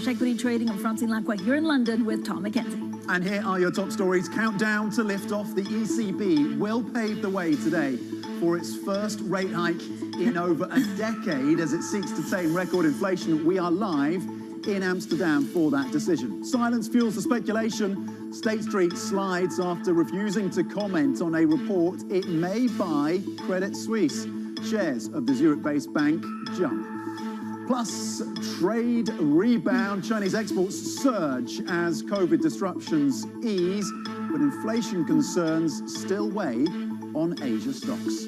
Equity trading. I'm Francine Lacqua here in London with Tom McKenzie. And here are your top stories. Countdown to lift-off. The ECB will pave the way today for its first rate hike in over a decade as it seeks to tame record inflation. We are live in Amsterdam for that decision. Silence fuels the speculation. State Street slides after refusing to comment on a report it may buy Credit Suisse. Shares of the Zurich-based bank jump. Plus, trade rebound. Chinese exports surge as COVID disruptions ease, but inflation concerns still weigh on Asia stocks.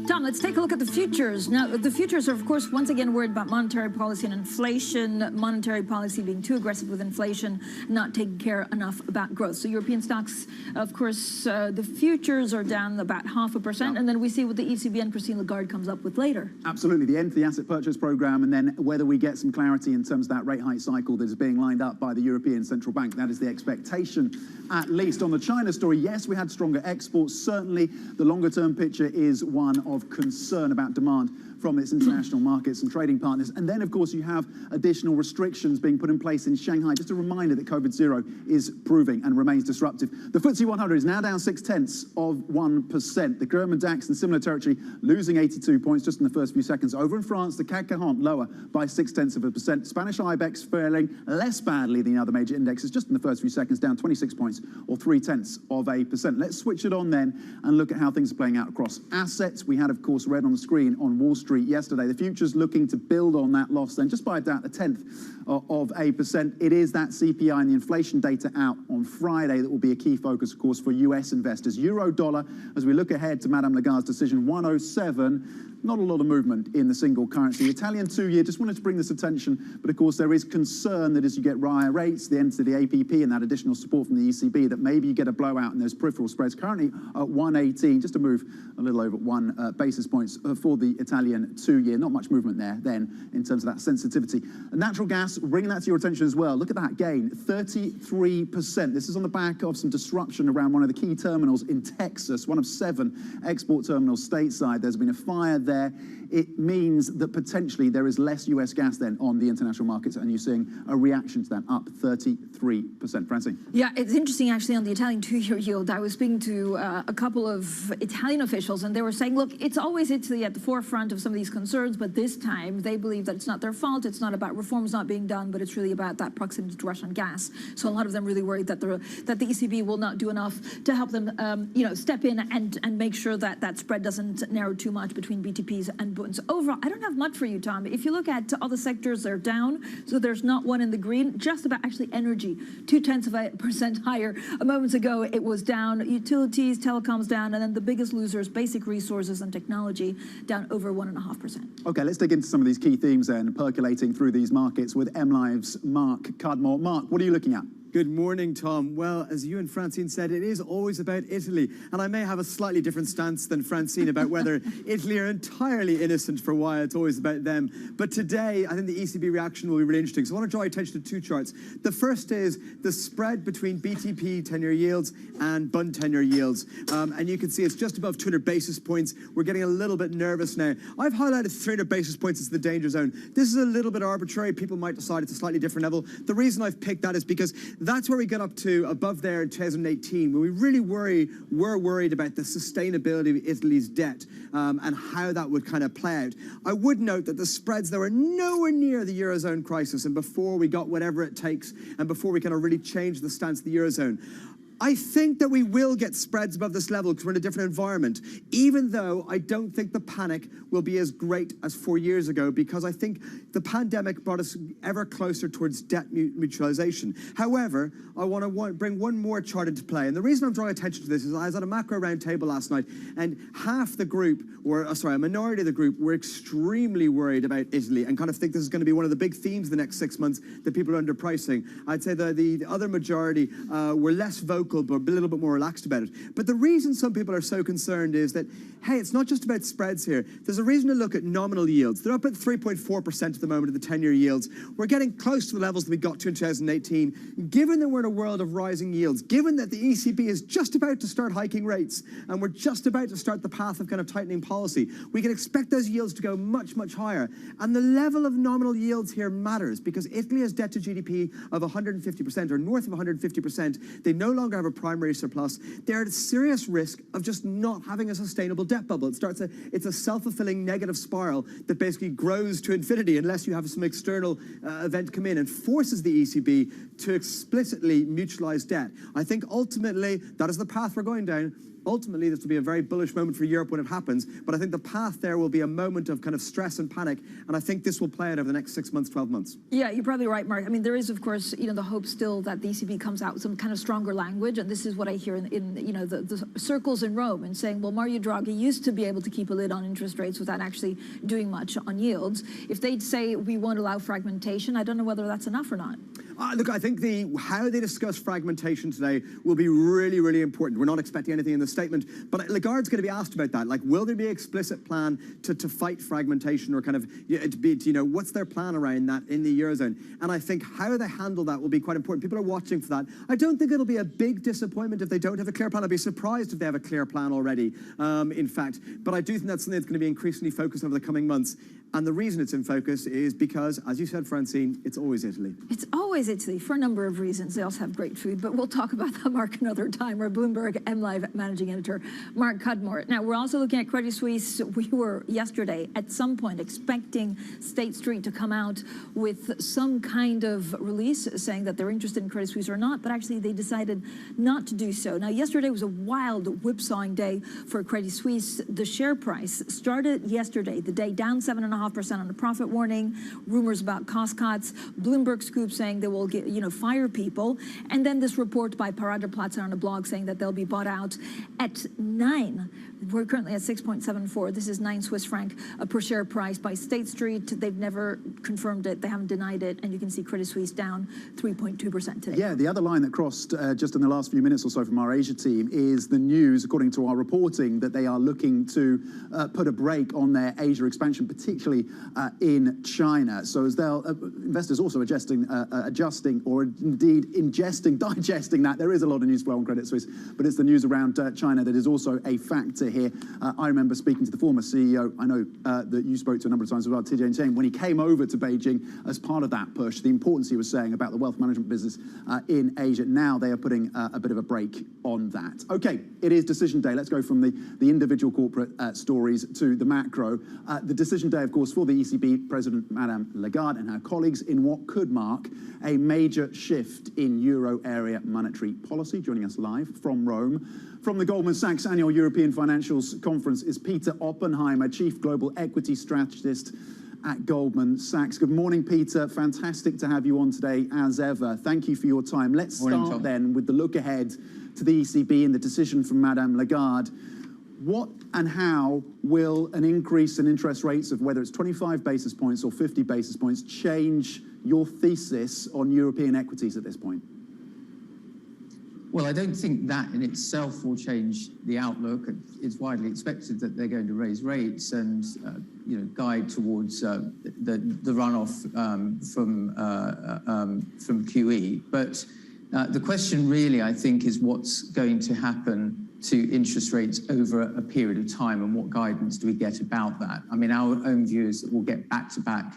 Tom, let's take a look at the futures. Now, the futures are, of course, once again worried about monetary policy and inflation, monetary policy being too aggressive with inflation, not taking care enough about growth. So European stocks, of course, the futures are down about 0.5%, and then we see what the ECB and Christine Lagarde comes up with later. Absolutely, the end of the asset purchase program, and then whether we get some clarity in terms of that rate hike cycle that is being lined up by the European Central Bank. That is the expectation, at least. On the China story, yes, we had stronger exports. Certainly, the longer-term picture is one of concern about demand from its international markets and trading partners. And then, of course, you have additional restrictions being put in place in Shanghai. Just a reminder that COVID-0 is proving and remains disruptive. The FTSE 100 is now down 0.6%. The German DAX in similar territory, losing 82 points just in the first few seconds. Over in France, the CAC 40 lower by 0.6%. Spanish IBEX faring less badly than the other major indexes, just in the first few seconds, down 26 points or 0.3%. Let's switch it on then and look at how things are playing out across assets. We had, of course, red on the screen on Wall Street yesterday. The futures looking to build on that loss then, just by about 0.1%. It is that CPI and the inflation data out on Friday that will be a key focus, of course, for US investors. Euro dollar, as we look ahead to Madame Lagarde's decision, 107. Not a lot of movement in the single currency. Italian 2-year, just wanted to bring this attention, but of course there is concern that as you get higher rates, the end to the APP and that additional support from the ECB, that maybe you get a blowout in those peripheral spreads. Currently at 118, just to move a little over 1 basis points for the Italian 2-year. Not much movement there then in terms of that sensitivity. Natural gas, bringing that to your attention as well. Look at that gain, 33%. This is on the back of some disruption around one of the key terminals in Texas, one of 7 export terminals stateside. There's been a fire there. It means that potentially there is less US gas then on the international markets, and you're seeing a reaction to that, up 33%. Francine? Yeah, it's interesting actually on the Italian 2-year yield. I was speaking to a couple of Italian officials, and they were saying, look, it's always Italy at the forefront of some of these concerns, but this time they believe that it's not their fault. It's not about reforms not being done, but it's really about that proximity to Russian gas. So a lot of them really worried that the ECB will not do enough to help them, step in and make sure that that spread doesn't narrow too much between BTPs and Bunds. Overall, I don't have much for you, Tom. If you look at other sectors, they're down. So there's not one in the green. Just about actually energy, 0.2% higher. A moment ago, it was down. Utilities, telecoms down, and then the biggest losers, basic resources and technology, down over 1.5%. Okay, let's dig into some of these key themes then, percolating through these markets with MLive's Mark Cudmore. Mark, what are you looking at? Good morning, Tom. Well, as you and Francine said, it is always about Italy. And I may have a slightly different stance than Francine about whether Italy are entirely innocent for why it's always about them. But today, I think the ECB reaction will be really interesting. So I want to draw your attention to 2 charts. The first is the spread between BTP 10-year yields and Bund 10-year yields. And you can see it's just above 200 basis points. We're getting a little bit nervous now. I've highlighted 300 basis points as the danger zone. This is a little bit arbitrary. People might decide it's a slightly different level. The reason I've picked that is because That's where we got up to above there in 2018, when we really were worried about the sustainability of Italy's debt and how that would kind of play out. I would note that the spreads there were nowhere near the Eurozone crisis and before we got whatever it takes and before we kind of really changed the stance of the Eurozone. I think that we will get spreads above this level because we're in a different environment, even though I don't think the panic will be as great as 4 years ago, because I think the pandemic brought us ever closer towards debt mutualization. However, I want to bring one more chart into play. And the reason I'm drawing attention to this is I was at a macro roundtable last night, and half the group, a minority of the group, were extremely worried about Italy and kind of think this is going to be one of the big themes of the next 6 months, that people are underpricing. I'd say the other majority were less vocal, but a little bit more relaxed about it. But the reason some people are so concerned is that, hey, it's not just about spreads here. There's a reason to look at nominal yields. They're up at 3.4% at the moment of the 10-year yields. We're getting close to the levels that we got to in 2018. Given that we're in a world of rising yields, given that the ECB is just about to start hiking rates, and we're just about to start the path of kind of tightening policy, we can expect those yields to go much, much higher. And the level of nominal yields here matters, because Italy has debt to GDP of 150% or north of 150%. They no longer have a primary surplus. They're at a serious risk of just not having a sustainable debt bubble. It's a self-fulfilling negative spiral that basically grows to infinity unless you have some external event come in and forces the ECB to explicitly mutualize debt. I think ultimately that is the path we're going down. Ultimately, this will be a very bullish moment for Europe when it happens, but I think the path there will be a moment of kind of stress and panic, and I think this will play out over the next 6 months, 12 months. Yeah, you're probably right, Mark. I mean, there is, of course, the hope still that the ECB comes out with some kind of stronger language, and this is what I hear in the circles in Rome, and saying, well, Mario Draghi used to be able to keep a lid on interest rates without actually doing much on yields. If they'd say we won't allow fragmentation, I don't know whether that's enough or not. Look, I think how they discuss fragmentation today will be really, really important. We're not expecting anything in the statement, but Lagarde's going to be asked about that. Like, will there be an explicit plan to fight fragmentation, or kind of, what's their plan around that in the Eurozone? And I think how they handle that will be quite important. People are watching for that. I don't think it'll be a big disappointment if they don't have a clear plan. I'd be surprised if they have a clear plan already, in fact. But I do think that's something that's going to be increasingly focused over the coming months. And the reason it's in focus is because, as you said, Francine, it's always Italy. It's always Italy for a number of reasons. They also have great food, but we'll talk about that, Mark, another time. Our Bloomberg MLive managing editor, Mark Cudmore. Now, we're also looking at Credit Suisse. We were yesterday at some point expecting State Street to come out with some kind of release saying that they're interested in Credit Suisse or not, but actually they decided not to do so. Now, yesterday was a wild whipsawing day for Credit Suisse. The share price started yesterday, the day down 7.5% on a profit warning, rumors about cost cuts, Bloomberg scoop saying they will fire people, and then this report by Paradeplatz on a blog saying that they'll be bought out at 9. We're currently at 6.74. This is 9 Swiss franc per share price by State Street. They've never confirmed it. They haven't denied it. And you can see Credit Suisse down 3.2% today. Yeah, the other line that crossed just in the last few minutes or so from our Asia team is the news, according to our reporting, that they are looking to put a brake on their Asia expansion, particularly in China. So as they'll, investors also adjusting or indeed digesting that. There is a lot of news flow on Credit Suisse, but it's the news around China that is also a factor here. I remember speaking to the former CEO, I know that you spoke to a number of times as well, Tidjane Cheng, when he came over to Beijing as part of that push, the importance he was saying about the wealth management business in Asia. Now they are putting a bit of a brake on that. Okay, it is decision day. Let's go from the individual corporate stories to the macro. The decision day, of course, for the ECB President, Madame Lagarde, and her colleagues in what could mark a major shift in euro area monetary policy. Joining us live from Rome, from the Goldman Sachs Annual European Financials Conference, is Peter Oppenheimer, Chief Global Equity Strategist at Goldman Sachs. Good morning, Peter. Fantastic to have you on today, as ever. Thank you for your time. Let's start then with the look ahead to the ECB and the decision from Madame Lagarde. What and how will an increase in interest rates of whether it's 25 basis points or 50 basis points change your thesis on European equities at this point? Well, I don't think that in itself will change the outlook. It's widely expected that they're going to raise rates and guide towards the runoff from QE. But the question really, I think, is what's going to happen to interest rates over a period of time, and what guidance do we get about that? I mean, our own view is that we'll get back-to-back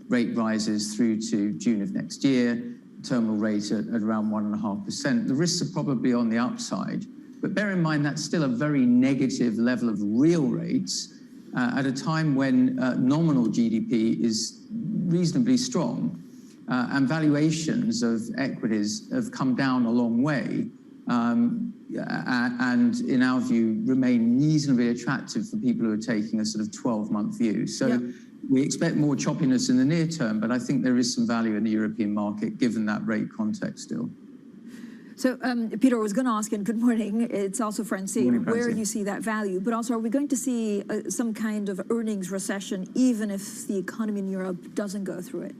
rate rises through to June of next year, terminal rate at around 1.5%. The risks are probably on the upside. But bear in mind that's still a very negative level of real rates at a time when nominal GDP is reasonably strong and valuations of equities have come down a long way and in our view remain reasonably attractive for people who are taking a sort of 12-month view. So we expect more choppiness in the near term, but I think there is some value in the European market given that rate context still. So, Peter, I was going to ask, and good morning, it's also Francine, where you see that value, but also are we going to see some kind of earnings recession even if the economy in Europe doesn't go through it?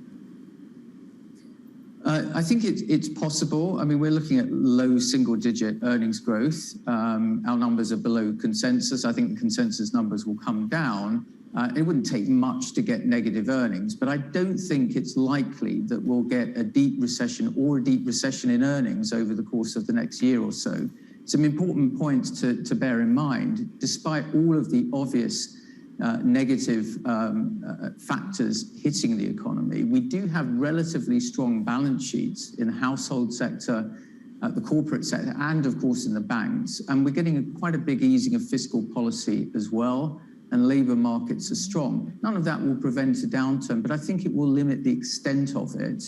I think it's possible. I mean, we're looking at low single-digit earnings growth. Our numbers are below consensus. I think the consensus numbers will come down. It wouldn't take much to get negative earnings, but I don't think it's likely that we'll get a deep recession or a deep recession in earnings over the course of the next year or so. Some important points to bear in mind, despite all of the obvious negative factors hitting the economy, we do have relatively strong balance sheets in the household sector, the corporate sector, and of course in the banks. And we're getting quite a big easing of fiscal policy as well. And labour markets are strong. None of that will prevent a downturn, but I think it will limit the extent of it.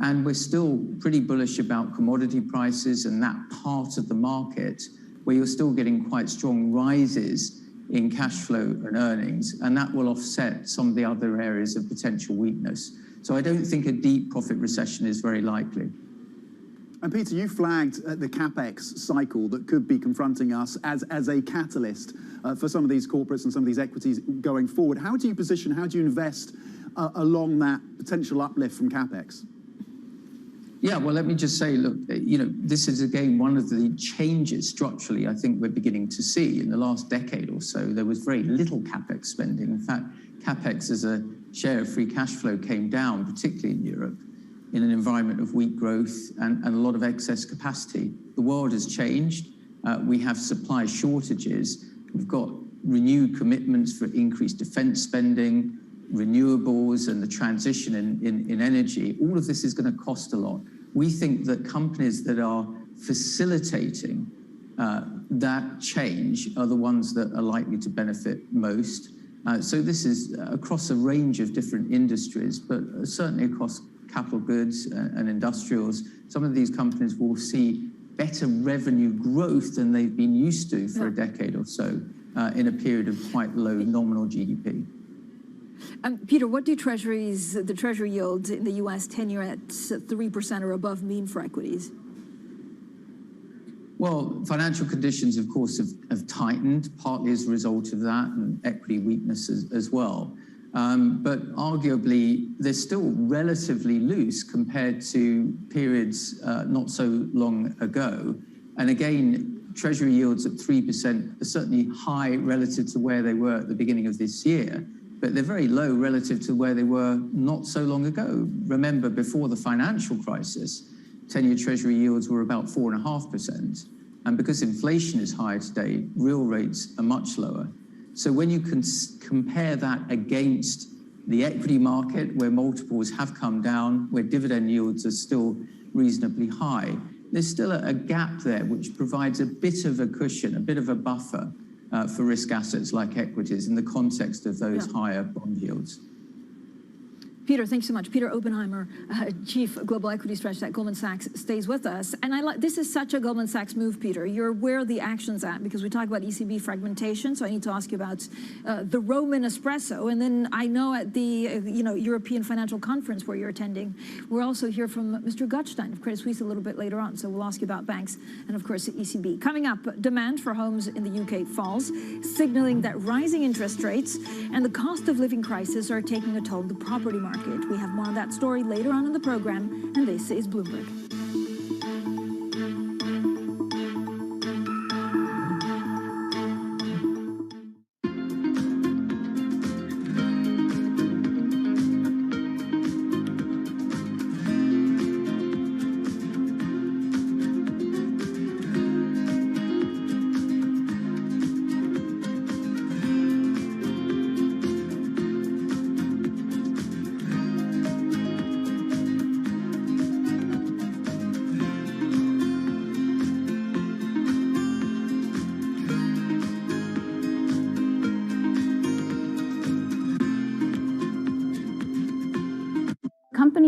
And we're still pretty bullish about commodity prices and that part of the market where you're still getting quite strong rises in cash flow and earnings, and that will offset some of the other areas of potential weakness. So I don't think a deep profit recession is very likely. And Peter, you flagged the CapEx cycle that could be confronting us as a catalyst for some of these corporates and some of these equities going forward. How do you position, how do you invest along that potential uplift from CapEx? Yeah, well, let me just say, look, this is again one of the changes structurally I think we're beginning to see. In the last decade or so, there was very little CapEx spending. In fact, CapEx as a share of free cash flow came down, particularly in Europe, in an environment of weak growth and a lot of excess capacity. The world has changed. We have supply shortages. We've got renewed commitments for increased defense spending, renewables and the transition in energy. All of this is going to cost a lot. We think that companies that are facilitating that change are the ones that are likely to benefit most. So this is across a range of different industries, but certainly across capital goods and industrials. Some of these companies will see better revenue growth than they've been used to for a decade or so in a period of quite low nominal GDP. Peter, what do the Treasury yield in the U.S. 10-year at 3% or above mean for equities? Well, financial conditions, of course, have tightened, partly as a result of that, and equity weakness as well. But arguably, they're still relatively loose compared to periods not so long ago. And again, Treasury yields at 3% are certainly high relative to where they were at the beginning of this year, but they're very low relative to where they were not so long ago. Remember, before the financial crisis, 10-year Treasury yields were about 4.5%. And because inflation is higher today, real rates are much lower. So when you can compare that against the equity market, where multiples have come down, where dividend yields are still reasonably high, there's still a gap there which provides a bit of a cushion, a bit of a buffer for risk assets like equities in the context of those higher bond yields. Peter, thanks so much. Peter Oppenheimer, Chief Global Equity Strategist at Goldman Sachs, stays with us. And this is such a Goldman Sachs move, Peter. You're where the action's at, because we talk about ECB fragmentation, so I need to ask you about the Roman espresso. And then I know at the European Financial Conference where you're attending, we'll also hear from Mr. Gutstein of Credit Suisse a little bit later on. So we'll ask you about banks and, of course, the ECB. Coming up, demand for homes in the UK falls, signaling that rising interest rates and the cost of living crisis are taking a toll on the property market. We have more on that story later on in the program, and this is Bloomberg.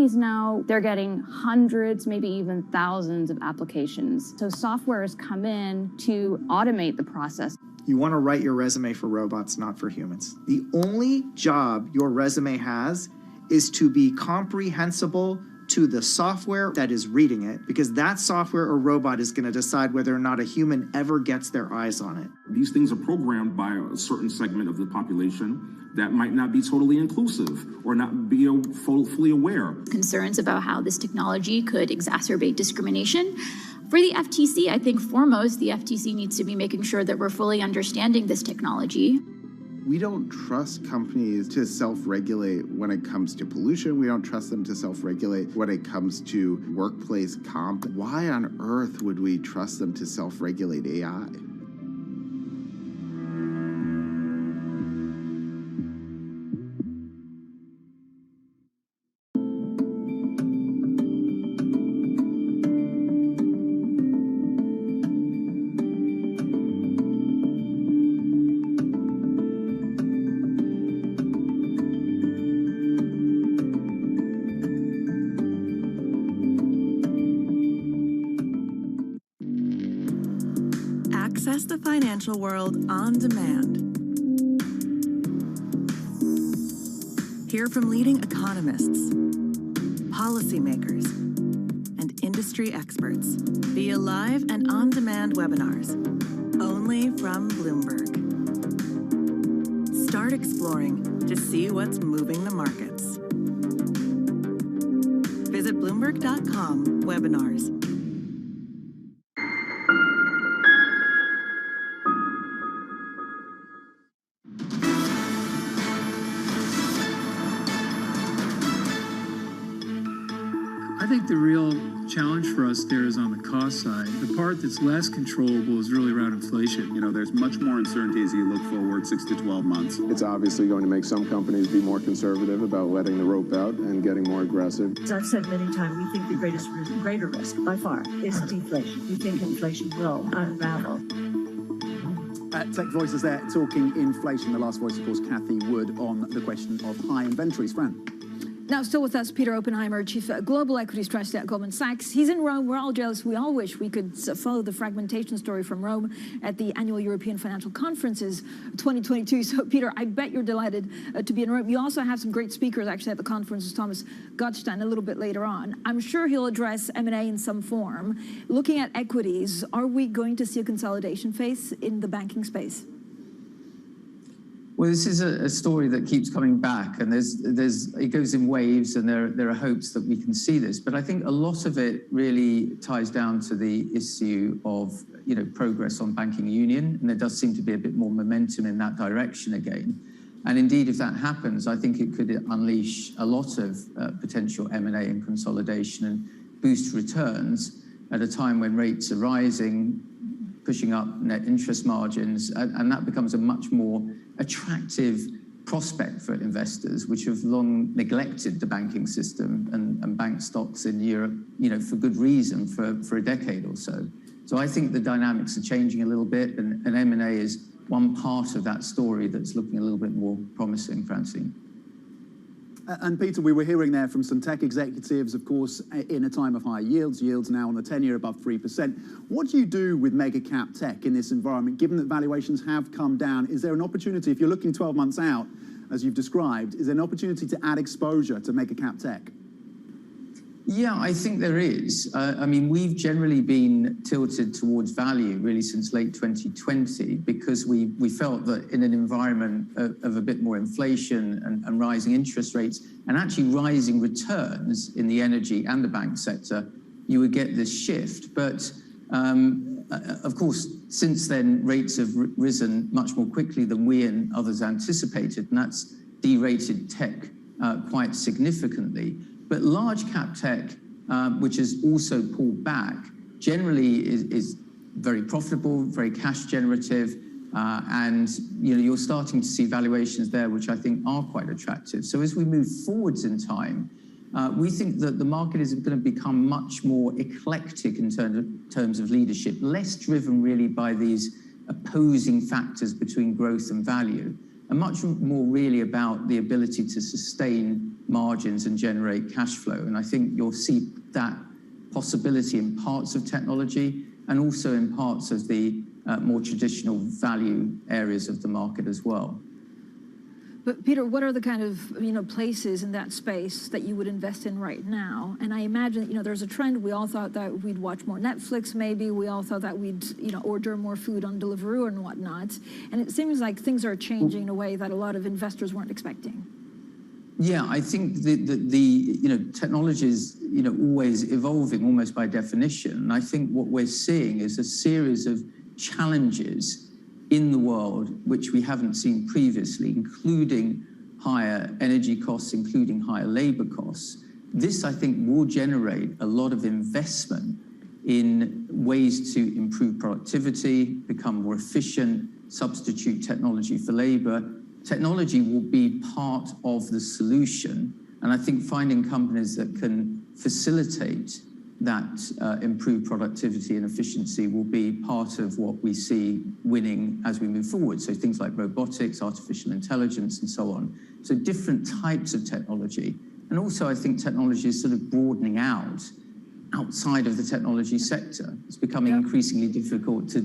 companies now, they're getting hundreds, maybe even thousands of applications. So software has come in to automate the process. You want to write your resume for robots, not for humans. The only job your resume has is to be comprehensible to the software that is reading it, because that software or robot is going to decide whether or not a human ever gets their eyes on it. These things are programmed by a certain segment of the population that might not be totally inclusive or not be fully aware. Concerns about how this technology could exacerbate discrimination. For the FTC, I think foremost, the FTC needs to be making sure that we're fully understanding this technology. We don't trust companies to self-regulate when it comes to pollution. We don't trust them to self-regulate when it comes to workplace comp. Why on earth would we trust them to self-regulate AI? Access the financial world on demand. Hear from leading economists, policymakers, and industry experts via live and on-demand webinars, only from Bloomberg. Start exploring to see what's moving the markets. Visit Bloomberg.com/webinars. I think the real challenge for us there is on the cost side. The part that's less controllable is really around inflation. You know, there's much more uncertainty as you look forward 6 to 12 months. It's obviously going to make some companies be more conservative about letting the rope out and getting more aggressive. As I've said many times, we think the greater risk by far is deflation. We think inflation will unravel. Tech Voices there talking inflation. The last voice, of course, Kathy Wood on the question of high inventories. Fran. Now, still with us, Peter Oppenheimer, Chief Global Equity Strategist at Goldman Sachs. He's in Rome. We're all jealous. We all wish we could follow the fragmentation story from Rome at the annual European Financial Conferences 2022. So, Peter, I bet you're delighted to be in Rome. You also have some great speakers, actually, at the conference. Thomas Gottstein a little bit later on. I'm sure he'll address M&A in some form. Looking at equities, are we going to see a consolidation phase in the banking space? Well, this is a story that keeps coming back, and it goes in waves, and there are hopes that we can see this. But I think a lot of it really ties down to the issue of progress on banking union, and there does seem to be a bit more momentum in that direction again. And indeed, if that happens, I think it could unleash a lot of potential M&A and consolidation and boost returns at a time when rates are rising, pushing up net interest margins, and that becomes a much more attractive prospect for investors, which have long neglected the banking system and bank stocks in Europe, for good reason, for a decade or so. So I think the dynamics are changing a little bit, and M&A is one part of that story that's looking a little bit more promising, Francine. And Peter, we were hearing there from some tech executives, of course, in a time of high yields now on the 10-year above 3%. What do you do with mega cap tech in this environment, given that valuations have come down? Is there an opportunity, if you're looking 12 months out, as you've described, is there an opportunity to add exposure to mega cap tech? Yeah, I think there is. I mean, we've generally been tilted towards value really since late 2020 because we felt that in an environment of a bit more inflation and rising interest rates and actually rising returns in the energy and the bank sector, you would get this shift. But of course, since then, rates have risen much more quickly than we and others anticipated, and that's derated tech quite significantly. But large cap tech, which has also pulled back, generally is very profitable, very cash generative, and you're starting to see valuations there which I think are quite attractive. So as we move forwards in time, we think that the market is going to become much more eclectic in terms of leadership, less driven really by these opposing factors between growth and value, and much more really about the ability to sustain margins and generate cash flow. And I think you'll see that possibility in parts of technology and also in parts of the more traditional value areas of the market as well. But Peter, what are the kind of places in that space that you would invest in right now? And I imagine there's a trend. We all thought that we'd watch more Netflix, maybe. We all thought that we'd order more food on Deliveroo and whatnot. And it seems like things are changing in a way that a lot of investors weren't expecting. Yeah, I think the technology is always evolving almost by definition. And I think what we're seeing is a series of challenges in the world which we haven't seen previously, including higher energy costs, including higher labor costs. This, I think, will generate a lot of investment in ways to improve productivity, become more efficient, substitute technology for labor. Technology will be part of the solution, and I think finding companies that can facilitate that improved productivity and efficiency will be part of what we see winning as we move forward. So things like robotics, artificial intelligence, and so on. So different types of technology. And also I think technology is sort of broadening out outside of the technology sector. It's becoming increasingly difficult to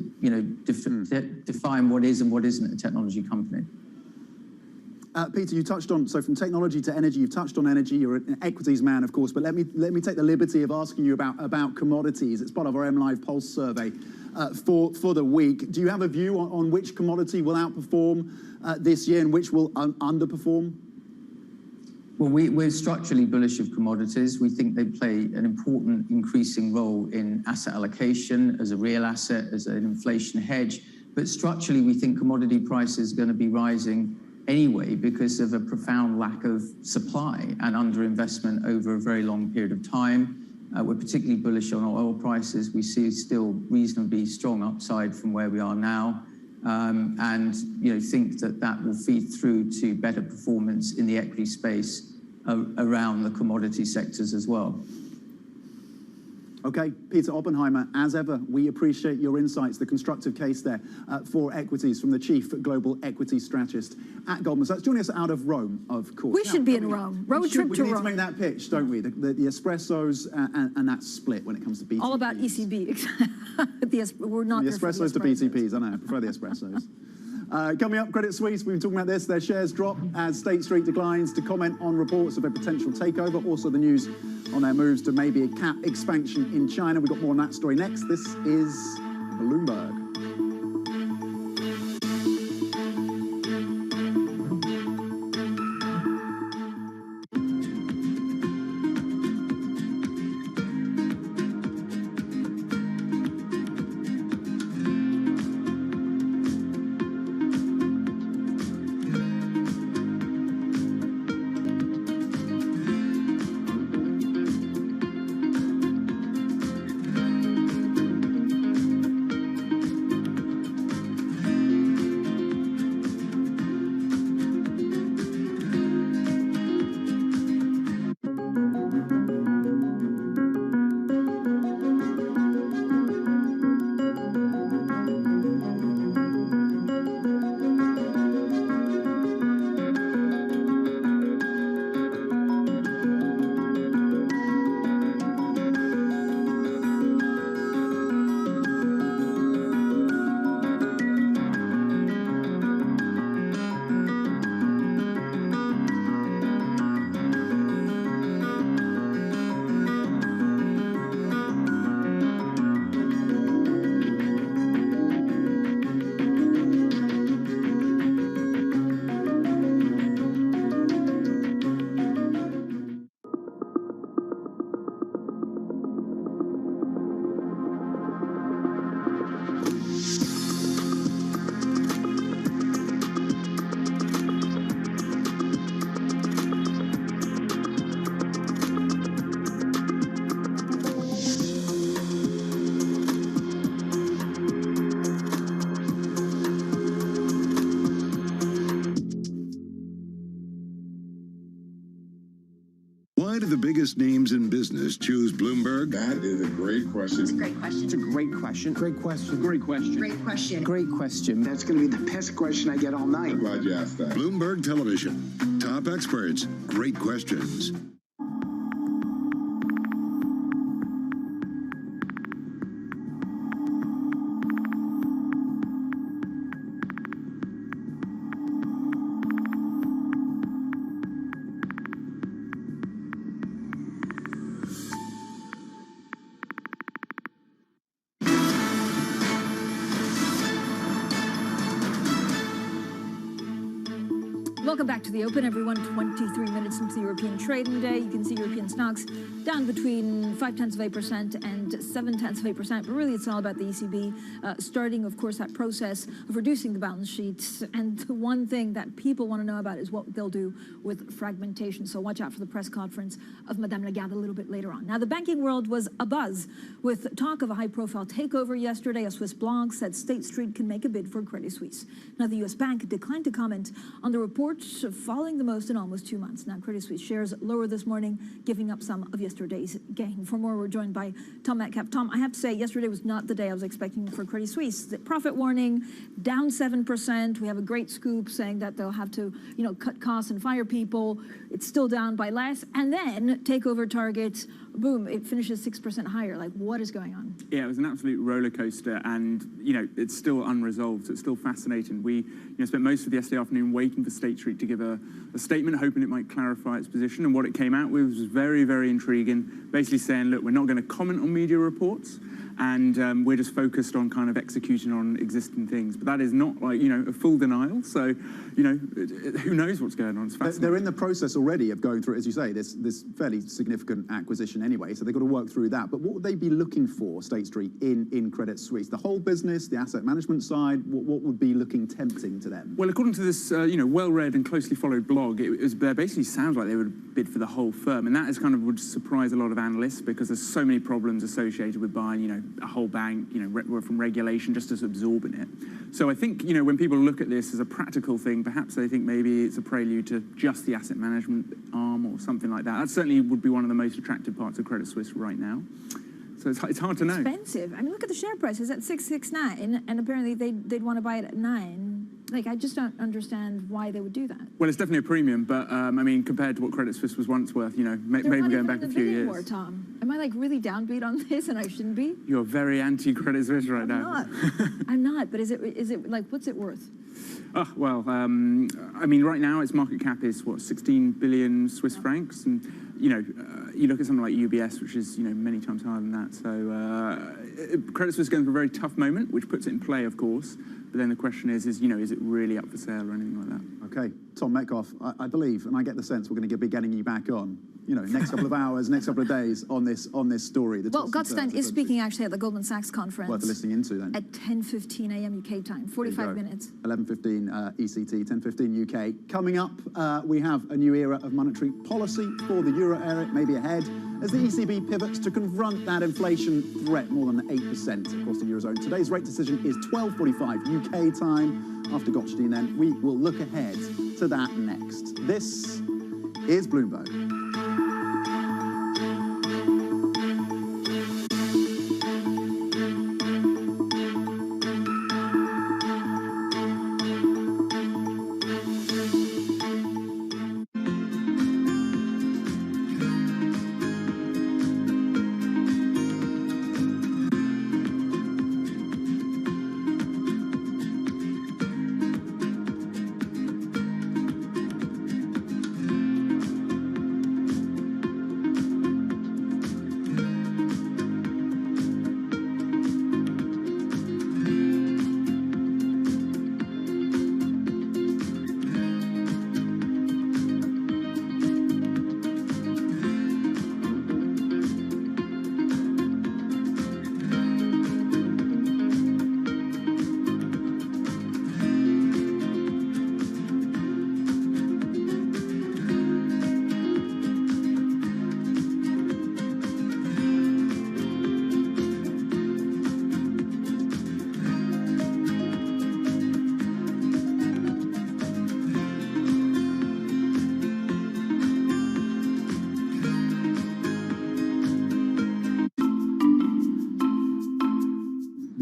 define what is and what isn't a technology company. Peter, you touched on, so from technology to energy, you've touched on energy. You're an equities man, of course, but let me take the liberty of asking you about commodities. It's part of our MLive Pulse survey for the week. Do you have a view on which commodity will outperform this year and which will underperform? Well, we're structurally bullish of commodities. We think they play an important increasing role in asset allocation as a real asset, as an inflation hedge. But structurally, we think commodity prices are going to be rising anyway because of a profound lack of supply and underinvestment over a very long period of time. We're particularly bullish on oil prices. We see still reasonably strong upside from where we are now, and think that will feed through to better performance in the equity space around the commodity sectors as well. Okay, Peter Oppenheimer, as ever, we appreciate your insights, the constructive case there for equities from the Chief Global Equity Strategist at Goldman Sachs. Joining us out of Rome, of course. We should be in Rome. Road trip to Rome. We need to make that pitch, don't we? The espressos and that split when it comes to BTPs. All about ECB. We're not the espressos to BTPs, I know, I prefer the espressos. Coming up, Credit Suisse, we've been talking about this. Their shares drop as State Street declines to comment on reports of a potential takeover. Also the news on their moves to maybe a cap expansion in China. We've got more on that story next. This is Bloomberg. the biggest names in business choose Bloomberg? That is a great question. It's a great question. It's a great question. Great question. Great question. Great question. Great question. That's going to be the best question I get all night. I'm glad you asked that. Bloomberg Television. Top experts. Great questions. Welcome back to the Open, everyone. 23 minutes into the European trading day. You can see European stocks down between 0.5% and 0.7%. But really, it's all about the ECB starting, of course, that process of reducing the balance sheet. And the one thing that people want to know about is what they'll do with fragmentation. So watch out for the press conference of Madame Lagarde a little bit later on. Now, the banking world was abuzz with talk of a high-profile takeover yesterday. A Swiss blog said State Street can make a bid for Credit Suisse. Now, the U.S. bank declined to comment on the report, falling the most in almost 2 months. Now, Credit Suisse shares lower this morning, giving up some of yesterday's gain. For more, we're joined by Tom Metcalf. Tom, I have to say, yesterday was not the day I was expecting for Credit Suisse. The profit warning, down 7%. We have a great scoop saying that they'll have to, cut costs and fire people. It's still down by less. And then takeover targets, boom, it finishes 6% higher. Like, what is going on? Yeah, it was an absolute roller coaster, and it's still unresolved. So it's still fascinating. We spent most of the yesterday afternoon waiting for State Street to give a statement, hoping it might clarify its position. And what it came out with was very, very intriguing. Basically saying, look, we're not going to comment on media reports, and we're just focused on kind of executing on existing things. But that is not like a full denial. So who knows what's going on? It's fascinating. They're in the process already of going through, as you say, this fairly significant acquisition anyway. So they've got to work through that. But what would they be looking for, State Street, in Credit Suisse? The whole business, the asset management side. What would be looking tempting to them? Well, according to this, well-read and closely followed blog, it basically sounds like they would bid for the whole firm, and that is kind of would surprise a lot of analysts because there's so many problems associated with buying, a whole bank, from regulation just as absorbing it. So I think, when people look at this as a practical thing, perhaps they think maybe it's a prelude to just the asset management arm or something like that. That certainly would be one of the most attractive parts of Credit Suisse right now. So it's hard to know. Expensive. I mean, look at the share price. It's at 669, and apparently they'd want to buy it at 9. Like, I just don't understand why they would do that. Well, it's definitely a premium, but I mean, compared to what Credit Suisse was once worth, maybe going back a few years. More, Tom. Am I like really downbeat on this, and I shouldn't be? You're very anti-Credit Suisse right now. I'm not. But is it like, what's it worth? Oh, well, I mean, right now its market cap is, 16 billion Swiss francs. And, you look at something like UBS, which is, many times higher than that. So Credit Suisse is going through a very tough moment, which puts it in play, of course. But then the question is it really up for sale or anything like that? Okay, Tom Metcalf, I believe, and I get the sense we're going to be getting you back on, next couple of hours, next couple of days on this story. Well, Gottstein is speaking actually at the Goldman Sachs conference. Worth listening into then. At 10:15 a.m. UK time, 45 minutes. 11:15 ECT, 10:15 UK. Coming up, we have a new era of monetary policy for the euro area, maybe ahead, as the ECB pivots to confront that inflation threat more than 8% across the Eurozone. Today's rate decision is 12:45 UK time. After Gottstein, then, we will look ahead to that next. This is Bloomberg.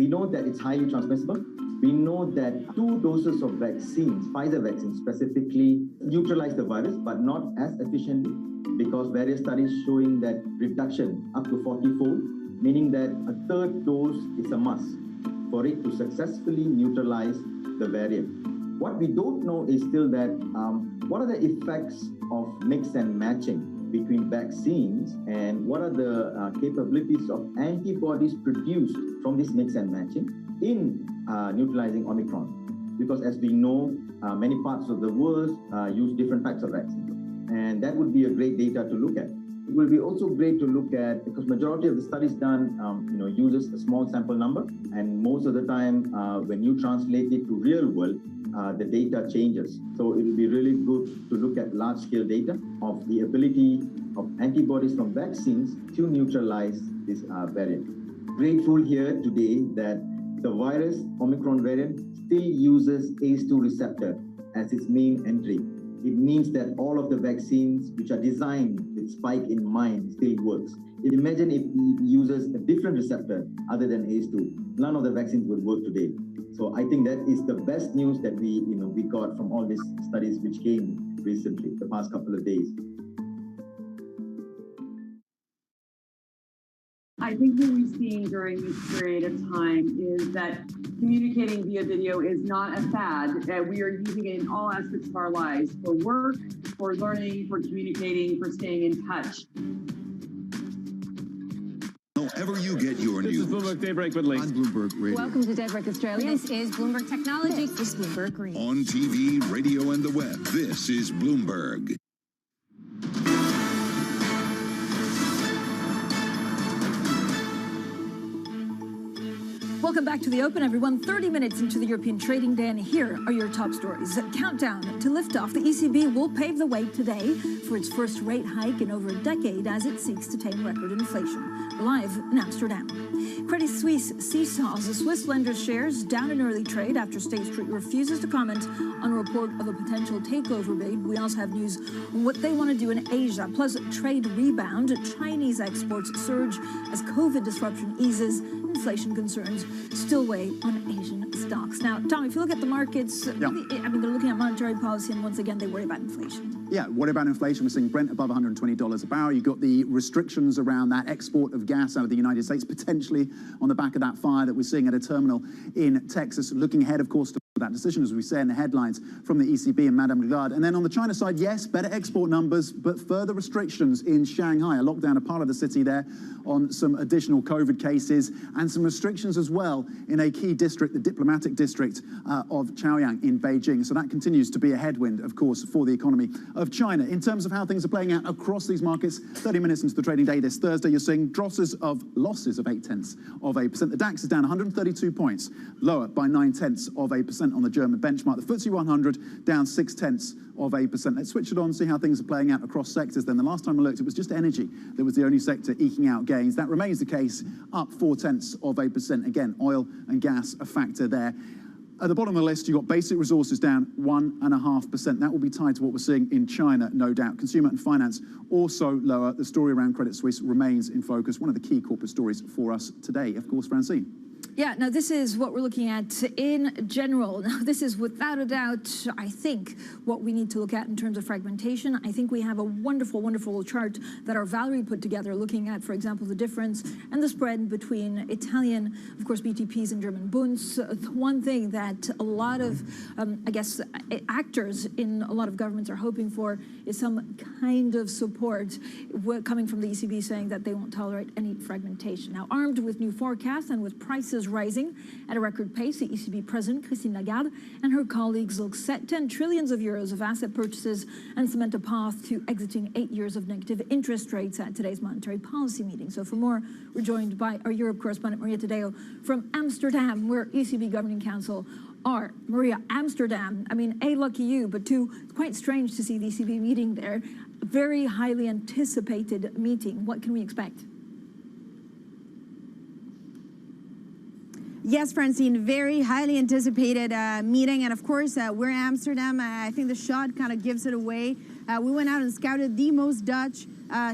We know that it's highly transmissible. We know that 2 doses of vaccines, Pfizer vaccines specifically, neutralize the virus, but not as efficiently, because various studies showing that reduction up to 40-fold, meaning that a 3rd dose is a must for it to successfully neutralize the variant. What we don't know is still that what are the effects of mix and matching between vaccines, and what are the capabilities of antibodies produced from this mix and matching in neutralizing Omicron. Because as we know, many parts of the world use different types of vaccines. And that would be a great data to look at. It will be also great to look at, because majority of the studies done uses a small sample number, and most of the time when you translate it to real world, the data changes. So it will be really good to look at large-scale data of the ability of antibodies from vaccines to neutralize this variant. Grateful here today that the virus, Omicron variant, still uses ACE2 receptor as its main entry. It means that all of the vaccines which are designed with spike in mind still works. Imagine if it uses a different receptor other than ACE2. None of the vaccines would work today. So I think that is the best news that we got from all these studies which came recently, the past couple of days. I think what we've seen during this period of time is that communicating via video is not a fad. We are using it in all aspects of our lives, for work, for learning, for communicating, for staying in touch. However you get your news. This is Bloomberg Daybreak with Lee. On Bloomberg Radio. Welcome to Daybreak Australia. This is Bloomberg Technology. This is Bloomberg Green. On TV, radio, and the web, this is Bloomberg. Welcome back to The Open, everyone. 30 minutes into the European trading day, and here are your top stories. Countdown to liftoff. The ECB will pave the way today for its first rate hike in over a decade as it seeks to tame record inflation. Live in Amsterdam. Credit Suisse seesaws. The Swiss lender's shares down in early trade after State Street refuses to comment on a report of a potential takeover bid. We also have news on what they want to do in Asia, plus trade rebound. Chinese exports surge as COVID disruption eases. Inflation concerns still weigh on Asian stocks. Now, Tom, if you look at the markets, they're looking at monetary policy, and once again, they worry about inflation. Yeah, what about inflation? We're seeing Brent above $120 a barrel. You've got the restrictions around that export of gas out of the United States, potentially on the back of that fire that we're seeing at a terminal in Texas. Looking ahead, of course, to that decision, as we say in the headlines from the ECB and Madame Lagarde. And then on the China side, yes, better export numbers, but further restrictions in Shanghai, a lockdown of part of the city there on some additional COVID cases, and some restrictions as well in a key district, the diplomatic district of Chaoyang in Beijing. So that continues to be a headwind, of course, for the economy of China. In terms of how things are playing out across these markets, 30 minutes into the trading day this Thursday, you're seeing losses of 0.8%. The DAX is down 132 points, lower by 0.9%. On the German benchmark. The FTSE 100 down 0.6%. Let's switch it on, see how things are playing out across sectors. Then the last time I looked, it was just energy that was the only sector eking out gains. That remains the case, up 0.4%. Again, oil and gas a factor there. At the bottom of the list, you've got basic resources down 1.5%. That will be tied to what we're seeing in China, no doubt. Consumer and finance also lower. The story around Credit Suisse remains in focus. One of the key corporate stories for us today, of course, Francine. Yeah, now this is what we're looking at in general. Now, this is without a doubt, I think, what we need to look at in terms of fragmentation. I think we have a wonderful, wonderful chart that our Valerie put together looking at, for example, the difference and the spread between Italian, of course, BTPs and German Bunds. One thing that a lot of, actors in a lot of governments are hoping for is some kind of support coming from the ECB saying that they won't tolerate any fragmentation. Now, armed with new forecasts and with prices rising at a record pace, the ECB president, Christine Lagarde, and her colleagues look set 10 trillions of euros of asset purchases and cement a path to exiting 8 years of negative interest rates at today's monetary policy meeting. So for more, we're joined by our Europe correspondent, Maria Tadeo from Amsterdam, where ECB Governing Council are. Maria, Amsterdam, I mean, A, lucky you, but two, it's quite strange to see the ECB meeting there. A very highly anticipated meeting. What can we expect? Yes, Francine, very highly anticipated meeting. And of course, we're in Amsterdam. I think the shot kind of gives it away. We went out and scouted the most Dutch,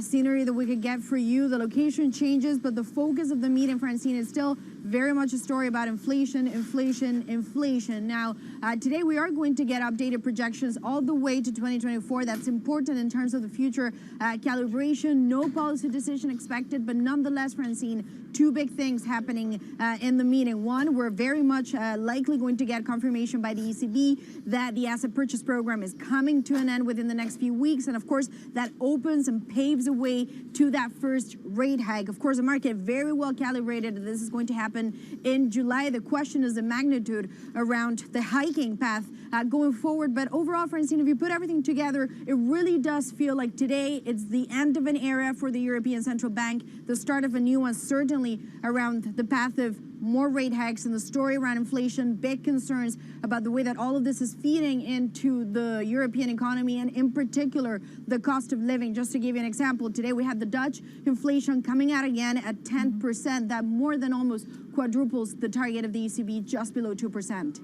scenery that we could get for you. The location changes, but the focus of the meeting, Francine, is still very much a story about inflation, inflation, inflation. Now, today we are going to get updated projections all the way to 2024. That's important in terms of the future calibration. No policy decision expected, but nonetheless, Francine, two big things happening in the meeting. One, we're very much likely going to get confirmation by the ECB that the asset purchase program is coming to an end within the next few weeks. And of course, that opens and paves the way to that first rate hike. Of course, the market very well calibrated that this is going to happen in July. The question is the magnitude around the hiking path going forward. But overall, Francine, if you put everything together, it really does feel like today it's the end of an era for the European Central Bank, the start of a new one, certainly around the path of more rate hikes and the story around inflation, big concerns about the way that all of this is feeding into the European economy and in particular the cost of living. Just to give you an example, today we had the Dutch inflation coming out again at 10%. That more than almost quadruples the target of the ECB, just below 2%.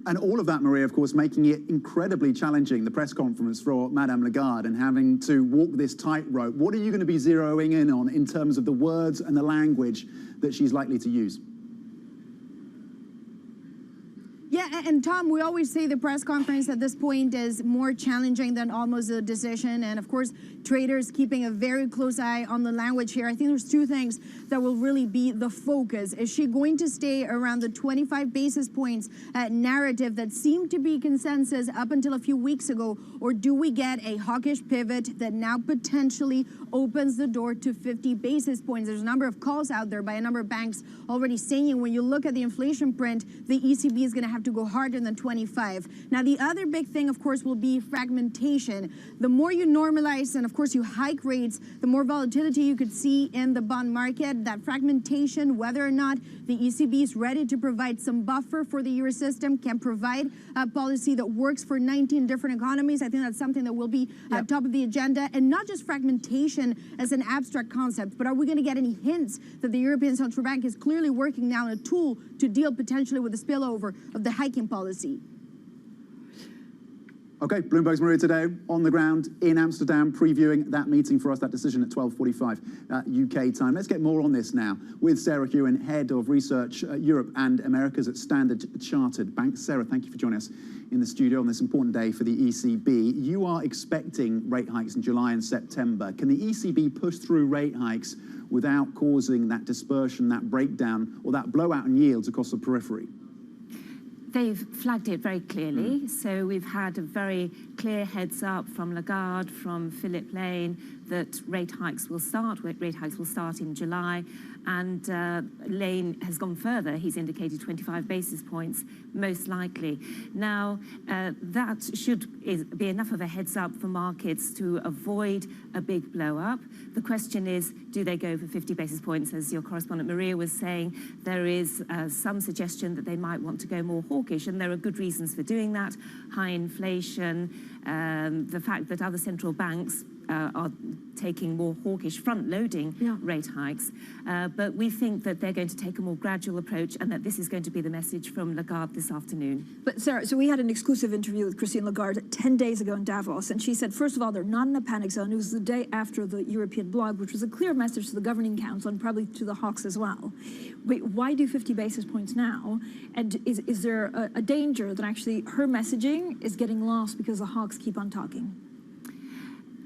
And all of that, Maria, of course, making it incredibly challenging, the press conference for Madame Lagarde and having to walk this tightrope. What are you going to be zeroing in on in terms of the words and the language that she's likely to use? Yeah, and Tom, we always say the press conference at this point is more challenging than almost a decision. And of course, traders keeping a very close eye on the language here. I think there's two things that will really be the focus. Is she going to stay around the 25 basis points narrative that seemed to be consensus up until a few weeks ago? Or do we get a hawkish pivot that now potentially opens the door to 50 basis points? There's a number of calls out there by a number of banks already saying when you look at the inflation print, the ECB is going to have to go harder than 25. Now, the other big thing, of course, will be fragmentation. The more you normalize and, of course, you hike rates, the more volatility you could see in the bond market. That fragmentation, whether or not the ECB is ready to provide some buffer for the euro system, can provide a policy that works for 19 different economies. I think that's something that will be at top of the agenda. And not just fragmentation as an abstract concept, but are we going to get any hints that the European Central Bank is clearly working now on a tool to deal potentially with the spillover of the hiking policy? Okay, Bloomberg's Maria today on the ground in Amsterdam, previewing that meeting for us, that decision at 12:45 UK time. Let's get more on this now with Sarah Hewen, Head of Research Europe and Americas at Standard Chartered Bank. Sarah, thank you for joining us in the studio on this important day for the ECB. You are expecting rate hikes in July and September. Can the ECB push through rate hikes without causing that dispersion, that breakdown, or that blowout in yields across the periphery? They've flagged it very clearly. So we've had a very clear heads up from Lagarde, from Philip Lane, that rate hikes will start in July. And Lane has gone further. He's indicated 25 basis points, most likely. Now, that should be enough of a heads up for markets to avoid a big blow up. The question is, do they go for 50 basis points? As your correspondent Maria was saying, there is some suggestion that they might want to go more hawkish, and there are good reasons for doing that. High inflation, the fact that other central banks are taking more hawkish, front-loading rate hikes. But we think that they're going to take a more gradual approach and that this is going to be the message from Lagarde this afternoon. But Sarah, so we had an exclusive interview with Christine Lagarde 10 days ago in Davos, and she said, first of all, they're not in a panic zone. It was the day after the European blog, which was a clear message to the Governing Council and probably to the hawks as well. Wait, why do 50 basis points now? And is there a danger that actually her messaging is getting lost because the hawks keep on talking?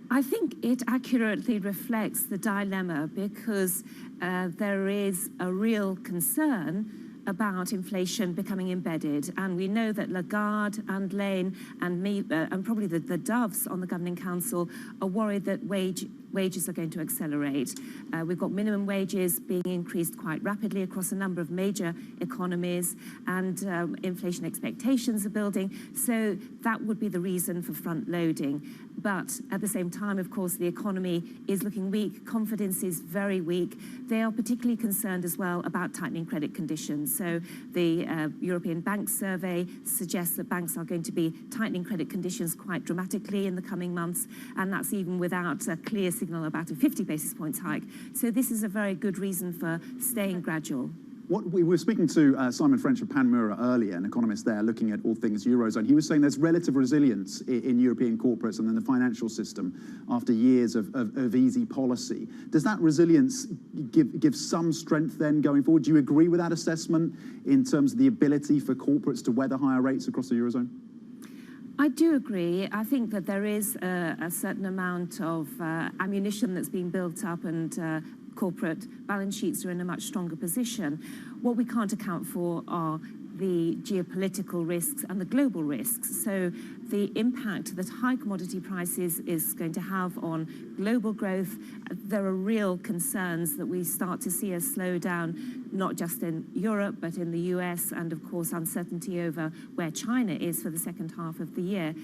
I think it accurately reflects the dilemma because there is a real concern about inflation becoming embedded. And we know that Lagarde and Lane and me, and probably the doves on the Governing Council are worried that wages are going to accelerate. We've got minimum wages being increased quite rapidly across a number of major economies, and inflation expectations are building. So that would be the reason for front loading. But at the same time, of course, the economy is looking weak. Confidence is very weak. They are particularly concerned as well about tightening credit conditions. So the European Bank Survey suggests that banks are going to be tightening credit conditions quite dramatically in the coming months, and that's even without a clear signal about a 50 basis points hike. So this is a very good reason for staying gradual. We were speaking to Simon French of Panmura earlier, an economist there, looking at all things Eurozone. He was saying there's relative resilience in European corporates and in the financial system after years of easy policy. Does that resilience give some strength then going forward? Do you agree with that assessment in terms of the ability for corporates to weather higher rates across the Eurozone? I do agree. I think that there is a certain amount of ammunition that's being built up, and corporate balance sheets are in a much stronger position. What we can't account for are the geopolitical risks and the global risks. So the impact that high commodity prices is going to have on global growth, there are real concerns that we start to see a slowdown, not just in Europe, but in the US, and of course uncertainty over where China is for the second half of the year.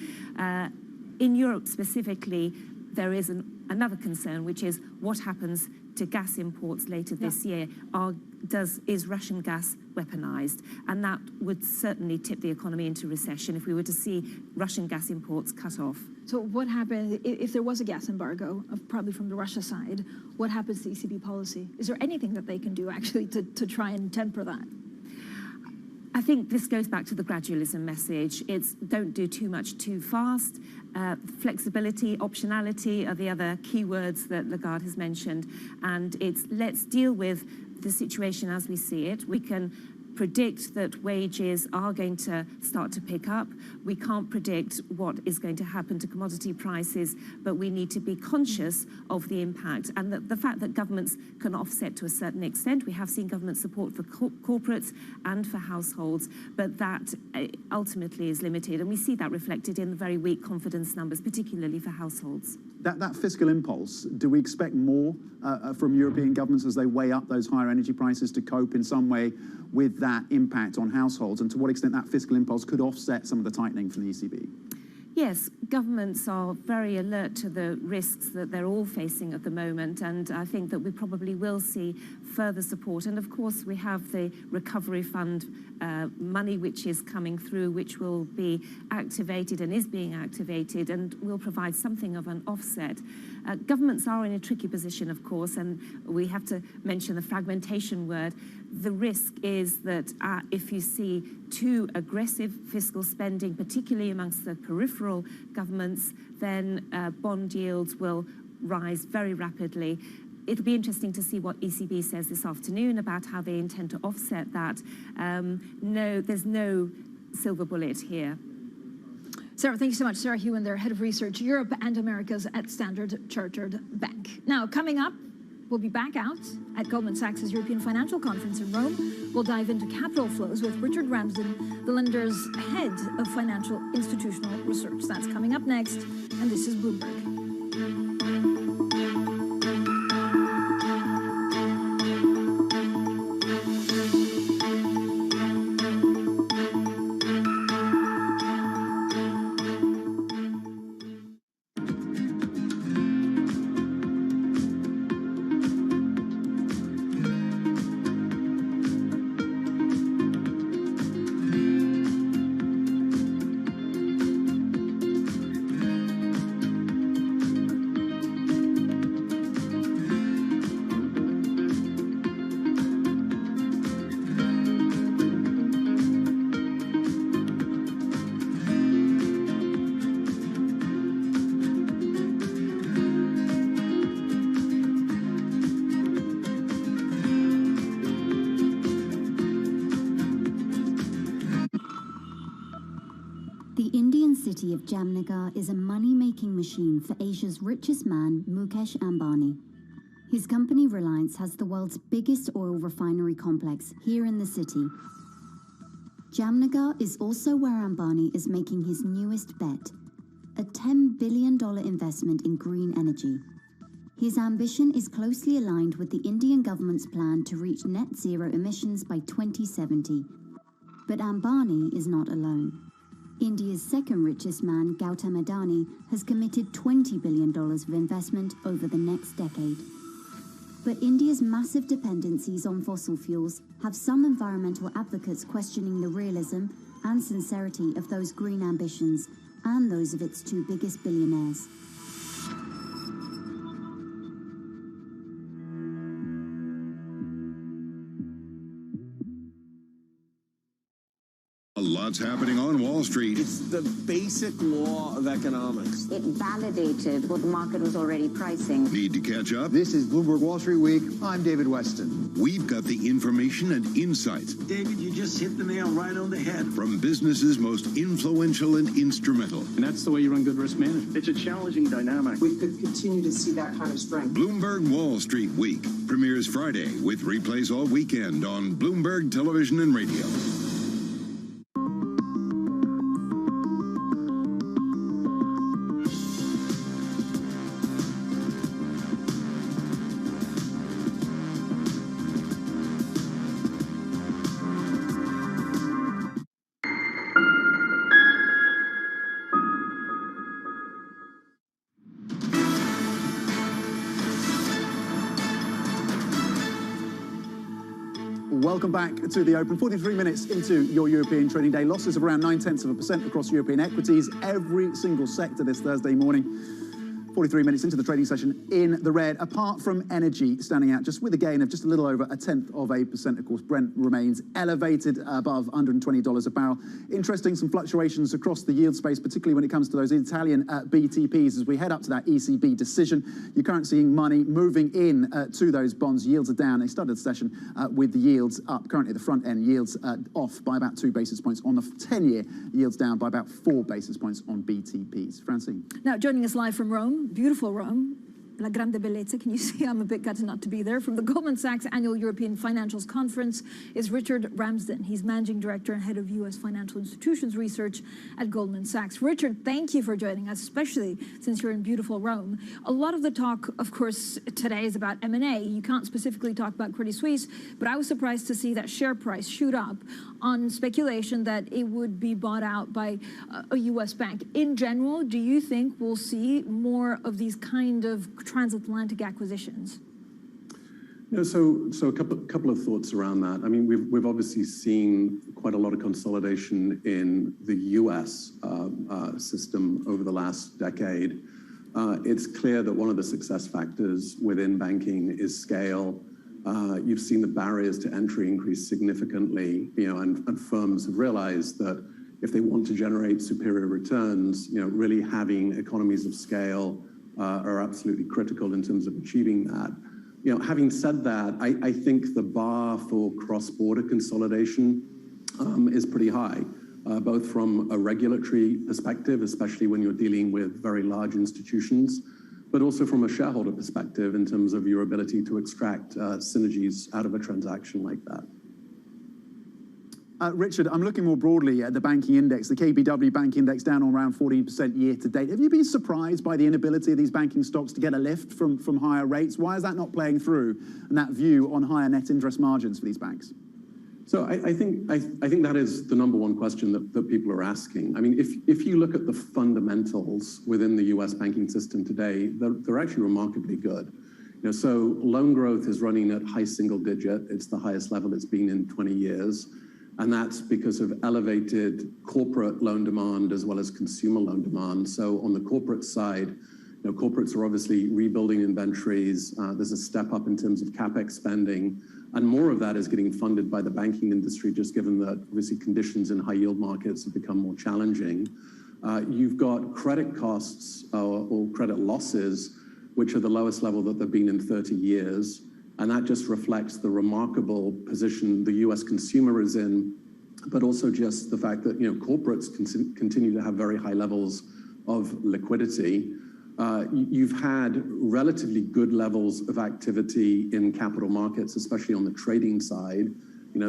In Europe specifically, there is another concern, which is what happens to gas imports later this year. Is Russian gas weaponized? And that would certainly tip the economy into recession if we were to see Russian gas imports cut off. So what happens if there was a gas embargo, probably from the Russia side? What happens to ECB policy? Is there anything that they can do actually to try and temper that? I think this goes back to the gradualism message. It's don't do too much too fast. Flexibility, optionality are the other key words that Lagarde has mentioned. And it's let's deal with the situation as we see it. We can predict that wages are going to start to pick up. We can't predict what is going to happen to commodity prices, but we need to be conscious of the impact and the fact that governments can offset to a certain extent. We have seen government support for corporates and for households, but that ultimately is limited. And we see that reflected in the very weak confidence numbers, particularly for households. That fiscal impulse, do we expect more from European governments as they weigh up those higher energy prices to cope in some way with that impact on households, and to what extent that fiscal impulse could offset some of the tightening from the ECB? Yes, governments are very alert to the risks that they're all facing at the moment, and I think that we probably will see further support. And of course, we have the Recovery Fund money which is coming through, which will be activated and is being activated and will provide something of an offset. Governments are in a tricky position, of course, and we have to mention the fragmentation word. The risk is that if you see too aggressive fiscal spending, particularly amongst the peripheral governments, then bond yields will rise very rapidly. It'll be interesting to see what ECB says this afternoon about how they intend to offset that. No, there's no silver bullet here. Sarah, thank you so much. Sarah Hewen, their head of research, Europe and Americas at Standard Chartered Bank. Now, coming up, we'll be back out at Goldman Sachs' European Financial Conference in Rome. We'll dive into capital flows with Richard Ramsden, the lender's head of financial institutional research. That's coming up next, and this is Bloomberg. city of Jamnagar is a money-making machine for Asia's richest man, Mukesh Ambani. His company Reliance has the world's biggest oil refinery complex here in the city. Jamnagar is also where Ambani is making his newest bet, a $10 billion investment in green energy. His ambition is closely aligned with the Indian government's plan to reach net zero emissions by 2070. But Ambani is not alone. India's second richest man, Gautam Adani, has committed $20 billion of investment over the next decade. But India's massive dependencies on fossil fuels have some environmental advocates questioning the realism and sincerity of those green ambitions and those of its two biggest billionaires. lot's happening on Wall Street. It's the basic law of economics. It validated what the market was already pricing. Need to catch up? This is Bloomberg Wall Street Week. I'm David Weston. We've got the information and insights. David, you just hit the nail right on the head. From businesses most influential and instrumental. And that's the way you run good risk management. It's a challenging dynamic. We could continue to see that kind of strength. Bloomberg Wall Street Week premieres Friday with replays all weekend on Bloomberg Television and Radio. Welcome back to the Open. 43 minutes into your European trading day. Losses of around 0.9% across European equities. Every single sector this Thursday morning. 43 minutes into the trading session in the red, apart from energy standing out just with a gain of just a little over 0.1%. Of course, Brent remains elevated above $120 a barrel. Interesting, some fluctuations across the yield space, particularly when it comes to those Italian BTPs as we head up to that ECB decision. You're currently seeing money moving in to those bonds. Yields are down. They started the session with the yields up. Currently at the front end, yields off by about 2 basis points. On the 10-year, yields down by about 4 basis points on BTPs. Francine. Now, joining us live from Rome, beautiful Rome, La Grande Bellezza. Can you see I'm a bit gutted not to be there? From the Goldman Sachs Annual European Financials Conference is Richard Ramsden. He's Managing Director and Head of U.S. Financial Institutions Research at Goldman Sachs. Richard, thank you for joining us, especially since you're in beautiful Rome. A lot of the talk, of course, today is about M&A. You can't specifically talk about Credit Suisse, but I was surprised to see that share price shoot up on speculation that it would be bought out by a U.S. bank. In general, do you think we'll see more of these kind of transatlantic acquisitions? So a couple of thoughts around that. I mean, we've obviously seen quite a lot of consolidation in the U.S. System over the last decade. It's clear that one of the success factors within banking is scale. You've seen the barriers to entry increase significantly, and firms have realized that if they want to generate superior returns, really having economies of scale are absolutely critical in terms of achieving that. Having said that, I think the bar for cross-border consolidation is pretty high, both from a regulatory perspective, especially when you're dealing with very large institutions, but also from a shareholder perspective in terms of your ability to extract synergies out of a transaction like that. Richard, I'm looking more broadly at the banking index, the KBW bank index down on around 14% year to date. Have you been surprised by the inability of these banking stocks to get a lift from higher rates? Why is that not playing through in that view on higher net interest margins for these banks? So I think that is the number one question that people are asking. I mean, if you look at the fundamentals within the U.S. banking system today, they're actually remarkably good. So loan growth is running at high single digit. It's the highest level it's been in 20 years. And that's because of elevated corporate loan demand as well as consumer loan demand. So on the corporate side, corporates are obviously rebuilding inventories. There's a step up in terms of CapEx spending. And more of that is getting funded by the banking industry, just given that obviously conditions in high yield markets have become more challenging. You've got credit costs or credit losses, which are the lowest level that they've been in 30 years. And that just reflects the remarkable position the U.S. consumer is in, but also just the fact that corporates continue to have very high levels of liquidity. You've had relatively good levels of activity in capital markets, especially on the trading side.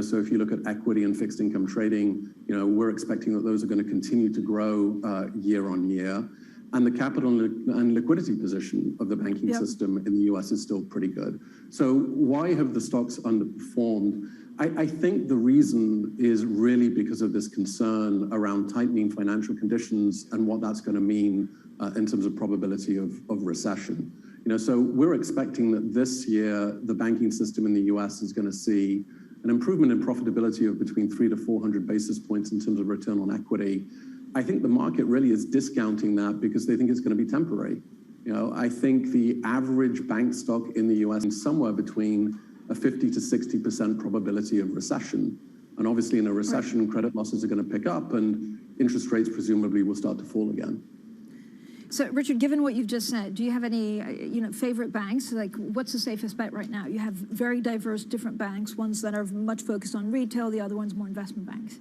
So if you look at equity and fixed income trading, we're expecting that those are going to continue to grow year on year. And the capital and liquidity position of the banking system in the U.S. is still pretty good. So why have the stocks underperformed? I think the reason is really because of this concern around tightening financial conditions and what that's going to mean in terms of probability of recession. So we're expecting that this year, the banking system in the U.S. is going to see an improvement in profitability of between 300 to 400 basis points in terms of return on equity. I think the market really is discounting that because they think it's going to be temporary. I think the average bank stock in the U.S. is somewhere between a 50 to 60% probability of recession. And obviously in a recession, credit losses are going to pick up and interest rates presumably will start to fall again. So, Richard, given what you've just said, do you have any, favorite banks? Like, what's the safest bet right now? You have very diverse, different banks, ones that are much focused on retail, the other ones more investment banks.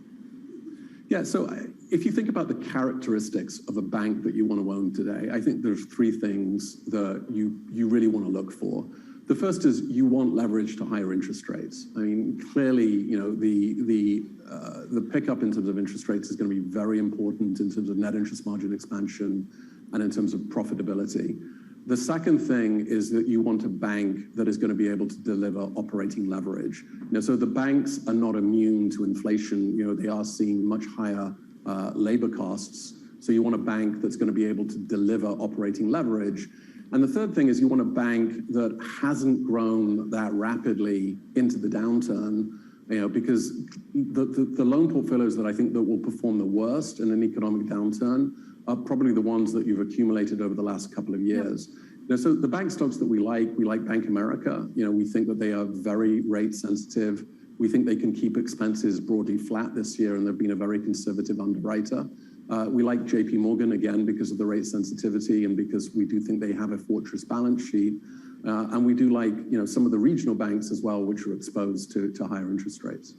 Yeah, so if you think about the characteristics of a bank that you want to own today, I think there's three things that you really want to look for. The first is you want leverage to higher interest rates. I mean, clearly, the pickup in terms of interest rates is going to be very important in terms of net interest margin expansion and in terms of profitability. The second thing is that you want a bank that is going to be able to deliver operating leverage. So the banks are not immune to inflation. They are seeing much higher labor costs. So you want a bank that's going to be able to deliver operating leverage. And the third thing is you want a bank that hasn't grown that rapidly into the downturn, because the loan portfolios that I think that will perform the worst in an economic downturn are probably the ones that you've accumulated over the last couple of years. So the bank stocks that we like Bank America. We think that they are very rate sensitive. We think they can keep expenses broadly flat this year, and they've been a very conservative underwriter. We like JP Morgan, again, because of the rate sensitivity and because we do think they have a fortress balance sheet. And we do like some of the regional banks as well, which are exposed to higher interest rates.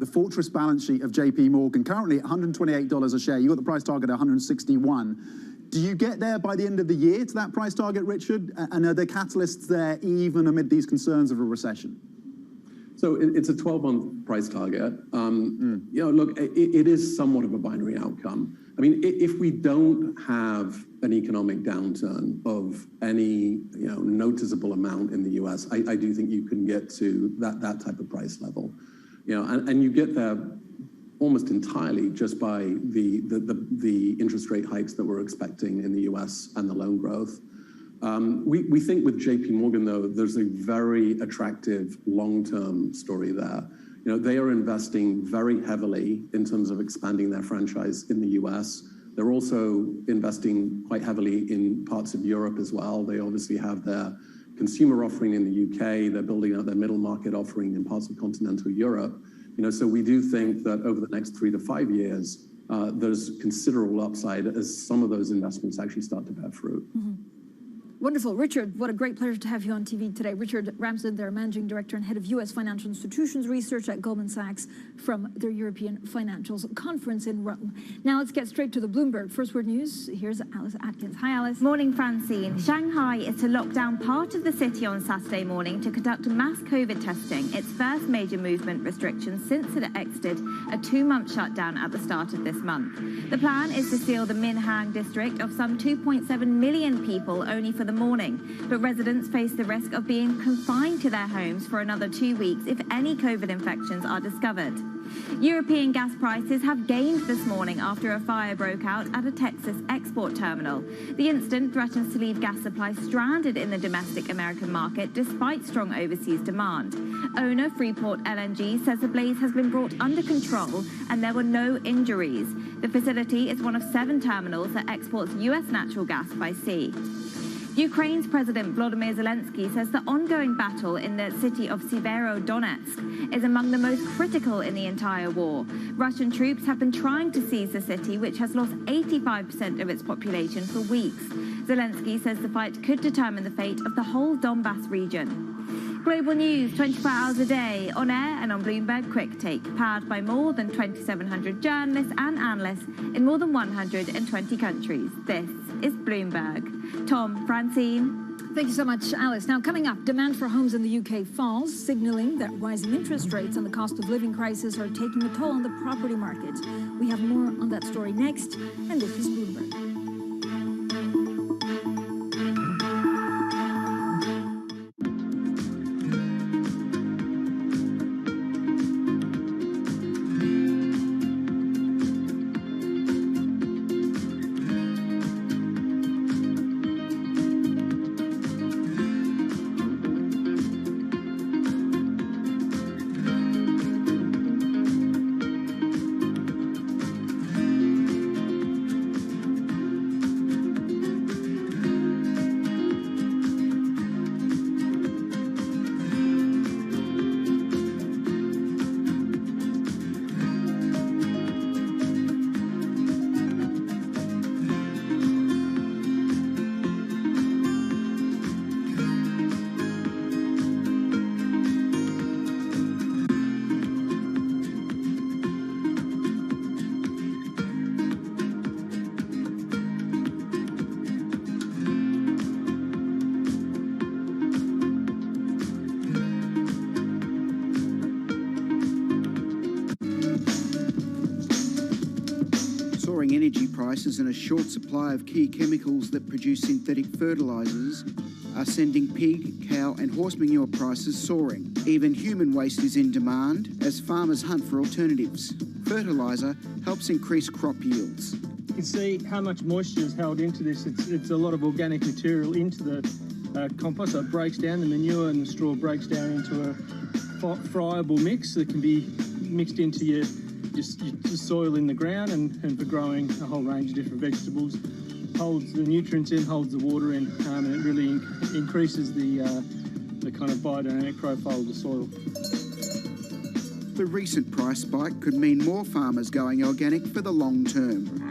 The fortress balance sheet of JP Morgan, currently at $128 a share. You got the price target at 161. Do you get there by the end of the year to that price target, Richard? And are there catalysts there even amid these concerns of a recession? So it's a 12-month price target. Look, it is somewhat of a binary outcome. I mean, if we don't have an economic downturn of any noticeable amount in the U.S., I do think you can get to that type of price level. And you get there almost entirely just by the interest rate hikes that we're expecting in the U.S. and the loan growth. We think with JP Morgan, though, there's a very attractive long-term story there. They are investing very heavily in terms of expanding their franchise in the U.S. They're also investing quite heavily in parts of Europe as well. They obviously have their consumer offering in the UK. They're building out their middle market offering in parts of continental Europe. So we do think that over the next 3 to 5 years, there's considerable upside as some of those investments actually start to bear fruit. Mm-hmm. Wonderful. Richard, what a great pleasure to have you on TV today. Richard Ramsden, their Managing Director and Head of U.S. Financial Institutions Research at Goldman Sachs from their European Financials Conference in Rome. Now let's get straight to the Bloomberg First Word News. Here's Alice Atkins. Hi, Alice. Morning, Francine. Shanghai is to lock down part of the city on Saturday morning to conduct mass COVID testing, its first major movement restriction since it exited a 2-month shutdown at the start of this month. The plan is to seal the Minhang district of some 2.7 million people only for the morning, but residents face the risk of being confined to their homes for another 2 weeks if any COVID infections are discovered. European gas prices have gained this morning after a fire broke out at a Texas export terminal. The incident threatens to leave gas supply stranded in the domestic American market despite strong overseas demand. Owner Freeport LNG says the blaze has been brought under control and there were no injuries. The facility is one of 7 terminals that exports U.S. natural gas by sea. Ukraine's President Volodymyr Zelensky says the ongoing battle in the city of Severodonetsk is among the most critical in the entire war. Russian troops have been trying to seize the city, which has lost 85% of its population for weeks. Zelensky says the fight could determine the fate of the whole Donbass region. Global news 24 hours a day, on air and on Bloomberg Quick Take, powered by more than 2,700 journalists and analysts in more than 120 countries. This is Bloomberg. Tom, Francine. Thank you so much, Alice. Now, coming up, demand for homes in the UK falls, signaling that rising interest rates and the cost of living crisis are taking a toll on the property market. We have more on that story next, and this is Bloomberg. Soaring energy prices and a short supply of key chemicals that produce synthetic fertilisers are sending pig, cow and horse manure prices soaring. Even human waste is in demand as farmers hunt for alternatives. Fertiliser helps increase crop yields. You can see how much moisture is held into this. It's a lot of organic material into the compost, so it breaks down. The manure and the straw breaks down into a friable mix that can be mixed into your soil in the ground and for growing a whole range of different vegetables. Holds the nutrients in, holds the water in, and it really increases the kind of biodynamic profile of the soil. The recent price spike could mean more farmers going organic for the long term.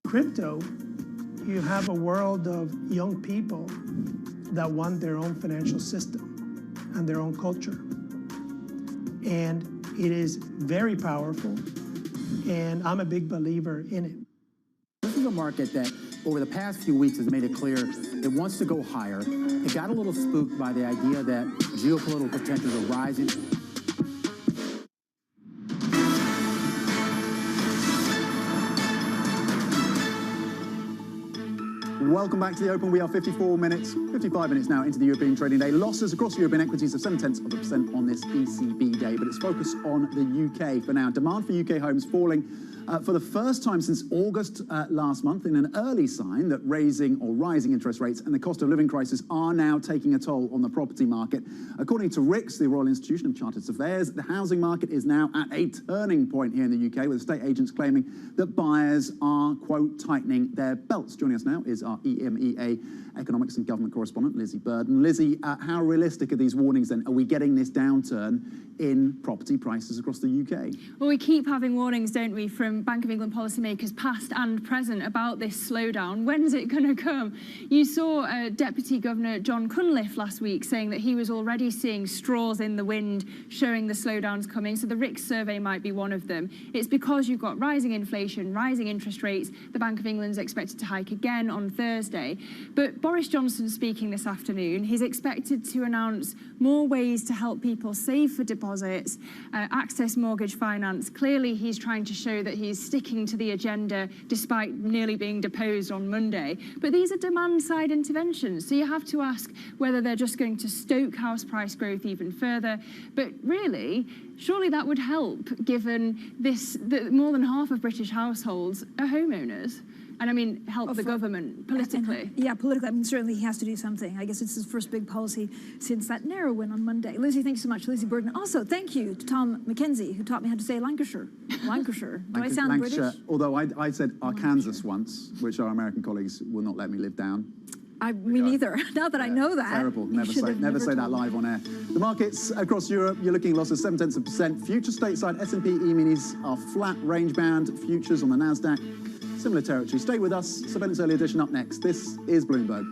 Crypto, you have a world of young people that want their own financial system and their own culture. And it is very powerful, and I'm a big believer in it. This is a market that over the past few weeks has made it clear it wants to go higher. It got a little spooked by the idea that geopolitical tensions are rising. Welcome back to the Open. We are 55 minutes now into the European trading day. Losses across European equities of 0.7% on this ECB day, but it's focused on the UK for now. Demand for UK homes falling for the first time since August last month, in an early sign that rising interest rates and the cost of living crisis are now taking a toll on the property market. According to RICS, the Royal Institution of Chartered Surveyors, the housing market is now at a turning point here in the UK, with estate agents claiming that buyers are, quote, tightening their belts. Joining us now is our EMEA economics and government correspondent, Lizzie Burden. Lizzie, how realistic are these warnings then? Are we getting this downturn in property prices across the UK? Well, we keep having warnings, don't we, from Bank of England policymakers past and present about this slowdown. When's it going to come? You saw Deputy Governor John Cunliffe last week saying that he was already seeing straws in the wind showing the slowdowns coming, so the RICS survey might be one of them. It's because you've got rising inflation, rising interest rates. The Bank of England's expected to hike again on Thursday. But Boris Johnson's speaking this afternoon. He's expected to announce more ways to help people save for deposits, access mortgage finance. Clearly, he's trying to show that he's sticking to the agenda despite nearly being deposed on Monday. But these are demand-side interventions, so you have to ask whether they're just going to stoke house price growth even further. But really, surely that would help, given that more than half of British households are homeowners. And I mean, help the government politically. Yeah, politically. I mean, certainly he has to do something. I guess it's his first big policy since that narrow win on Monday. Lizzie, thank you so much. Lizzie Burden. Also, thank you to Tom McKenzie, who taught me how to say Lancashire. Lancashire. Do I sound British? Although I said Arkansas once, which our American colleagues will not let me live down. Me neither. Now that I know that. Terrible. Never say that live on air. The markets across Europe, you're looking at losses 0.7%. Future stateside S&P E-minis are flat, range bound. Futures on the Nasdaq, similar territory. Stay with us. Surveillance Early Edition up next. This is Bloomberg.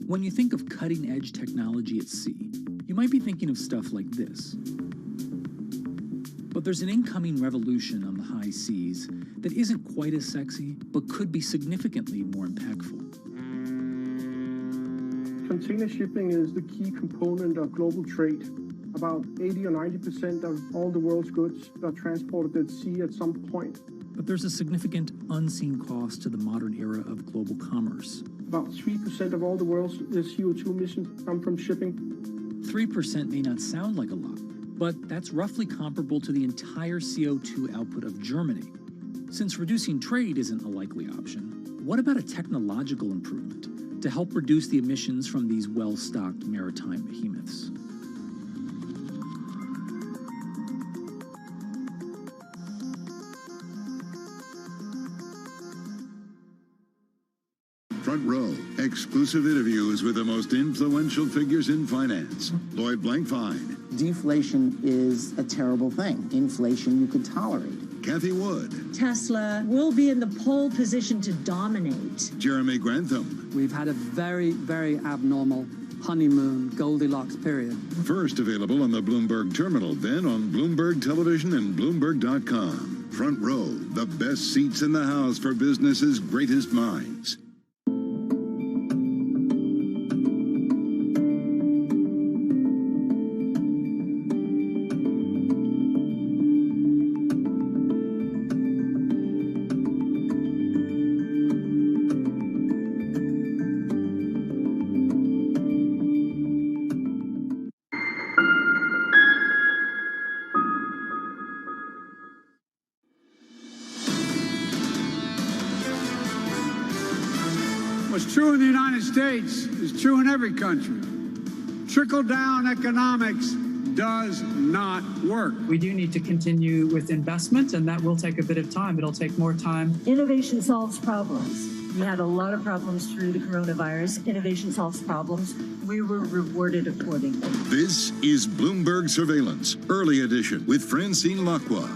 When you think of cutting-edge technology at sea, you might be thinking of stuff like this. But there's an incoming revolution on the high seas that isn't quite as sexy, but could be significantly more impactful. Container shipping is the key component of global trade. About 80 or 90% of all the world's goods are transported at sea at some point. But there's a significant unseen cost to the modern era of global commerce. About 3% of all the world's CO2 emissions come from shipping. 3% may not sound like a lot, but that's roughly comparable to the entire CO2 output of Germany. Since reducing trade isn't a likely option, what about a technological improvement to help reduce the emissions from these well-stocked maritime behemoths? Front Row, exclusive interviews with the most influential figures in finance. Lloyd Blankfein. Deflation is a terrible thing. Inflation you could tolerate. Kathy Wood. Tesla will be in the pole position to dominate. Jeremy Grantham. We've had a very, very abnormal honeymoon Goldilocks period. First available on the Bloomberg Terminal, then on Bloomberg Television and Bloomberg.com. Front Row, the best seats in the house for business's greatest minds. What's true in the United States is true in every country. Trickle-down economics does not work. We do need to continue with investment, and that will take a bit of time. It'll take more time. Innovation solves problems. We had a lot of problems through the coronavirus. Innovation solves problems. We were rewarded accordingly. This is Bloomberg Surveillance, Early Edition, with Francine Lacqua.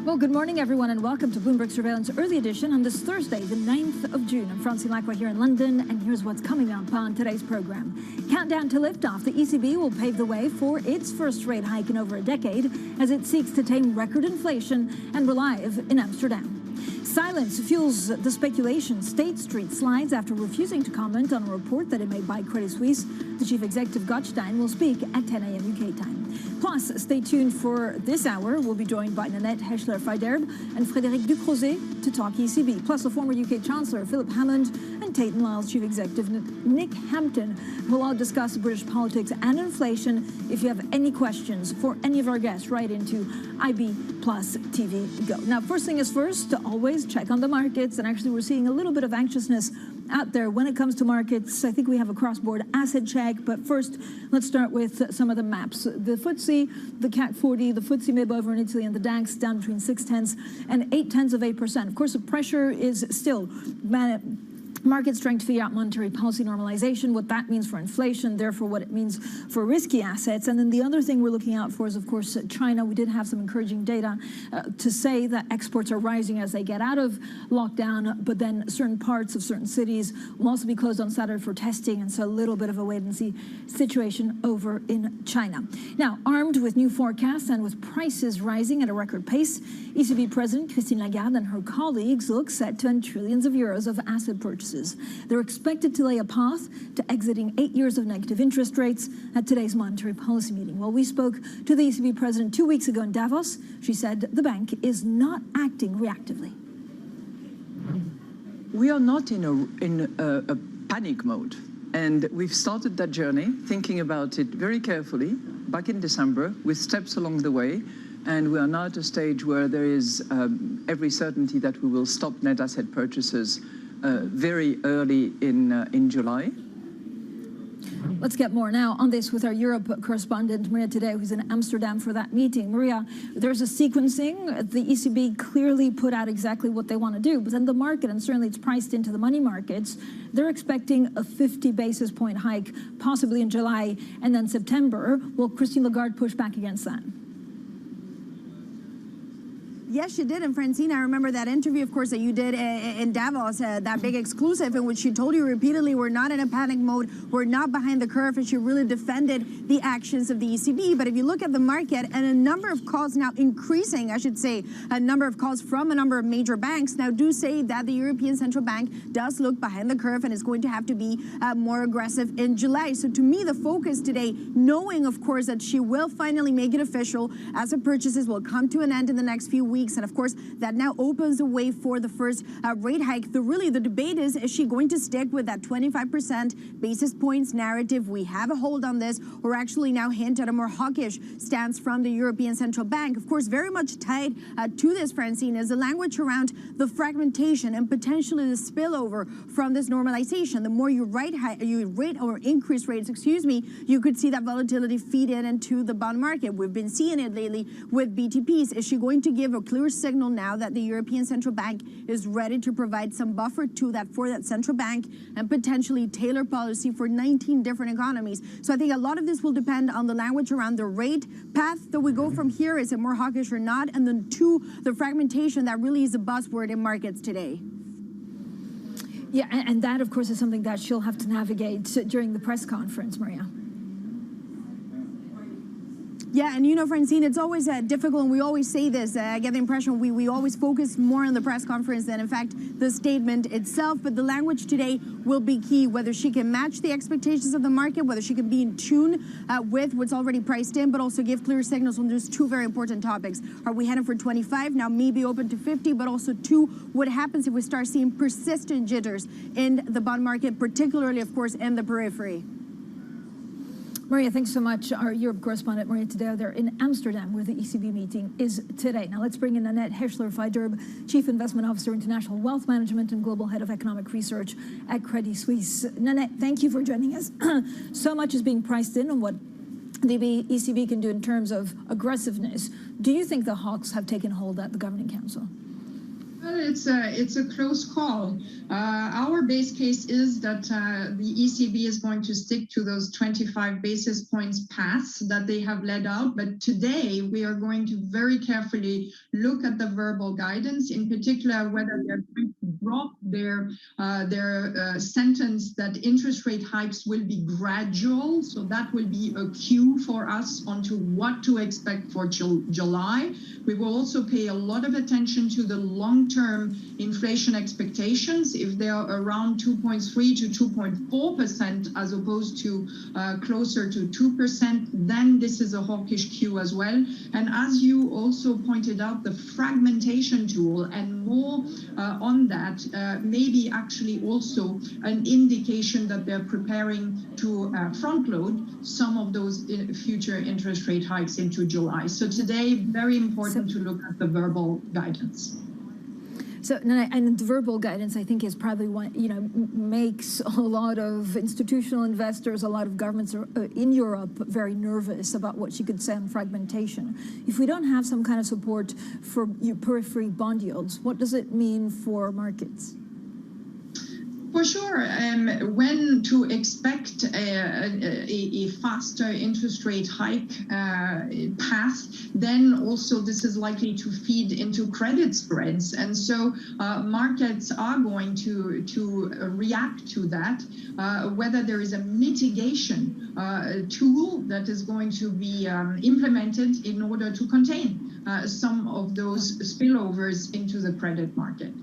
Well, good morning, everyone, and welcome to Bloomberg Surveillance Early Edition on this Thursday, the 9th of June. I'm Francine Lacqua here in London, and here's what's coming up on today's program. Countdown to liftoff, the ECB will pave the way for its first rate hike in over a decade as it seeks to tame record inflation and relive in Amsterdam. Silence fuels the speculation. State Street slides after refusing to comment on a report that it made by Credit Suisse. The chief executive, Gottstein, will speak at 10 a.m. UK time. Plus, stay tuned for this hour. We'll be joined by Nanette Heschler-Feiderb and Frédéric Ducrozet to talk ECB. Plus, the former UK Chancellor, Philip Hammond, and Tate & Lyle's chief executive, Nick Hampton, will all discuss British politics and inflation. If you have any questions for any of our guests, write into IB Plus TV Go. Now, first thing is first, always check on the markets. And actually, we're seeing a little bit of anxiousness out there when it comes to markets. I think we have a cross-board asset check. But first, let's start with some of the maps. The FTSE, the CAC 40, the FTSE MIB over in Italy, and the DAX down between 0.6 and 0.8%. Of course, the pressure is still markets trying to figure out monetary policy normalization, what that means for inflation, therefore what it means for risky assets. And then the other thing we're looking out for is, of course, China. We did have some encouraging data to say that exports are rising as they get out of lockdown, but then certain parts of certain cities will also be closed on Saturday for testing, and so a little bit of a wait-and-see situation over in China. Now, armed with new forecasts and with prices rising at a record pace, ECB President Christine Lagarde and her colleagues look set to end trillions of euros of asset purchases. They're expected to lay a path to exiting 8 years of negative interest rates at today's monetary policy meeting. Well, we spoke to the ECB president 2 weeks ago in Davos. She said the bank is not acting reactively. We are not in a panic mode. And we've started that journey, thinking about it very carefully, back in December, with steps along the way. And we are now at a stage where there is every certainty that we will stop net asset purchases very early in July. Let's get more now on this with our Europe correspondent, Maria Tadeu, who's in Amsterdam for that meeting. Maria, there's a sequencing. The ECB clearly put out exactly what they want to do, but then the market, and certainly it's priced into the money markets, they're expecting a 50 basis point hike, possibly in July and then September. Will Christine Lagarde push back against that? Yes, she did. And Francine, I remember that interview, of course, that you did in Davos, that big exclusive in which she told you repeatedly, we're not in a panic mode, we're not behind the curve, and she really defended the actions of the ECB. But if you look at the market, and a number of calls now increasing, I should say, a number of calls from a number of major banks now do say that the European Central Bank does look behind the curve and is going to have to be more aggressive in July. So to me, the focus today, knowing, of course, that she will finally make it official as the purchases will come to an end in the next few weeks. And of course, that now opens the way for the first rate hike. The debate is she going to stick with that 25% basis points narrative? We have a hold on this, or actually now hint at a more hawkish stance from the European Central Bank. Of course, very much tied to this, Francine, is the language around the fragmentation and potentially the spillover from this normalization. The more you rate or increase rates, you could see that volatility feed into the bond market. We've been seeing it lately with BTPs. Is she going to give a clear signal now that the European Central Bank is ready to provide some buffer to that for that central bank and potentially tailor policy for 19 different economies? So I think a lot of this will depend on the language around the rate path that we go from here. Is it more hawkish or not? And then two, the fragmentation that really is a buzzword in markets today. Yeah, and that, of course, is something that she'll have to navigate during the press conference, Maria. Yeah, and Francine, it's always difficult, and we always say this. I get the impression we always focus more on the press conference than, in fact, the statement itself. But the language today will be key, whether she can match the expectations of the market, whether she can be in tune with what's already priced in, but also give clear signals on those two very important topics. Are we heading for 25, now maybe open to 50, but also two, what happens if we start seeing persistent jitters in the bond market, particularly, of course, in the periphery? Maria, thanks so much. Our Europe correspondent, Maria Tadeo, there in Amsterdam, where the ECB meeting is today. Now let's bring in Annette Heschler-Feiderb, Chief Investment Officer, International Wealth Management and Global Head of Economic Research at Credit Suisse. Nanette, thank you for joining us. So much is being priced in on what the ECB can do in terms of aggressiveness. Do you think the hawks have taken hold at the Governing Council? Well, it's a close call. Our base case is that the ECB is going to stick to those 25 basis points paths that they have laid out. But today we are going to very carefully look at the verbal guidance, in particular whether they're going to drop their sentence that interest rate hikes will be gradual. So that will be a cue for us onto what to expect for July. We will also pay a lot of attention to the long-term inflation expectations. If they are around 2.3 to 2.4% as opposed to closer to 2%, then this is a hawkish cue as well. And as you also pointed out, the fragmentation tool and more on that may be actually also an indication that they're preparing to front load some of those future interest rate hikes into July. So today, very important to look at the verbal guidance. So, and the verbal guidance, I think, is probably what makes a lot of institutional investors, a lot of governments in Europe very nervous about what she could say on fragmentation. If we don't have some kind of support for periphery bond yields, what does it mean for markets? For sure, when to expect a faster interest rate hike path, then also this is likely to feed into credit spreads. And so markets are going to react to that, whether there is a mitigation tool that is going to be implemented in order to contain some of those spillovers into the credit market.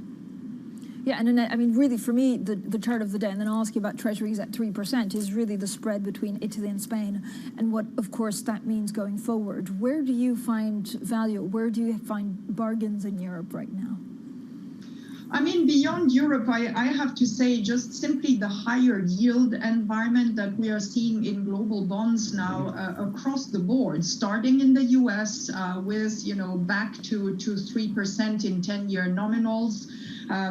Yeah, and Annette, I mean, really, for me, the chart of the day, and then I'll ask you about treasuries at 3%, is really the spread between Italy and Spain and what, of course, that means going forward. Where do you find value? Where do you find bargains in Europe right now? I mean, beyond Europe, I have to say just simply the higher yield environment that we are seeing in global bonds now across the board, starting in the US with, back to 3% in 10-year nominals.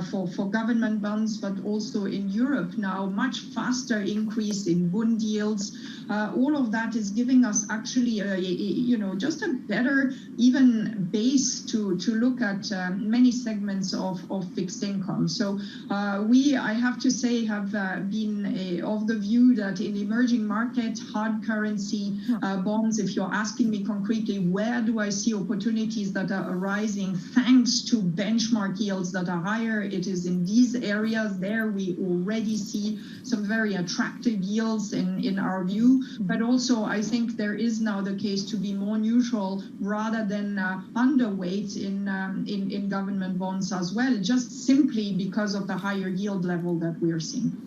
for government bonds, but also in Europe now, much faster increase in bond yields. All of that is giving us actually, just a better even base to look at many segments of fixed income. So I have to say, have been of the view that in emerging market, hard currency bonds, if you're asking me concretely, where do I see opportunities that are arising thanks to benchmark yields that are higher, it is in these areas. There we already see some very attractive yields in our view, but also I think there is now the case to be more neutral rather than underweight in government bonds as well, just simply because of the higher yield level that we are seeing.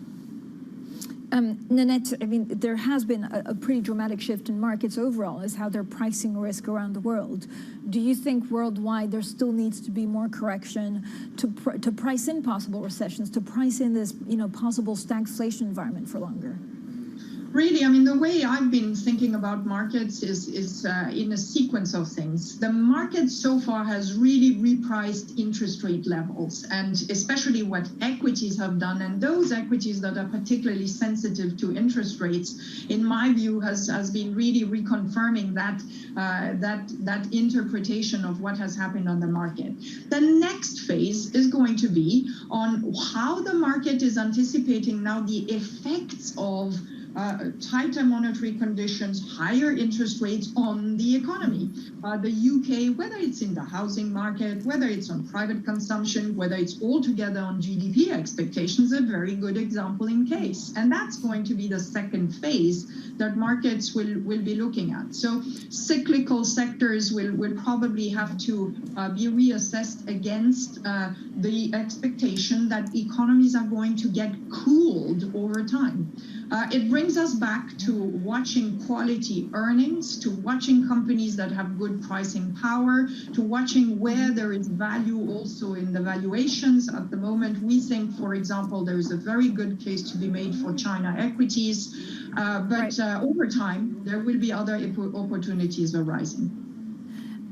Nanette, I mean, there has been a pretty dramatic shift in markets overall as how they're pricing risk around the world. Do you think worldwide there still needs to be more correction to price in possible recessions, to price in this, possible stagflation environment for longer? Really, I mean, the way I've been thinking about markets is in a sequence of things. The market so far has really repriced interest rate levels, and especially what equities have done. And those equities that are particularly sensitive to interest rates, in my view, has been really reconfirming that interpretation of what has happened on the market. The next phase is going to be on how the market is anticipating now the effects of tighter monetary conditions, higher interest rates on the economy. The UK, whether it's in the housing market, whether it's on private consumption, whether it's altogether on GDP expectations, a very good example in case. And that's going to be the second phase that markets will be looking at. So cyclical sectors will probably have to be reassessed against the expectation that economies are going to get cooled over time. It brings us back to watching quality earnings, to watching companies that have good pricing power, to watching where there is value also in the valuations. At the moment, we think, for example, there is a very good case to be made for China equities, but over time, there will be other opportunities arising.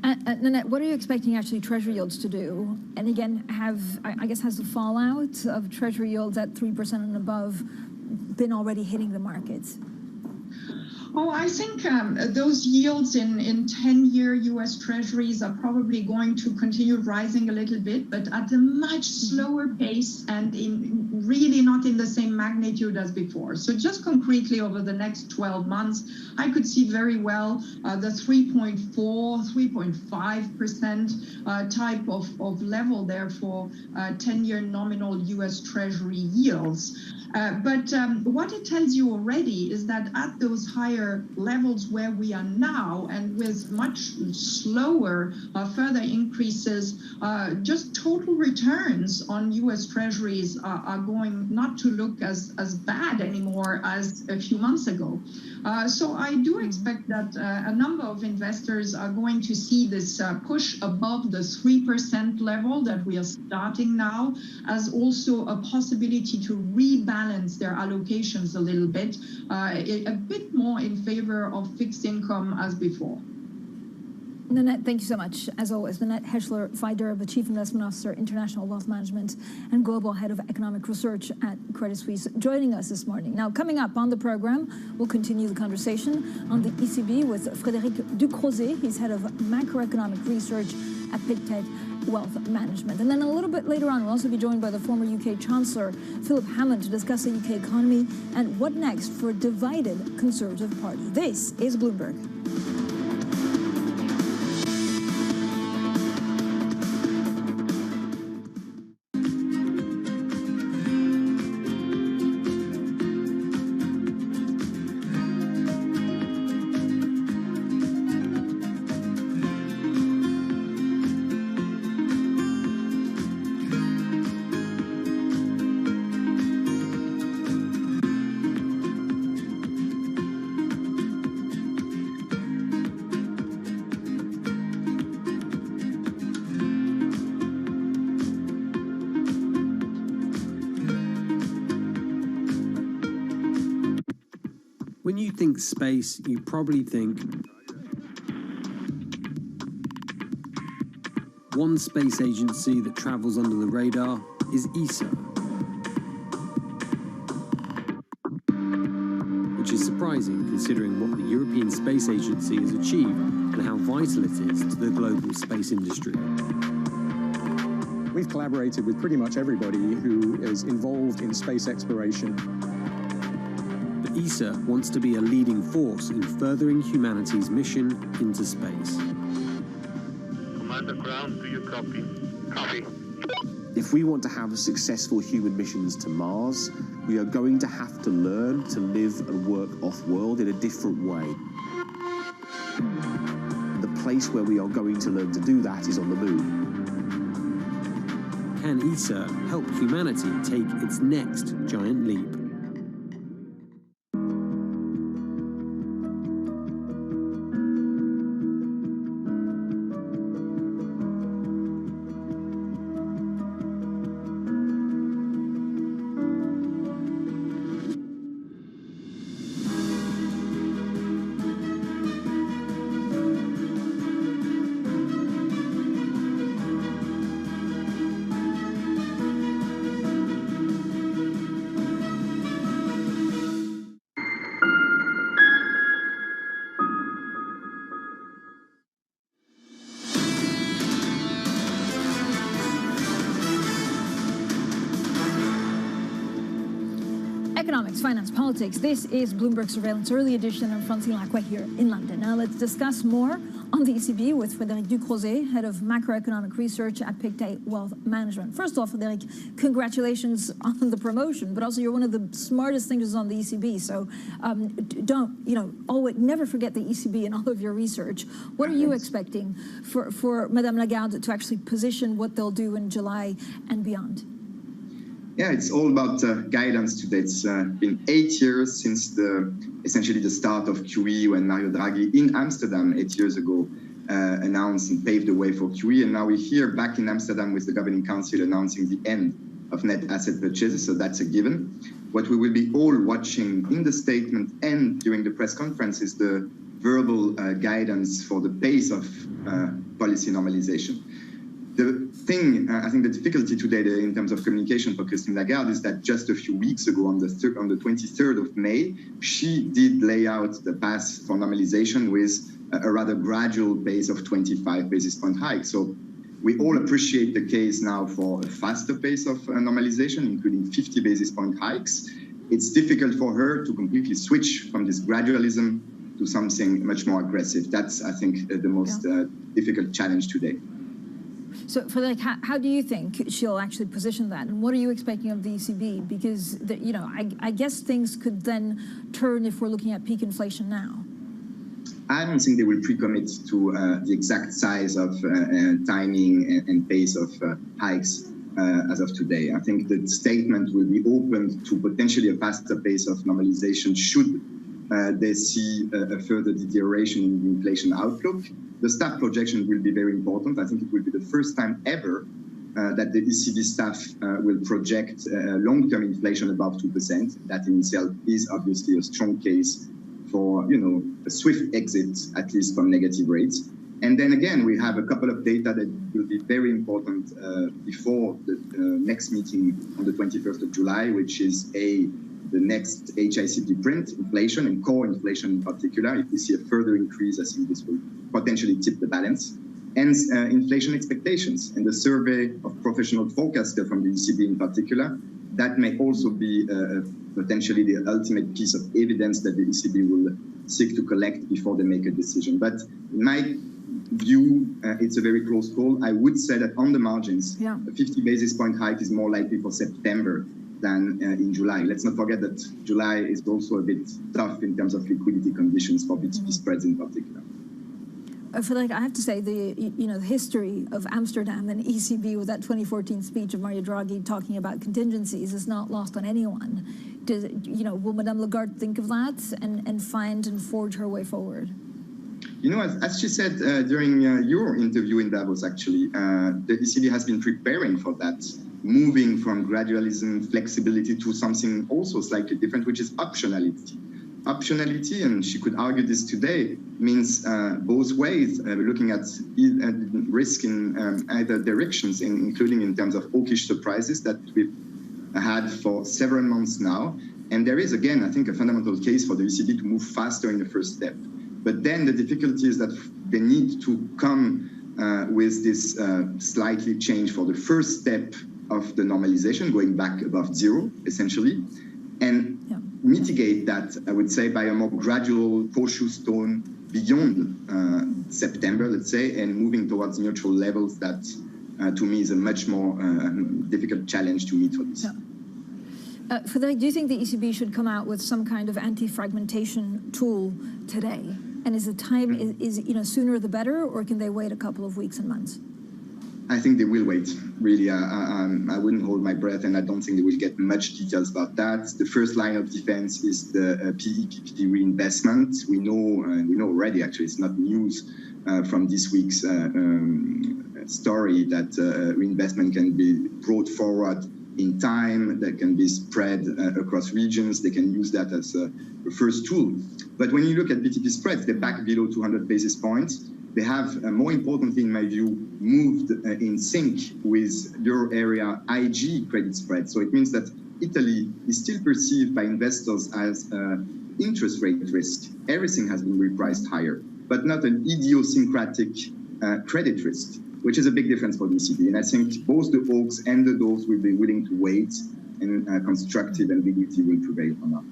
Nanette, what are you expecting actually Treasury yields to do? And again, has the fallout of Treasury yields at 3% and above been already hitting the markets? Oh, I think those yields in 10-year U.S. Treasuries are probably going to continue rising a little bit, but at a much slower pace and really not in the same magnitude as before. So just concretely over the next 12 months, I could see very well the 3.4, 3.5% type of level there for 10-year nominal U.S. Treasury yields. But what it tells you already is that at those higher levels where we are now, and with much slower further increases, just total returns on U.S. Treasuries are going not to look as bad anymore as a few months ago. So I do expect that a number of investors are going to see this push above the 3% level that we are starting now as also a possibility to rebalance their allocations a little bit, a bit more in favor of fixed income as before. Nanette, thank you so much. As always, Nanette Heschler-Feider, the Chief Investment Officer, International Wealth Management, and Global Head of Economic Research at Credit Suisse, joining us this morning. Now, coming up on the program, we'll continue the conversation on the ECB with Frédéric Ducrozet. He's Head of Macroeconomic Research at Pictet Wealth Management. And then a little bit later on, we'll also be joined by the former UK Chancellor, Philip Hammond, to discuss the UK economy and what next for a divided Conservative Party. This is Bloomberg. When you think space, you probably think one space agency that travels under the radar, is ESA, which is surprising considering what the European Space Agency has achieved and how vital it is to the global space industry. We've collaborated with pretty much everybody who is involved in space exploration. But ESA wants to be a leading force in furthering humanity's mission into space. Commander Ground, do you copy? Copy. If we want to have successful human missions to Mars, we are going to have to learn to live and work off-world in a different way. The place where we are going to learn to do that is on the moon. Can ESA help humanity take its next giant leap? Economics, finance, politics. This is Bloomberg Surveillance Early Edition. I'm Francine Lacroix here in London. Now let's discuss more on the ECB with Frédéric Ducrozet, Head of Macroeconomic Research at Pictet Wealth Management. First off, Frédéric, congratulations on the promotion, but also you're one of the smartest thinkers on the ECB. So never forget the ECB in all of your research. What are you expecting for Madame Lagarde to actually position what they'll do in July and beyond? Yeah, it's all about guidance today. It's been 8 years since essentially the start of QE, when Mario Draghi in Amsterdam 8 years ago announced and paved the way for QE. And now we're here back in Amsterdam with the Governing Council announcing the end of net asset purchases. So that's a given. What we will be all watching in the statement and during the press conference is the verbal guidance for the pace of policy normalization. The thing, I think the difficulty today in terms of communication for Christine Lagarde is that just a few weeks ago, on the 23rd of May, she did lay out the path for normalization with a rather gradual pace of 25 basis point hike. So we all appreciate the case now for a faster pace of normalization, including 50 basis point hikes. It's difficult for her to completely switch from this gradualism to something much more aggressive. That's, I think, the most difficult challenge today. So, Frédéric, how do you think she'll actually position that? And what are you expecting of the ECB? Because, I guess things could then turn if we're looking at peak inflation now. I don't think they will pre-commit to the exact size of timing and pace of hikes as of today. I think the statement will be open to potentially a faster pace of normalization should they see a further deterioration in the inflation outlook. The staff projection will be very important. I think it will be the first time ever that the ECB staff will project long-term inflation above 2%. That in itself is obviously a strong case for, a swift exit, at least from negative rates. And then again, we have a couple of data that will be very important before the next meeting on the 21st of July, which is the next HICP print, inflation and core inflation in particular. If we see a further increase, I think this will potentially tip the balance. And inflation expectations and the survey of professional forecasters from the ECB in particular, that may also be potentially the ultimate piece of evidence that the ECB will seek to collect before they make a decision. But in my view, it's a very close call. I would say that on the margins, a 50 basis point hike is more likely for September than in July. Let's not forget that July is also a bit tough in terms of liquidity conditions for BTP spreads in particular. Frédéric, I have to say the history of Amsterdam and ECB with that 2014 speech of Mario Draghi talking about contingencies is not lost on anyone. Will Madame Lagarde think of that and find and forge her way forward? As she said during your interview in Davos, actually, the ECB has been preparing for that, moving from gradualism, flexibility to something also slightly different, which is optionality. optionality, and she could argue this today, means both ways, looking at risk in either directions, including in terms of hawkish surprises that we've had for several months now. And there is, again, I think, a fundamental case for the ECB to move faster in the first step. But then the difficulty is that they need to come with this slightly change for the first step of the normalization, going back above zero, essentially, and mitigate that, I would say, by a more gradual, cautious tone beyond September, let's say, and moving towards neutral levels that, to me, is a much more difficult challenge to meet for this. Frédéric, do you think the ECB should come out with some kind of anti-fragmentation tool today? And is the time, sooner the better, or can they wait a couple of weeks and months? I think they will wait, really. I wouldn't hold my breath, and I don't think they will get much details about that. The first line of defense is the PEPP reinvestment. We know already, actually, it's not news from this week's story that reinvestment can be brought forward in time, that can be spread across regions. They can use that as a first tool. But when you look at BTP spreads, they're back below 200 basis points. They have, more importantly, in my view, moved in sync with Euro area IG credit spread. So it means that Italy is still perceived by investors as interest rate risk. Everything has been repriced higher, but not an idiosyncratic credit risk, which is a big difference for the ECB. And I think both the hawks and the doves will be willing to wait, and constructive ambiguity will prevail for now.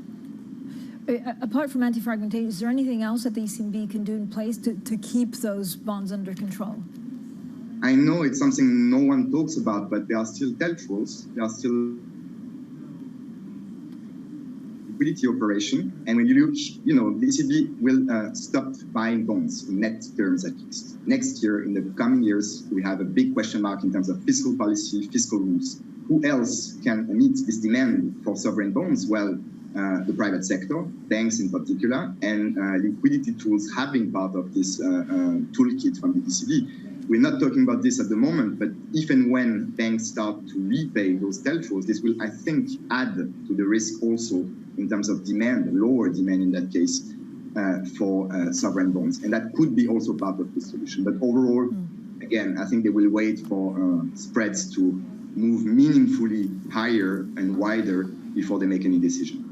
Apart from anti-fragmentation, is there anything else that the ECB can do in place to keep those bonds under control? I know it's something no one talks about, but there are still TLTROs. There are still liquidity operation. And when you look, the ECB will stop buying bonds in net terms at least. Next year, in the coming years, we have a big question mark in terms of fiscal policy, fiscal rules. Who else can meet this demand for sovereign bonds? Well, the private sector, banks in particular, and liquidity tools have been part of this toolkit from the ECB. We're not talking about this at the moment, but if and when banks start to repay those TLTROs, this will, I think, add to the risk also in terms of demand, lower demand in that case, for sovereign bonds. And that could be also part of the solution. But overall, again, I think they will wait for spreads to move meaningfully higher and wider before they make any decision.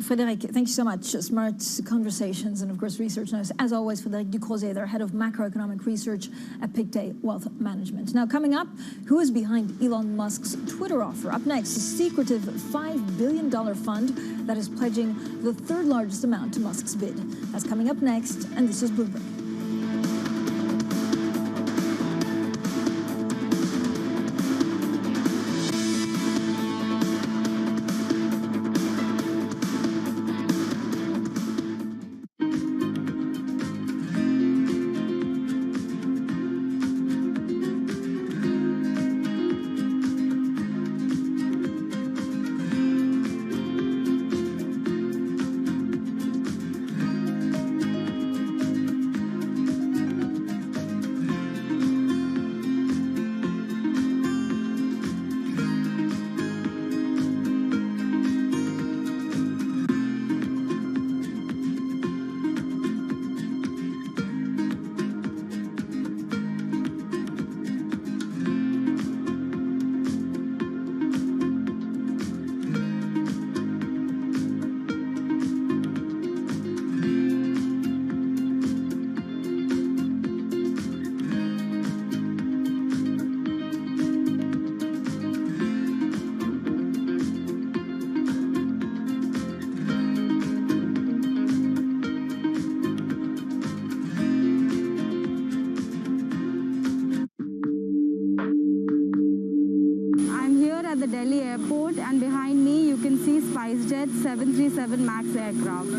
Frédéric, thank you so much. Smart conversations and, of course, research notes. As always, Frédéric Ducrozet, their head of macroeconomic research at Pictet Wealth Management. Now, coming up, who is behind Elon Musk's Twitter offer? Up next, a secretive $5 billion fund that is pledging the third largest amount to Musk's bid. That's coming up next, and this is Bloomberg. the Delhi airport, and behind me you can see SpiceJet 737 MAX aircraft.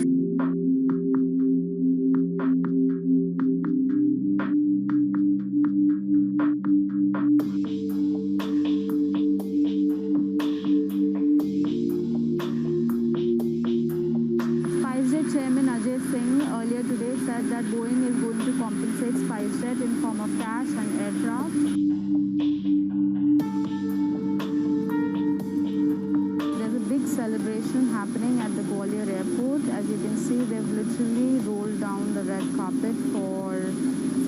SpiceJet Chairman Ajay Singh earlier today said that Boeing is going to compensate SpiceJet in form of cash and aircraft. There's a big celebration happening at the Gwalior airport. As you can see, they've literally rolled down the red carpet for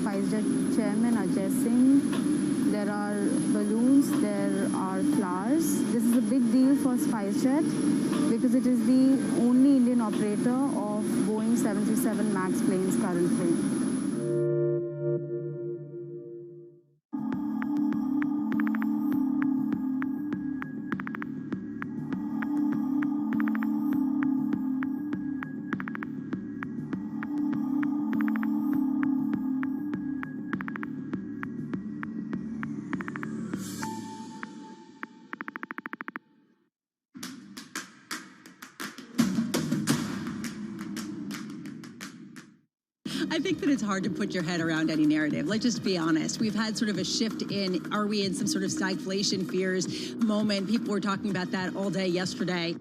SpiceJet chairman Ajay Singh. There are balloons, there are flowers. This is a big deal for SpiceJet because it is the only Indian operator of Boeing 737 MAX planes currently. I think that it's hard to put your head around any narrative. Let's just be honest. We've had sort of a shift in, are we in some sort of stagflation fears moment? People were talking about that all day yesterday.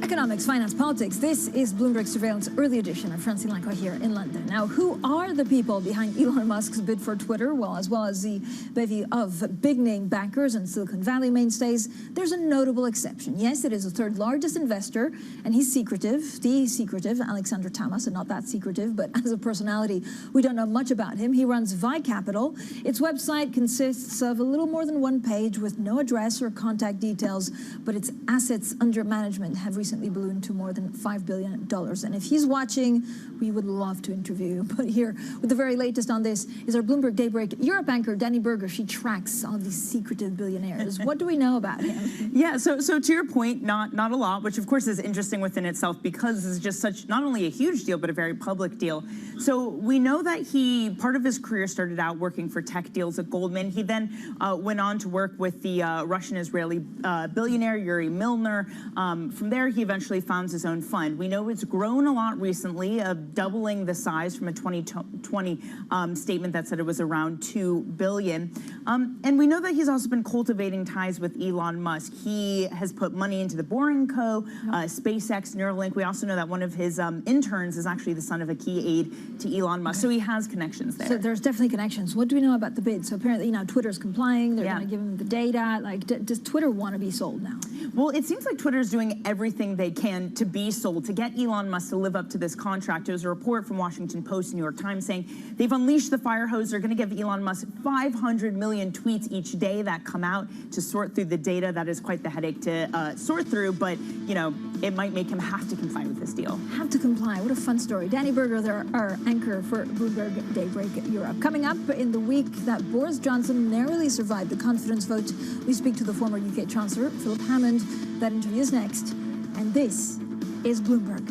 Economics, finance, politics. This is Bloomberg Surveillance Early Edition. I'm Francine Lacqua here in London. Now, who are the people behind Elon Musk's bid for Twitter? Well, as well as the bevy of big-name backers and Silicon Valley mainstays, there's a notable exception. Yes, it is the third largest investor, and he's secretive, the secretive Alexander Tamas, and not that secretive, but as a personality, we don't know much about him. He runs Vi Capital. Its website consists of a little more than one page with no address or contact details, but its assets under management have recently ballooned to more than $5 billion. And if he's watching, we would love to interview him. But here, with the very latest on this, is our Bloomberg Daybreak Europe anchor, Danny Berger. She tracks all these secretive billionaires. What do we know about him? Yeah, so to your point, not a lot, which of course is interesting within itself because this is just such, not only a huge deal, but a very public deal. So we know that part of his career started out working for tech deals at Goldman. He then went on to work with the Russian-Israeli billionaire Yuri Milner. From there, he eventually founds his own fund. We know it's grown a lot recently, doubling the size from a 2020 statement that said it was around $2 billion. And we know that he's also been cultivating ties with Elon Musk. He has put money into the Boring Co., SpaceX, Neuralink. We also know that one of his interns is actually the son of a key aide to Elon Musk. So he has connections there. So there's definitely connections. What do we know about the bid? So apparently, Twitter's complying. They're going to give him the data. Like, does Twitter want to be sold now? Well, it seems like Twitter's doing everything they can to be sold, to get Elon Musk to live up to this contract. There was a report from Washington Post and New York Times saying they've unleashed the fire hose. They're going to give Elon Musk 500 million tweets each day that come out to sort through the data. That is quite the headache to sort through, but, it might make him have to comply with this deal. Have to comply. What a fun story. Danny Berger, our anchor for Bloomberg Daybreak Europe. Coming up in the week that Boris Johnson narrowly survived the confidence vote, we speak to the former UK Chancellor, Philip Hammond. That interview is next. And this is Bloomberg.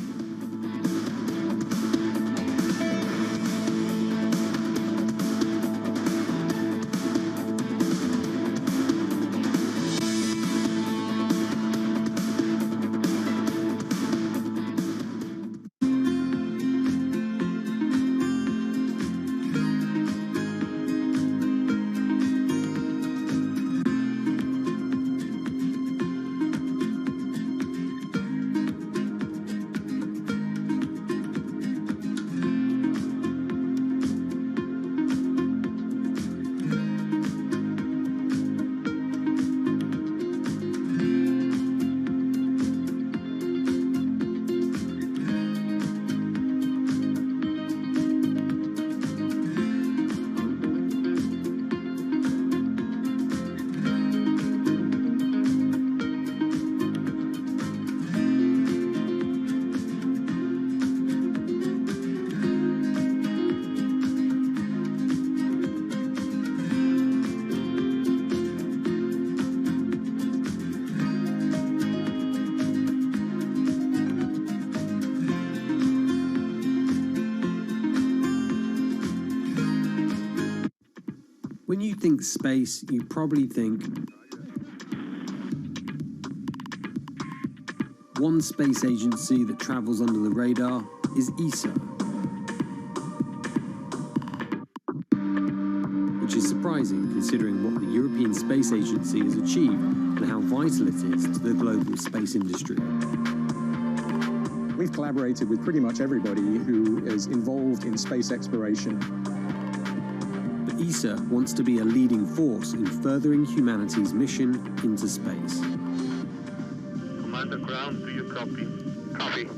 When you think space, you probably think one space agency that travels under the radar is ESA, which is surprising considering what the European Space Agency has achieved and how vital it is to the global space industry. We've collaborated with pretty much everybody who is involved in space exploration. But ESA wants to be a leading force in furthering humanity's mission into space. Commander Ground, do you copy? Copy.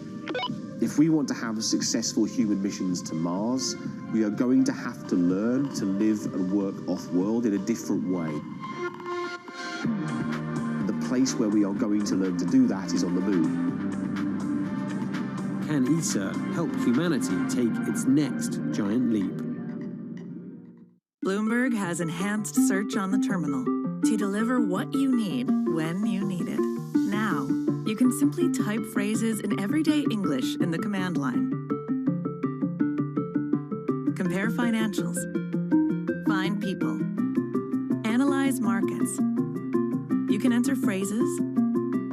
If we want to have successful human missions to Mars, we are going to have to learn to live and work off-world in a different way. And the place where we are going to learn to do that is on the moon. Can ESA help humanity take its next giant leap? Bloomberg has enhanced search on the terminal to deliver what you need when you need it. Now, you can simply type phrases in everyday English in the command line. Compare financials. Find people. Analyze markets. You can enter phrases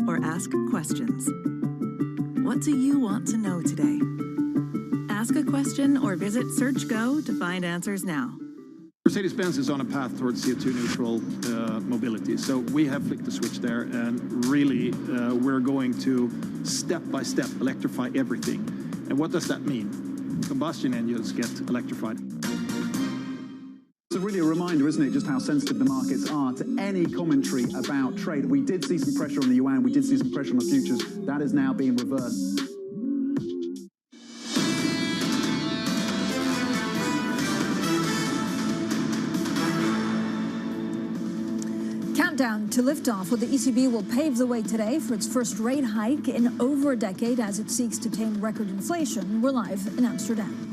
or ask questions. What do you want to know today? Ask a question or visit SearchGo to find answers now. Mercedes-Benz is on a path towards CO2 neutral mobility. So we have flicked the switch there, and really we're going to step by step electrify everything. And what does that mean? Combustion engines get electrified. It's really a reminder, isn't it, just how sensitive the markets are to any commentary about trade. We did see some pressure on the yuan, we did see some pressure on the futures. That is now being reversed. Countdown to liftoff, where the ECB will pave the way today for its first rate hike in over a decade as it seeks to tame record inflation. We're live in Amsterdam.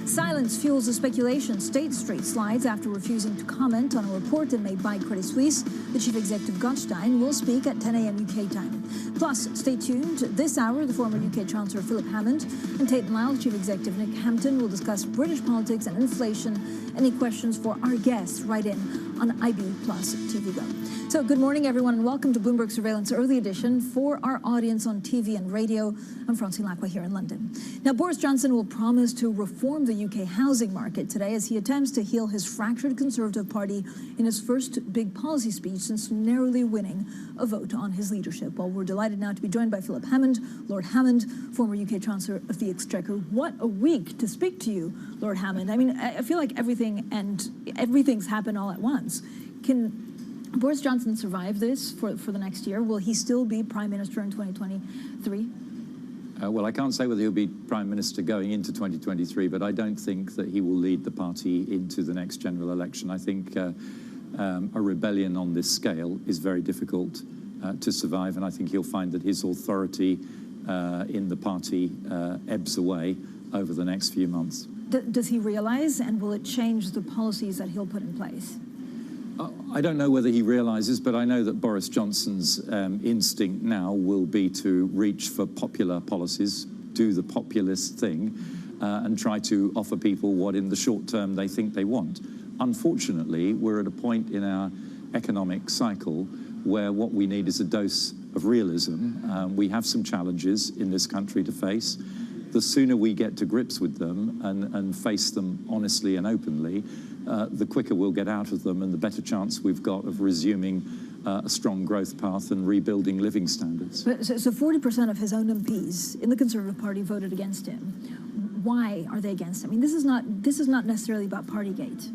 Silence fuels the speculation. State Street slides after refusing to comment on a report made by Credit Suisse. The chief executive, Lunchtime, will speak at 10 a.m. UK time. Plus, stay tuned. This hour, the former UK Chancellor Philip Hammond and Tate & Lyle chief executive Nick Hampton will discuss British politics and inflation. Any questions for our guests, write in on IB Plus TV Go. So good morning, everyone, and welcome to Bloomberg Surveillance Early Edition. For our audience on TV and radio, I'm Francine Lacqua here in London. Now, Boris Johnson will promise to reform the UK housing market today as he attempts to heal his fractured Conservative Party in his first big policy speech since narrowly winning a vote on his leadership. Well, we're delighted now to be joined by Philip Hammond, Lord Hammond, former UK Chancellor of the Exchequer. What a week to speak to you, Lord Hammond. I mean, I feel like everything's happened all at once. Can Boris Johnson survive this for the next year? Will he still be Prime Minister in 2023? Well, I can't say whether he'll be Prime Minister going into 2023, but I don't think that he will lead the party into the next general election. I think a rebellion on this scale is very difficult to survive, and I think he'll find that his authority in the party ebbs away over the next few months. Does he realize, and will it change the policies that he'll put in place? I don't know whether he realizes, but I know that Boris Johnson's instinct now will be to reach for popular policies, do the populist thing, and try to offer people what in the short term they think they want. Unfortunately, we're at a point in our economic cycle where what we need is a dose of realism. We have some challenges in this country to face. The sooner we get to grips with them and face them honestly and openly, the quicker we'll get out of them and the better chance we've got of resuming a strong growth path and rebuilding living standards. So 40% of his own MPs in the Conservative Party voted against him. Why are they against him? I mean, this is not necessarily about Partygate.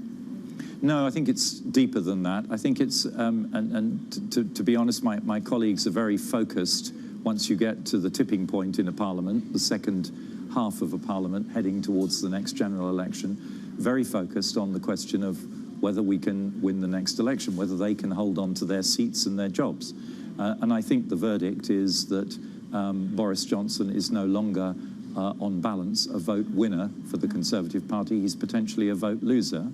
No, I think it's deeper than that. I think it's, to be honest, my colleagues are very focused once you get to the tipping point in a parliament, the second half of a parliament heading towards the next general election, very focused on the question of whether we can win the next election, whether they can hold on to their seats and their jobs. And I think the verdict is that Boris Johnson is no longer, on balance, a vote winner for the Conservative Party. He's potentially a vote loser.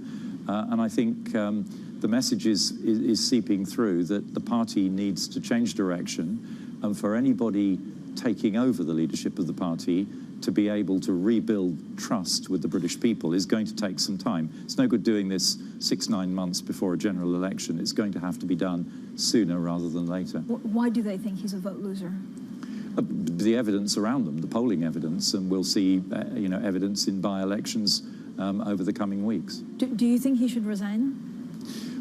And I think the message is seeping through that the party needs to change direction, and for anybody taking over the leadership of the party to be able to rebuild trust with the British people is going to take some time. It's no good doing this 6-9 months before a general election. It's going to have to be done sooner rather than later. Why do they think he's a vote loser? The evidence around them, the polling evidence, and we'll see evidence in by-elections over the coming weeks. Do you think he should resign?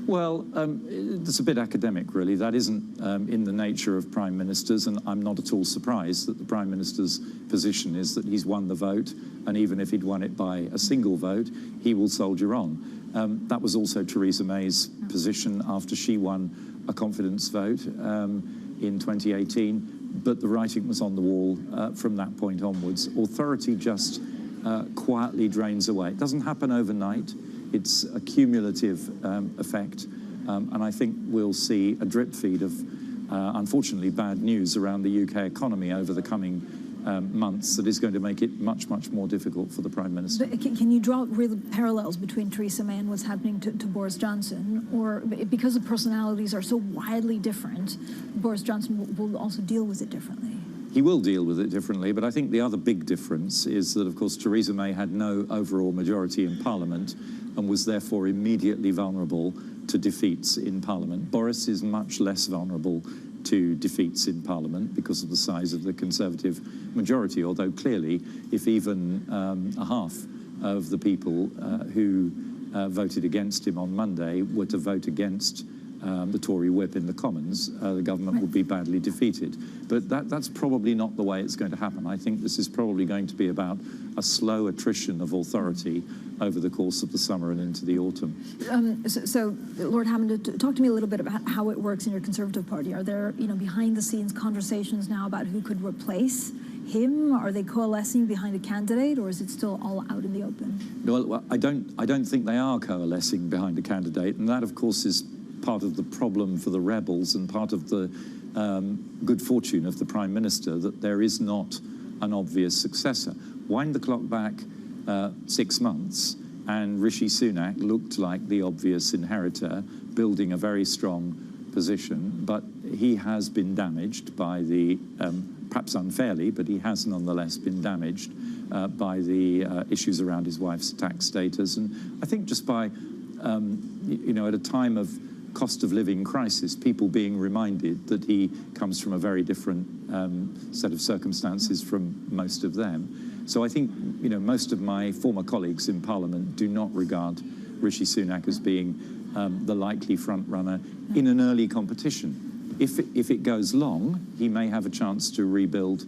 Well, it's a bit academic, really. That isn't in the nature of prime ministers, and I'm not at all surprised that the prime minister's position is that he's won the vote, and even if he'd won it by a single vote, he will soldier on. That was also Theresa May's position after she won a confidence vote in 2018, but the writing was on the wall from that point onwards. Authority just quietly drains away. It doesn't happen overnight. It's a cumulative effect, and I think we'll see a drip feed of, unfortunately, bad news around the UK economy over the coming months that is going to make it much, much more difficult for the Prime Minister. But can you draw real parallels between Theresa May and what's happening to Boris Johnson? Or because the personalities are so widely different, Boris Johnson will also deal with it differently? He will deal with it differently, but I think the other big difference is that, of course, Theresa May had no overall majority in Parliament and was therefore immediately vulnerable to defeats in Parliament. Boris is much less vulnerable to defeats in Parliament because of the size of the Conservative majority, although clearly, if even a half of the people who voted against him on Monday were to vote against the Tory whip in the Commons, the government would be badly defeated. But that's probably not the way it's going to happen. I think this is probably going to be about a slow attrition of authority over the course of the summer and into the autumn. So, Lord Hammond, talk to me a little bit about how it works in your Conservative Party. Are there, behind-the-scenes conversations now about who could replace him? Are they coalescing behind a candidate, or is it still all out in the open? Well, I don't think they are coalescing behind a candidate, and that, of course, is part of the problem for the rebels and part of the good fortune of the Prime Minister, that there is not an obvious successor. Wind the clock back 6 months, and Rishi Sunak looked like the obvious inheritor, building a very strong position, but he has been damaged by the, perhaps unfairly, but he has nonetheless been damaged by the issues around his wife's tax status. And I think just by, at a time of cost of living crisis, people being reminded that he comes from a very different set of circumstances from most of them. So I think, most of my former colleagues in Parliament do not regard Rishi Sunak as being the likely front runner in an early competition. If it goes long, he may have a chance to rebuild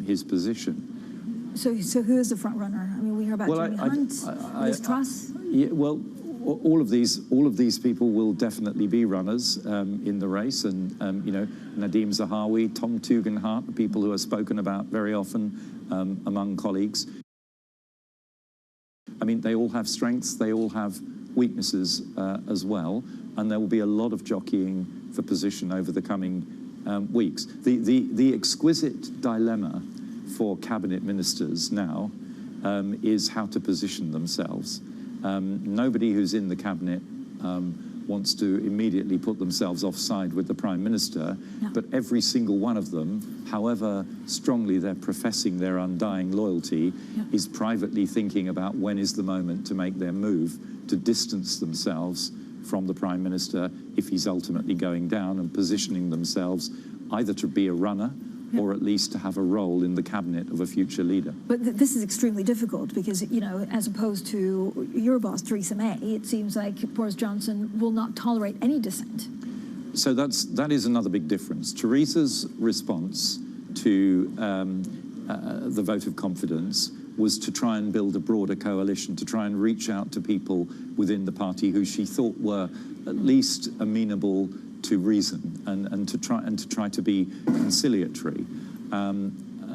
his position. So who is the front runner? I mean, we hear about Jeremy Hunt, Liz Truss. Yeah, well, all of these people will definitely be runners in the race, and Nadeem Zahawi, Tom Tugendhat, people who are spoken about very often among colleagues. I mean, they all have strengths, they all have weaknesses as well, and there will be a lot of jockeying for position over the coming weeks. The exquisite dilemma for cabinet ministers now is how to position themselves. Nobody who's in the cabinet wants to immediately put themselves offside with the Prime Minister, but every single one of them, however strongly they're professing their undying loyalty, is privately thinking about when is the moment to make their move, to distance themselves from the Prime Minister if he's ultimately going down, and positioning themselves either to be a runner or at least to have a role in the cabinet of a future leader. But this is extremely difficult because, as opposed to your boss, Theresa May, it seems like Boris Johnson will not tolerate any dissent. So that is another big difference. Theresa's response to the vote of confidence was to try and build a broader coalition, to try and reach out to people within the party who she thought were at least amenable to reason and to try to be conciliatory.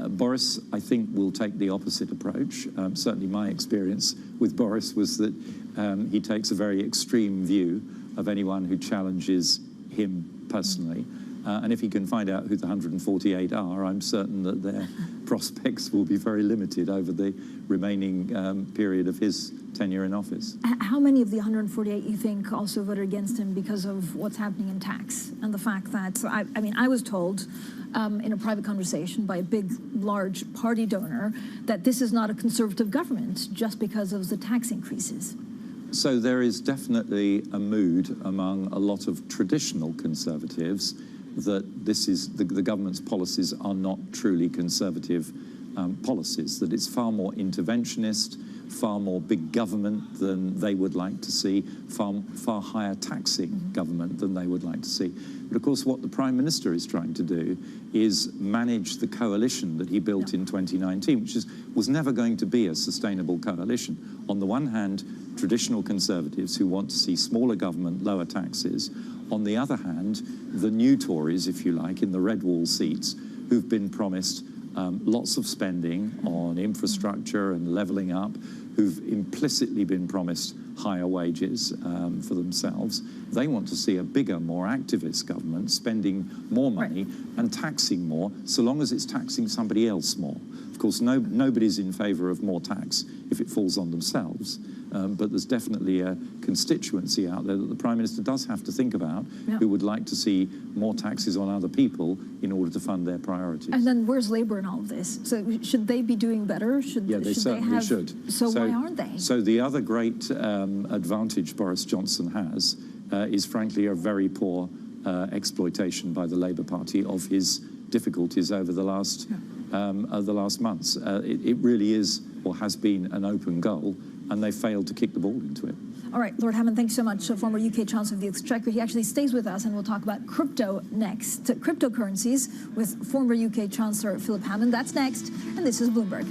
Boris, I think, will take the opposite approach. Certainly my experience with Boris was that he takes a very extreme view of anyone who challenges him personally. And if he can find out who the 148 are, I'm certain that their prospects will be very limited over the remaining period of his tenure in office. How many of the 148 you think also voted against him because of what's happening in tax and the fact that, I was told in a private conversation by a big, large party donor that this is not a Conservative government just because of the tax increases. So there is definitely a mood among a lot of traditional Conservatives that this is the government's policies are not truly Conservative policies, that it's far more interventionist, far more big government than they would like to see, far higher taxing government than they would like to see. But of course, what the Prime Minister is trying to do is manage the coalition that he built in 2019, which was never going to be a sustainable coalition. On the one hand, traditional Conservatives who want to see smaller government, lower taxes. On the other hand, the new Tories, if you like, in the red wall seats, who've been promised lots of spending on infrastructure and levelling up, who've implicitly been promised higher wages for themselves. They want to see a bigger, more activist government spending more money and taxing more, so long as it's taxing somebody else more. Of course, nobody's in favour of more tax if it falls on themselves. But there's definitely a constituency out there that the Prime Minister does have to think about, who would like to see more taxes on other people in order to fund their priorities. And then where's Labour in all of this? So should they be doing better? They certainly should. So why aren't they? So the other great advantage Boris Johnson has is frankly a very poor exploitation by the Labour Party of his difficulties over the last months. It really is, or has been, an open goal, and they failed to kick the ball into it. All right, Lord Hammond, thanks so much. Former UK Chancellor of the Exchequer. He actually stays with us, and we'll talk about crypto next. Cryptocurrencies with former UK Chancellor Philip Hammond. That's next, and this is Bloomberg.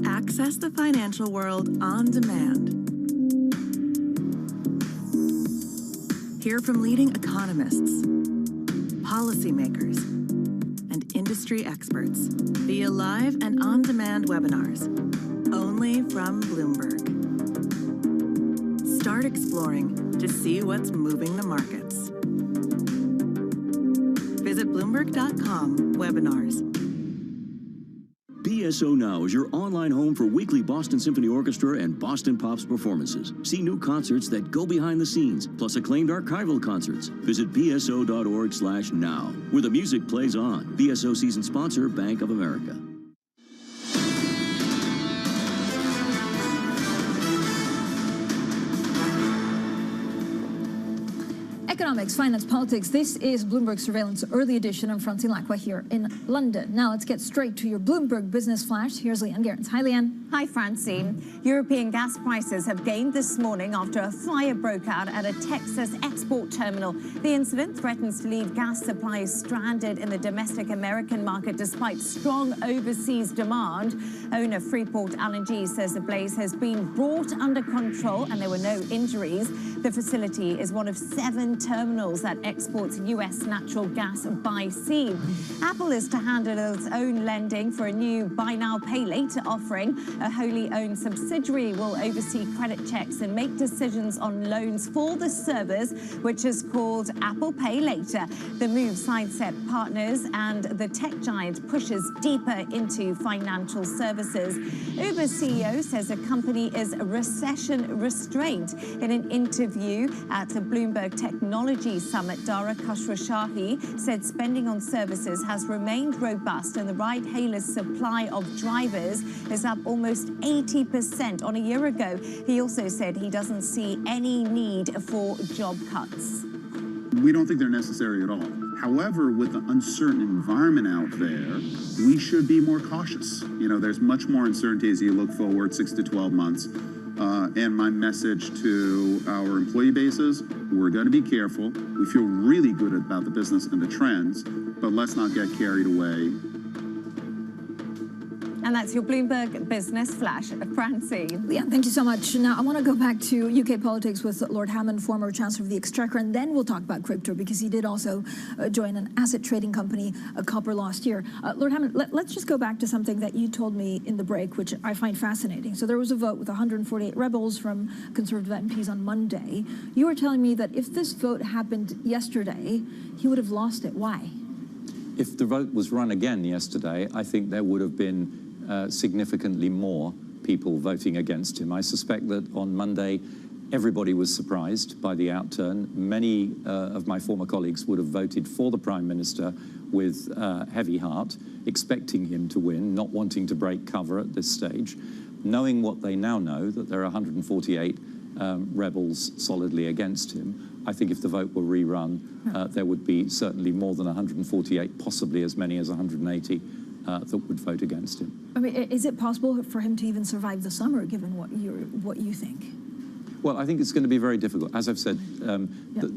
Access the financial world on demand. Hear from leading economists, policymakers, and industry experts via live and on-demand webinars, only from Bloomberg. Start exploring to see what's moving the markets. Visit Bloomberg.com/webinars. BSO Now is your online home for weekly Boston Symphony Orchestra and Boston Pops performances. See new concerts that go behind the scenes, plus acclaimed archival concerts. Visit bso.org/now, where the music plays on. BSO season sponsor, Bank of America. Economics, finance, politics. This is Bloomberg Surveillance Early Edition. I'm Francine Lacqua here in London. Now let's get straight to your Bloomberg Business Flash. Here's Leanne Gerrans. Hi, Leanne. Hi, Francine. European gas prices have gained this morning after a fire broke out at a Texas export terminal. The incident threatens to leave gas supplies stranded in the domestic American market despite strong overseas demand. Owner Freeport LNG says the blaze has been brought under control and there were no injuries. The facility is one of 7 terminals that exports U.S. natural gas by sea. Apple is to handle its own lending for a new buy now, pay later offering. A wholly owned subsidiary will oversee credit checks and make decisions on loans for the service, which is called Apple Pay Later. The move sidestep partners and the tech giant pushes deeper into financial services. Uber CEO says the company is recession restrained. In an interview view. At the Bloomberg Technology Summit, Dara Khosrowshahi said spending on services has remained robust and the ride-hailers' supply of drivers is up almost 80% on a year ago. He also said he doesn't see any need for job cuts. We don't think they're necessary at all. However, with the uncertain environment out there, we should be more cautious. You know, there's much more uncertainty as you look forward 6 to 12 months. And my message to our employee base is, we're going to be careful. We feel really good about the business and the trends, but let's not get carried away. And that's your Bloomberg Business Flash. Francie. Yeah, thank you so much. Now, I want to go back to UK politics with Lord Hammond, former Chancellor of the Exchequer, and then we'll talk about crypto, because he did also join an asset trading company, Copper, last year. Lord Hammond, let's just go back to something that you told me in the break, which I find fascinating. So there was a vote with 148 rebels from Conservative MPs on Monday. You were telling me that if this vote happened yesterday, he would have lost it. Why? If the vote was run again yesterday, I think there would have been significantly more people voting against him. I suspect that on Monday, everybody was surprised by the outturn. Many of my former colleagues would have voted for the Prime Minister with heavy heart, expecting him to win, not wanting to break cover at this stage. Knowing what they now know, that there are 148 rebels solidly against him, I think if the vote were rerun, there would be certainly more than 148, possibly as many as 180 that would vote against him. I mean, is it possible for him to even survive the summer, given what you think? Well, I think it's going to be very difficult. As I've said,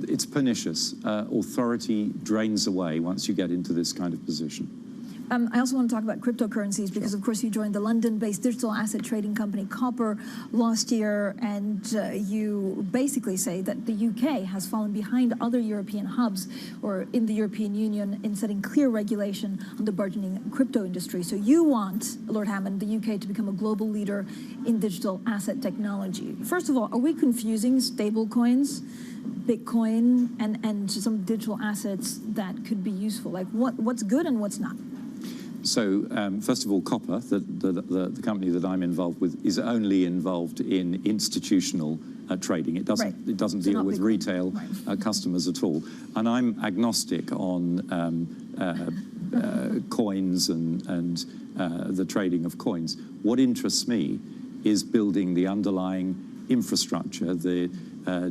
it's pernicious. Authority drains away once you get into this kind of position. I also want to talk about cryptocurrencies because, of course, you joined the London-based digital asset trading company Copper last year, and you basically say that the UK has fallen behind other European hubs or in the European Union in setting clear regulation on the burgeoning crypto industry. So you want, Lord Hammond, the UK to become a global leader in digital asset technology. First of all, are we confusing stable coins, Bitcoin, and some digital assets that could be useful? Like what's good and what's not? So, first of all, Copper, the company that I'm involved with, is only involved in institutional trading. It doesn't deal with retail customers at all. And I'm agnostic on coins and the trading of coins. What interests me is building the underlying infrastructure, the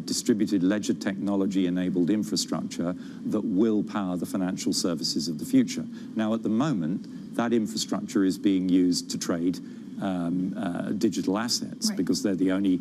distributed ledger technology-enabled infrastructure that will power the financial services of the future. Now, at the moment, that infrastructure is being used to trade digital assets because they're the only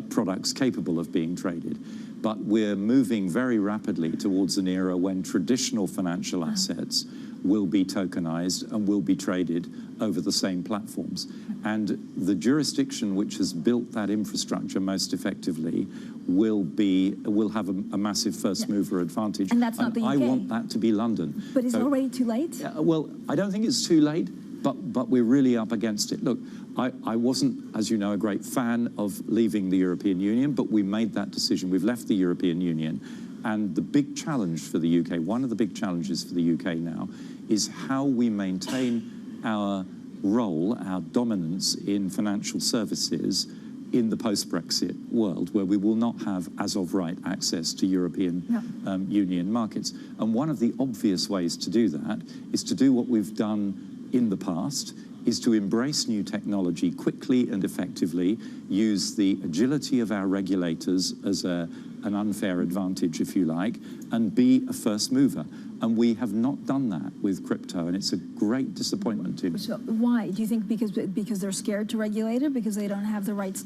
products capable of being traded. But we're moving very rapidly towards an era when traditional financial assets will be tokenized and will be traded over the same platforms. And the jurisdiction which has built that infrastructure most effectively will have a massive first mover advantage. And that's not the UK. I want that to be London. But is it already too late? Well, I don't think it's too late, but we're really up against it. Look, I wasn't, as you know, a great fan of leaving the European Union, but we made that decision. We've left the European Union. And the big challenge for the UK, one of the big challenges for the UK now, is how we maintain our role, our dominance in financial services in the post-Brexit world, where we will not have, as of right, access to European Union markets. And one of the obvious ways to do that is to do what we've done in the past, is to embrace new technology quickly and effectively, use the agility of our regulators as an unfair advantage, if you like, and be a first mover. And we have not done that with crypto, and it's a great disappointment to me. So why? Do you think because they're scared to regulate it, because they don't have the right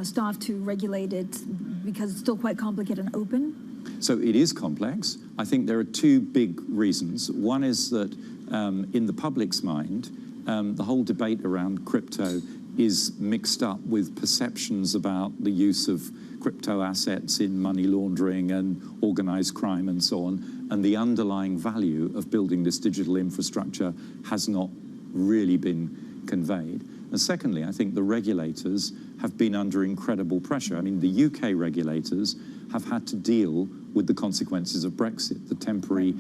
staff to regulate it, because it's still quite complicated and open? So it is complex. I think there are two big reasons. One is that in the public's mind, the whole debate around crypto is mixed up with perceptions about the use of crypto assets in money laundering and organized crime and so on, and the underlying value of building this digital infrastructure has not really been conveyed. And secondly, I think the regulators have been under incredible pressure. I mean, the UK regulators have had to deal with the consequences of Brexit, the temporary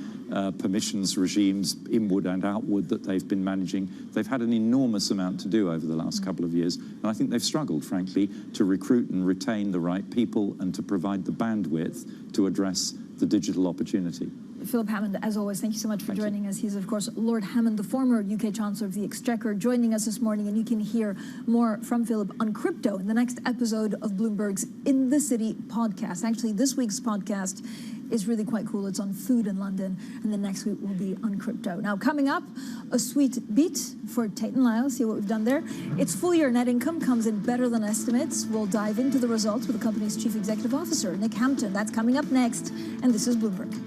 permissions regimes, inward and outward, that they've been managing. They've had an enormous amount to do over the last couple of years, and I think they've struggled, frankly, to recruit and retain the right people and to provide the bandwidth to address the digital opportunity. Philip Hammond, as always, thank you so much for joining us. He's, of course, Lord Hammond, the former UK Chancellor of the Exchequer, joining us this morning, and you can hear more from Philip on crypto in the next episode of Bloomberg's In the City podcast. Actually, this week's podcast is really quite cool. It's on food in London, and the next week will be on crypto. Now, coming up, a sweet beat for Tate & Lyle. See what we've done there. Its full-year net income comes in better than estimates. We'll dive into the results with the company's Chief Executive Officer, Nick Hampton. That's coming up next, and this is Bloomberg.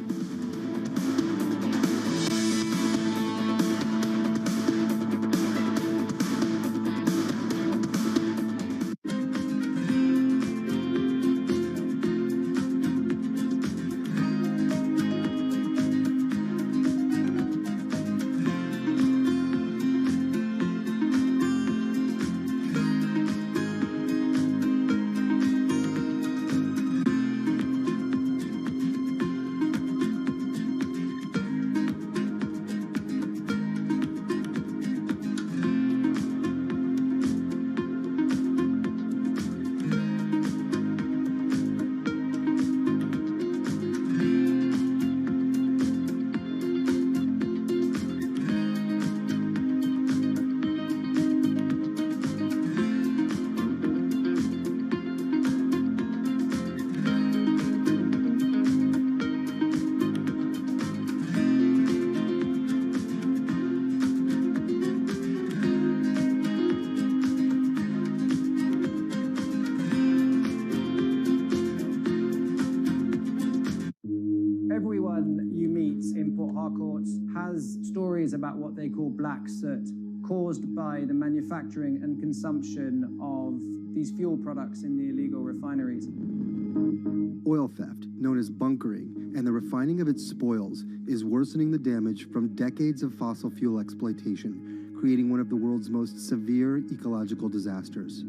About what they call black soot caused by the manufacturing and consumption of these fuel products in the illegal refineries. Oil theft, known as bunkering, and the refining of its spoils is worsening the damage from decades of fossil fuel exploitation, creating one of the world's most severe ecological disasters.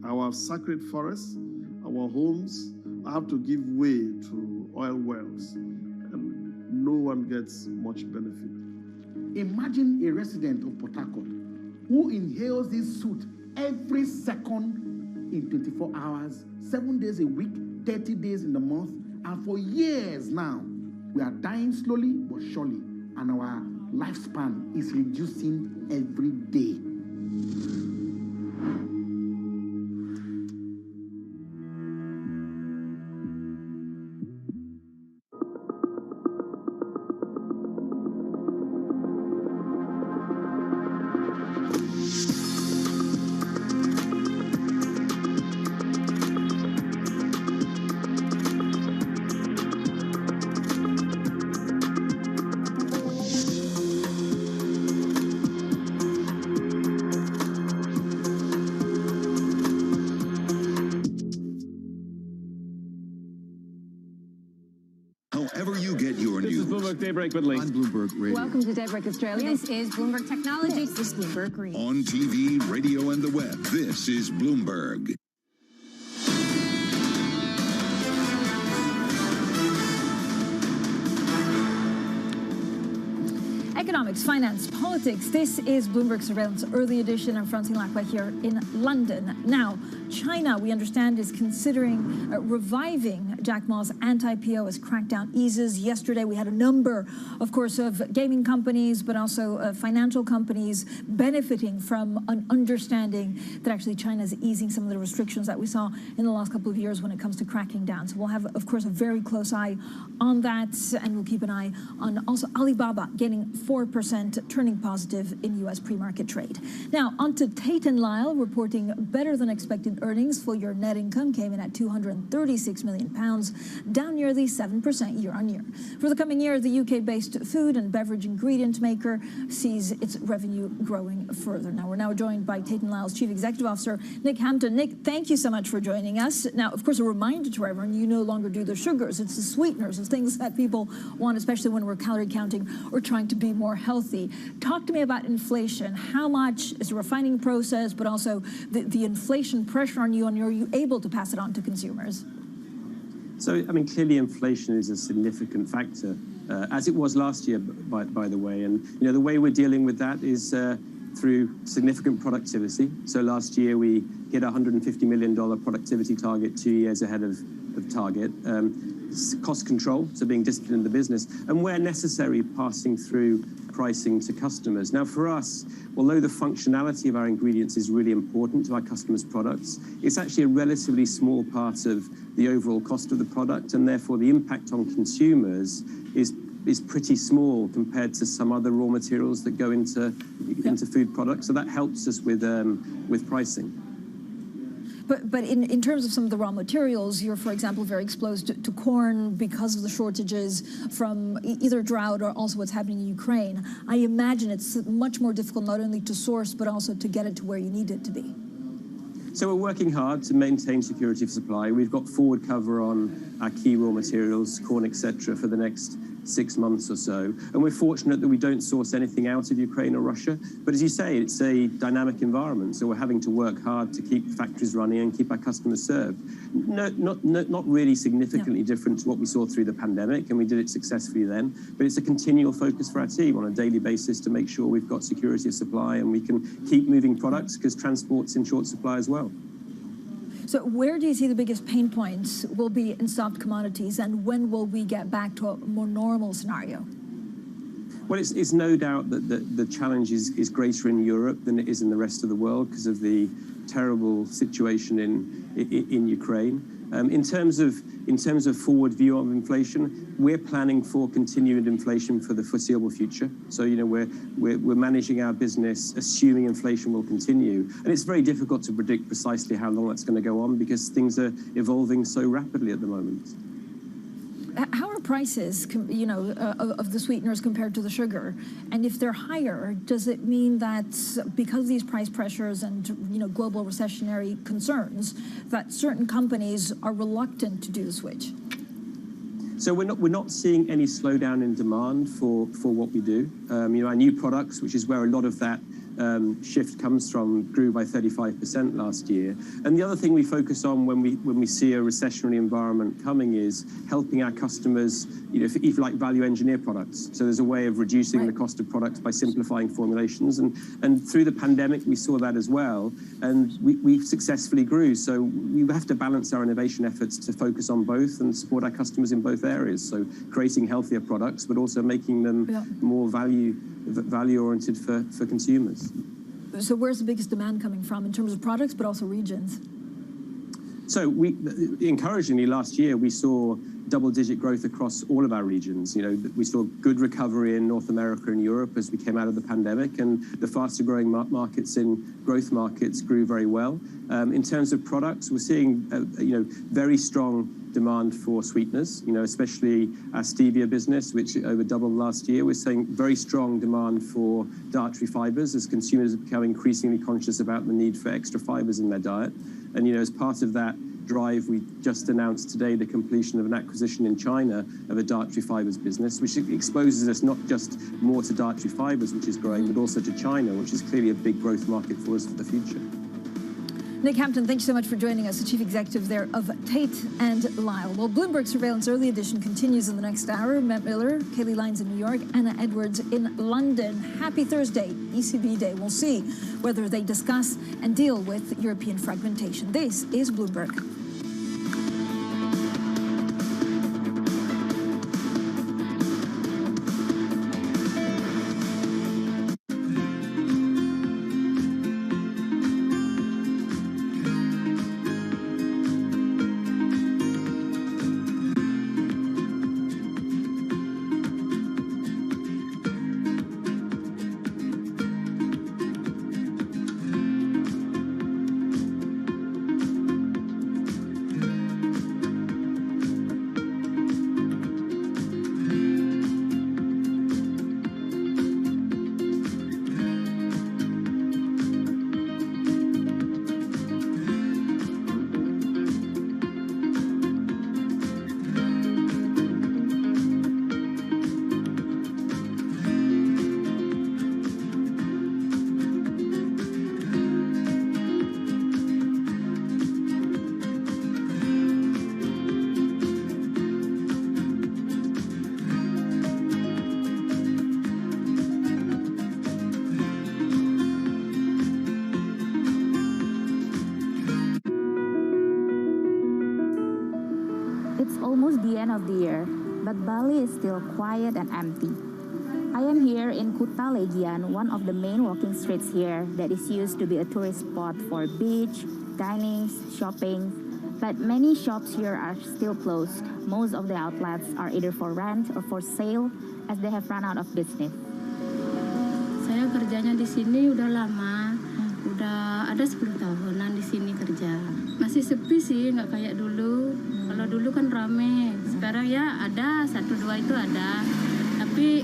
Our sacred forests, our homes have to give way to oil wells, and no one gets much benefit. Imagine a resident of Port Harcourt who inhales this soot every second in 24 hours, 7 days a week, 30 days in the month, and for years now, we are dying slowly but surely, and our lifespan is reducing every day. However you get your news. This is Bloomberg Daybreak with Lee. On Bloomberg Radio. Welcome to Daybreak Australia. This is Bloomberg Technology. This is Bloomberg Green. On TV, radio, and the web, this is Bloomberg. Economics, finance, politics. This is Bloomberg Surveillance Early Edition. I'm Francine Lacqua here in London. Now, China, we understand, is considering reviving Jack Ma's anti-IPO as crackdown eases. Yesterday, we had a number, of course, of gaming companies, but also financial companies benefiting from an understanding that actually China is easing some of the restrictions that we saw in the last couple of years when it comes to cracking down. So we'll have, of course, a very close eye on that, and we'll keep an eye on also Alibaba gaining 4%, turning positive in U.S. pre-market trade. Now, on to Tate & Lyle, reporting better than expected earnings. Full-year net income came in at £236 million. pounds, down nearly 7% year-on-year. For the coming year, the UK-based food and beverage ingredient maker sees its revenue growing further. Now, we're now joined by Tate & Lyle's Chief Executive Officer, Nick Hampton. Nick, thank you so much for joining us. Now, of course, a reminder to everyone, you no longer do the sugars. It's the sweeteners, it's things that people want, especially when we're calorie counting or trying to be more healthy. Talk to me about inflation. How much is the refining process, but also the inflation pressure on you, and are you able to pass it on to consumers? So, I mean, clearly inflation is a significant factor, as it was last year, by the way. And, you know, the way we're dealing with that is through significant productivity. So last year we hit a $150 million productivity target 2 years ahead of target. Cost control, so being disciplined in the business, and where necessary, passing through pricing to customers. Now, for us, although the functionality of our ingredients is really important to our customers' products, it's actually a relatively small part of the overall cost of the product, and therefore the impact on consumers is pretty small compared to some other raw materials that go into food products. So that helps us with pricing. But in terms of some of the raw materials, you're, for example, very exposed to corn because of the shortages from either drought or also what's happening in Ukraine. I imagine it's much more difficult not only to source, but also to get it to where you need it to be. So we're working hard to maintain security of supply. We've got forward cover on our key raw materials, corn, etc., for the next 6 months or so. And we're fortunate that we don't source anything out of Ukraine or Russia. But as you say, it's a dynamic environment. So we're having to work hard to keep factories running and keep our customers served. Not really significantly different to what we saw through the pandemic, and we did it successfully then. But it's a continual focus for our team on a daily basis to make sure we've got security of supply and we can keep moving products, because transport's in short supply as well. So where do you see the biggest pain points will be in soft commodities, and when will we get back to a more normal scenario? Well, it's no doubt that the challenge is greater in Europe than it is in the rest of the world because of the terrible situation in Ukraine. In terms of forward view of inflation, we're planning for continued inflation for the foreseeable future. So, you know, we're managing our business assuming inflation will continue, and it's very difficult to predict precisely how long that's going to go on because things are evolving so rapidly at the moment. How are prices, you know, of the sweeteners compared to the sugar? And if they're higher, does it mean that because of these price pressures and, you know, global recessionary concerns, that certain companies are reluctant to do the switch? So we're not seeing any slowdown in demand for what we do. You know, our new products, which is where a lot of that shift comes from, grew by 35% last year. And the other thing we focus on when we see a recessionary environment coming is helping our customers, you know, if you like, value engineer products. So there's a way of reducing the cost of products by simplifying formulations. And through the pandemic, we saw that as well. And we successfully grew. So we have to balance our innovation efforts to focus on both and support our customers in both areas. So creating healthier products, but also making them more value-oriented for consumers. So where's the biggest demand coming from in terms of products, but also regions? So encouragingly, last year we saw double-digit growth across all of our regions. You know, we saw good recovery in North America and Europe as we came out of the pandemic, and the faster-growing markets in growth markets grew very well. In terms of products, we're seeing you know, very strong demand for sweeteners. You know, especially our stevia business, which over doubled last year. We're seeing very strong demand for dietary fibers as consumers become increasingly conscious about the need for extra fibers in their diet. And you know, as part of that drive, we just announced today the completion of an acquisition in China of a dietary fibers business, which exposes us not just more to dietary fibers, which is growing, but also to China, which is clearly a big growth market for us for the future. Nick Hampton, thank you so much for joining us, the Chief Executive there of Tate & Lyle. Well, Bloomberg Surveillance Early Edition continues in the next hour. Matt Miller, Kaylee Lyons in New York, Anna Edwards in London. Happy Thursday, ECB Day. We'll see whether they discuss and deal with European fragmentation. This is Bloomberg. end of the year, but Bali is still quiet and empty. I am here in Kuta Legian, one of the main walking streets here that is used to be a tourist spot for beach, dining, shopping, but many shops here are still closed. Most of the outlets are either for rent or for sale as they have run out of business. Saya kerjanya di sini udah lama, udah ada 10 tahunan di sini kerja. Masih sepi sih, nggak kayak dulu. Kalau dulu kan rame, sekarang ya ada 1-2 itu ada, tapi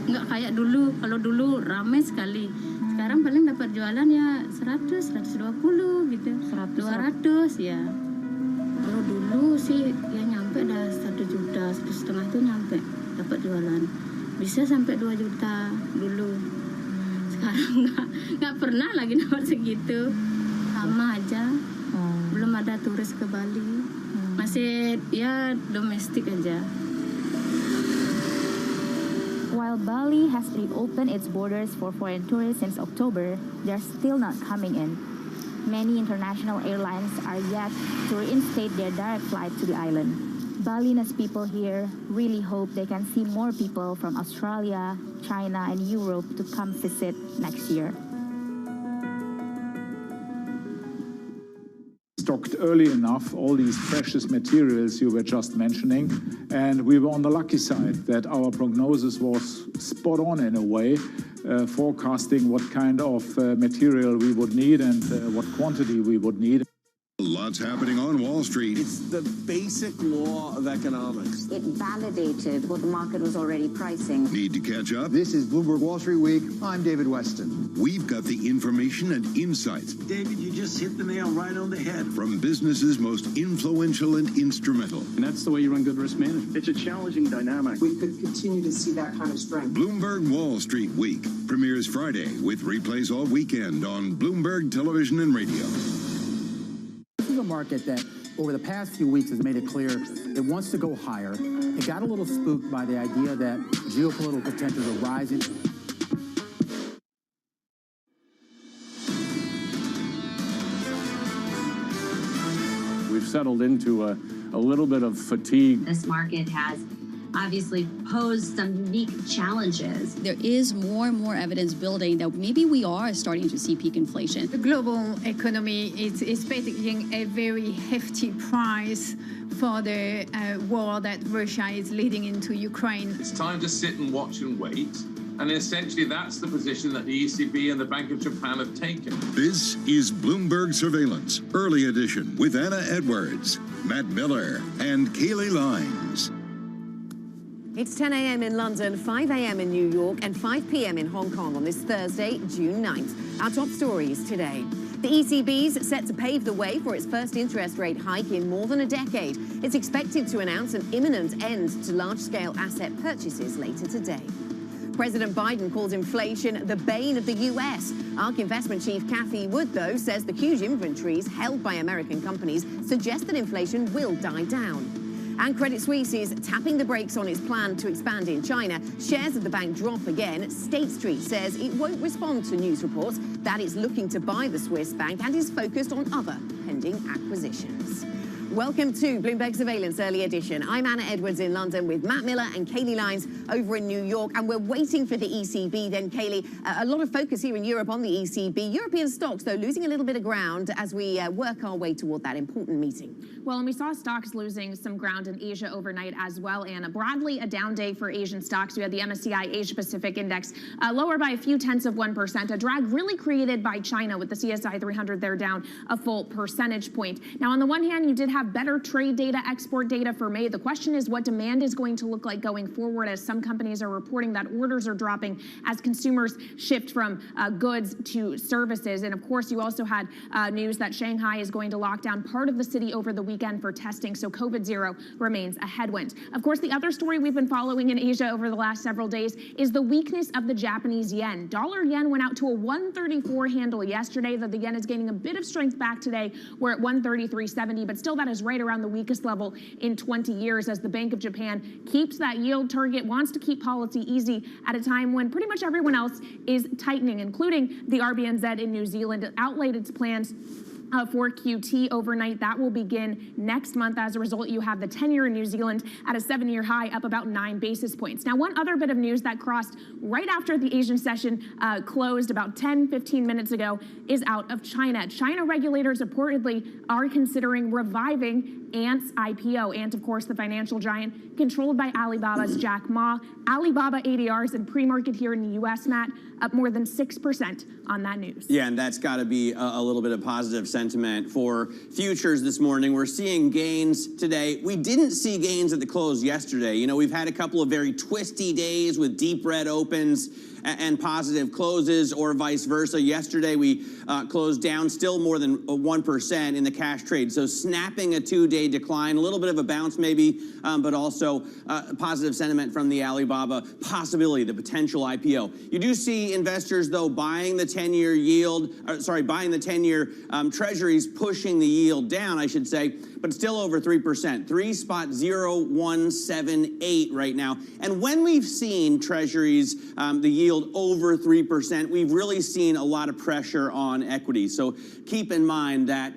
nggak kayak dulu. Kalau dulu rame sekali. Sekarang paling dapat jualan ya 100, 120 gitu, 200 ya. Kalau dulu sih ya nyampe dah 1 juta, 1,5 tuh nyampe dapat jualan. Bisa sampai 2 juta dulu. Sekarang nggak pernah lagi dapat segitu, sama aja. Belum ada turis ke Bali, masih ya domestik aja. While Bali has reopened its borders for foreign tourists since October, they're still not coming in. Many international airlines are yet to reinstate their direct flight to the island. Balinese people here really hope they can see more people from Australia, China, and Europe to come visit next year. Stocked early enough all these precious materials you were just mentioning, and we were on the lucky side that our prognosis was spot on in a way, forecasting what kind of material we would need and what quantity we would need. Lots happening on Wall Street. It's the basic law of economics. It validated what the market was already pricing. Need to catch up? This is Bloomberg Wall Street Week. I'm David Weston. We've got the information and insights. David, you just hit the nail right on the head. From businesses most influential and instrumental. And that's the way you run good risk management. It's a challenging dynamic. We could continue to see that kind of strength. Bloomberg Wall Street Week premieres Friday with replays all weekend on Bloomberg Television and Radio. This is a market that over the past few weeks has made it clear it wants to go higher. It got a little spooked by the idea that geopolitical tensions are rising. We've settled into a little bit of fatigue. This market has obviously posed some unique challenges. There is more and more evidence building that maybe we are starting to see peak inflation. The global economy is paying a very hefty price for the war that Russia is leading into Ukraine. It's time to sit and watch and wait. And essentially, that's the position that the ECB and the Bank of Japan have taken. This is Bloomberg Surveillance, Early Edition, with Anna Edwards, Matt Miller, and Kaylee Lines. It's 10 a.m. in London, 5 a.m. in New York, and 5 p.m. in Hong Kong on this Thursday, June 9th. Our top stories today. The ECB's set to pave the way for its first interest rate hike in more than a decade. It's expected to announce an imminent end to large-scale asset purchases later today. President Biden calls inflation the bane of the U.S. ARK investment chief Cathie Wood, though, says the huge inventories held by American companies suggest that inflation will die down. And Credit Suisse is tapping the brakes on its plan to expand in China. Shares of the bank drop again. State Street says it won't respond to news reports that it's looking to buy the Swiss bank and is focused on other pending acquisitions. Welcome to Bloomberg Surveillance Early Edition. I'm Anna Edwards in London with Matt Miller and Kaylee Lines over in New York. And we're waiting for the ECB then, Kaylee. A lot of focus here in Europe on the ECB. European stocks, though, losing a little bit of ground as we work our way toward that important meeting. Well, and we saw stocks losing some ground in Asia overnight as well, Anna. Broadly, a down day for Asian stocks. We had the MSCI Asia Pacific Index lower by a few tenths of 1%. A drag really created by China with the CSI 300 there down a full percentage point. Now, on the one hand, you did have better trade data, export data for May. The question is what demand is going to look like going forward, as some companies are reporting that orders are dropping as consumers shift from goods to services. And of course, you also had news that Shanghai is going to lock down part of the city over the weekend for testing. So COVID-0 remains a headwind. Of course, the other story we've been following in Asia over the last several days is the weakness of the Japanese yen. Dollar yen went out to a 134 handle yesterday, though the yen is gaining a bit of strength back today. We're at 133.70, but still that is right around the weakest level in 20 years as the Bank of Japan keeps that yield target, wants to keep policy easy at a time when pretty much everyone else is tightening, including the RBNZ in New Zealand. It outlaid its plans for QT overnight. That will begin next month. As a result, you have the 10-year in New Zealand at a 7-year high, up about 9 basis points. Now, one other bit of news that crossed right after the Asian session closed about 10-15 minutes ago is out of China. China regulators reportedly are considering reviving Ant's IPO. Ant, of course, the financial giant controlled by Alibaba's Jack Ma. Alibaba ADRs in pre-market here in the U.S., Matt, up more than 6% on that news. Yeah, and that's got to be a little bit of positive sentiment for futures this morning. We're seeing gains today. We didn't see gains at the close yesterday. You know, we've had a couple of very twisty days with deep red opens and positive closes, or vice versa. Yesterday, we closed down still more than 1% in the cash trade. So snapping a 2-day decline, a little bit of a bounce maybe, but also positive sentiment from the Alibaba possibility, the potential IPO. You do see investors, though, buying the 10-year yield, buying the 10-year treasuries, pushing the yield down, I should say, but still over 3%, 3.0178 right now. And when we've seen treasuries, the yield over 3%, we've really seen a lot of pressure on equity. So keep in mind that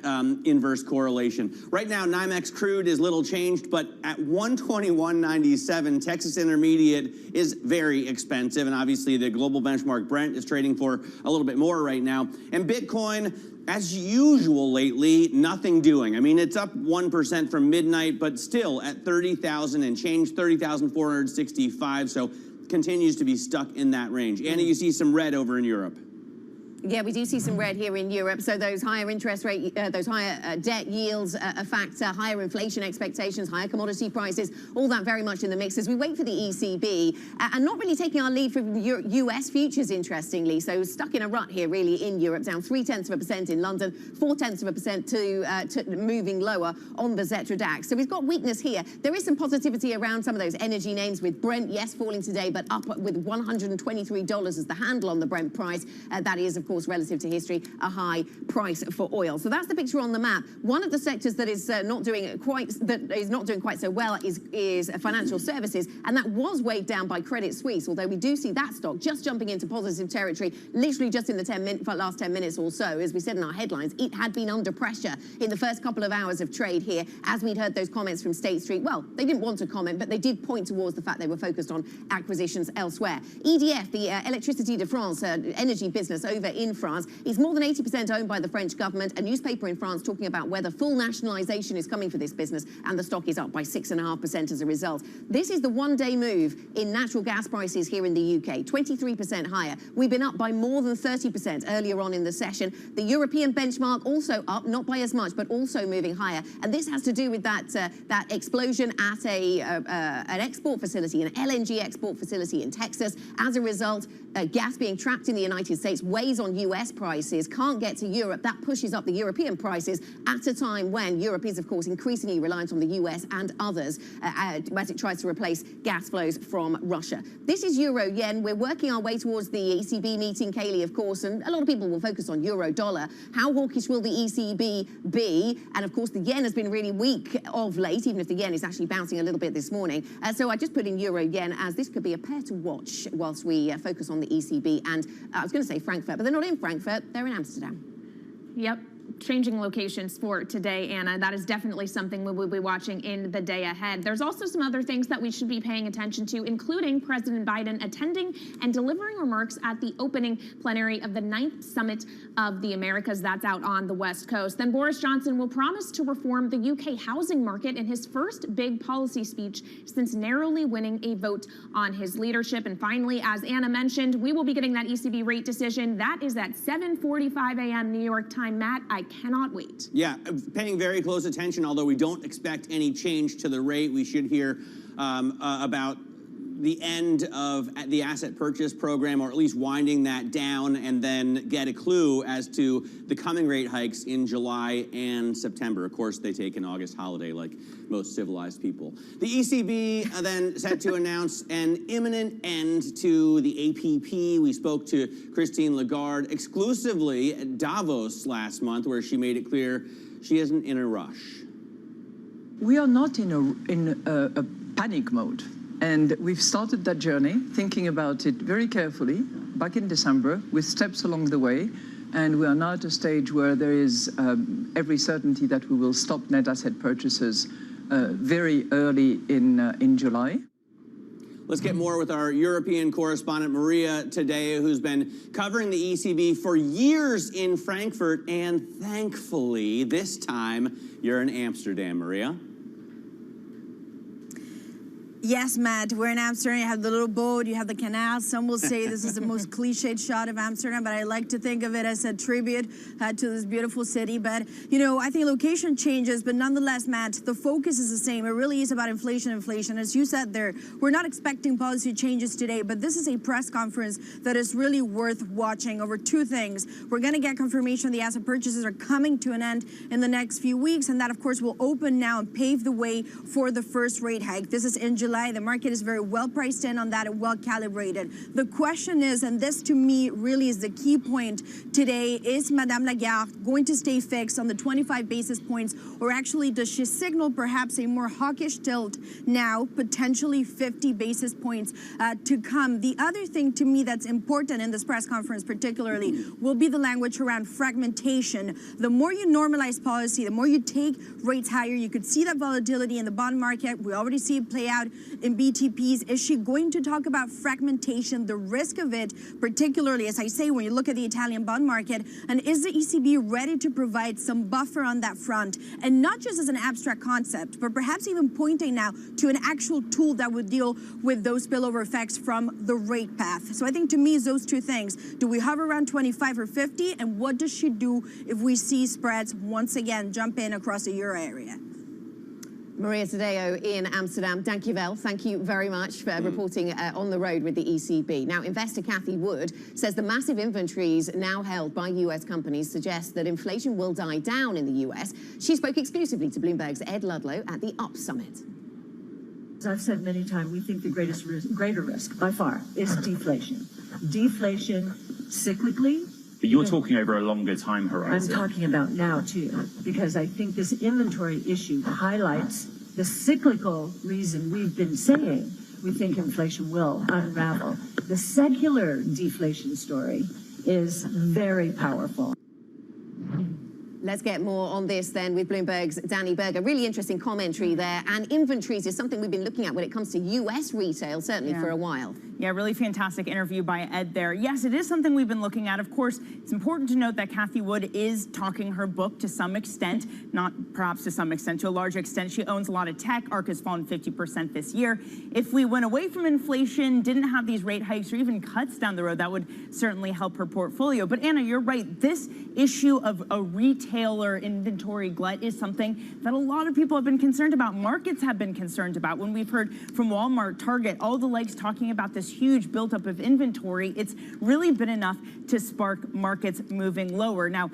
inverse correlation. Right now, NYMEX crude is little changed, but at 121.97, Texas Intermediate is very expensive. And obviously, the global benchmark Brent is trading for a little bit more right now. And Bitcoin, as usual lately, nothing doing. I mean, it's up 1% from midnight, but still at 30,000 and change, 30,465. So continues to be stuck in that range. Anna, you see some red over in Europe. Yeah, we do see some red here in Europe. So those higher interest rate, those higher debt yields, a factor, higher inflation expectations, higher commodity prices, all that very much in the mix as we wait for the ECB and not really taking our lead from US futures, interestingly. So stuck in a rut here, really, in Europe, down 0.3% in London, 0.4% to moving lower on the Xetra DAX. So we've got weakness here. There is some positivity around some of those energy names, with Brent, yes, falling today, but up with $123 as the handle on the Brent price. That is, of course, relative to history, a high price for oil. So that's the picture on the map. One of the sectors that is not doing quite so well is financial services, and that was weighed down by Credit Suisse. Although we do see that stock just jumping into positive territory, literally just in the last 10 minutes or so. As we said in our headlines, it had been under pressure in the first couple of hours of trade here, as we'd heard those comments from State Street. Well, they didn't want to comment, but they did point towards the fact they were focused on acquisitions elsewhere. EDF, the Électricité de France energy business over in France, is more than 80% owned by the French government. A newspaper in France talking about whether full nationalisation is coming for this business, and the stock is up by 6.5% as a result. This is the one-day move in natural gas prices here in the UK, 23% higher. We've been up by more than 30% earlier on in the session. The European benchmark also up, not by as much, but also moving higher. And this has to do with that explosion at an export facility, an LNG export facility in Texas. As a result, gas being trapped in the United States weighs on US prices, can't get to Europe. That pushes up the European prices at a time when Europe is, of course, increasingly reliant on the US and others as it tries to replace gas flows from Russia. This is euro yen. We're working our way towards the ECB meeting, Kaylee, of course, and a lot of people will focus on euro dollar. How hawkish will the ECB be? And of course, the yen has been really weak of late, even if the yen is actually bouncing a little bit this morning. So I just put in euro yen, as this could be a pair to watch whilst we focus on the ECB. And I was going to say Frankfurt, but they're not in Frankfurt, they're in Amsterdam. Yep. Changing locations for today, Anna. That is definitely something we will be watching in the day ahead. There's also some other things that we should be paying attention to, including President Biden attending and delivering remarks at the opening plenary of the 9th Summit of the Americas. That's out on the West Coast. Then Boris Johnson will promise to reform the UK housing market in his first big policy speech since narrowly winning a vote on his leadership. And finally, as Anna mentioned, we will be getting that ECB rate decision. That is at 7:45 a.m. New York time. Matt, I cannot wait. Yeah, paying very close attention, although we don't expect any change to the rate. We should hear about the end of the asset purchase program, or at least winding that down, and then get a clue as to the coming rate hikes in July and September. Of course, they take an August holiday like most civilized people. The ECB then set to announce an imminent end to the APP. We spoke to Christine Lagarde exclusively at Davos last month, where she made it clear she isn't in a rush. We are not in a panic mode. And we've started that journey, thinking about it very carefully, back in December, with steps along the way. And we are now at a stage where there is every certainty that we will stop net asset purchases very early in July. Let's get more with our European correspondent, Maria Tadeo, who's been covering the ECB for years in Frankfurt. And thankfully, this time, you're in Amsterdam, Maria. Yes, Matt, we're in Amsterdam. You have the little boat, you have the canal. Some will say this is the most cliched shot of Amsterdam, but I like to think of it as a tribute to this beautiful city. But, you know, I think location changes, but nonetheless, Matt, the focus is the same. It really is about inflation. As you said there, we're not expecting policy changes today, but this is a press conference that is really worth watching over two things. We're going to get confirmation the asset purchases are coming to an end in the next few weeks, and that, of course, will open now and pave the way for the first rate hike. This is in July. The market is very well priced in on that and well calibrated. The question is, and this to me really is the key point today, is Madame Lagarde going to stay fixed on the 25 basis points, or actually does she signal perhaps a more hawkish tilt now, potentially 50 basis points to come? The other thing to me that's important in this press conference particularly will be the language around fragmentation. The more you normalize policy, the more you take rates higher. You could see that volatility in the bond market. We already see it play out in BTPs. Is she going to talk about fragmentation, the risk of it, particularly, as I say, when you look at the Italian bond market? And is the ECB ready to provide some buffer on that front? And not just as an abstract concept, but perhaps even pointing now to an actual tool that would deal with those spillover effects from the rate path. So I think to me, it's those two things. Do we hover around 25 or 50? And what does she do if we see spreads once again jump in across the euro area? Maria Tadeo in Amsterdam. Dankjewel. Thank you very much for reporting on the road with the ECB. Now, investor Kathy Wood says the massive inventories now held by US companies suggest that inflation will die down in the US. She spoke exclusively to Bloomberg's Ed Ludlow at the UP Summit. As I've said many times, we think the greater risk by far is deflation. Deflation cyclically. But you're talking over a longer time horizon. I'm talking about now, too, because I think this inventory issue highlights the cyclical reason we've been saying we think inflation will unravel. The secular deflation story is very powerful. Let's get more on this then with Bloomberg's Danny Berger. Really interesting commentary there. And inventories is something we've been looking at when it comes to US retail, certainly for a while. Yeah, really fantastic interview by Ed there. Yes, it is something we've been looking at. Of course, it's important to note that Kathy Wood is talking her book to some extent, not perhaps to some extent, to a large extent. She owns a lot of tech. ARK has fallen 50% this year. If we went away from inflation, didn't have these rate hikes or even cuts down the road, that would certainly help her portfolio. But Anna, you're right. This issue of a retailer inventory glut is something that a lot of people have been concerned about. Markets have been concerned about. When we've heard from Walmart, Target, all the legs talking about this huge buildup of inventory, it's really been enough to spark markets moving lower. Now,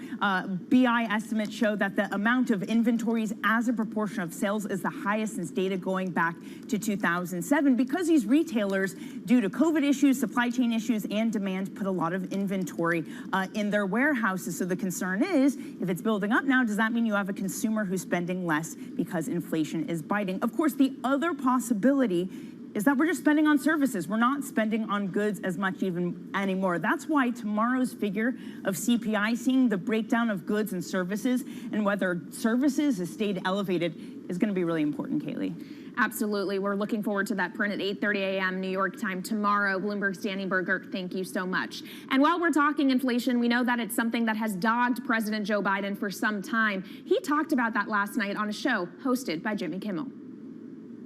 BI estimates show that the amount of inventories as a proportion of sales is the highest since data going back to 2007, because these retailers, due to COVID issues, supply chain issues, and demand, put a lot of inventory in their warehouses. So the concern is, if it's building up now, does that mean you have a consumer who's spending less because inflation is biting? Of course, the other possibility is that we're just spending on services. We're not spending on goods as much even anymore. That's why tomorrow's figure of CPI, seeing the breakdown of goods and services and whether services has stayed elevated, is going to be really important, Kaylee. Absolutely. We're looking forward to that print at 8:30 a.m. New York time tomorrow. Bloomberg's Danny Berger, thank you so much. And while we're talking inflation, we know that it's something that has dogged President Joe Biden for some time. He talked about that last night on a show hosted by Jimmy Kimmel.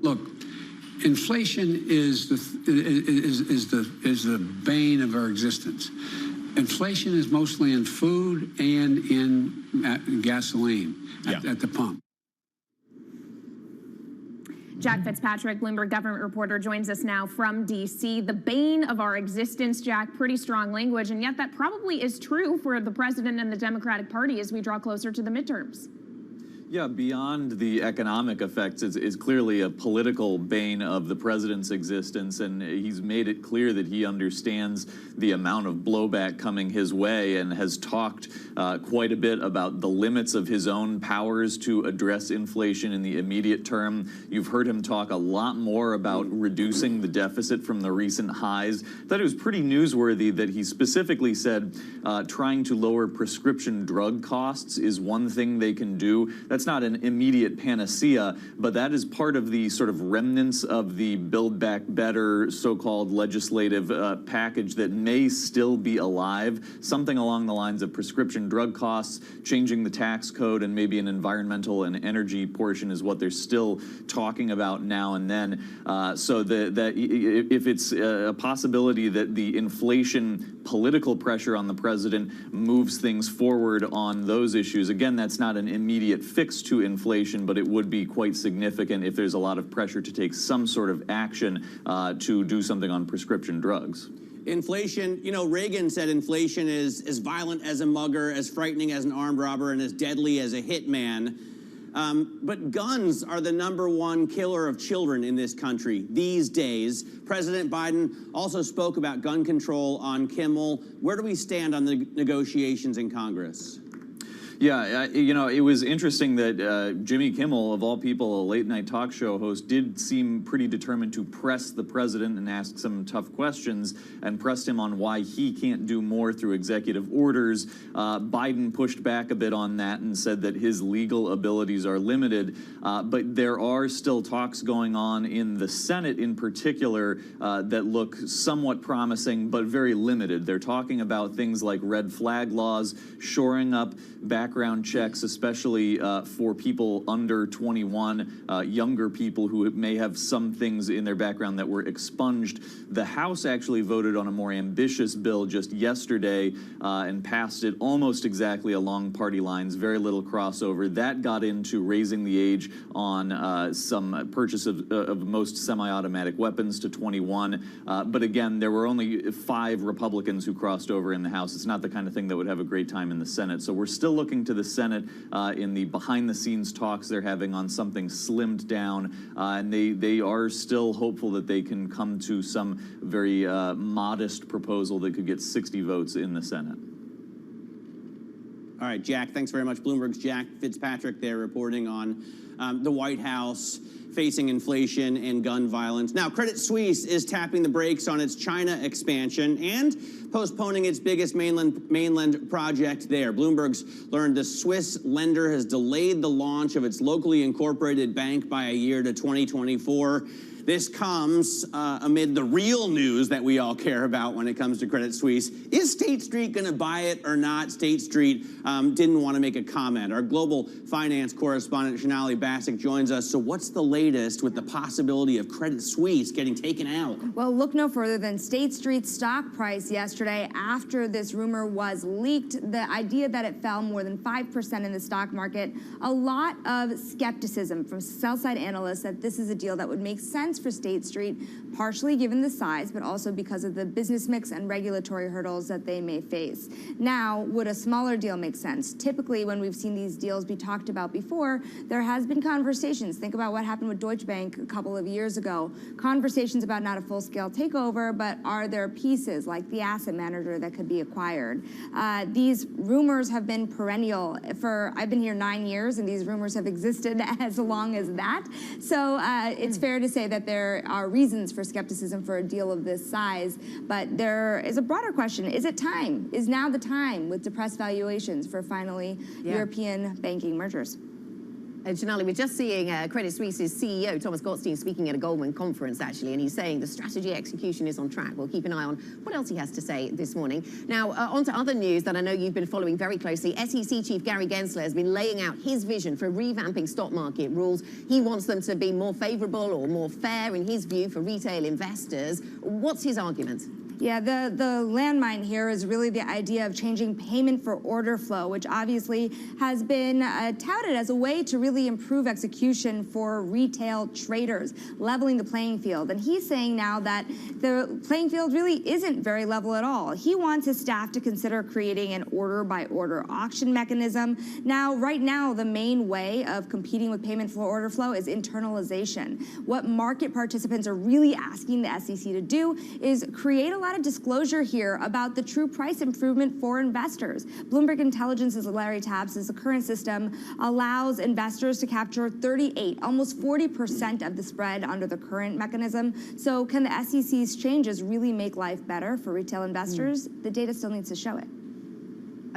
Look, inflation is the bane of our existence. Inflation is mostly in food and in gasoline at the pump. Jack Fitzpatrick, Bloomberg government reporter, joins us now from D.C. The bane of our existence, Jack, pretty strong language, and yet that probably is true for the president and the Democratic Party as we draw closer to the midterms. Yeah, beyond the economic effects, is clearly a political bane of the president's existence, and he's made it clear that he understands the amount of blowback coming his way and has talked quite a bit about the limits of his own powers to address inflation in the immediate term. You've heard him talk a lot more about reducing the deficit from the recent highs. I thought it was pretty newsworthy that he specifically said trying to lower prescription drug costs is one thing they can do. That's not an immediate panacea, but that is part of the sort of remnants of the Build Back Better so-called legislative package that may still be alive. Something along the lines of prescription drug costs, changing the tax code, and maybe an environmental and energy portion is what they're still talking about now and then. So that if it's a possibility that the inflation political pressure on the president moves things forward on those issues, again, that's not an immediate fix to inflation, but it would be quite significant if there's a lot of pressure to take some sort of action to do something on prescription drugs. Inflation, you know, Reagan said inflation is as violent as a mugger, as frightening as an armed robber, and as deadly as a hitman. But guns are the #1 killer of children in this country these days. President Biden also spoke about gun control on Kimmel. Where do we stand on the negotiations in Congress? Yeah, you know, it was interesting that Jimmy Kimmel, of all people, a late-night talk show host, did seem pretty determined to press the president and ask some tough questions, and pressed him on why he can't do more through executive orders. Biden pushed back a bit on that and said that his legal abilities are limited, but there are still talks going on in the Senate in particular that look somewhat promising, but very limited. They're talking about things like red flag laws, shoring up background checks, especially for people under 21, younger people who may have some things in their background that were expunged. The House actually voted on a more ambitious bill just yesterday and passed it almost exactly along party lines, very little crossover. That got into raising the age on some purchase of most semi-automatic weapons to 21. But again, there were only 5 Republicans who crossed over in the House. It's not the kind of thing that would have a great time in the Senate. So we're still looking to the Senate in the behind-the-scenes talks they're having on something slimmed down, and they are still hopeful that they can come to some very modest proposal that could get 60 votes in the Senate. All right, Jack, thanks very much. Bloomberg's Jack Fitzpatrick there reporting on the White House facing inflation and gun violence. Now, Credit Suisse is tapping the brakes on its China expansion and postponing its biggest mainland project there. Bloomberg's learned the Swiss lender has delayed the launch of its locally incorporated bank by a year to 2024. This comes amid the real news that we all care about when it comes to Credit Suisse. Is State Street going to buy it or not? State Street didn't want to make a comment. Our global finance correspondent, Shanali Bassick, joins us. So what's the latest with the possibility of Credit Suisse getting taken out? Well, look no further than State Street's stock price yesterday after this rumor was leaked. The idea that it fell more than 5% in the stock market. A lot of skepticism from sell-side analysts that this is a deal that would make sense for State Street, partially given the size, but also because of the business mix and regulatory hurdles that they may face. Now, would a smaller deal make sense? Typically, when we've seen these deals be talked about before, there has been conversations. Think about what happened with Deutsche Bank a couple of years ago. Conversations about not a full-scale takeover, but are there pieces like the asset manager that could be acquired? These rumors have been perennial I've been here 9 years, and these rumors have existed as long as that. So it's fair to say that there are reasons for skepticism for a deal of this size, but there is a broader question. Is it time? Is now the time, with depressed valuations, for finally European banking mergers? And Shanali, we're just seeing Credit Suisse's CEO, Thomas Gottstein, speaking at a Goldman conference, actually, and he's saying the strategy execution is on track. We'll keep an eye on what else he has to say this morning. Now, on to other news that I know you've been following very closely. SEC Chief Gary Gensler has been laying out his vision for revamping stock market rules. He wants them to be more favorable or more fair, in his view, for retail investors. What's his argument? Yeah, the landmine here is really the idea of changing payment for order flow, which obviously has been touted as a way to really improve execution for retail traders, leveling the playing field. And he's saying now that the playing field really isn't very level at all. He wants his staff to consider creating an order-by-order auction mechanism. Now, right now, the main way of competing with payment for order flow is internalization. What market participants are really asking the SEC to do is create a lot of disclosure here about the true price improvement for investors. Bloomberg Intelligence's Larry Tabb says the current system allows investors to capture 38, almost 40% of the spread under the current mechanism. So can the SEC's changes really make life better for retail investors? The data still needs to show it.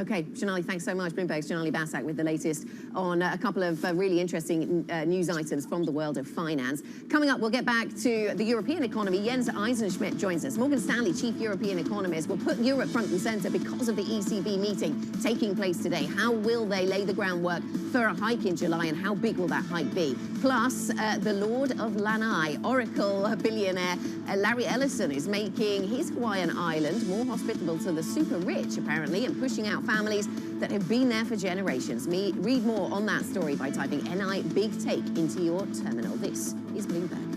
Okay, Sonali, thanks so much. Bloomberg's Sonali Basak with the latest on a couple of really interesting news items from the world of finance. Coming up, we'll get back to the European economy. Jens Eisenschmidt joins us. Morgan Stanley chief European economist will put Europe front and center because of the ECB meeting taking place today. How will they lay the groundwork for a hike in July, and how big will that hike be? Plus, the Lord of Lanai, Oracle billionaire Larry Ellison is making his Hawaiian island more hospitable to the super rich, apparently, and pushing out families that have been there for generations. Read more on that story by typing NI Big Take into your terminal. This is Bloomberg.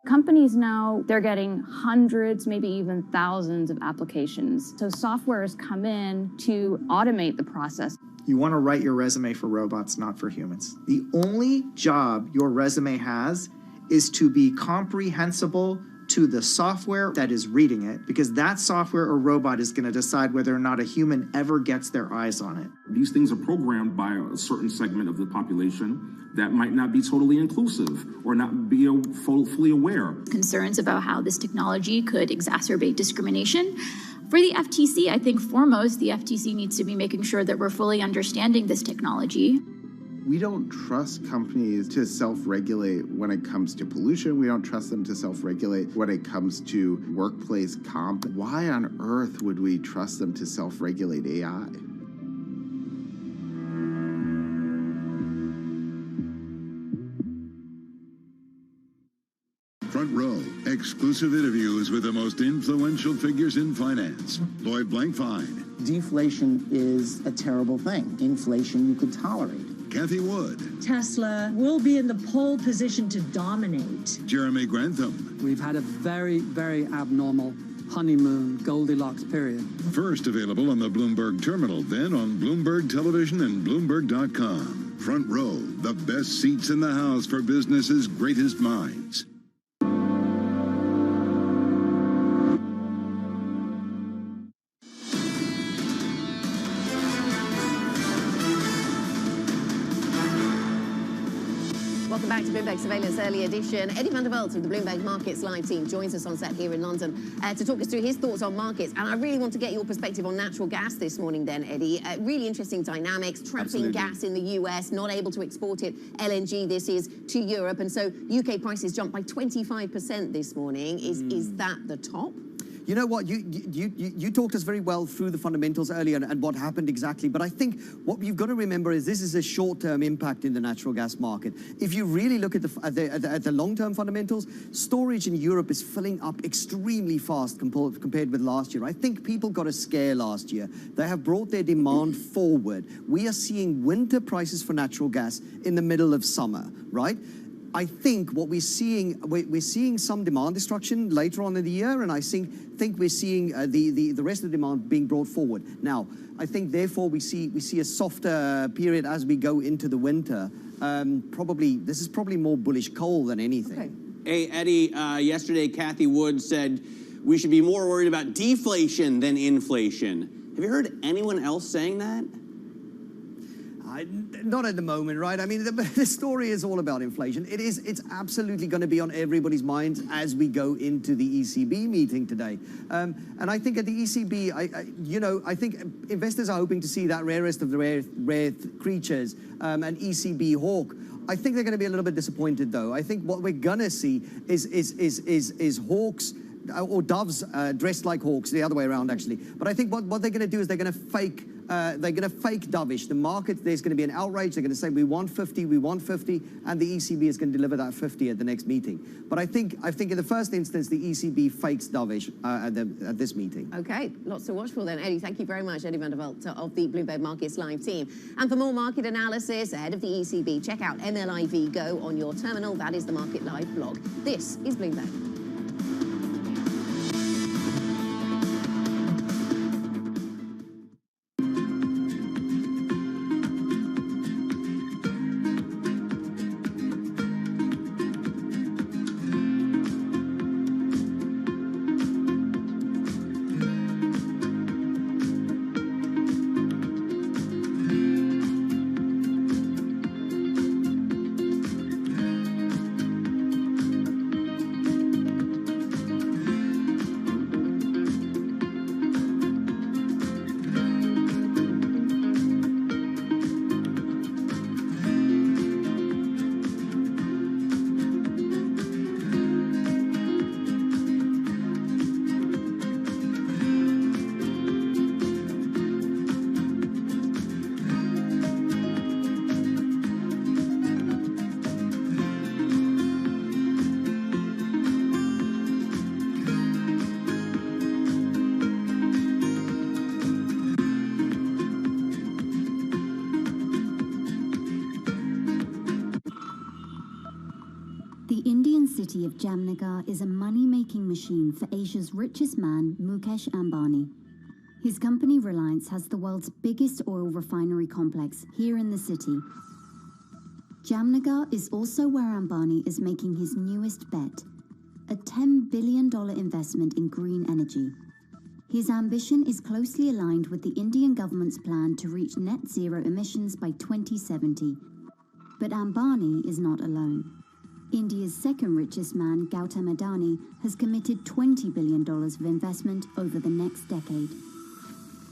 Companies now, they're getting hundreds, maybe even thousands of applications. So software has come in to automate the process. You want to write your resume for robots, not for humans. The only job your resume has is to be comprehensible to the software that is reading it, because that software or robot is going to decide whether or not a human ever gets their eyes on it. These things are programmed by a certain segment of the population that might not be totally inclusive or not be fully aware. Concerns about how this technology could exacerbate discrimination. For the FTC, I think foremost, the FTC needs to be making sure that we're fully understanding this technology. We don't trust companies to self-regulate when it comes to pollution. We don't trust them to self-regulate when it comes to workplace comp. Why on earth would we trust them to self-regulate AI? Front Row, exclusive interviews with the most influential figures in finance. Lloyd Blankfein. Deflation is a terrible thing. Inflation you could tolerate. Kathy Wood. Tesla will be in the pole position to dominate. Jeremy Grantham. We've had a very, very abnormal honeymoon Goldilocks period. First available on the Bloomberg Terminal, then on Bloomberg Television and Bloomberg.com. Front Row, the best seats in the house for business's greatest minds. Welcome back to Bloomberg Surveillance Early Edition. Eddie van der Welt of the Bloomberg Markets Live team joins us on set here in London to talk us through his thoughts on markets. And I really want to get your perspective on natural gas this morning then, Eddie. Really interesting dynamics, trapping gas in the US, not able to export it, LNG this is, to Europe. And so UK prices jumped by 25% this morning. Is that the top? You know what, you talked us very well through the fundamentals earlier and what happened exactly, but I think what you've got to remember is this is a short-term impact in the natural gas market. If you really look at the long-term fundamentals, storage in Europe is filling up extremely fast compared with last year. I think people got a scare last year. They have brought their demand forward. We are seeing winter prices for natural gas in the middle of summer, right? I think what we're seeing some demand destruction later on in the year, and I think we're seeing the rest of the demand being brought forward. Now, I think therefore we see a softer period as we go into the winter. This is probably more bullish coal than anything. Okay. Hey, Eddie, yesterday Kathy Wood said we should be more worried about deflation than inflation. Have you heard anyone else saying that? Not at the moment, right? I mean, the story is all about inflation. It's absolutely going to be on everybody's minds as we go into the ECB meeting today. And I think at the ECB, I think investors are hoping to see that rarest of the rare creatures, an ECB hawk. I think they're going to be a little bit disappointed, though. I think what we're going to see is hawks or doves dressed like hawks, the other way around, actually. But I think what they're going to do is they're going to fake dovish. The market, there's going to be an outrage. They're going to say, we want 50, and the ECB is going to deliver that 50 at the next meeting. But I think in the first instance, the ECB fakes dovish at this meeting. Okay, lots to watch for then. Eddie, thank you very much. Eddie van der Walt of the Bloomberg Markets Live team. And for more market analysis ahead of the ECB, check out MLIV Go on your terminal. That is the Market Live blog. This is Bloomberg. The Indian city of Jamnagar is a money-making machine for Asia's richest man, Mukesh Ambani. His company Reliance has the world's biggest oil refinery complex here in the city. Jamnagar is also where Ambani is making his newest bet, a $10 billion investment in green energy. His ambition is closely aligned with the Indian government's plan to reach net zero emissions by 2070. But Ambani is not alone. India's second richest man, Gautam Adani, has committed $20 billion of investment over the next decade.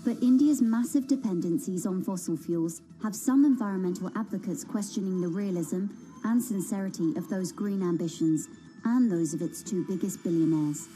But India's massive dependencies on fossil fuels have some environmental advocates questioning the realism and sincerity of those green ambitions and those of its two biggest billionaires.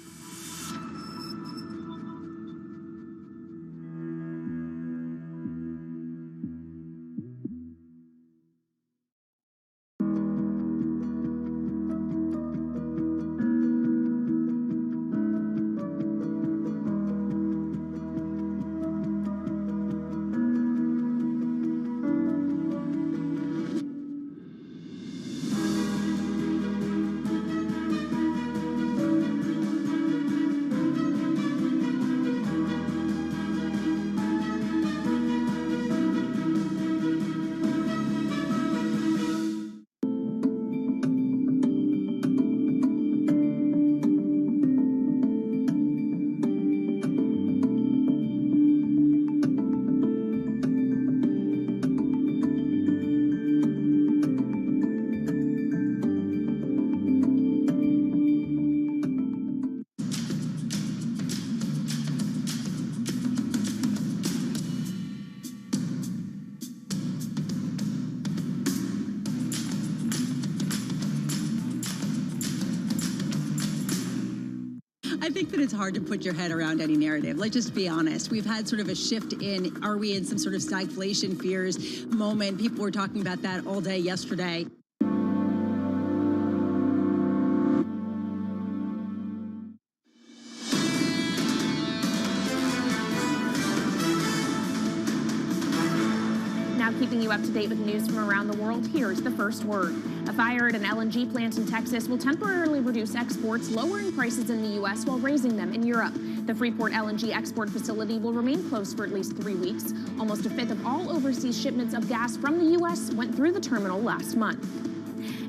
I think that it's hard to put your head around any narrative. Let's just be honest. We've had sort of a shift in, are we in some sort of stagflation fears moment? People were talking about that all day yesterday. Keeping you up to date with news from around the world, here's the first word. A fire at an LNG plant in Texas will temporarily reduce exports, lowering prices in the U.S. while raising them in Europe. The Freeport LNG export facility will remain closed for at least 3 weeks. Almost a fifth of all overseas shipments of gas from the U.S. went through the terminal last month.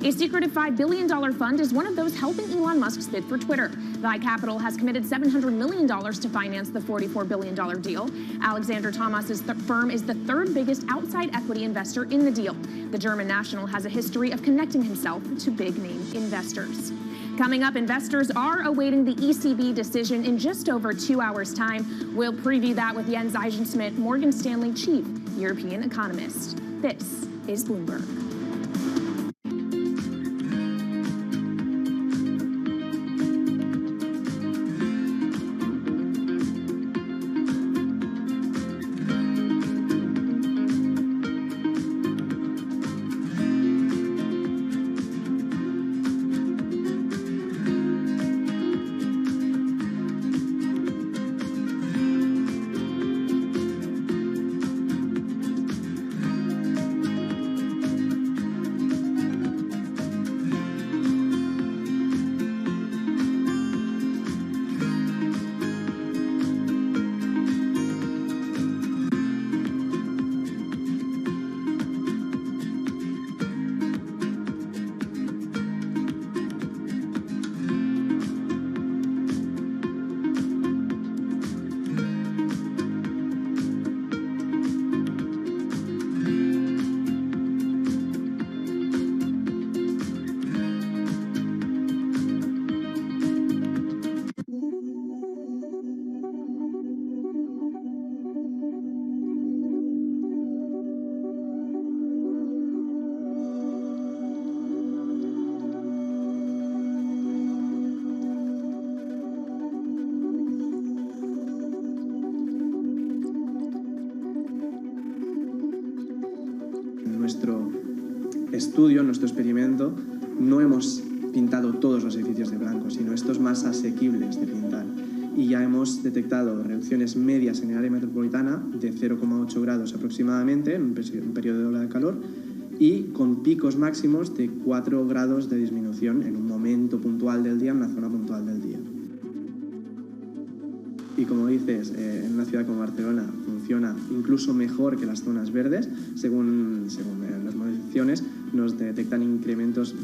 A secretive $5 billion fund is one of those helping Elon Musk's bid for Twitter. Vi Capital has committed $700 million to finance the $44 billion deal. Alexander Thomas's firm is the third biggest outside equity investor in the deal. The German national has a history of connecting himself to big-name investors. Coming up, investors are awaiting the ECB decision in just over 2 hours' time. We'll preview that with Jens Eisenschmidt, Morgan Stanley chief European economist. This is Bloomberg. nuestro estudio, nuestro experimento, no hemos pintado todos los edificios de blanco, sino estos más asequibles de pintar. Y ya hemos detectado reducciones medias en el área metropolitana de 0,8 grados aproximadamente en un periodo de ola de calor y con picos máximos de 4 grados de disminución en un momento puntual del día, en una zona puntual del día. Y como dices, en una ciudad como Barcelona funciona incluso mejor que las zonas verdes. Según las modificaciones, nos detectan incrementos,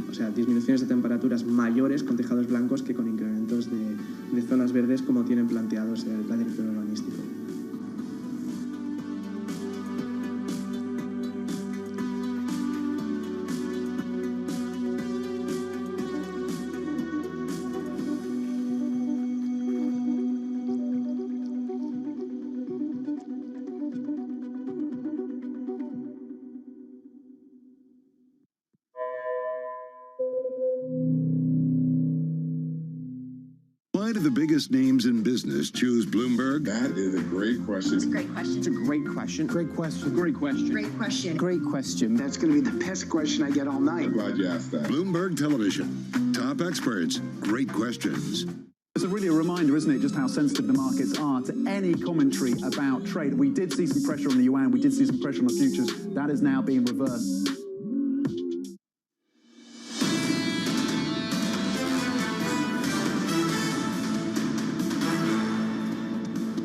o sea, disminuciones de temperaturas mayores con tejados blancos que con incrementos de zonas verdes como tienen planteados el plan director urbanístico. Why do the biggest names in business choose Bloomberg? That is a great question. It's a great question. It's a great question. Great question. Great question. Great question. Great question. That's going to be the best question I get all night. I'm glad you asked that. Bloomberg Television. Top experts. Great questions. It's really a reminder, isn't it, just how sensitive the markets are to any commentary about trade. We did see some pressure on the yuan. We did see some pressure on the futures. That is now being reversed.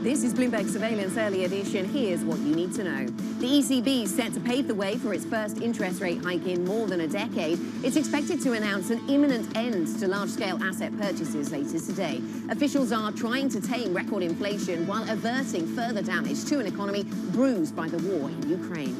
This is Bloomberg Surveillance Early Edition. Here's what you need to know. The ECB is set to pave the way for its first interest rate hike in more than a decade. It's expected to announce an imminent end to large-scale asset purchases later today. Officials are trying to tame record inflation while averting further damage to an economy bruised by the war in Ukraine.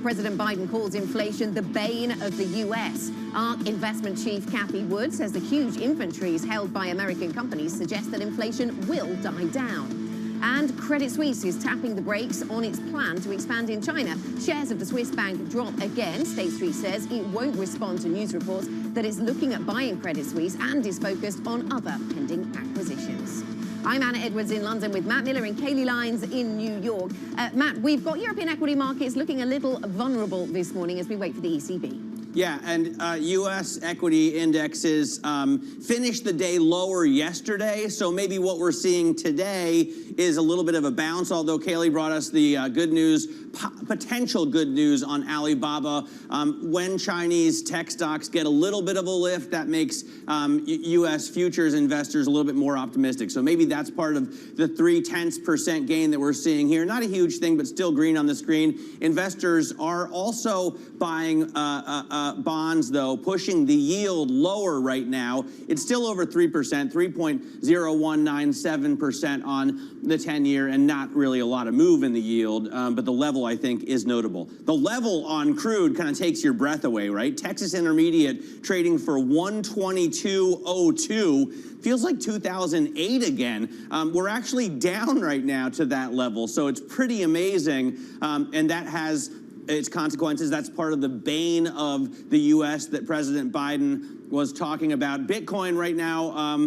President Biden calls inflation the bane of the U.S. ARK investment chief Cathie Wood says the huge inventories held by American companies suggest that inflation will die down. And Credit Suisse is tapping the brakes on its plan to expand in China. Shares of the Swiss bank drop again. State Street says it won't respond to news reports that it's looking at buying Credit Suisse and is focused on other pending acquisitions. I'm Anna Edwards in London with Matt Miller and Kaylee Lyons in New York. Matt, we've got European equity markets looking a little vulnerable this morning as we wait for the ECB. Yeah, and U.S. equity indexes finished the day lower yesterday, so maybe what we're seeing today is a little bit of a bounce, although Kaylee brought us the good news potential good news on Alibaba. When Chinese tech stocks get a little bit of a lift, that makes U.S. futures investors a little bit more optimistic. So maybe that's part of the 0.3% gain that we're seeing here. Not a huge thing, but still green on the screen. Investors are also buying bonds, though, pushing the yield lower right now. It's still over 3%, 3.0197% on the 10-year, and not really a lot of move in the yield, but the level, I think, is notable. The level on crude kind of takes your breath away, right? Texas Intermediate trading for 122.02. Feels like 2008 again. We're actually down right now to that level, so it's pretty amazing, and that has its consequences. That's part of the bane of the U.S. that President Biden was talking about. Bitcoin right now,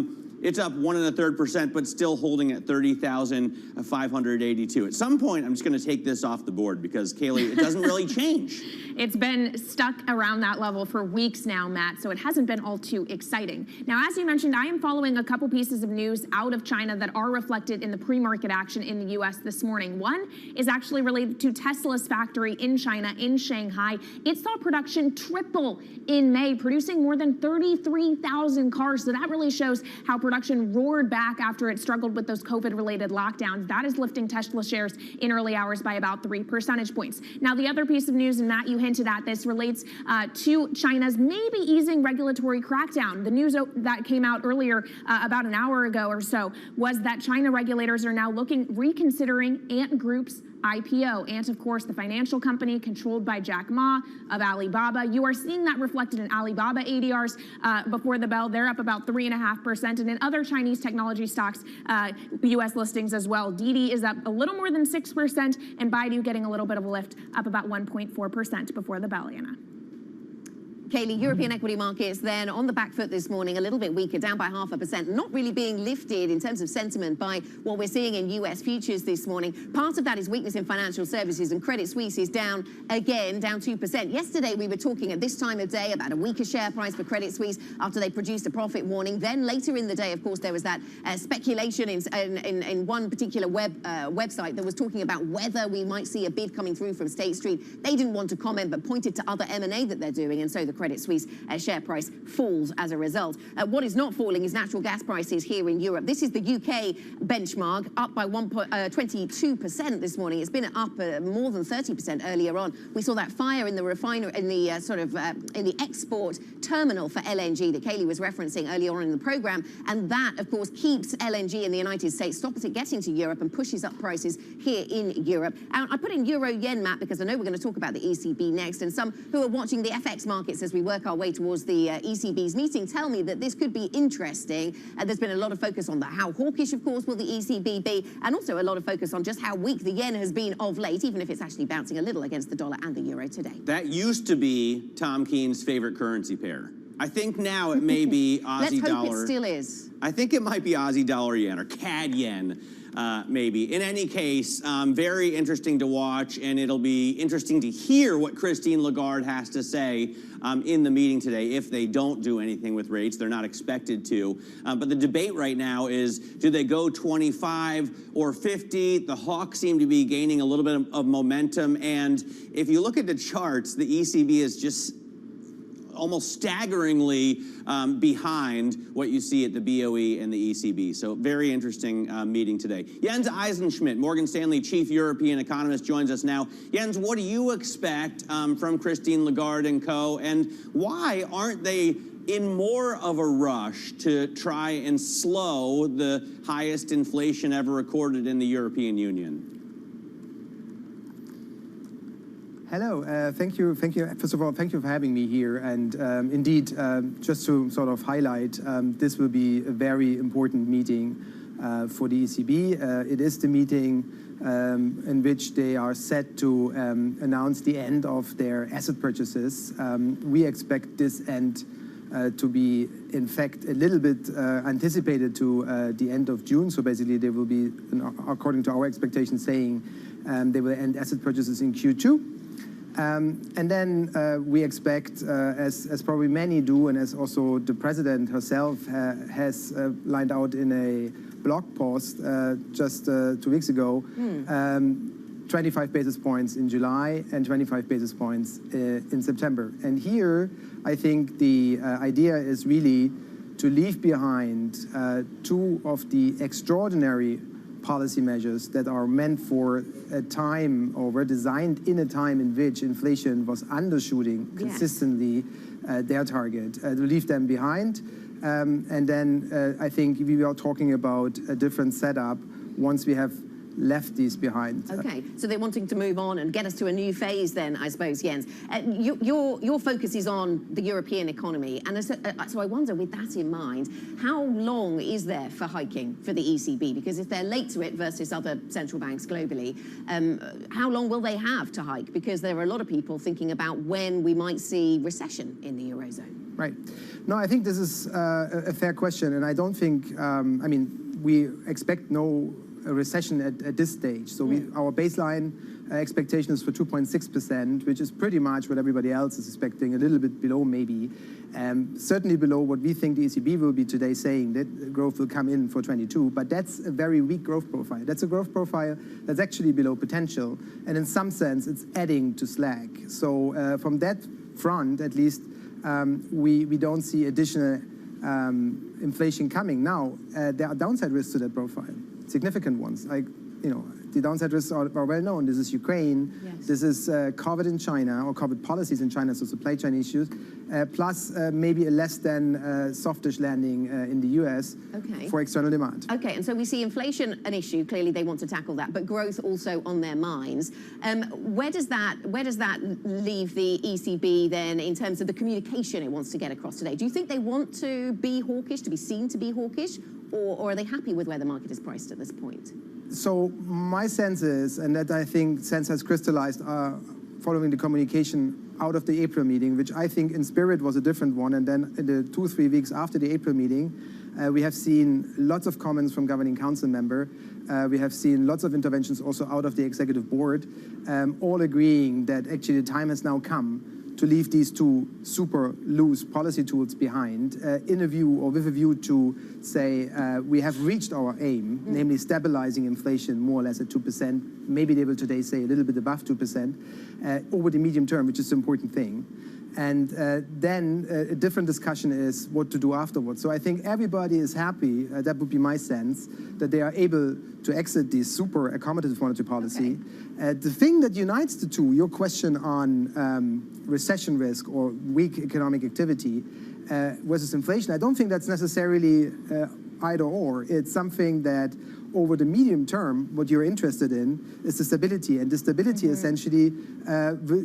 it's up 1.33%, but still holding at 30,582. At some point, I'm just going to take this off the board because, Kaylee, it doesn't really change. It's been stuck around that level for weeks now, Matt, so it hasn't been all too exciting. Now, as you mentioned, I am following a couple pieces of news out of China that are reflected in the pre-market action in the U.S. this morning. One is actually related to Tesla's factory in China, in Shanghai. It saw production triple in May, producing more than 33,000 cars. So that really shows how production roared back after it struggled with those COVID-related lockdowns. That is lifting Tesla shares in early hours by about 3 percentage points. Now, the other piece of news, and Matt, you hinted at this, relates to China's maybe easing regulatory crackdown. The news that came out earlier, about an hour ago or so, was that China regulators are now reconsidering Ant Group's IPO. Ant, of course, the financial company controlled by Jack Ma of Alibaba. You are seeing that reflected in Alibaba ADRs before the bell. They're up about 3.5%. And in other Chinese technology stocks, U.S. listings as well. Didi is up a little more than 6%, and Baidu getting a little bit of a lift, up about 1.4% before the bell, Anna. Kaylee, European equity markets then on the back foot this morning, a little bit weaker, down by 0.5%, not really being lifted in terms of sentiment by what we're seeing in U.S. futures this morning. Part of that is weakness in financial services, and Credit Suisse is down again, down 2%. Yesterday, we were talking at this time of day about a weaker share price for Credit Suisse after they produced a profit warning. Then later in the day, of course, there was that speculation in one particular website that was talking about whether we might see a bid coming through from State Street. They didn't want to comment, but pointed to other M&A that they're doing, and so the Credit Suisse share price falls as a result. What is not falling is natural gas prices here in Europe. This is the UK benchmark, up by 22% this morning. It's been up more than 30% earlier on. We saw that fire in the refiner, in the in the export terminal for LNG that Kaylee was referencing earlier on in the program, and that, of course, keeps LNG in the United States, stops it getting to Europe, and pushes up prices here in Europe. And I put in euro-yen, Matt, because I know we're going to talk about the ECB next, and some who are watching the FX markets as we work our way towards the ECB's meeting tell me that this could be interesting. There's been a lot of focus on how hawkish, of course, will the ECB be, and also a lot of focus on just how weak the yen has been of late, even if it's actually bouncing a little against the dollar and the euro today. That used to be Tom Keene's favorite currency pair. I think now it may be Aussie dollar. Let's hope it still is. I think it might be Aussie dollar yen or CAD yen. Maybe. In any case, very interesting to watch, and it'll be interesting to hear what Christine Lagarde has to say in the meeting today if they don't do anything with rates. They're not expected to. But the debate right now is, do they go 25 or 50? The hawks seem to be gaining a little bit of momentum, and if you look at the charts, the ECB is just almost staggeringly behind what you see at the BOE and the ECB. So very interesting meeting today. Jens Eisenschmidt, Morgan Stanley chief European economist, joins us now. Jens, what do you expect from Christine Lagarde and co., and why aren't they in more of a rush to try and slow the highest inflation ever recorded in the European Union? Hello, thank you. First of all, thank you for having me here. And indeed, just to sort of highlight, this will be a very important meeting for the ECB. It is the meeting in which they are set to announce the end of their asset purchases. We expect this end to be, in fact, a little bit anticipated to the end of June. So basically, they will be, according to our expectations, saying they will end asset purchases in Q2. And then we expect, as probably many do, and as also the president herself has lined out in a blog post just 2 weeks ago, 25 basis points in July and 25 basis points in September. And here, I think the idea is really to leave behind two of the extraordinary policy measures that are meant for a time or were designed in a time in which inflation was undershooting consistently their target, to leave them behind. And then I think we are talking about a different setup once we have left these behind. Okay, so they're wanting to move on and get us to a new phase then, I suppose, Jens. Your focus is on the European economy, and so I wonder, with that in mind, how long is there for hiking for the ECB? Because if they're late to it versus other central banks globally, how long will they have to hike? Because there are a lot of people thinking about when we might see recession in the Eurozone. Right. No, I think this is a fair question, and I don't think, I mean, we expect no recession at this stage. So our baseline expectation is for 2.6%, which is pretty much what everybody else is expecting, a little bit below maybe, certainly below what we think the ECB will be today saying that growth will come in for 22, but that's a very weak growth profile. That's a growth profile that's actually below potential, and in some sense it's adding to slack. So from that front, at least, we don't see additional inflation coming. Now, there are downside risks to that profile. Significant ones, like, you know, the downside risks are well known. This is Ukraine, this is COVID in China, or COVID policies in China, so supply chain issues, plus maybe a less than softish landing in the US for external demand. Okay, and so we see inflation an issue. Clearly, they want to tackle that, but growth also on their minds. Where does that leave the ECB then in terms of the communication it wants to get across today? Do you think they want to be hawkish, to be seen to be hawkish, or are they happy with where the market is priced at this point? So my sense is, and that I think sense has crystallized following the communication out of the April meeting, which I think in spirit was a different one, and then in the 2-3 weeks after the April meeting, we have seen lots of comments from governing council member. We have seen lots of interventions also out of the executive board, all agreeing that actually the time has now come to leave these two super loose policy tools behind in a view, or with a view to say we have reached our aim, namely stabilizing inflation more or less at 2%. Maybe they will today say a little bit above 2% over the medium term, which is an important thing. And then a different discussion is what to do afterwards. So I think everybody is happy, that would be my sense, that they are able to exit this super accommodative monetary policy. The thing that unites the two, your question on recession risk or weak economic activity versus inflation, I don't think that's necessarily either or. It's something that over the medium term, what you're interested in is the stability. And the stability essentially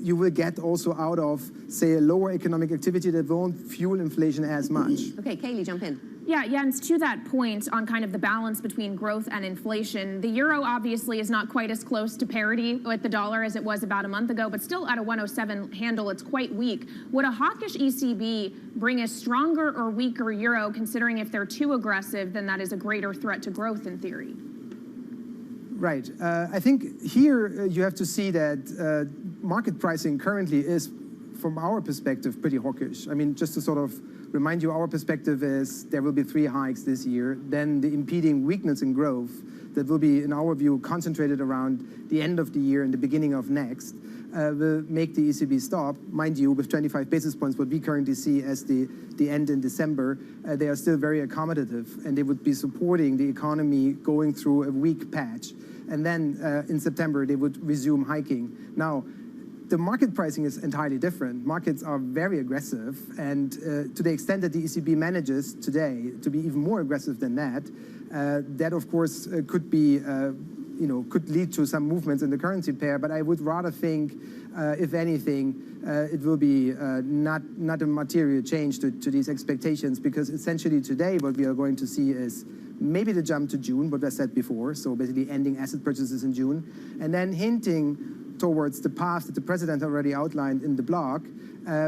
you will get also out of, say, a lower economic activity that won't fuel inflation as much. Okay, Kaylee, jump in. Yeah, Jens, to that point on kind of the balance between growth and inflation, the euro obviously is not quite as close to parity with the dollar as it was about a month ago, but still at a 107 handle, it's quite weak. Would a hawkish ECB bring a stronger or weaker euro, considering if they're too aggressive, then that is a greater threat to growth in theory? Right. I think here you have to see that market pricing currently is, from our perspective, pretty hawkish. I mean, just to sort of remind you, our perspective is there will be 3 hikes this year. Then the impeding weakness in growth that will be, in our view, concentrated around the end of the year and the beginning of next will make the ECB stop. Mind you, with 25 basis points, what we currently see as the end in December, they are still very accommodative, and they would be supporting the economy going through a weak patch. And then in September, they would resume hiking. Now, the market pricing is entirely different. Markets are very aggressive, and to the extent that the ECB manages today to be even more aggressive than that, that of course could be, could lead to some movements in the currency pair. But I would rather think, if anything, it will be not a material change to these expectations, because essentially today what we are going to see is maybe the jump to June, what I said before, so basically ending asset purchases in June, and then hinting towards the path that the president already outlined in the blog,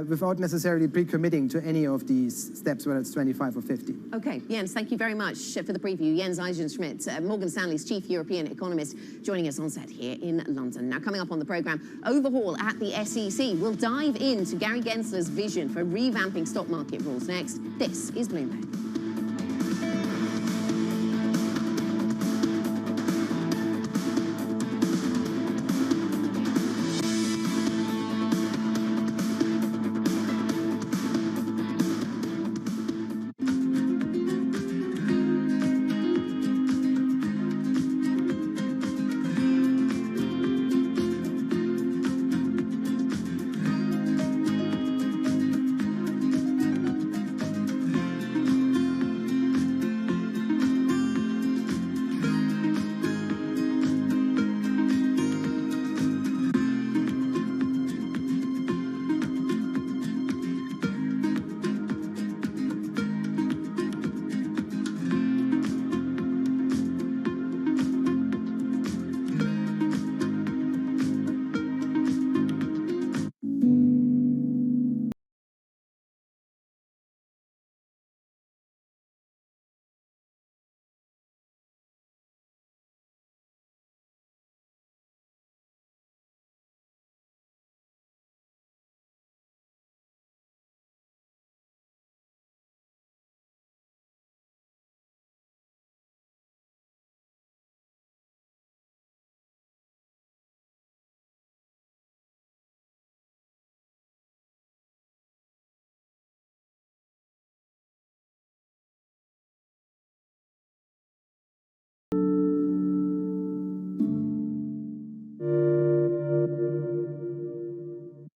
without necessarily pre-committing to any of these steps, whether it's 25 or 50. Okay, Jens, thank you very much for the preview. Jens Eisenschmidt, Morgan Stanley's chief European economist, joining us on set here in London. Now, coming up on the programme, overhaul at the SEC. We'll dive into Gary Gensler's vision for revamping stock market rules next. This is Bloomberg.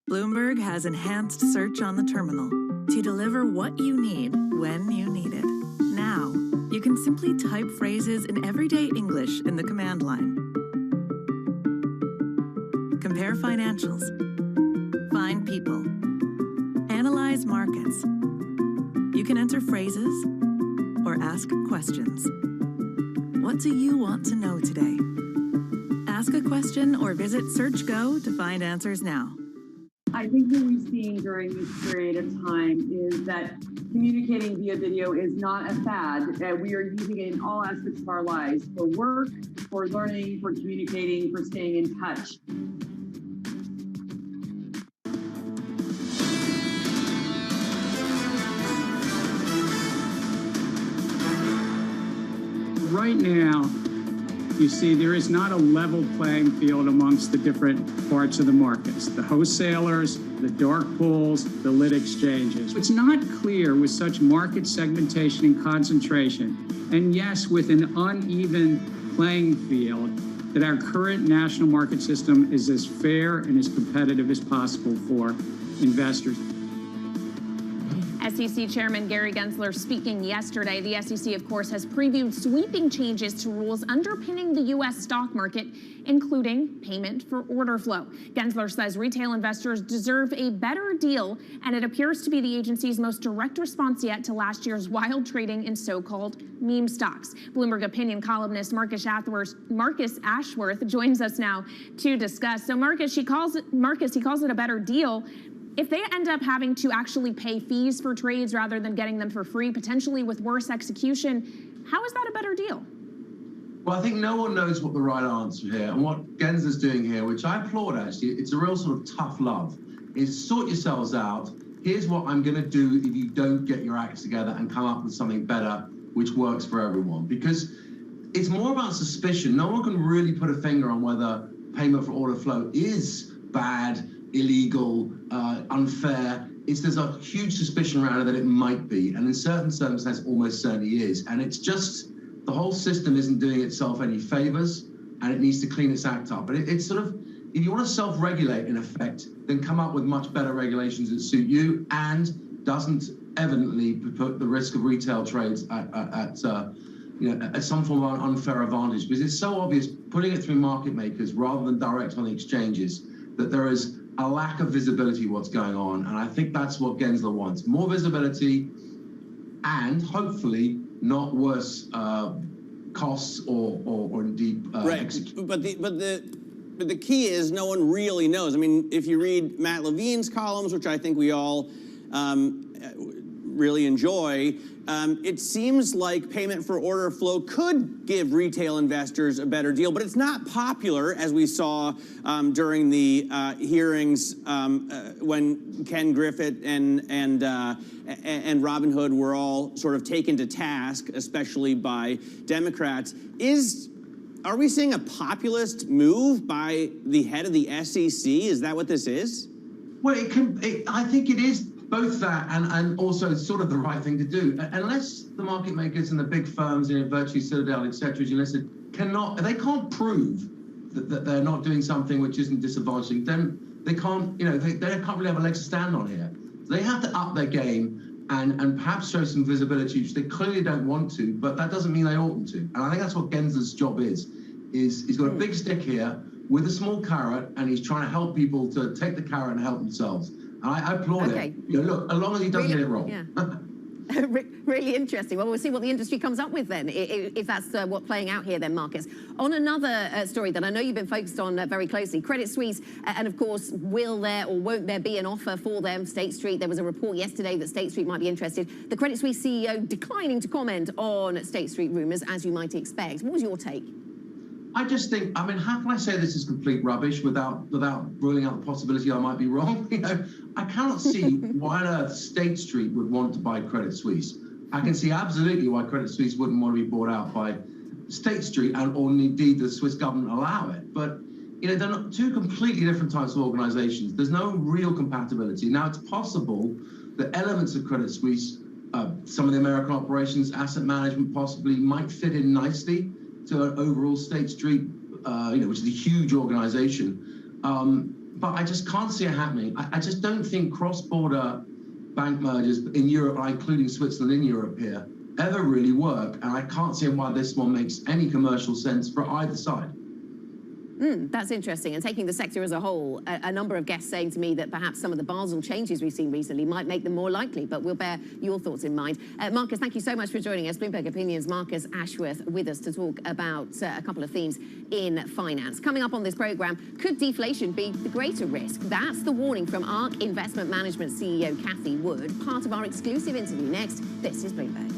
Bloomberg has enhanced search on the terminal to deliver what you need when you need it. Now, you can simply type phrases in everyday English in the command line. Compare financials. Find people. Analyze markets. You can enter phrases or ask questions. What do you want to know today? Ask a question or visit SearchGo to find answers now. I think what we've seen during this period of time is that communicating via video is not a fad. We are using it in all aspects of our lives, for work, for learning, for communicating, for staying in touch. Right now, you see there is not a level playing field amongst the different parts of the markets, the wholesalers, the dark pools, the lit exchanges. It's not clear with such market segmentation and concentration, and yes, with an uneven playing field, that our current national market system is as fair and as competitive as possible for investors. SEC Chairman Gary Gensler speaking yesterday. The SEC, of course, has previewed sweeping changes to rules underpinning the U.S. stock market, including payment for order flow. Gensler says retail investors deserve a better deal, and it appears to be the agency's most direct response yet to last year's wild trading in so-called meme stocks. Bloomberg opinion columnist Marcus Ashworth joins us now to discuss. So Marcus, he calls it a better deal. If they end up having to actually pay fees for trades rather than getting them for free, potentially with worse execution, how is that a better deal? Well, I think no one knows what the right answer here. And what Gensler's doing here, which I applaud actually, it's a real sort of tough love, is sort yourselves out. Here's what I'm going to do if you don't get your acts together and come up with something better which works for everyone. Because it's more about suspicion. No one can really put a finger on whether payment for order flow is bad, illegal, unfair. There's a huge suspicion around it that it might be, and in certain circumstances almost certainly is. And it's just, the whole system isn't doing itself any favors, and it needs to clean its act up. But it's sort of, if you want to self-regulate in effect, then come up with much better regulations that suit you and doesn't evidently put the risk of retail trades at some form of unfair advantage. Because it's so obvious, putting it through market makers rather than direct on the exchanges, that there is a lack of visibility what's going on. And I think that's what Gensler wants. More visibility and hopefully not worse costs or indeed execution. But the key is no one really knows. I mean, if you read Matt Levine's columns, which I think we all really enjoy, it seems like payment for order flow could give retail investors a better deal, but it's not popular, as we saw during the hearings when Ken Griffith and Robinhood were all sort of taken to task, especially by Democrats. Are we seeing a populist move by the head of the SEC? Is that what this is? Well, I think it is both that and also sort of the right thing to do. Unless the market makers and the big firms, Virtue, Citadel, et cetera, as you listed, they can't prove that they're not doing something which isn't disadvantaging, then they can't, they can't really have a leg to stand on here. So they have to up their game and perhaps show some visibility, which they clearly don't want to, but that doesn't mean they oughtn't to. And I think that's what Gensler's job is he's got a big stick here with a small carrot, and he's trying to help people to take the carrot and help themselves. I applaud it. Look, as long as he doesn't get it wrong. Yeah. Really interesting. Well, we'll see what the industry comes up with then, if that's what's playing out here then, Marcus. On another story that I know you've been focused on very closely, Credit Suisse, and of course, will there or won't there be an offer for them, State Street? There was a report yesterday that State Street might be interested. The Credit Suisse CEO declining to comment on State Street rumors, as you might expect. What was your take? I just think, how can I say this is complete rubbish without ruling out the possibility I might be wrong? I cannot see why on earth State Street would want to buy Credit Suisse. I can see absolutely why Credit Suisse wouldn't want to be bought out by State Street, or indeed the Swiss government allow it. But they're not two completely different types of organizations. There's no real compatibility. Now, it's possible that elements of Credit Suisse, some of the American operations, asset management possibly, might fit in nicely to an overall State Street, which is a huge organization. but I just can't see it happening. I just don't think cross-border bank mergers in Europe, including Switzerland in Europe here, ever really work. And I can't see why this one makes any commercial sense for either side. That's interesting. And taking the sector as a whole, a number of guests saying to me that perhaps some of the Basel changes we've seen recently might make them more likely, but we'll bear your thoughts in mind. Marcus, thank you so much for joining us. Bloomberg Opinions, Marcus Ashworth with us to talk about a couple of themes in finance. Coming up on this program, could deflation be the greater risk? That's the warning from ARK Investment Management CEO Cathie Wood, part of our exclusive interview next. This is Bloomberg.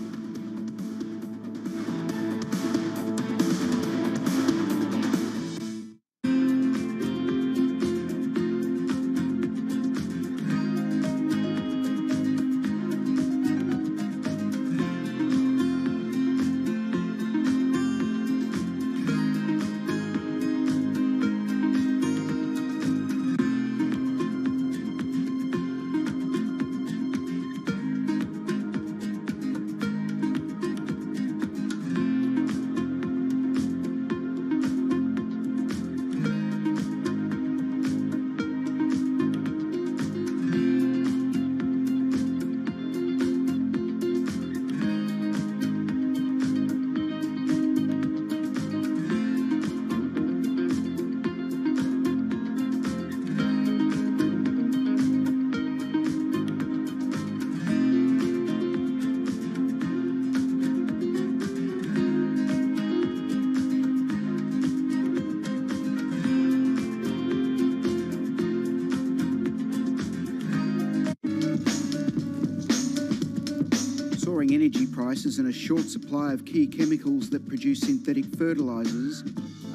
Energy prices and a short supply of key chemicals that produce synthetic fertilizers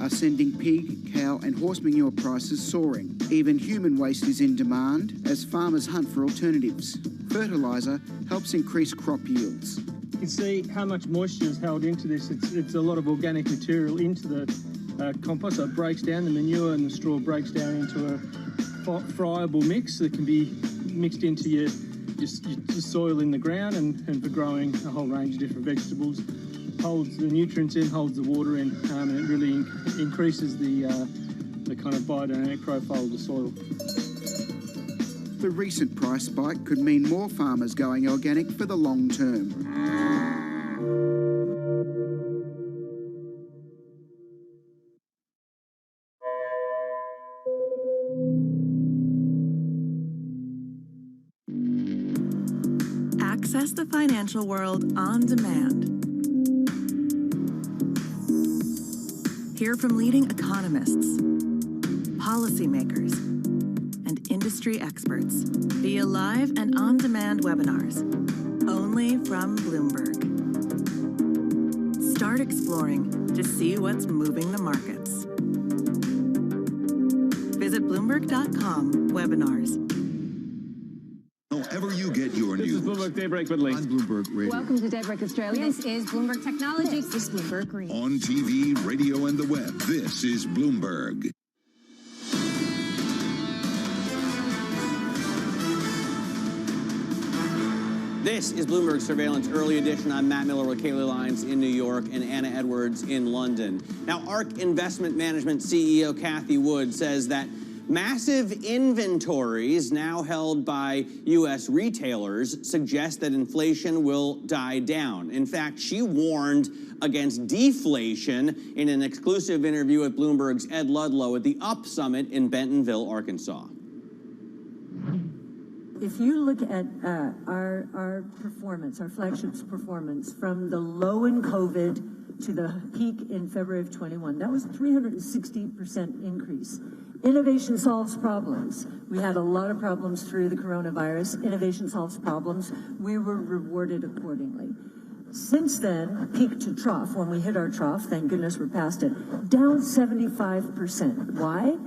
are sending pig, cow and horse manure prices soaring. Even human waste is in demand as farmers hunt for alternatives. Fertilizer helps increase crop yields. You can see how much moisture is held into this. It's a lot of organic material into the compost, so it breaks down. The manure and the straw breaks down into a friable mix that can be mixed into your soil in the ground and for growing a whole range of different vegetables. Holds the nutrients in, holds the water in, and it really increases the kind of biodynamic profile of the soil. The recent price spike could mean more farmers going organic for the long term. Access the financial world on demand. Hear from leading economists, policymakers, and industry experts via live and on-demand webinars, only from Bloomberg. Start exploring to see what's moving the markets. Visit Bloomberg.com/webinars. However you get your news. This is Bloomberg Daybreak with Lee. On Bloomberg Radio. Welcome to Daybreak Australia. This is Bloomberg Technology. This is Bloomberg Green. On TV, radio, and the web, this is Bloomberg. This is Bloomberg Surveillance Early Edition. I'm Matt Miller with Kaylee Lyons in New York and Anna Edwards in London. Now, ARK Investment Management CEO Cathie Wood says that massive inventories now held by U.S. retailers suggest that inflation will die down. In fact, she warned against deflation in an exclusive interview with Bloomberg's Ed Ludlow at the UP Summit in Bentonville, Arkansas. If you look at our performance, our flagship's performance, from the low in COVID to the peak in February of 21, that was a 360% increase. Innovation solves problems. We had a lot of problems through the coronavirus. Innovation solves problems. We were rewarded accordingly. Since then, peak to trough, when we hit our trough, thank goodness we're past it, down 75%. Why?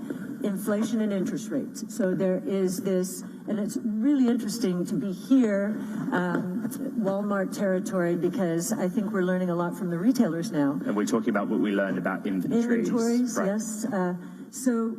Inflation and interest rates. So there is this, and it's really interesting to be here, Walmart territory, because I think we're learning a lot from the retailers now. And we're talking about what we learned about inventories. Inventories, right. Yes. So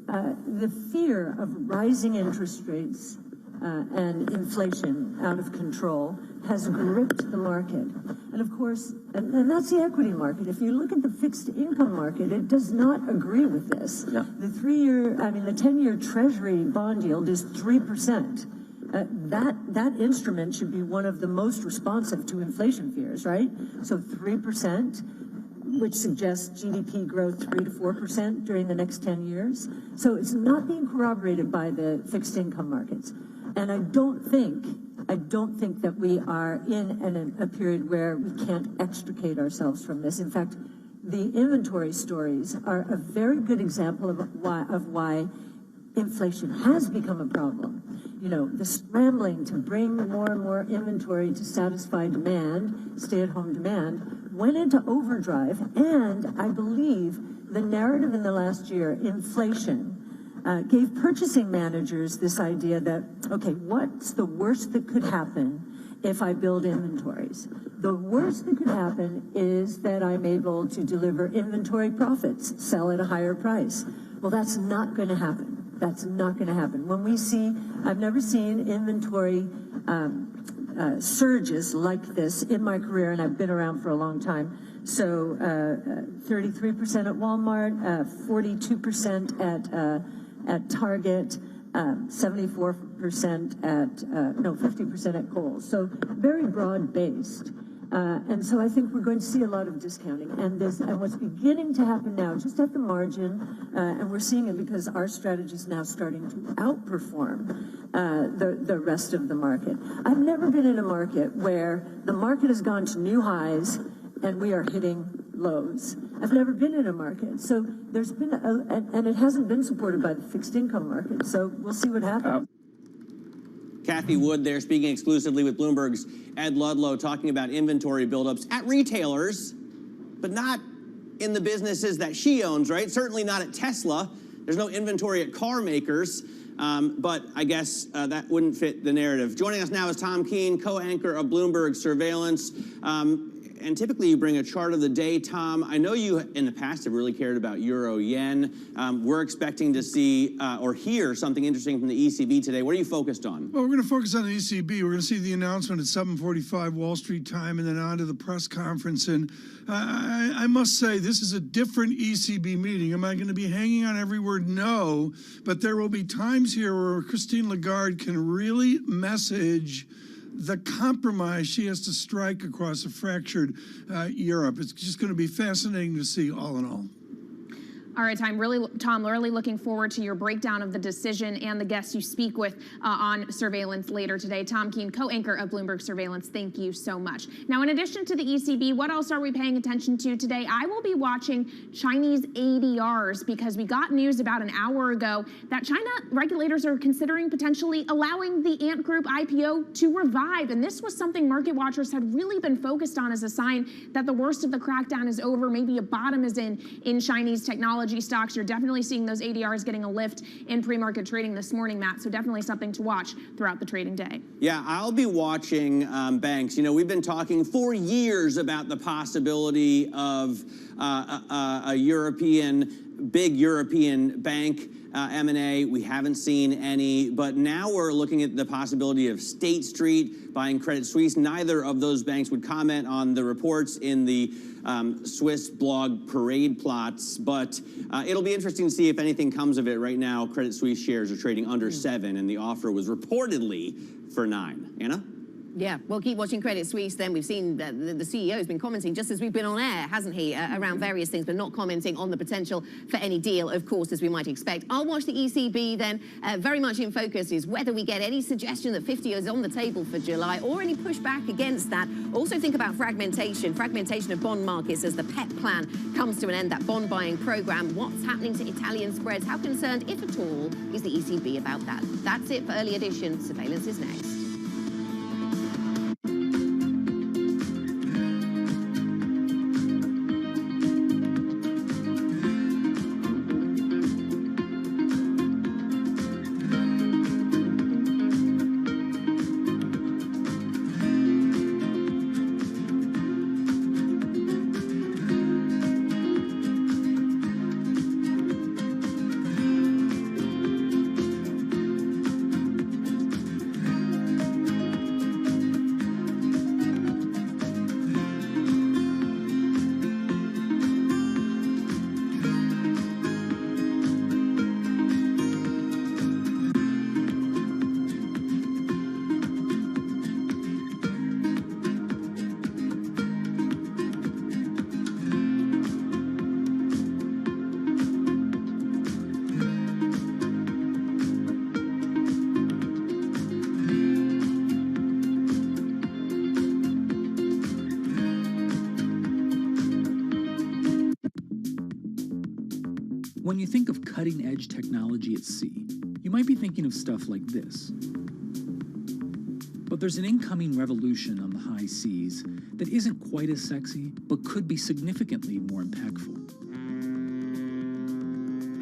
the fear of rising interest rates and inflation out of control has gripped the market. And of course, and that's the equity market. If you look at the fixed income market, it does not agree with this. Yeah. The 10-year Treasury bond yield is 3%. That instrument should be one of the most responsive to inflation fears, right? So 3%, which suggests GDP growth 3 to 4% during the next 10 years. So it's not being corroborated by the fixed income markets. And I don't think that we are in a period where we can't extricate ourselves from this. In fact, the inventory stories are a very good example of why inflation has become a problem. You know, the scrambling to bring more and more inventory to satisfy demand, stay-at-home demand, went into overdrive, and I believe the narrative in the last year, inflation, gave purchasing managers this idea that, okay, what's the worst that could happen if I build inventories? The worst that could happen is that I'm able to deliver inventory profits, sell at a higher price. Well, that's not going to happen. That's not going to happen. When we see, I've never seen inventory surges like this in my career, and I've been around for a long time. So 33% at Walmart, 42% at Target, 74% at, 50% at Kohl's. So very broad-based. And so I think we're going to see a lot of discounting. And what's beginning to happen now, just at the margin, and we're seeing it because our strategy is now starting to outperform the rest of the market. I've never been in a market where the market has gone to new highs and we are hitting lows. I've never been in a market. So there's been, and it hasn't been supported by the fixed income market. So we'll see what happens. Kathy Wood there speaking exclusively with Bloomberg's Ed Ludlow, talking about inventory buildups at retailers, but not in the businesses that she owns, right? Certainly not at Tesla. There's no inventory at car makers, but I guess that wouldn't fit the narrative. Joining us now is Tom Keene, co-anchor of Bloomberg Surveillance. And typically you bring a chart of the day, Tom. I know you in the past have really cared about euro-yen. We're expecting to see or hear something interesting from the ECB today. What are you focused on? Well, we're going to focus on the ECB. We're going to see the announcement at 7:45 Wall Street time and then on to the press conference. And I must say, this is a different ECB meeting. Am I going to be hanging on every word? No. But there will be times here where Christine Lagarde can really message the compromise she has to strike across a fractured Europe. It's just going to be fascinating to see, all in all. All right, Tom, really looking forward to your breakdown of the decision and the guests you speak with on surveillance later today. Tom Keene, co-anchor of Bloomberg Surveillance, thank you so much. Now, in addition to the ECB, what else are we paying attention to today? I will be watching Chinese ADRs because we got news about an hour ago that China regulators are considering potentially allowing the Ant Group IPO to revive. And this was something market watchers had really been focused on as a sign that the worst of the crackdown is over. Maybe a bottom is in Chinese technology stocks. You're definitely seeing those ADRs getting a lift in pre-market trading this morning, Matt. So definitely something to watch throughout the trading day. Yeah, I'll be watching banks. You know, we've been talking for years about the possibility of a big European bank M&A. We haven't seen any, but now we're looking at the possibility of State Street buying Credit Suisse. Neither of those banks would comment on the reports in the Swiss blog parade plots, but it'll be interesting to see if anything comes of it. Right now, Credit Suisse shares are trading under 7, and the offer was reportedly for 9. Anna? Yeah, we'll keep watching Credit Suisse then. We've seen the CEO has been commenting just as we've been on air, hasn't he, around various things, but not commenting on the potential for any deal, of course, as we might expect. I'll watch the ECB then. Very much in focus is whether we get any suggestion that 50 is on the table for July or any pushback against that. Also think about fragmentation of bond markets as the PEP plan comes to an end, that bond buying program. What's happening to Italian spreads? How concerned, if at all, is the ECB about that? That's it for Early Edition. Surveillance is next. When you think of cutting-edge technology at sea, you might be thinking of stuff like this. But there's an incoming revolution on the high seas that isn't quite as sexy, but could be significantly more impactful.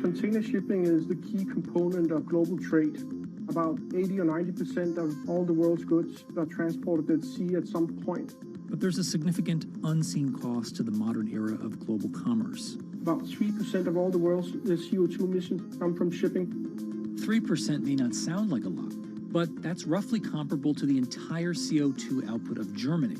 Container shipping is the key component of global trade. About 80 or 90% of all the world's goods are transported at sea at some point. But there's a significant unseen cost to the modern era of global commerce. About 3% of all the world's CO2 emissions come from shipping. 3% may not sound like a lot, but that's roughly comparable to the entire CO2 output of Germany.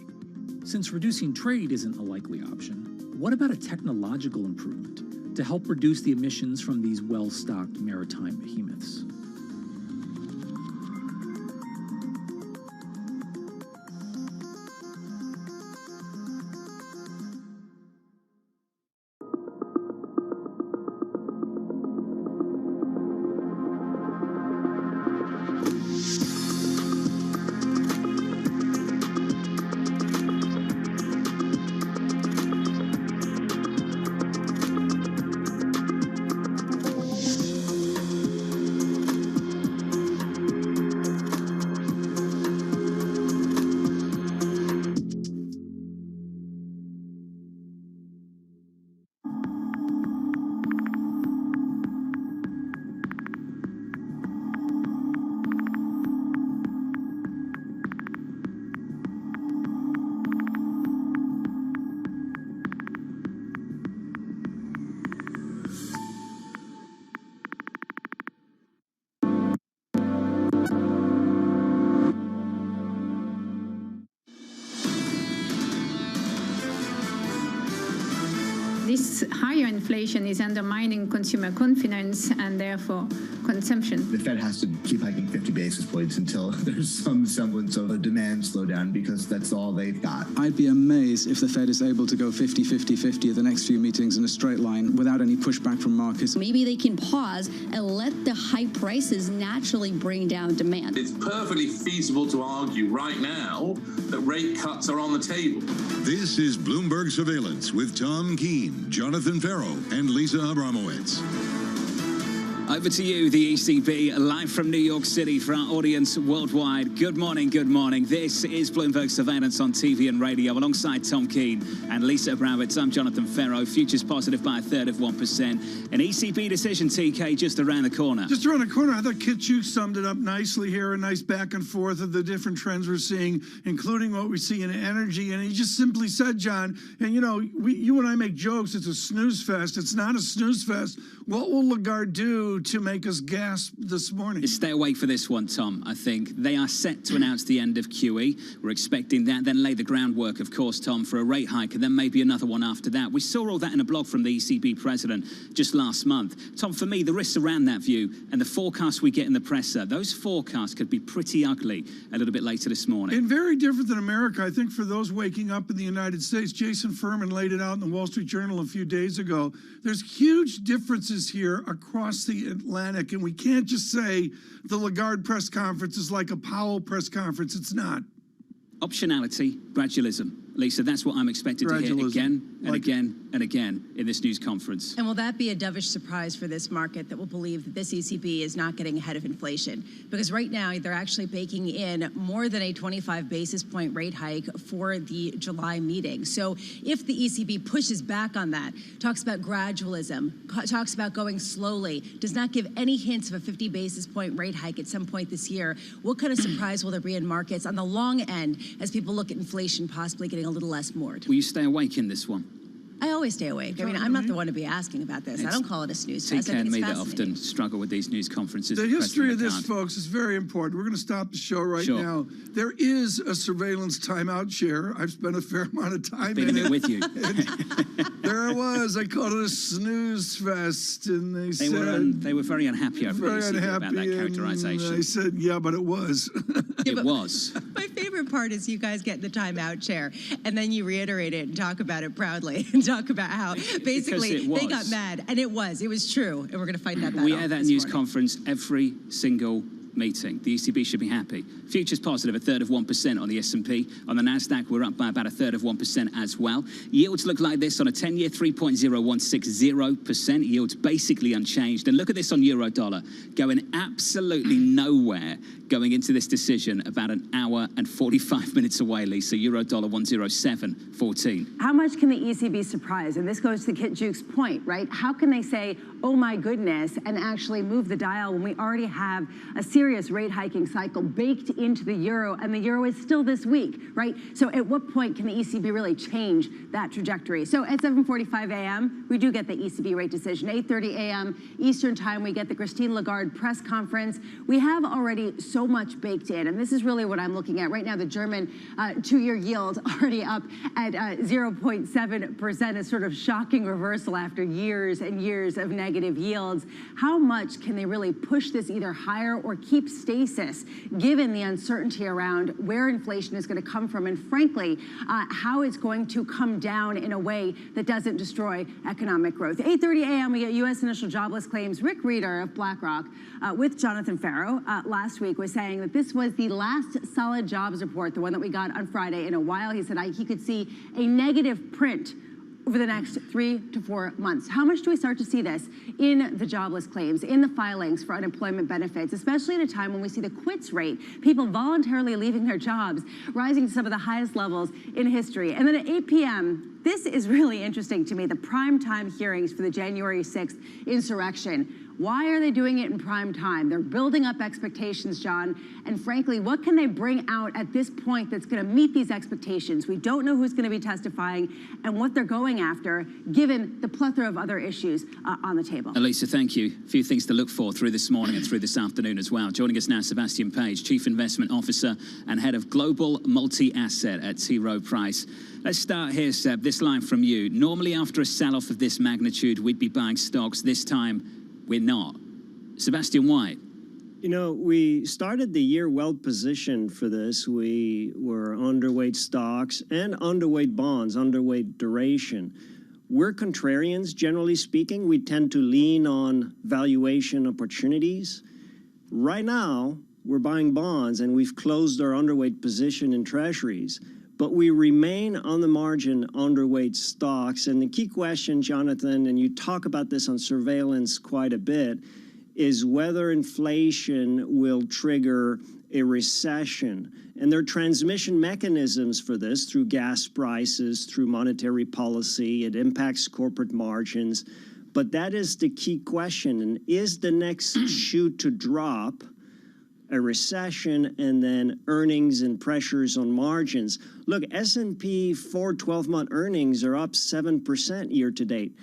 Since reducing trade isn't a likely option, what about a technological improvement to help reduce the emissions from these well-stocked maritime behemoths? This higher inflation is undermining consumer confidence and therefore consumption. The Fed has to keep hiking 50 basis points until there's some semblance of a demand slowdown because that's all they've got. I'd be amazed if the Fed is able to go 50-50-50 at the next few meetings in a straight line without any pushback from markets. Maybe they can pause and let the high prices naturally bring down demand. It's perfectly feasible to argue right now that rate cuts are on the table. This is Bloomberg Surveillance with Tom Keene, Jonathan Farrow, and Lisa Abramowitz. Over to you, the ECB, live from New York City for our audience worldwide. Good morning, good morning. This is Bloomberg Surveillance on TV and radio alongside Tom Keene and Lisa Abramowitz. I'm Jonathan Farrow. Futures positive by 1/3%. An ECB decision, TK, just around the corner. Just around the corner. I thought Kitchuk summed it up nicely here, a nice back and forth of the different trends we're seeing, including what we see in energy. And he just simply said, John, and you know, you and I make jokes, it's a snooze fest. It's not a snooze fest. What will Lagarde do to make us gasp this morning? Stay awake for this one, Tom, I think. They are set to announce the end of QE. We're expecting that, then lay the groundwork, of course, Tom, for a rate hike, and then maybe another one after that. We saw all that in a blog from the ECB president just last month. Tom, for me, the risks around that view and the forecasts we get in the presser, those forecasts could be pretty ugly a little bit later this morning. And very different than America. I think for those waking up in the United States, Jason Furman laid it out in the Wall Street Journal a few days ago. There's huge differences here across the Atlantic, and we can't just say the Lagarde press conference is like a Powell press conference. It's not. Optionality, gradualism. Lisa, that's what I'm expected to hear again and again and again in this news conference. And will that be a dovish surprise for this market that will believe that this ECB is not getting ahead of inflation? Because right now they're actually baking in more than a 25 basis point rate hike for the July meeting. So if the ECB pushes back on that, talks about gradualism, talks about going slowly, does not give any hints of a 50 basis point rate hike at some point this year, what kind of surprise will there be in markets on the long end as people look at inflation possibly getting a little less moored? Will you stay awake in this one? I always stay awake. I mean, I'm not the one to be asking about this. I don't call it a snooze fest. TK and me that often struggle with these news conferences. The history of this, folks, is very important. We're going to stop the show right now. There is a surveillance timeout chair. I've spent a fair amount of time in it. with you. There it was. I called it a snooze fest, and they were very unhappy over about that characterization. I said, yeah, but it was. It was. My favorite part is you guys get the timeout chair, and then you reiterate it and talk about it proudly and talk about how basically they got mad, and it was true, and we're going to find out that we air that news conference every single meeting. The ECB should be happy. Futures positive, a third of 1% on the S&P. On the Nasdaq, we're up by about a third of 1% as well. Yields look like this on a 10-year, 3.0160%. Yields basically unchanged. And look at this on euro dollar, going absolutely nowhere going into this decision, about an hour and 45 minutes away, Lisa. Euro dollar 107.14. How much can the ECB surprise? And this goes to Kit Juke's point, right? How can they say, oh my goodness, and actually move the dial when we already have a serious rate hiking cycle baked into the euro, and the euro is still this weak, right? So at what point can the ECB really change that trajectory? So at 7:45 a.m., we do get the ECB rate decision. 8:30 a.m. Eastern time, we get the Christine Lagarde press conference. We have already so much baked in, and this is really what I'm looking at right now. The German two-year yield already up at 0.7%, a sort of shocking reversal after years and years of negative yields. How much can they really push this either higher or keep stasis, given the uncertainty around where inflation is going to come from, and frankly, how it's going to come down in a way that doesn't destroy economic growth? 8:30 a.m. we get U.S. initial jobless claims. Rick Reeder of BlackRock with Jonathan Farrow last week was saying that this was the last solid jobs report, the one that we got on Friday, in a while. He said he could see a negative print over the next 3 to 4 months. How much do we start to see this in the jobless claims, in the filings for unemployment benefits, especially at a time when we see the quits rate, people voluntarily leaving their jobs, rising to some of the highest levels in history? And then at 8 p.m., this is really interesting to me, the prime time hearings for the January 6th insurrection. Why are they doing it in prime time? They're building up expectations, John. And frankly, what can they bring out at this point that's going to meet these expectations? We don't know who's going to be testifying and what they're going after, given the plethora of other issues on the table. Elisa, thank you. A few things to look for through this morning and through this afternoon as well. Joining us now, Sebastian Page, Chief Investment Officer and Head of Global Multi-Asset at T. Rowe Price. Let's start here, Seb. This line from you. Normally, after a sell-off of this magnitude, we'd be buying stocks. This time, we're not. Sebastian, why? You know, we started the year well positioned for this. We were underweight stocks and underweight bonds, underweight duration. We're contrarians, generally speaking. We tend to lean on valuation opportunities. Right now, we're buying bonds, and we've closed our underweight position in treasuries. But we remain on the margin underweight stocks. And the key question, Jonathan, and you talk about this on surveillance quite a bit, is whether inflation will trigger a recession. And there are transmission mechanisms for this through gas prices, through monetary policy. It impacts corporate margins. But that is the key question. And is the next shoe to drop a recession and then earnings and pressures on margins? Look, S&P 4 12-month earnings are up 7% year to date.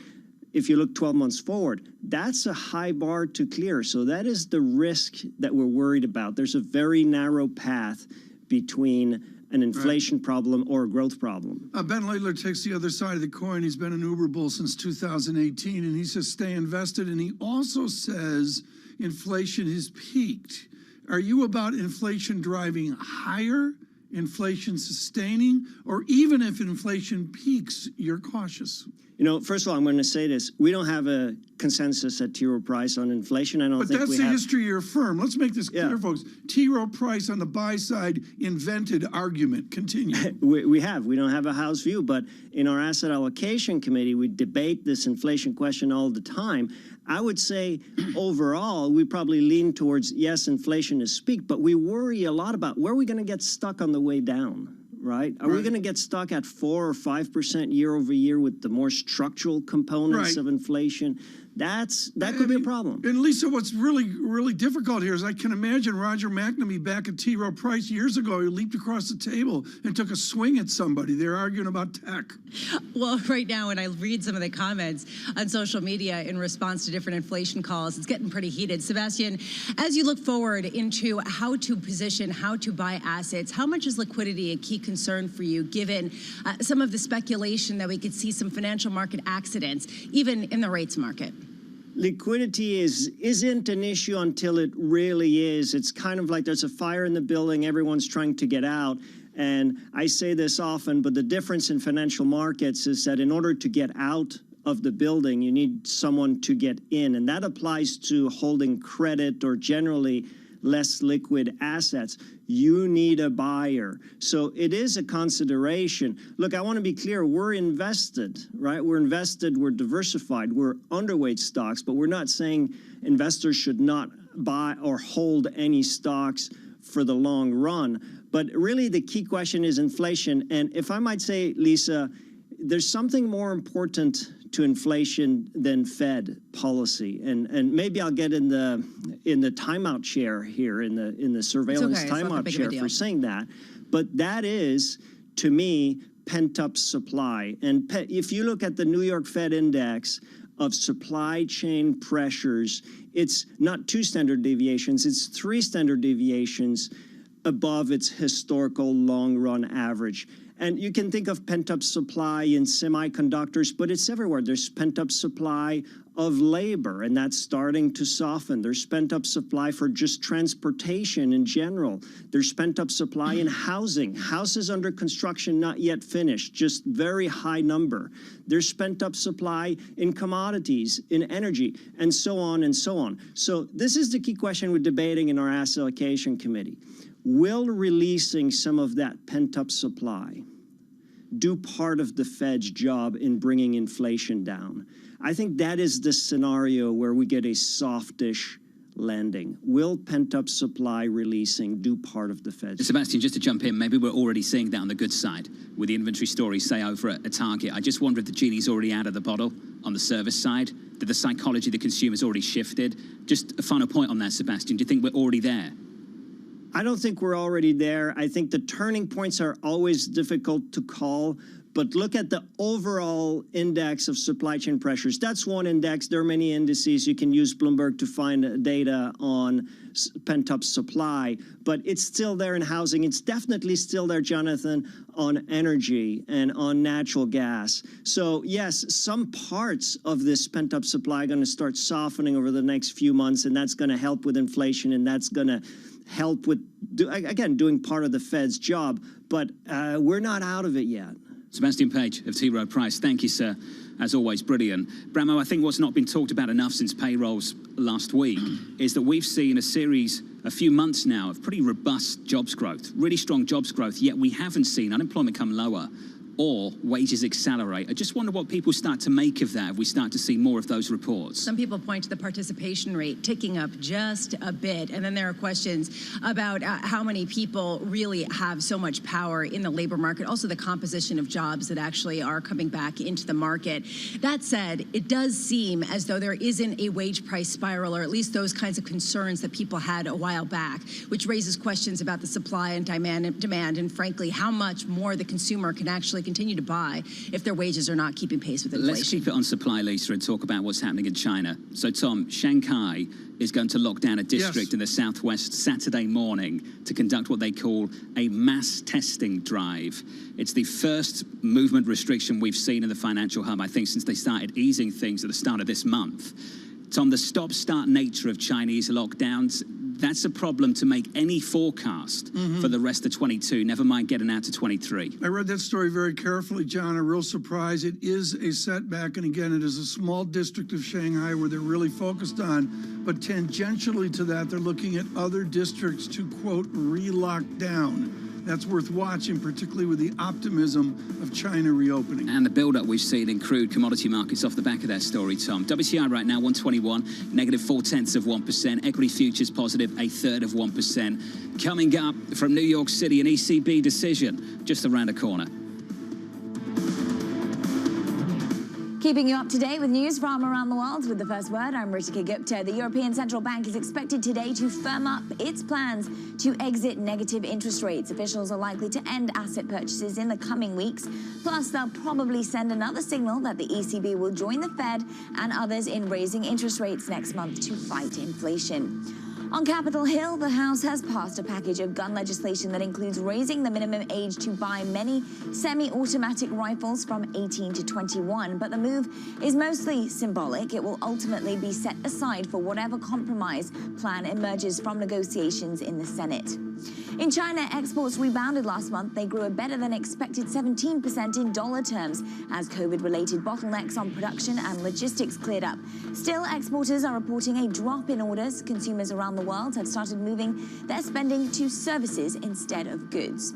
If you look 12 months forward, that's a high bar to clear. So that is the risk that we're worried about. There's a very narrow path between an inflation problem or a growth problem. Ben Laidler takes the other side of the coin. He's been an Uber bull since 2018, and he says stay invested. And he also says inflation has peaked. Are you about inflation driving higher, inflation sustaining, or even if inflation peaks, you're cautious? You know, first of all, I'm going to say this. We don't have a consensus at T. Rowe Price on inflation. I don't think we have. But that's the history of your firm. Let's make this clear, folks. T. Rowe Price on the buy side invented argument. Continue. We have. We don't have a house view. But in our asset allocation committee, we debate this inflation question all the time. I would say overall, we probably lean towards, yes, inflation is peaked, but we worry a lot about where are we going to get stuck on the way down. Right? Are we going to get stuck at 4 or 5% year over year with the more structural components of inflation? That could be a problem. And Lisa, what's really difficult here is I can imagine Roger McNamee back at T. Rowe Price years ago. He leaped across the table and took a swing at somebody. They're arguing about tech. Well, right now, when I read some of the comments on social media in response to different inflation calls, it's getting pretty heated. Sebastian, as you look forward into how to position, how to buy assets, how much is liquidity a key concern for you, given some of the speculation that we could see some financial market accidents, even in the rates market? Liquidity isn't an issue until it really is. It's kind of like there's a fire in the building, everyone's trying to get out. And I say this often, but the difference in financial markets is that in order to get out of the building, you need someone to get in. And that applies to holding credit or generally less liquid assets, you need a buyer. So it is a consideration. Look, I want to be clear, we're invested, right? We're invested, we're diversified, we're underweight stocks, but we're not saying investors should not buy or hold any stocks for the long run. But really the key question is inflation. And if I might say, Lisa, there's something more important to inflation than Fed policy, and maybe I'll get in the timeout chair here, in the surveillance timeout chair for saying that, but that is, to me, pent-up supply. And if you look at the New York Fed index of supply chain pressures, it's not 2 standard deviations, it's 3 standard deviations above its historical long-run average. And you can think of pent-up supply in semiconductors, but it's everywhere. There's pent-up supply of labor, and that's starting to soften. There's pent-up supply for just transportation in general. There's pent-up supply in housing. Houses under construction not yet finished, just very high number. There's pent-up supply in commodities, in energy, and so on and so on. So this is the key question we're debating in our asset allocation committee. Will releasing some of that pent-up supply do part of the Fed's job in bringing inflation down? I think that is the scenario where we get a softish landing. Will pent-up supply releasing do part of the Fed's? Sebastian, just to jump in, maybe we're already seeing that on the good side with the inventory story, say, over at Target. I just wonder if the genie's already out of the bottle on the service side, that the psychology of the consumer's already shifted. Just a final point on that, Sebastian. Do you think we're already there? I don't think we're already there. I think the turning points are always difficult to call, but look at the overall index of supply chain pressures. That's one index. There are many indices. You can use Bloomberg to find data on pent-up supply, but it's still there in housing. It's definitely still there, Jonathan, on energy and on natural gas. So yes, some parts of this pent-up supply are going to start softening over the next few months, and that's going to help with inflation, and that's going to help with, again, doing part of the Fed's job, but we're not out of it yet. Sebastian Page of T. Rowe Price, thank you, sir. As always, brilliant. Bramo, I think what's not been talked about enough since payrolls last week is that we've seen a few months now of pretty robust jobs growth, really strong jobs growth, yet we haven't seen unemployment come lower or wages accelerate. I just wonder what people start to make of that if we start to see more of those reports. Some people point to the participation rate ticking up just a bit, and then there are questions about how many people really have so much power in the labor market, also the composition of jobs that actually are coming back into the market. That said, it does seem as though there isn't a wage price spiral, or at least those kinds of concerns that people had a while back, which raises questions about the supply and demand, and frankly, how much more the consumer can actually continue to buy if their wages are not keeping pace with inflation. Let's keep it on supply, Lisa, and talk about what's happening in China. So, Tom, Shanghai is going to lock down a district in the southwest Saturday morning to conduct what they call a mass testing drive. It's the first movement restriction we've seen in the financial hub, I think, since they started easing things at the start of this month. Tom, the stop-start nature of Chinese lockdowns, that's a problem to make any forecast for the rest of 22, never mind getting out to 23. I read that story very carefully, John. A real surprise. It is a setback, and again, it is a small district of Shanghai where they're really focused on, but tangentially to that, they're looking at other districts to, quote, re-lock down. That's worth watching, particularly with the optimism of China reopening. And the build-up we've seen in crude commodity markets off the back of that story, Tom. WTI right now, 121, negative 0.4%. Equity futures positive, 0.33%. Coming up from New York City, an ECB decision just around the corner. Keeping you up to date with news from around the world with the first word, I'm Ritika Gupta. The European Central Bank is expected today to firm up its plans to exit negative interest rates. Officials are likely to end asset purchases in the coming weeks. Plus, they'll probably send another signal that the ECB will join the Fed and others in raising interest rates next month to fight inflation. On Capitol Hill, the House has passed a package of gun legislation that includes raising the minimum age to buy many semi-automatic rifles from 18 to 21. But the move is mostly symbolic. It will ultimately be set aside for whatever compromise plan emerges from negotiations in the Senate. In China, exports rebounded last month. They grew a better than expected 17% in dollar terms as COVID-related bottlenecks on production and logistics cleared up. Still, exporters are reporting a drop in orders. Consumers around the world have started moving their spending to services instead of goods.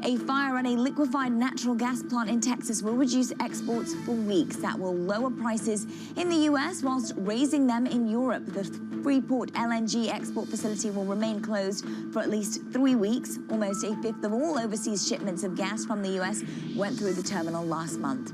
A fire at a liquefied natural gas plant in Texas will reduce exports for weeks. That will lower prices in the U.S. whilst raising them in Europe. The Freeport LNG export facility will remain closed for at least 3 weeks. Almost a fifth of all overseas shipments of gas from the U.S. went through the terminal last month.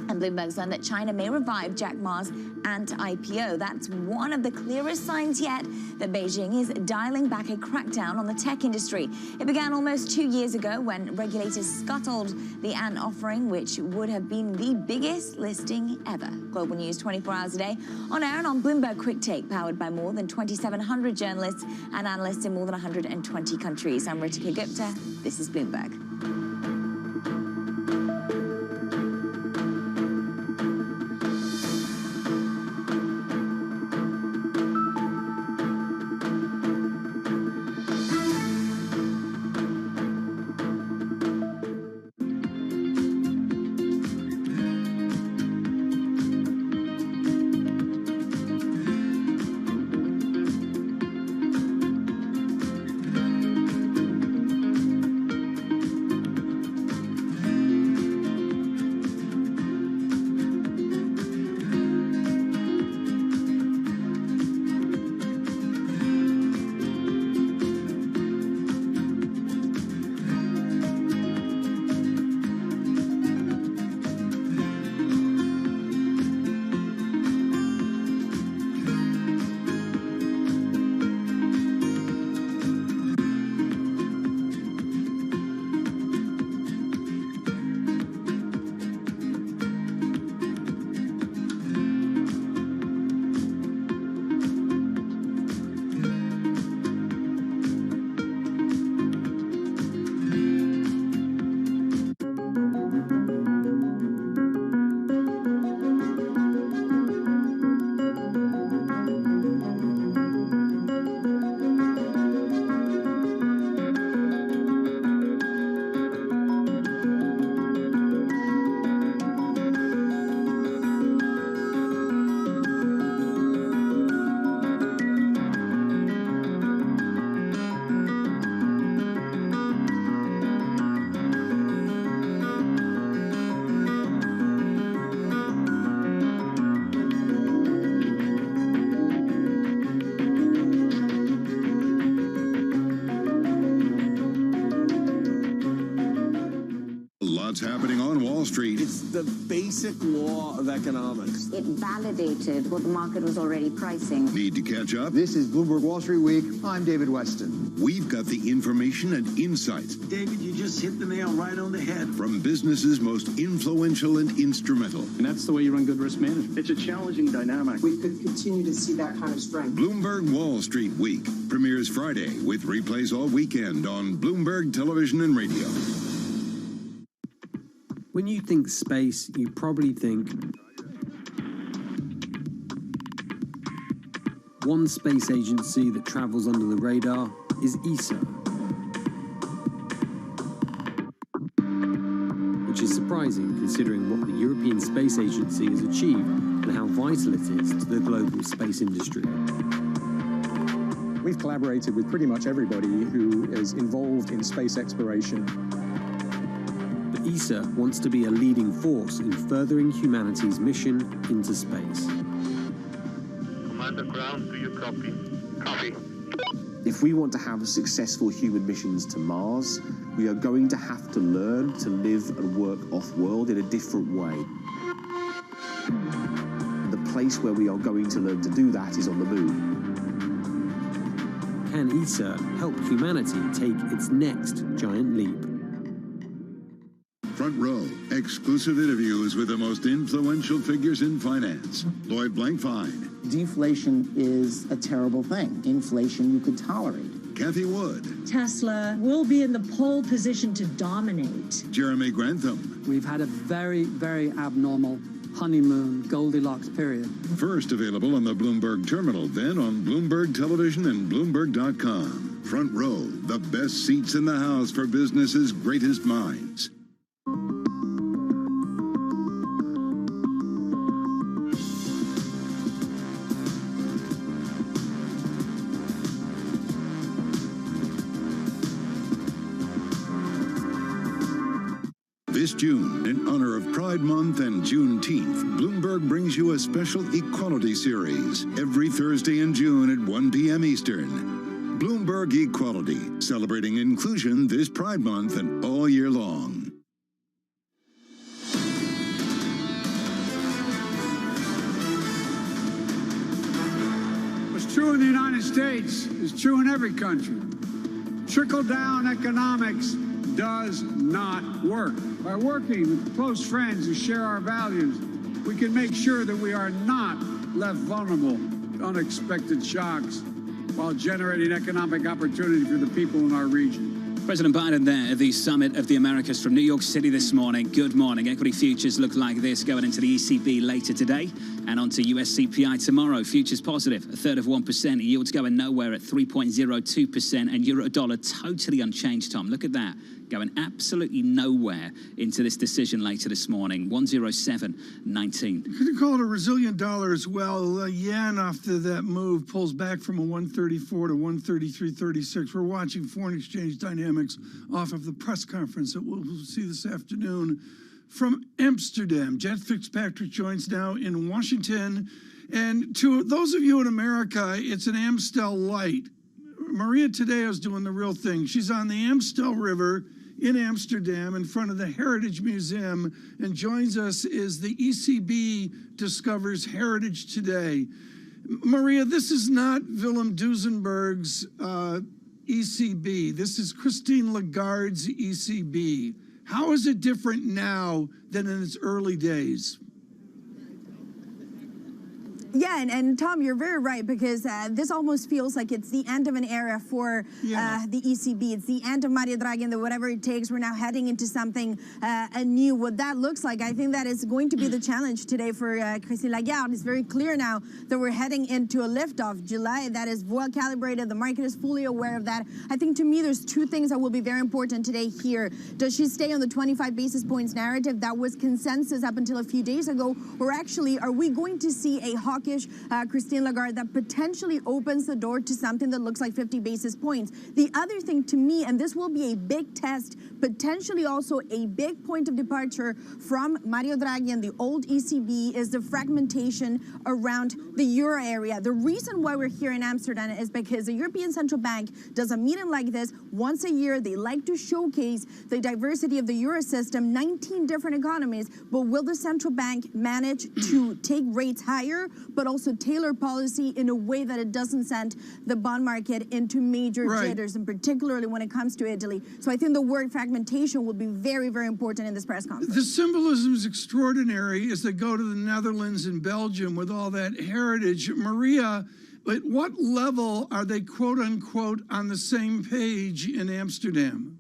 And Bloomberg's learned that China may revive Jack Ma's anti-IPO. That's one of the clearest signs yet that Beijing is dialing back a crackdown on the tech industry. It began almost 2 years ago when regulators scuttled the Ant offering, which would have been the biggest listing ever. Global news 24 hours a day, on air and on Bloomberg Quick Take, powered by more than 2,700 journalists and analysts in more than 120 countries. I'm Ritika Gupta. This is Bloomberg. What's happening on Wall Street? It's the basic law of economics. It validated what the market was already pricing. Need to catch up? This is Bloomberg Wall Street Week. I'm David Weston. We've got the information and insights. David, you just hit the nail right on the head. From businesses most influential and instrumental. And that's the way you run good risk management. It's a challenging dynamic. We could continue to see that kind of strength. Bloomberg Wall Street Week premieres Friday with replays all weekend on Bloomberg Television and Radio. When you think space, you probably think one space agency that travels under the radar is ESA, which is surprising considering what the European Space Agency has achieved and how vital it is to the global space industry. We've collaborated with pretty much everybody who is involved in space exploration. ESA wants to be a leading force in furthering humanity's mission into space. Commander Ground, do you copy? Copy. If we want to have successful human missions to Mars, we are going to have to learn to live and work off-world in a different way. The place where we are going to learn to do that is on the moon. Can ESA help humanity take its next giant leap? Front Row, exclusive interviews with the most influential figures in finance. Lloyd Blankfein. Deflation is a terrible thing. Inflation you could tolerate. Kathy Wood. Tesla will be in the pole position to dominate. Jeremy Grantham. We've had a very, very abnormal honeymoon Goldilocks period. First available on the Bloomberg Terminal, then on Bloomberg Television and Bloomberg.com. Front Row, the best seats in the house for business's greatest minds. This June, in honor of Pride Month and Juneteenth, Bloomberg brings you a special Equality series every Thursday in June at 1 p.m. Eastern. Bloomberg Equality, celebrating inclusion this Pride Month and all year long. What's true in the United States is true in every country. Trickle-down economics does not work. By working with close friends who share our values, we can make sure that we are not left vulnerable to unexpected shocks while generating economic opportunity for the people in our region. President Biden there at the Summit of the Americas from New York City this morning. Good morning. Equity futures look like this going into the ECB later today and onto US CPI tomorrow. Futures positive, 1/3%. Yields going nowhere at 3.02%, and euro dollar totally unchanged, Tom. Look at that. Going absolutely nowhere into this decision later this morning. 107.19. You could call it a resilient dollar as well. Yen, after that move, pulls back from a 134 to 133.36. We're watching foreign exchange dynamics off of the press conference that we'll see this afternoon from Amsterdam. Jet Fitzpatrick joins now in Washington. And to those of you in America, it's an Amstel Light. Maria Tadeo's doing the real thing. She's on the Amstel River in Amsterdam in front of the Heritage Museum, and joins us as the ECB discovers heritage today. Maria, this is not Willem Duesenberg's ECB. This is Christine Lagarde's ECB. How is it different now than in its early days? Yeah, and Tom, you're very right, because this almost feels like it's the end of an era for the ECB. It's the end of Mario Draghi and the whatever it takes. We're now heading into something new. What that looks like, I think that is going to be the challenge today for Christine Lagarde. It's very clear now that we're heading into a liftoff. July, that is well calibrated. The market is fully aware of that. I think to me, there's two things that will be very important today here. Does she stay on the 25 basis points narrative? That was consensus up until a few days ago. Or actually, are we going to see a hawkish Christine Lagarde that potentially opens the door to something that looks like 50 basis points? The other thing to me, and this will be a big test, potentially also a big point of departure from Mario Draghi and the old ECB, is the fragmentation around the euro area. The reason why we're here in Amsterdam is because the European Central Bank does a meeting like this once a year. They like to showcase the diversity of the euro system, 19 different economies. But will the central bank manage to take rates higher, but also tailor policy in a way that it doesn't send the bond market into major jitters, and particularly when it comes to Italy? So I think the word fragmentation will be very, very important in this press conference. The symbolism is extraordinary as they go to the Netherlands and Belgium with all that heritage. Maria, at what level are they, quote unquote, on the same page in Amsterdam?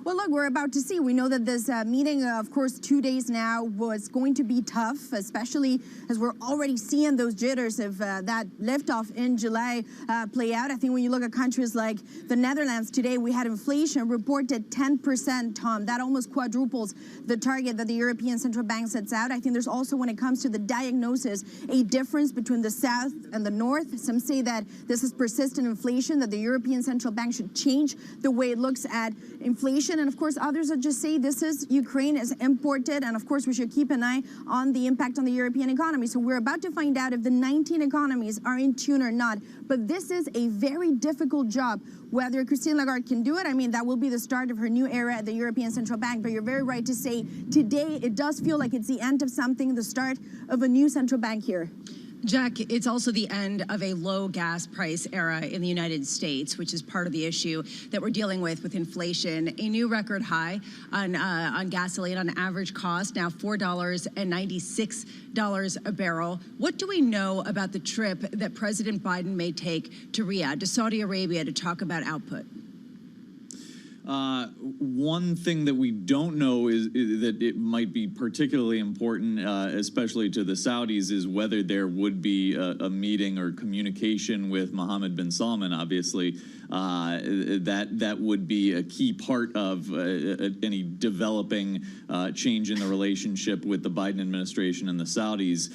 Well, look, we're about to see. We know that this meeting, of course, 2 days now was going to be tough, especially as we're already seeing those jitters of that liftoff in July play out. I think when you look at countries like the Netherlands today, we had inflation reported 10%, Tom. That almost quadruples the target that the European Central Bank sets out. I think there's also, when it comes to the diagnosis, a difference between the South and the North. Some say that this is persistent inflation, that the European Central Bank should change the way it looks at inflation. And of course, others that just say this is Ukraine is imported, and of course we should keep an eye on the impact on the European economy. So we're about to find out if the 19 economies are in tune or not. But this is a very difficult job. Whether Christine Lagarde can do it, I mean, that will be the start of her new era at the European Central Bank. But you're very right to say today it does feel like it's the end of something, the start of a new central bank here. Jack, it's also the end of a low gas price era in the United States, which is part of the issue that we're dealing with inflation. A new record high on gasoline on average cost, now $4.96 a barrel. What do we know about the trip that President Biden may take to Riyadh, to Saudi Arabia, to talk about output? One thing that we don't know is that it might be particularly important, especially to the Saudis, is whether there would be a meeting or communication with Mohammed bin Salman. Obviously, that would be a key part of any developing change in the relationship with the Biden administration and the Saudis.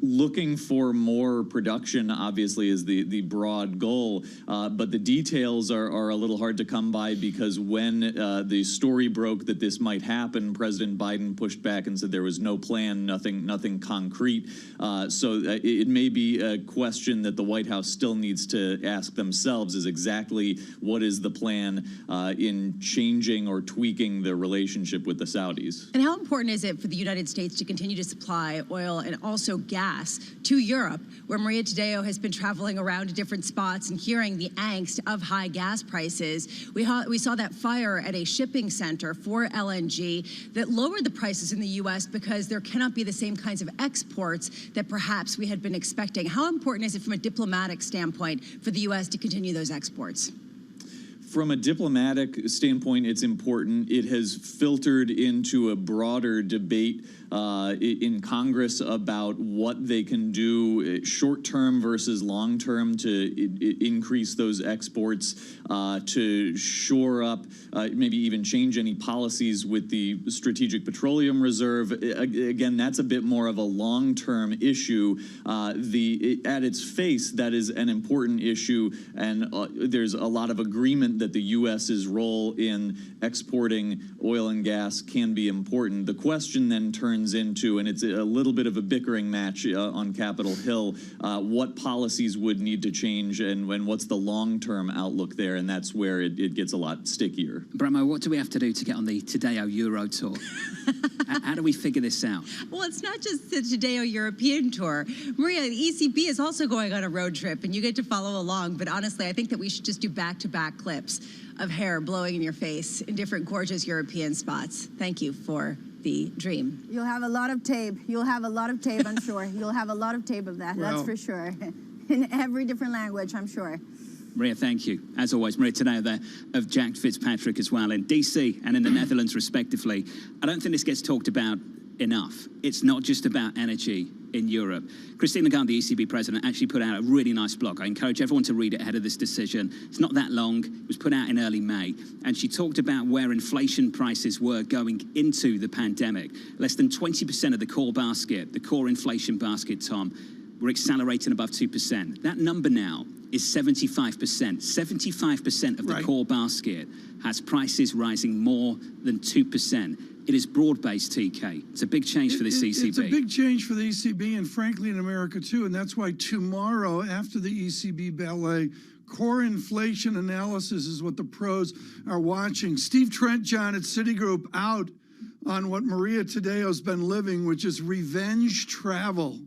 Looking for more production, obviously, is the broad goal, but the details are a little hard to come by, because when the story broke that this might happen, President Biden pushed back and said there was no plan, nothing concrete. So it may be a question that the White House still needs to ask themselves, is exactly what is the plan in changing or tweaking the relationship with the Saudis. And how important is it for the United States to continue to supply oil and also gas to Europe, where Maria Tadeo has been traveling around to different spots and hearing the angst of high gas prices? We saw that fire at a shipping center for LNG that lowered the prices in the U.S. because there cannot be the same kinds of exports that perhaps we had been expecting. How important is it from a diplomatic standpoint for the U.S. to continue those exports? From a diplomatic standpoint, it's important. It has filtered into a broader debate in Congress about what they can do short-term versus long-term to increase those exports, to shore up, maybe even change any policies with the Strategic Petroleum Reserve. Again, that's a bit more of a long-term issue. At its face, that is an important issue, and there's a lot of agreement that the U.S.'s role in exporting oil and gas can be important. The question then turns into, and it's a little bit of a bickering match on Capitol Hill, what policies would need to change and what's the long-term outlook there, and that's where it gets a lot stickier. Bramo, what do we have to do to get on the Tadeo Euro Tour? How do we figure this out? Well, it's not just the Tadeo European Tour. Maria, the ECB is also going on a road trip, and you get to follow along. But honestly, I think that we should just do back-to-back clips of hair blowing in your face in different gorgeous European spots. Thank you for the dream. You'll have a lot of tape. You'll have a lot of tape, I'm sure. You'll have a lot of tape of that, Well, that's for sure. In every different language, I'm sure. Maria, thank you. As always, Maria Tadeo there of Jack Fitzpatrick as well in DC and in the Netherlands, respectively. I don't think this gets talked about enough. It's not just about energy in Europe. Christine Lagarde, the ECB president, actually put out a really nice blog. I encourage everyone to read it ahead of this decision. It's not that long. It was put out in early May. And she talked about where inflation prices were going into the pandemic. Less than 20% of the core basket, the core inflation basket, Tom, were accelerating above 2%. That number now is 75%. 75% of the core basket has prices rising more than 2%. It is broad-based, TK. It's a big change for the ECB. It's a big change for the ECB and, frankly, in America, too. And that's why tomorrow, after the ECB ballet, core inflation analysis is what the pros are watching. Steve Trent, John, at Citigroup, out on what Maria Tadeo's been living, which is revenge travel.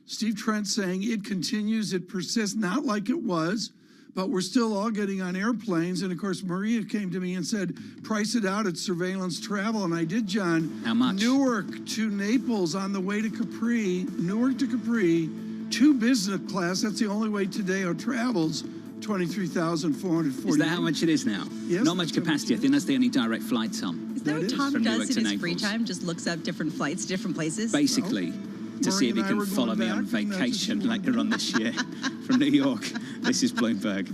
Steve Trent saying it continues, it persists, not like it was, but we're still all getting on airplanes. And of course, Maria came to me and said, price it out at surveillance travel. And I did, John. How much? Newark to Naples on the way to Capri, Newark to Capri, 2 business class. That's the only way Tadeo travels. 23,440. Is that how much it is now? Yes. Not much capacity. I think that's the only direct flight, Tom. Is that what Tom From Newark does to in his Naples. free time? Just looks up different flights, different places? Basically, to see if he can follow me on vacation later on this year from New York. This is Bloomberg.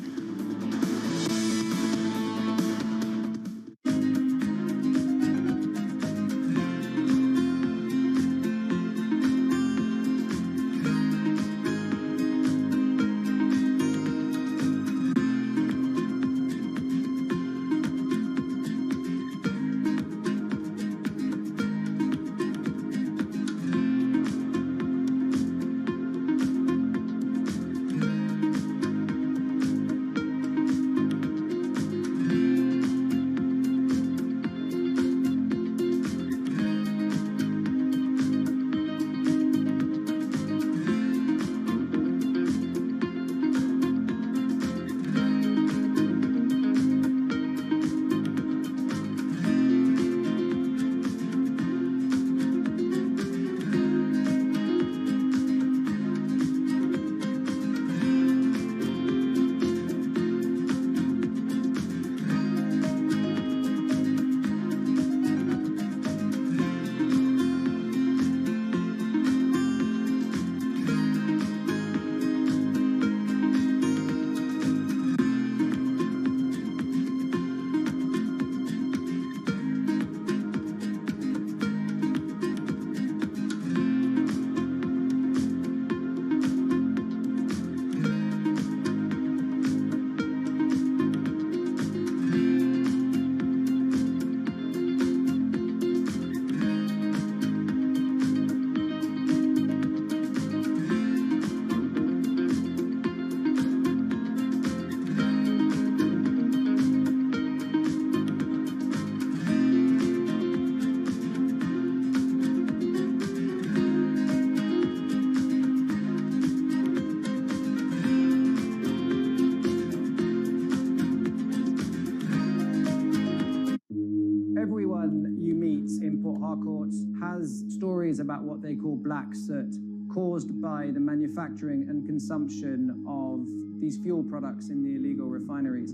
Everyone you meet in Port Harcourt has stories about what they call black soot, caused by the manufacturing and consumption of these fuel products in the illegal refineries.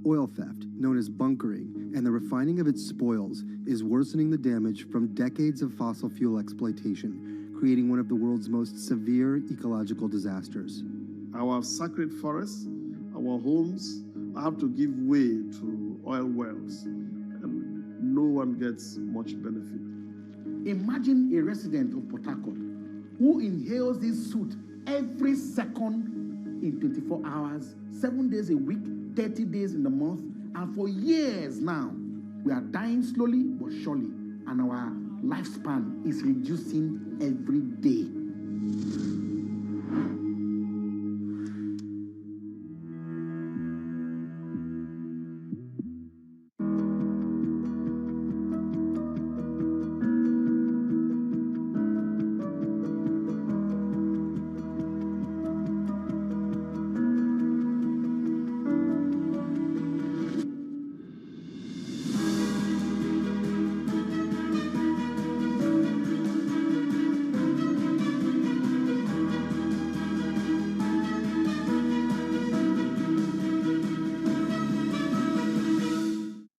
Oil theft, known as bunkering, and the refining of its spoils is worsening the damage from decades of fossil fuel exploitation, creating one of the world's most severe ecological disasters. Our sacred forests, our homes, have to give way to oil wells, and no one gets much benefit. Imagine a resident of Port Harcourt who inhales this soot every second in 24 hours, 7 days a week, 30 days in the month, and for years now, we are dying slowly but surely, and our lifespan is reducing every day.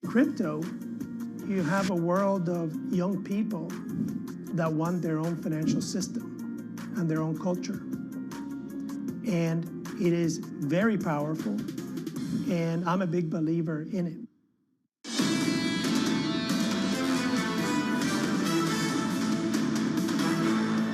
Crypto, you have a world of young people that want their own financial system and their own culture. And it is very powerful, and I'm a big believer in it.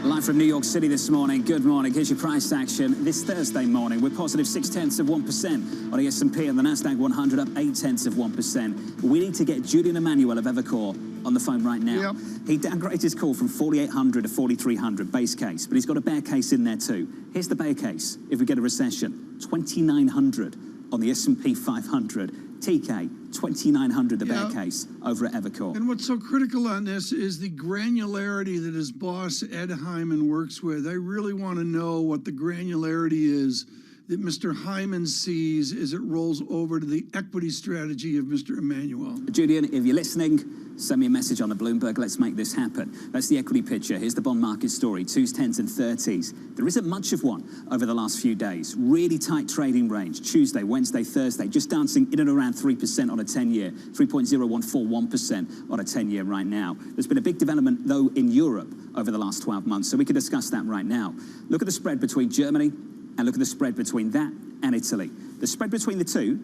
Live from New York City this morning. Good morning. Here's your price action this Thursday morning. We're positive 0.6% on the S&P and the Nasdaq 100 up 0.8%. We need to get Julian Emmanuel of Evercore on the phone right now. Yep. He downgraded his call from 4,800 to 4,300 base case, but he's got a bear case in there too. Here's the bear case if we get a recession: 2,900 on the S&P 500. TK, 2,900 the bear case over at Evercore. And what's so critical on this is the granularity that his boss, Ed Hyman, works with. I really want to know what the granularity is that Mr. Hyman sees as it rolls over to the equity strategy of Mr. Emmanuel. Julian, if you're listening, send me a message on the Bloomberg. Let's make this happen. That's the equity picture. Here's the bond market story. 2s, 10s, and 30s. There isn't much of one over the last few days. Really tight trading range. Tuesday, Wednesday, Thursday, just dancing in and around 3% on a 10-year, 3.0141% on a 10-year right now. There's been a big development, though, in Europe over the last 12 months, so we can discuss that right now. Look at the spread between Germany and look at the spread between that and Italy. The spread between the two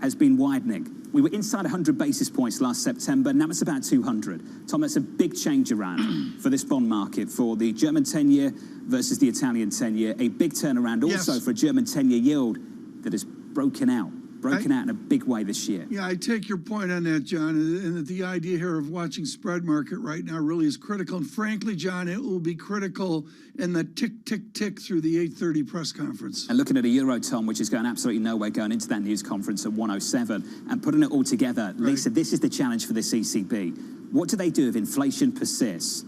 has been widening. We were inside 100 basis points last September. Now it's about 200. Tom, that's a big change around for this bond market, for the German 10-year versus the Italian 10-year. A big turnaround also for a German 10-year yield that has broken out in a big way this year. Yeah, I take your point on that, John, and that the idea here of watching spread market right now really is critical. And frankly, John, it will be critical in the tick, tick, tick through the 8:30 press conference. And looking at a euro, Tom, which is going absolutely nowhere going into that news conference at 107, and putting it all together, Lisa, this is the challenge for this ECB. What do they do if inflation persists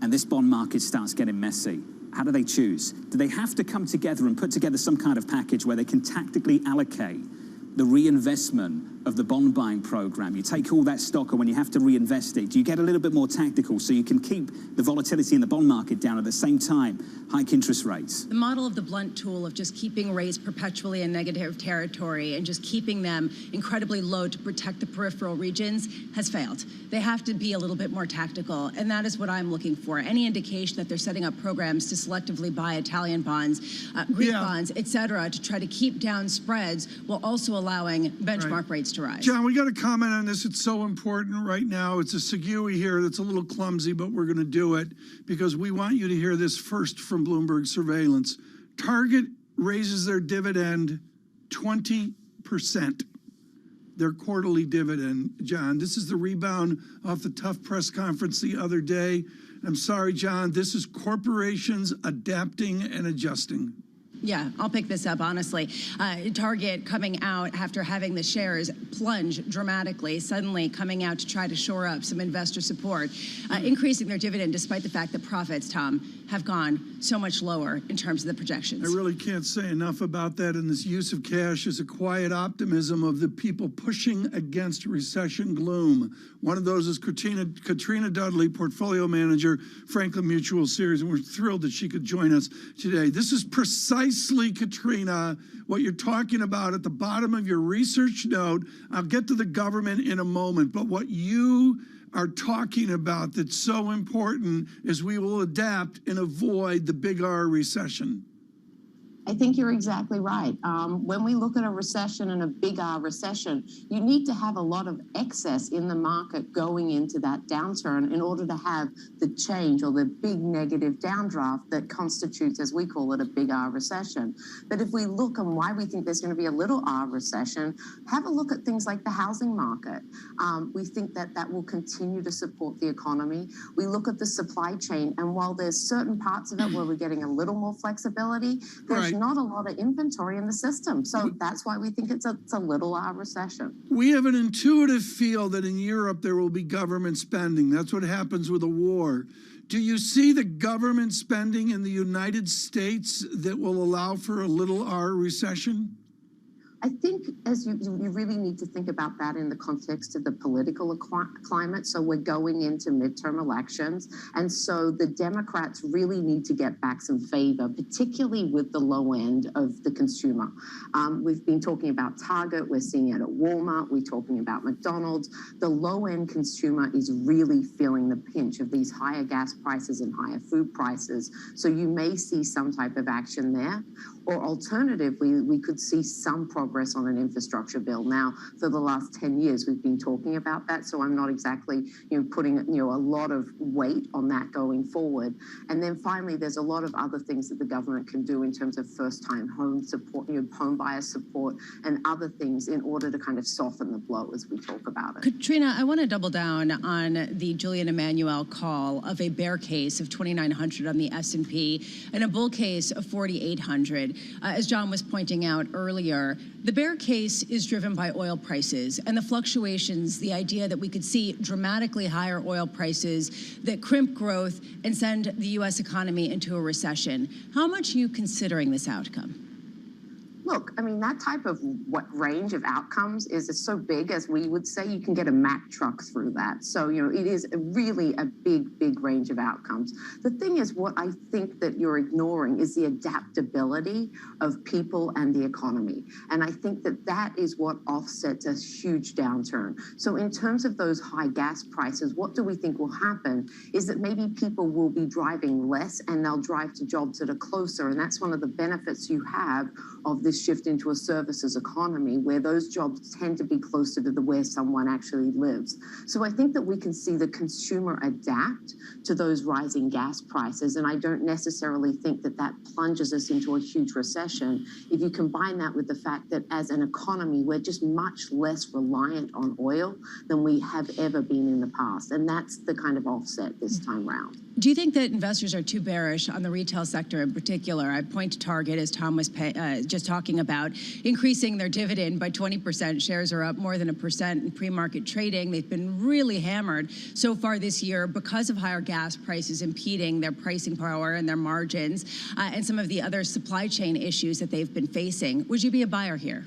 and this bond market starts getting messy? How do they choose? Do they have to come together and put together some kind of package where they can tactically allocate the reinvestment of the bond buying program? You take all that stock, and when you have to reinvest it, do you get a little bit more tactical so you can keep the volatility in the bond market down, at the same time hike interest rates? The model of the blunt tool of just keeping rates perpetually in negative territory and just keeping them incredibly low to protect the peripheral regions has failed. They have to be a little bit more tactical, and that is what I'm looking for. Any indication that they're setting up programs to selectively buy Italian bonds, Greek bonds, et cetera, to try to keep down spreads while also allowing benchmark rates to rise. John, we got to comment on this. It's so important right now. It's a segue here that's a little clumsy, but we're going to do it because we want you to hear this first from Bloomberg Surveillance. Target raises their dividend 20%, their quarterly dividend, John. This is the rebound off the tough press conference the other day. I'm sorry, John, this is corporations adapting and adjusting. Yeah, I'll pick this up, honestly. Target coming out after having the shares plunge dramatically, suddenly coming out to try to shore up some investor support, increasing their dividend despite the fact that profits, Tom, have gone so much lower in terms of the projections. I really can't say enough about that, and this use of cash is a quiet optimism of the people pushing against recession gloom. One of those is Katrina Dudley, portfolio manager, Franklin Mutual Series, and we're thrilled that she could join us today. This is precisely, Katrina, what you're talking about at the bottom of your research note. I'll get to the government in a moment, but what you are talking about that's so important is we will adapt and avoid the big R recession. I think you're exactly right. When we look at a recession and a big R recession, you need to have a lot of excess in the market going into that downturn in order to have the change or the big negative downdraft that constitutes, as we call it, a big R recession. But if we look on why we think there's going to be a little R recession, have a look at things like the housing market. We think that that will continue to support the economy. We look at the supply chain, and while there's certain parts of it where we're getting a little more flexibility, there's not a lot of inventory in the system. So that's why we think it's a little R recession. We have an intuitive feel that in Europe there will be government spending. That's what happens with a war. Do you see the government spending in the United States that will allow for a little R recession? I think as you really need to think about that in the context of the political climate. So we're going into midterm elections. And so the Democrats really need to get back some favor, particularly with the low end of the consumer. We've been talking about Target. We're seeing it at Walmart. We're talking about McDonald's. The low end consumer is really feeling the pinch of these higher gas prices and higher food prices. So you may see some type of action there. Or alternatively, we could see some progress on an infrastructure bill. Now, for the last 10 years, we've been talking about that, so I'm not exactly putting a lot of weight on that going forward. And then finally, there's a lot of other things that the government can do in terms of first-time home support, home buyer support, and other things in order to kind of soften the blow as we talk about it. Katrina, I want to double down on the Julian Emmanuel call of a bear case of 2,900 on the S&P and a bull case of 4,800. As John was pointing out earlier, the bear case is driven by oil prices and the fluctuations, the idea that we could see dramatically higher oil prices that crimp growth and send the U.S. economy into a recession. How much are you considering this outcome? Look, I mean, that type of range of outcomes is so big, as we would say, you can get a Mack truck through that. So, it is really a big range of outcomes. The thing is, what I think that you're ignoring is the adaptability of people and the economy. And I think that that is what offsets a huge downturn. So in terms of those high gas prices, what do we think will happen is that maybe people will be driving less and they'll drive to jobs that are closer. And that's one of the benefits you have of this shift into a services economy, where those jobs tend to be closer to where someone actually lives. So I think that we can see the consumer adapt to those rising gas prices, and I don't necessarily think that that plunges us into a huge recession. If you combine that with the fact that as an economy, we're just much less reliant on oil than we have ever been in the past, and that's the kind of offset this time round. Do you think that investors are too bearish on the retail sector in particular? I point to Target, as Tom was just talking about, increasing their dividend by 20%. Shares are up more than 1% in pre-market trading. They've been really hammered so far this year because of higher gas prices impeding their pricing power and their margins and some of the other supply chain issues that they've been facing. Would you be a buyer here?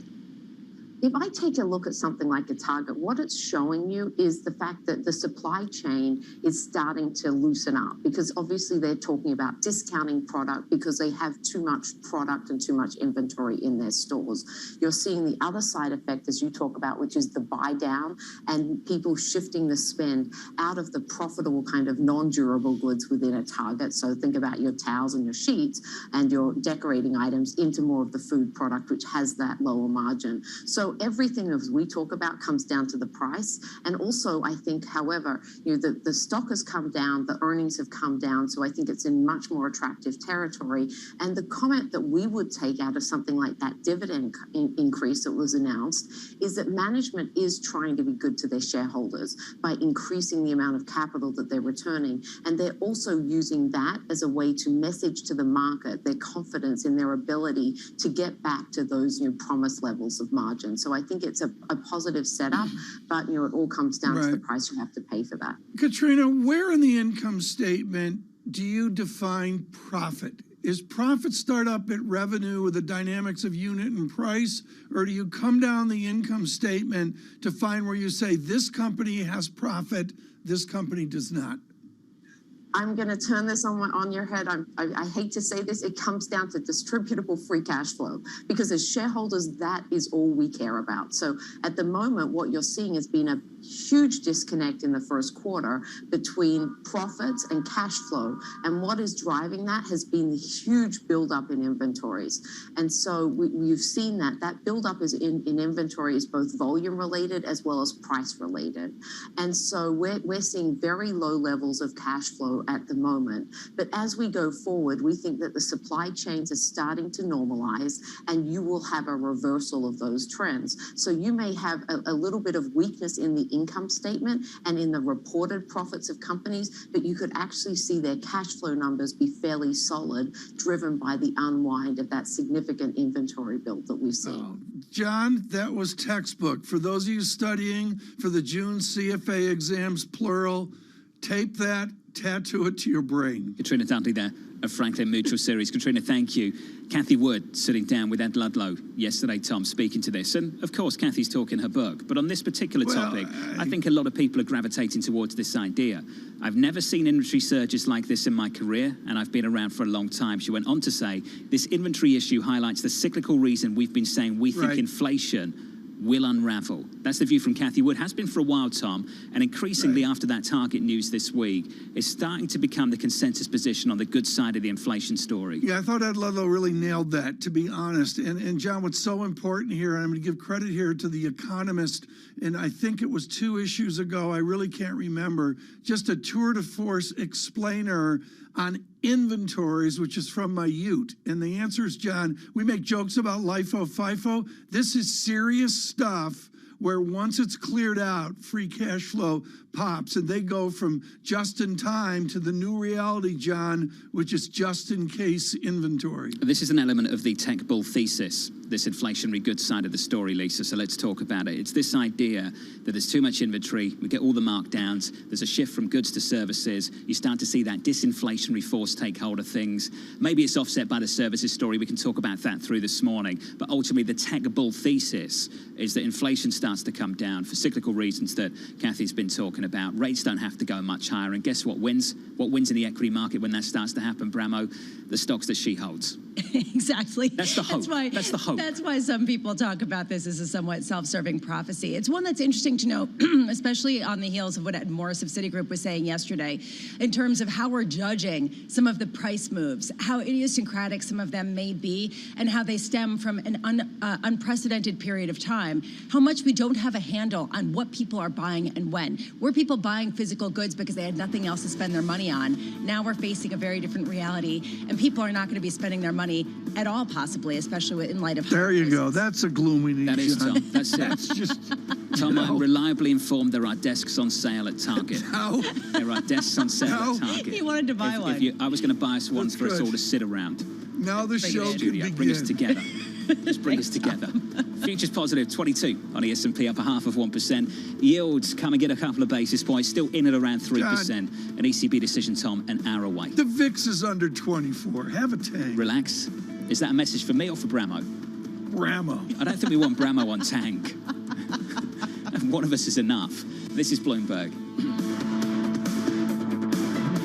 If I take a look at something like a Target, what it's showing you is the fact that the supply chain is starting to loosen up, because obviously they're talking about discounting product because they have too much product and too much inventory in their stores. You're seeing the other side effect, as you talk about, which is the buy down and people shifting the spend out of the profitable kind of non-durable goods within a Target. So think about your towels and your sheets and your decorating items into more of the food product, which has that lower margin. So everything as we talk about comes down to the price. And also, I think, however, the stock has come down, the earnings have come down. So I think it's in much more attractive territory. And the comment that we would take out of something like that dividend increase that was announced is that management is trying to be good to their shareholders by increasing the amount of capital that they're returning. And they're also using that as a way to message to the market their confidence in their ability to get back to those promised levels of margin. So I think it's a positive setup, but it all comes down to the price you have to pay for that. Katrina, where in the income statement do you define profit? Is profit start up at revenue with the dynamics of unit and price, or do you come down the income statement to find where you say this company has profit, this company does not? I'm going to turn this on your head. I hate to say this. It comes down to distributable free cash flow, because as shareholders, that is all we care about. So at the moment, what you're seeing has been a huge disconnect in the first quarter between profits and cash flow. And what is driving that has been the huge buildup in inventories. And so we've seen that buildup is in inventory is both volume related as well as price related. And so we're seeing very low levels of cash flow at the moment. But as we go forward, we think that the supply chains are starting to normalize, and you will have a reversal of those trends. So you may have a little bit of weakness in the income statement and in the reported profits of companies, but you could actually see their cash flow numbers be fairly solid, driven by the unwind of that significant inventory build that we've seen. John, that was textbook. For those of you studying for the June CFA exams, plural, tape that, tattoo it to your brain. Katrina Dudley there of Franklin Mutual Series. Katrina, thank you. Kathy Wood sitting down with Ed Ludlow yesterday, Tom, speaking to this. And of course, Kathy's talking her book. But on this particular topic, I think a lot of people are gravitating towards this idea. I've never seen inventory surges like this in my career, and I've been around for a long time. She went on to say, this inventory issue highlights the cyclical reason we've been saying we think inflation will unravel. That's the view from Kathy Wood. Has been for a while, Tom, and increasingly after that Target news this week, it's starting to become the consensus position on the good side of the inflation story. Yeah, I thought Ed Ludlow really nailed that, to be honest. And John, what's so important here, and I'm going to give credit here to The Economist, and I think it was 2 issues ago, I really can't remember, just a tour de force explainer on inventories, which is from my ute. And the answer is, John, we make jokes about LIFO, FIFO. This is serious stuff where once it's cleared out, free cash flow pops, and they go from just in time to the new reality, John, which is just in case inventory. This is an element of the tech bull thesis, this inflationary goods side of the story, Lisa, so let's talk about it. It's this idea that there's too much inventory, we get all the markdowns, there's a shift from goods to services, you start to see that disinflationary force take hold of things. Maybe it's offset by the services story, we can talk about that through this morning, but ultimately the tech bull thesis is that inflation starts to come down for cyclical reasons that Kathy's been talking about. Rates don't have to go much higher, and guess what wins? What wins in the equity market when that starts to happen, Bramo? The stocks that she holds. Exactly. That's the hope. That's the hope. That's why some people talk about this as a somewhat self-serving prophecy. It's one that's interesting to know, especially on the heels of what Ed Morris of Citigroup was saying yesterday, in terms of how we're judging some of the price moves, how idiosyncratic some of them may be, and how they stem from an unprecedented period of time, how much we don't have a handle on what people are buying and when. Were people buying physical goods because they had nothing else to spend their money on? Now we're facing a very different reality, and people are not going to be spending their money at all, possibly, especially in light of there you go. That's a gloom we need. That is, Tom. That's it. That's just, Tom, I'm reliably informed there are desks on sale at Target. No. There are desks on sale at Target. He wanted to buy one. I was going to buy us one That's for us good. all to sit around. Now the show can begin. Bring us together. Just bring us together. Futures positive, 22 on the S&P, up 0.5%. Yields coming in a couple of basis points, still in at around 3%. God. An ECB decision, Tom, an hour away. The VIX is under 24. Have a tank. Relax. Is that a message for me or for Bramo? Bramo. I don't think we want Bramo on tank. One of us is enough. This is Bloomberg.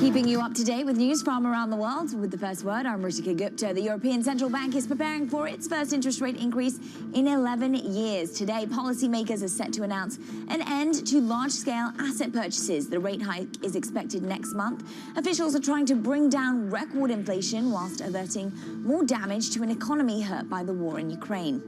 Keeping you up to date with news from around the world. With the first word, I'm Ritika Gupta. The European Central Bank is preparing for its first interest rate increase in 11 years. Today, policymakers are set to announce an end to large-scale asset purchases. The rate hike is expected next month. Officials are trying to bring down record inflation whilst averting more damage to an economy hurt by the war in Ukraine.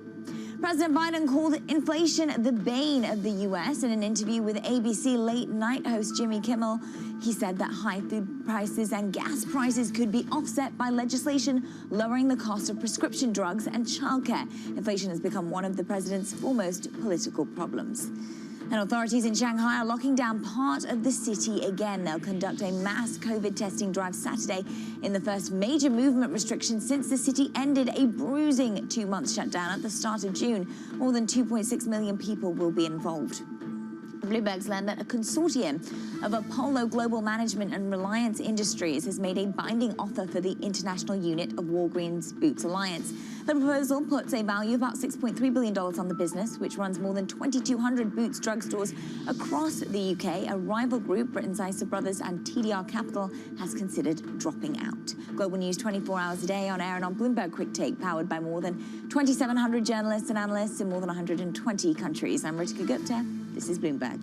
President Biden called inflation the bane of the U.S. In an interview with ABC late-night host Jimmy Kimmel, he said that high food prices and gas prices could be offset by legislation lowering the cost of prescription drugs and childcare. Inflation has become one of the president's foremost political problems. And authorities in Shanghai are locking down part of the city again. They'll conduct a mass COVID testing drive Saturday in the first major movement restriction since the city ended a bruising 2-month shutdown at the start of June. More than 2.6 million people will be involved. Bloomberg's learned that a consortium of Apollo Global Management and Reliance Industries has made a binding offer for the international unit of Walgreens Boots Alliance. The proposal puts a value of about $6.3 billion on the business, which runs more than 2,200 Boots drugstores across the UK. A rival group, Britain's Isa Brothers and TDR Capital, has considered dropping out. Global news 24 hours a day on air and on Bloomberg Quick Take, powered by more than 2,700 journalists and analysts in more than 120 countries. I'm Ritika Gupta. This is Bloomberg.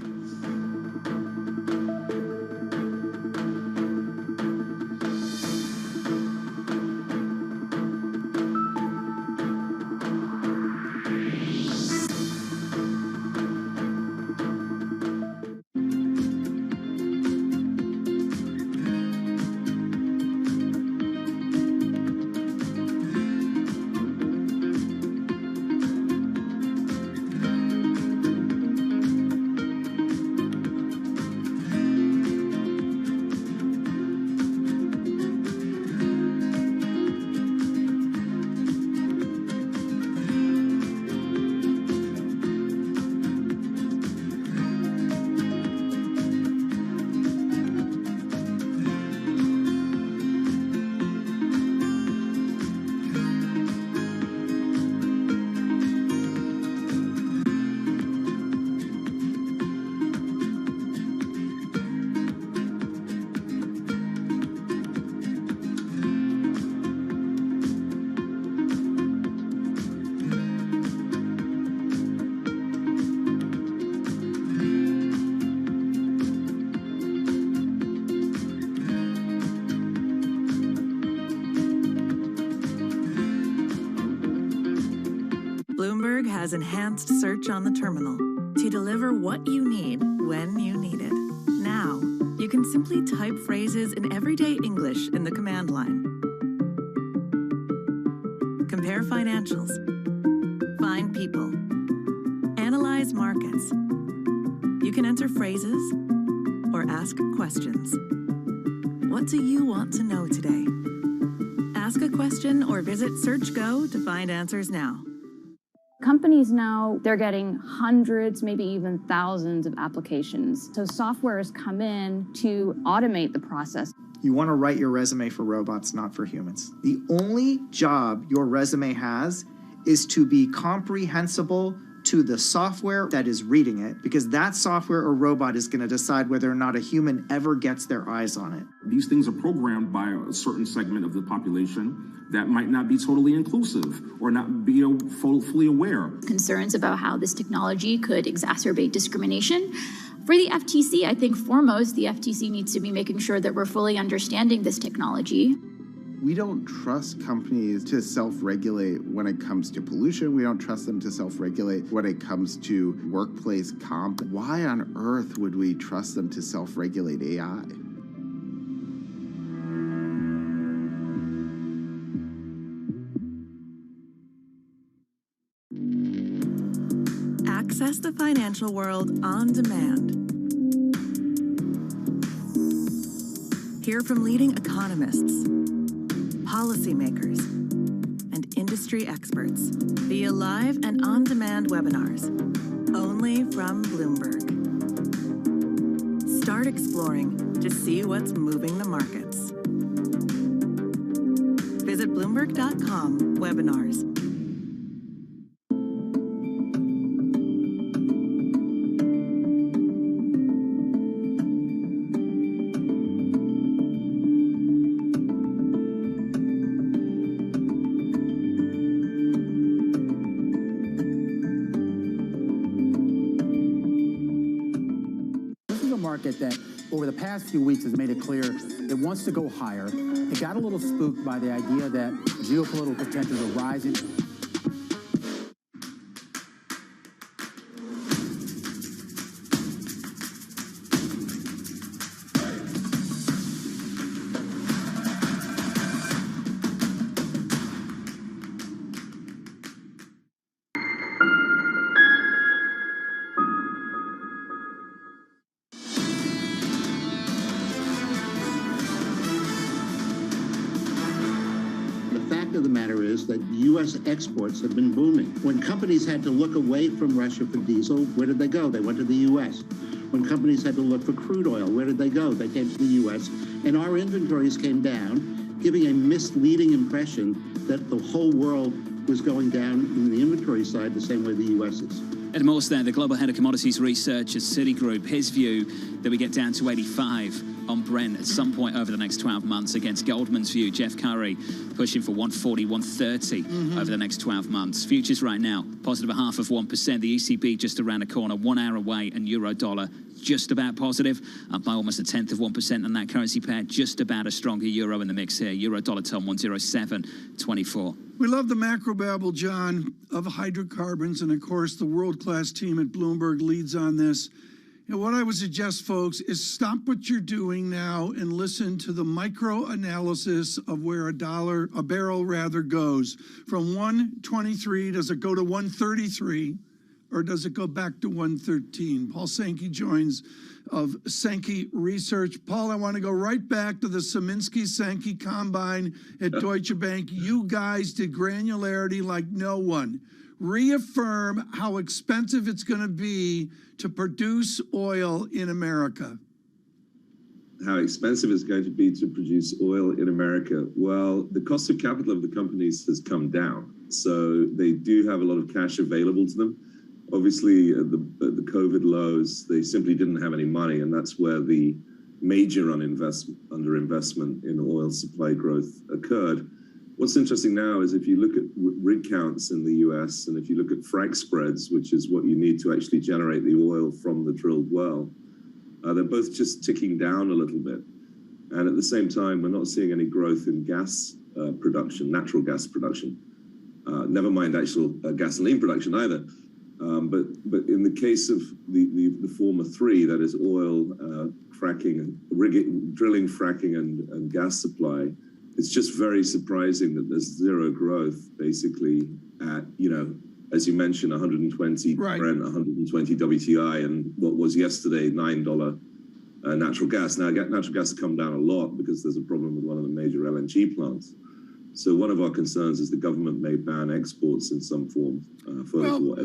Bloomberg has enhanced search on the terminal to deliver what you need when you need it. Now, you can simply type phrases in everyday English in the command line. Compare financials. Find people. Analyze markets. You can enter phrases or ask questions. What do you want to know today? Ask a question or visit SearchGo to find answers now. Companies now, they're getting hundreds, maybe even thousands of applications. So software has come in to automate the process. You want to write your resume for robots, not for humans. The only job your resume has is to be comprehensible to the software that is reading it, because that software or robot is going to decide whether or not a human ever gets their eyes on it. These things are programmed by a certain segment of the population that might not be totally inclusive or not be fully aware. Concerns about how this technology could exacerbate discrimination. For the FTC, I think foremost, the FTC needs to be making sure that we're fully understanding this technology. We don't trust companies to self-regulate when it comes to pollution. We don't trust them to self-regulate when it comes to workplace comp. Why on earth would we trust them to self-regulate AI? Access the financial world on demand. Hear from leading economists, policymakers, and industry experts via live and on-demand webinars, only from Bloomberg. Start exploring to see what's moving the markets. Visit Bloomberg.com/webinars. That over the past few weeks has made it clear it wants to go higher. It got a little spooked by the idea that geopolitical tensions are rising. That U.S. exports have been booming. When companies had to look away from Russia for diesel, where did they go? They went to the U.S. when companies had to look for crude oil. Where did they go? They came to the U.S., and our inventories came down, giving a misleading impression that the whole world was going down in the inventory side the same way the U.S. is. Ed Morse there, the global head of commodities research at Citigroup. His view that we get down to 85 on Brent at some point over the next 12 months against Goldman's view. Jeff Curry pushing for 140, 130 over the next 12 months. Futures right now, positive 0.5%. The ECB just around the corner, 1 hour away, and euro dollar just about positive, up by almost 0.1% on that currency pair. Just about a stronger euro in the mix here. Euro dollar Tom 107.24. We love the macro babble, John, of hydrocarbons, and of course the world-class team at Bloomberg leads on this. And what I would suggest, folks, is stop what you're doing now and listen to the micro analysis of where a barrel goes. From 123, does it go to 133, or does it go back to 113? Paul Sankey joins of Sankey Research. Paul, I want to go right back to the Szymanski-Sankey combine at Deutsche Bank. You guys did granularity like no one. Reaffirm how expensive it's going to be to produce oil in America. How expensive it's going to be to produce oil in America? Well, the cost of capital of the companies has come down. So they do have a lot of cash available to them. Obviously, at the COVID lows, they simply didn't have any money, and that's where the major underinvestment in oil supply growth occurred. What's interesting now is if you look at rig counts in the US, and if you look at frac spreads, which is what you need to actually generate the oil from the drilled well, they're both just ticking down a little bit. And at the same time, we're not seeing any growth in gas production, natural gas production, never mind actual gasoline production either. But in the case of the former three, that is oil, fracking, drilling, fracking, and gas supply, it's just very surprising that there's zero growth, basically, at, as you mentioned, 120 Brent, 120 WTI, and what was yesterday $9 natural gas. Now, natural gas has come down a lot because there's a problem with one of the major LNG plants. So one of our concerns is the government may ban exports in some form. Paul,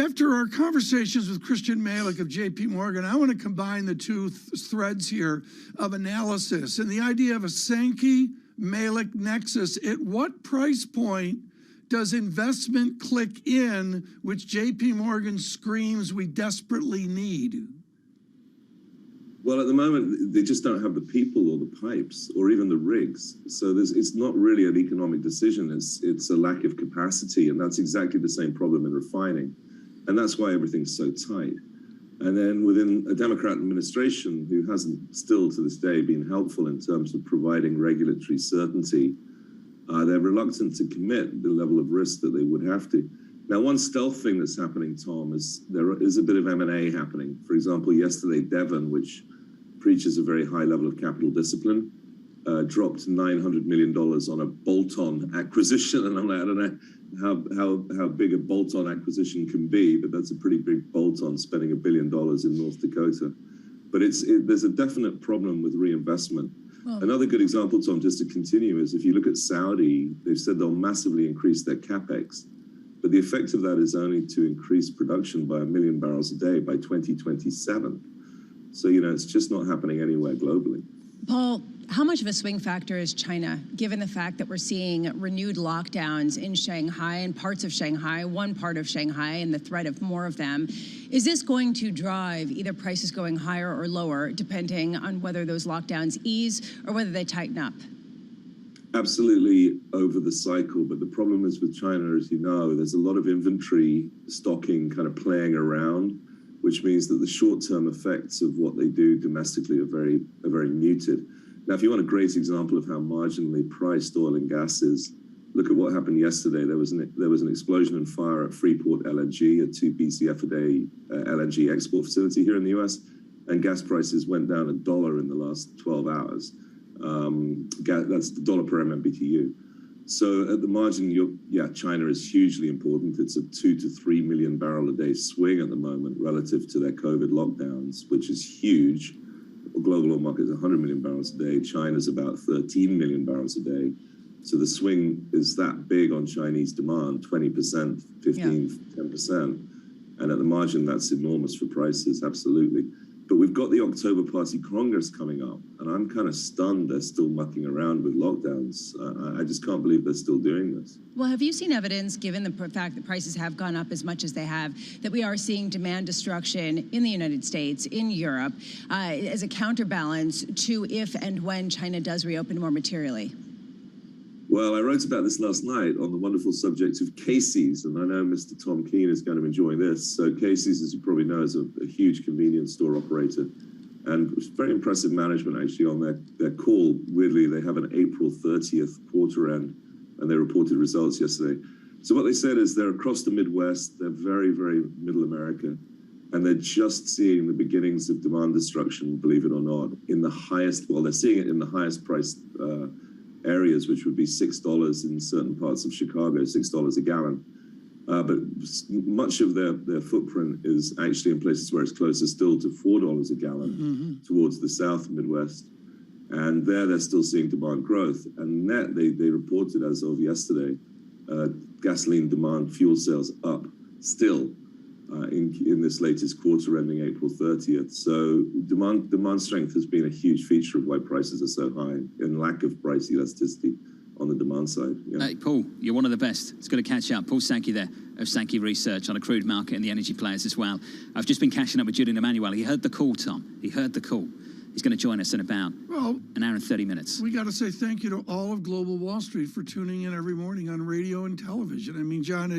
after our conversations with Christian Malik of JP Morgan, I want to combine the two threads here of analysis and the idea of a Sankey-Malik nexus. At what price point does investment click in, which JP Morgan screams we desperately need? Well, at the moment, they just don't have the people or the pipes or even the rigs. So it's not really an economic decision. It's a lack of capacity. And that's exactly the same problem in refining. And that's why everything's so tight. And then within a Democrat administration who hasn't still to this day been helpful in terms of providing regulatory certainty, they're reluctant to commit the level of risk that they would have to. Now, one stealth thing that's happening, Tom, is there is a bit of M&A happening. For example, yesterday, Devon, which preaches a very high level of capital discipline, dropped $900 million on a bolt-on acquisition. And I'm like, I don't know how big a bolt-on acquisition can be, but that's a pretty big bolt-on, spending $1 billion in North Dakota. But there's a definite problem with reinvestment. Well, another good example, Tom, just to continue, is if you look at Saudi, they've said they'll massively increase their capex. But the effect of that is only to increase production by 1 million barrels a day by 2027. So, it's just not happening anywhere globally. Paul, how much of a swing factor is China, given the fact that we're seeing renewed lockdowns in Shanghai and parts of Shanghai, one part of Shanghai, and the threat of more of them? Is this going to drive either prices going higher or lower, depending on whether those lockdowns ease or whether they tighten up? Absolutely over the cycle. But the problem is with China, as you know, there's a lot of inventory stocking kind of playing around, which means that the short-term effects of what they do domestically are very muted. Now, if you want a great example of how marginally priced oil and gas is, look at what happened yesterday. There was an explosion and fire at Freeport LNG, a 2 BCF a day LNG export facility here in the US, and gas prices went down $1 in the last 12 hours. That's the $1 per MMBTU. So at the margin, China is hugely important. It's a 2 to 3 million barrel a day swing at the moment relative to their COVID lockdowns, which is huge. The global oil market is 100 million barrels a day. China's about 13 million barrels a day. So the swing is that big on Chinese demand, 20%, 15, 10%. And at the margin, that's enormous for prices, absolutely. But we've got the October Party Congress coming up, and I'm kind of stunned they're still mucking around with lockdowns. I just can't believe they're still doing this. Well, have you seen evidence, given the fact that prices have gone up as much as they have, that we are seeing demand destruction in the United States, in Europe, as a counterbalance to if and when China does reopen more materially? Well, I wrote about this last night on the wonderful subject of Casey's, and I know Mr. Tom Keane is going to enjoy this. So Casey's, as you probably know, is a huge convenience store operator, and it's very impressive management actually on their call. Weirdly, they have an April 30th quarter end, and they reported results yesterday. So what they said is they're across the Midwest, they're very, very middle America, and they're just seeing the beginnings of demand destruction, believe it or not, in the highest, well, they're seeing it in the highest priced areas, which would be $6 in certain parts of Chicago, $6 a gallon. But much of their footprint is actually in places where it's closer still to $4 a gallon towards the South Midwest. And they're still seeing demand growth. And net, they reported as of yesterday, gasoline demand, fuel sales up still in this latest quarter ending April 30th. So demand strength has been a huge feature of why prices are so high and lack of price elasticity on the demand side. Yeah. Hey, Paul, you're one of the best. It's good to catch up. Paul Sankey there of Sankey Research on the crude market and the energy players as well. I've just been catching up with Julian Emmanuel. He heard the call, Tom. He heard the call. He's going to join us in about an hour and 30 minutes. We got to say thank you to all of Global Wall Street for tuning in every morning on radio and television. I mean, John,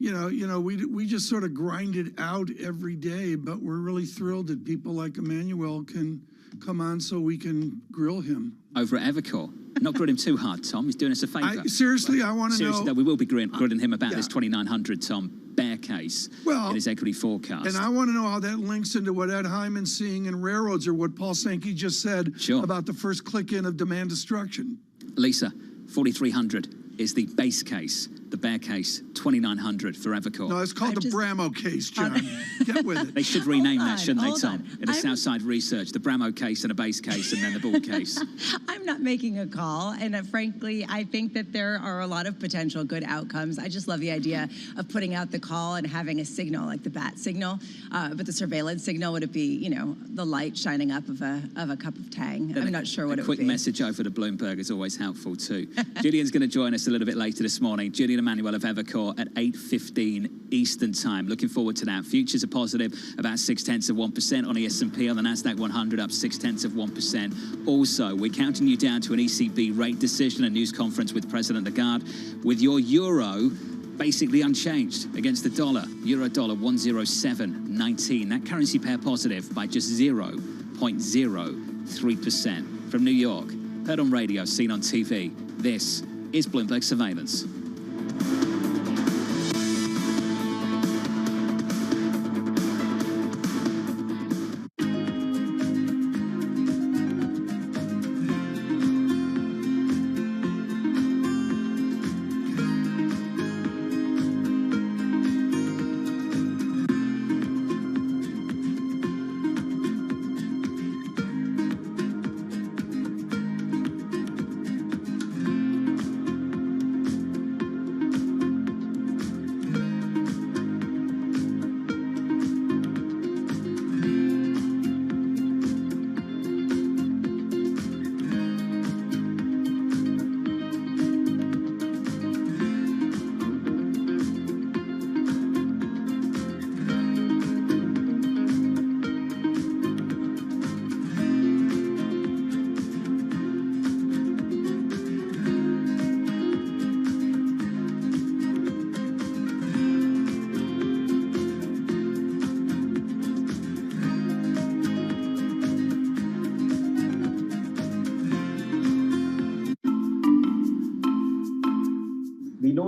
we just sort of grind it out every day, but we're really thrilled that people like Emmanuel can come on so we can grill him. Over at Evercore. Not grill him too hard, Tom. He's doing us a favour. Seriously, I want to know. Seriously, though, we will be grilling him about this 2,900, Tom, bear case in his equity forecast. And I want to know how that links into what Ed Hyman's seeing in railroads, or what Paul Sankey just said about the first click-in of demand destruction. Lisa, 4,300 is the base case. The bear case, 2,900 for Evercore. No, it's called the Bramo case, John. Get with it. They should rename that, shouldn't they, Tom? In a Southside Research, the Bramo case and a base case, and then the bull case. I'm not making a call, and frankly, I think that there are a lot of potential good outcomes. I just love the idea of putting out the call and having a signal, like the bat signal, but the surveillance signal, would it be, the light shining up of a cup of Tang? I'm not sure what it would be. A quick message over to Bloomberg is always helpful, too. Julian's going to join us a little bit later this morning. Julian Emmanuel of Evercore at 8:15 Eastern Time. Looking forward to that. Futures are positive, about 0.6% on the S&P. On the Nasdaq 100, up 0.6%. Also, we're counting you down to an ECB rate decision, a news conference with President Lagarde, with your euro basically unchanged against the dollar. Euro-dollar 107.19. That currency pair positive by just 0.03%. From New York, heard on radio, seen on TV, this is Bloomberg Surveillance.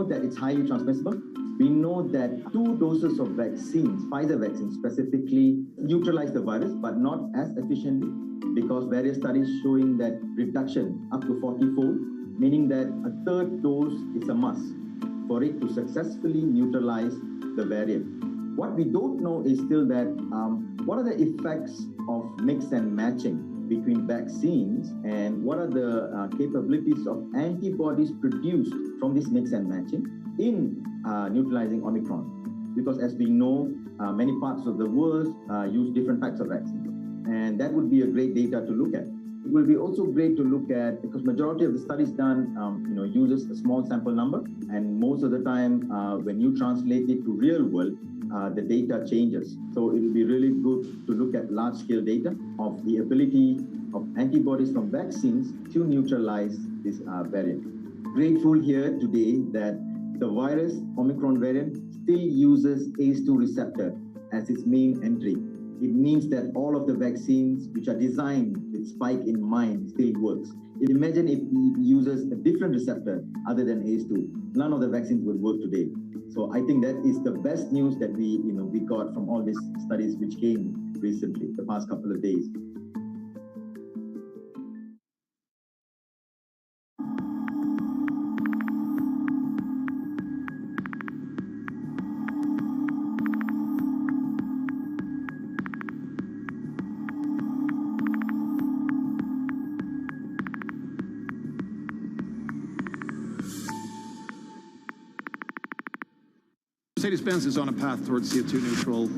That it's highly transmissible. We know that 2 doses of vaccines, Pfizer vaccines specifically, neutralize the virus, but not as efficiently, because various studies showing that reduction up to 40-fold, meaning that a 3rd dose is a must for it to successfully neutralize the variant. What we don't know is still that what are the effects of mix and matching between vaccines, and what are the capabilities of antibodies produced from this mix and matching in neutralizing Omicron. because as we know, many parts of the world use different types of vaccines. And that would be a great data to look at. It will be also great to look at, because majority of the studies done uses a small sample number, and most of the time when you translate it to real world, the data changes. So it will be really good to look at large-scale data of the ability of antibodies from vaccines to neutralize this variant. Grateful here today that the virus, Omicron variant, still uses ACE2 receptor as its main entry. It means that all of the vaccines which are designed with spike in mind still works. Imagine if it uses a different receptor other than ACE2. None of the vaccines would work today. So I think that is the best news that we got from all these studies which came recently, the past couple of days. Mercedes-Benz is on a path towards CO2 neutral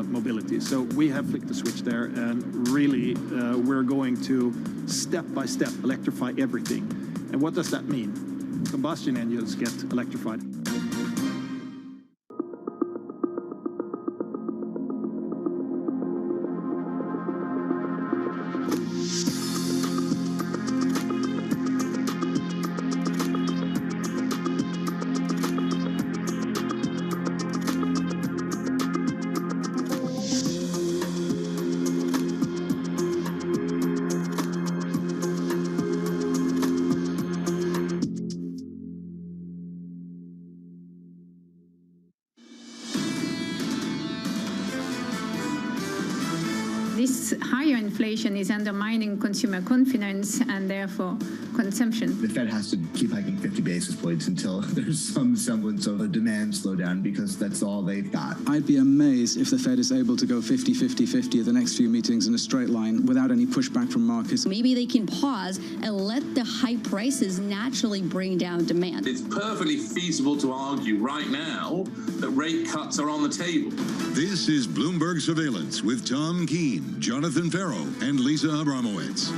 mobility. So we have flicked the switch there, and really we're going to step by step electrify everything. And what does that mean? Combustion engines get electrified. This higher inflation is undermining consumer confidence and therefore consumption. The Fed has to keep hiking 50 basis points until there's some semblance of a demand slowdown, because that's all they've got. I'd be amazed if the Fed is able to go 50-50-50 at the next few meetings in a straight line without any pushback from markets. Maybe they can pause and let the high prices naturally bring down demand. It's perfectly feasible to argue right now that rate cuts are on the table. This is Bloomberg Surveillance with Tom Keene, Jonathan Farrow, and Lisa Abramowitz.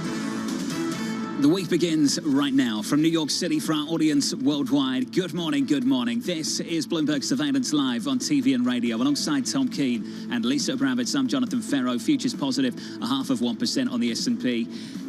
The week begins right now from New York City for our audience worldwide. Good morning, good morning. This is Bloomberg Surveillance Live on TV and radio alongside Tom Keene and Lisa Abramowitz. I'm Jonathan Farrow. Futures positive, 0.5% on the S&P.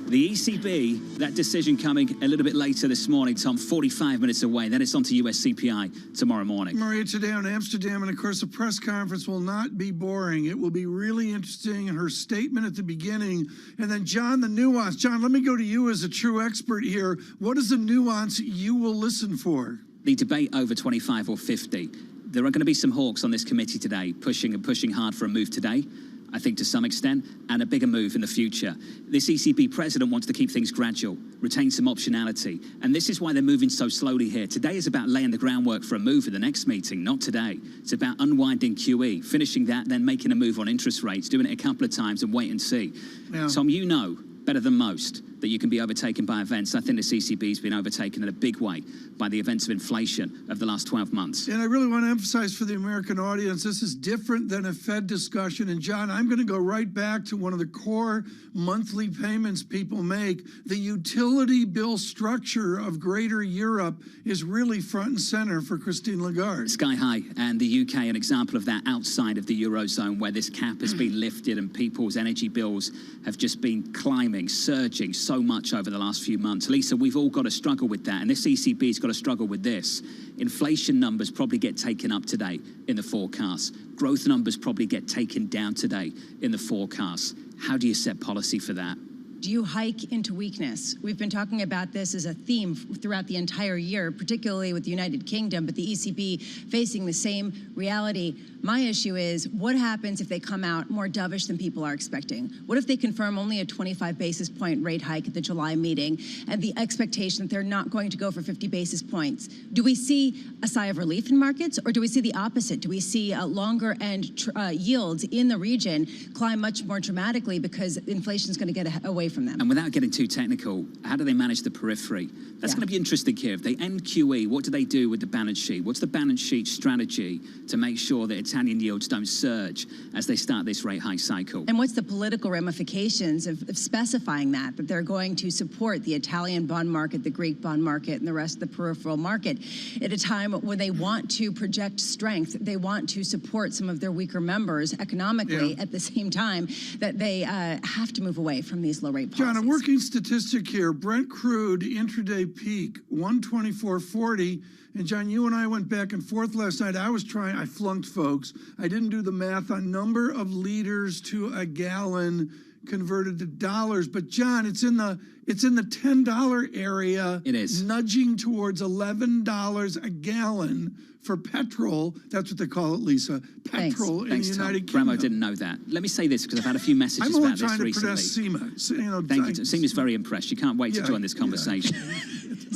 The ECB, that decision coming a little bit later this morning, Tom, 45 minutes away. Then it's on to US CPI tomorrow morning. Maria, today on Amsterdam, and of course the press conference will not be boring. It will be really interesting, and her statement at the beginning. And then, John, the nuance. John, let me go to you as a true expert here. What is the nuance you will listen for? The debate over 25 or 50. There are going to be some hawks on this committee today, pushing hard for a move today, I think to some extent, and a bigger move in the future. This ECB president wants to keep things gradual, retain some optionality, and this is why they're moving so slowly here. Today is about laying the groundwork for a move at the next meeting, not today. It's about unwinding QE, finishing that, then making a move on interest rates, doing it a couple of times and wait and see. Yeah. Tom, you know better than most that you can be overtaken by events. I think the ECB's been overtaken in a big way by the events of inflation of the last 12 months. And I really want to emphasize for the American audience, this is different than a Fed discussion. And John, I'm going to go right back to one of the core monthly payments people make. The utility bill structure of Greater Europe is really front and center for Christine Lagarde. Sky high, and the UK, an example of that outside of the Eurozone, where this cap has been lifted and people's energy bills have just been climbing, surging so much over the last few months. Lisa, we've all got to struggle with that, and this ECB's got to struggle with this. Inflation numbers probably get taken up today in the forecast. Growth numbers probably get taken down today in the forecast. How do you set policy for that? Do you hike into weakness? We've been talking about this as a theme throughout the entire year, particularly with the United Kingdom, but the ECB facing the same reality. My issue is, what happens if they come out more dovish than people are expecting? What if they confirm only a 25 basis point rate hike at the July meeting and the expectation that they're not going to go for 50 basis points? Do we see a sigh of relief in markets, or do we see the opposite? Do we see longer end yields in the region climb much more dramatically because inflation is going to get away away from them. And without getting too technical, how do they manage the periphery? That's going to be interesting here. If they end QE, what do they do with the balance sheet? What's the balance sheet strategy to make sure that Italian yields don't surge as they start this rate hike cycle? And what's the political ramifications of specifying that they're going to support the Italian bond market, the Greek bond market, and the rest of the peripheral market at a time when they want to project strength, they want to support some of their weaker members economically at the same time that they have to move away from these low rate policies. John, a working statistic here. Brent crude intraday peak 124.40. And John, you and I went back and forth last night. I flunked, folks. I didn't do the math on number of liters to a gallon converted to dollars. But John, it's in the $10 area. It is nudging towards $11 a gallon for petrol. That's what they call it, Lisa. Petrol in the United Kingdom. Bramo didn't know that. Let me say this because I've had a few messages about this recently. I'm only trying to SEMA. Thank you. SEMA's very impressed. You can't wait to join this conversation.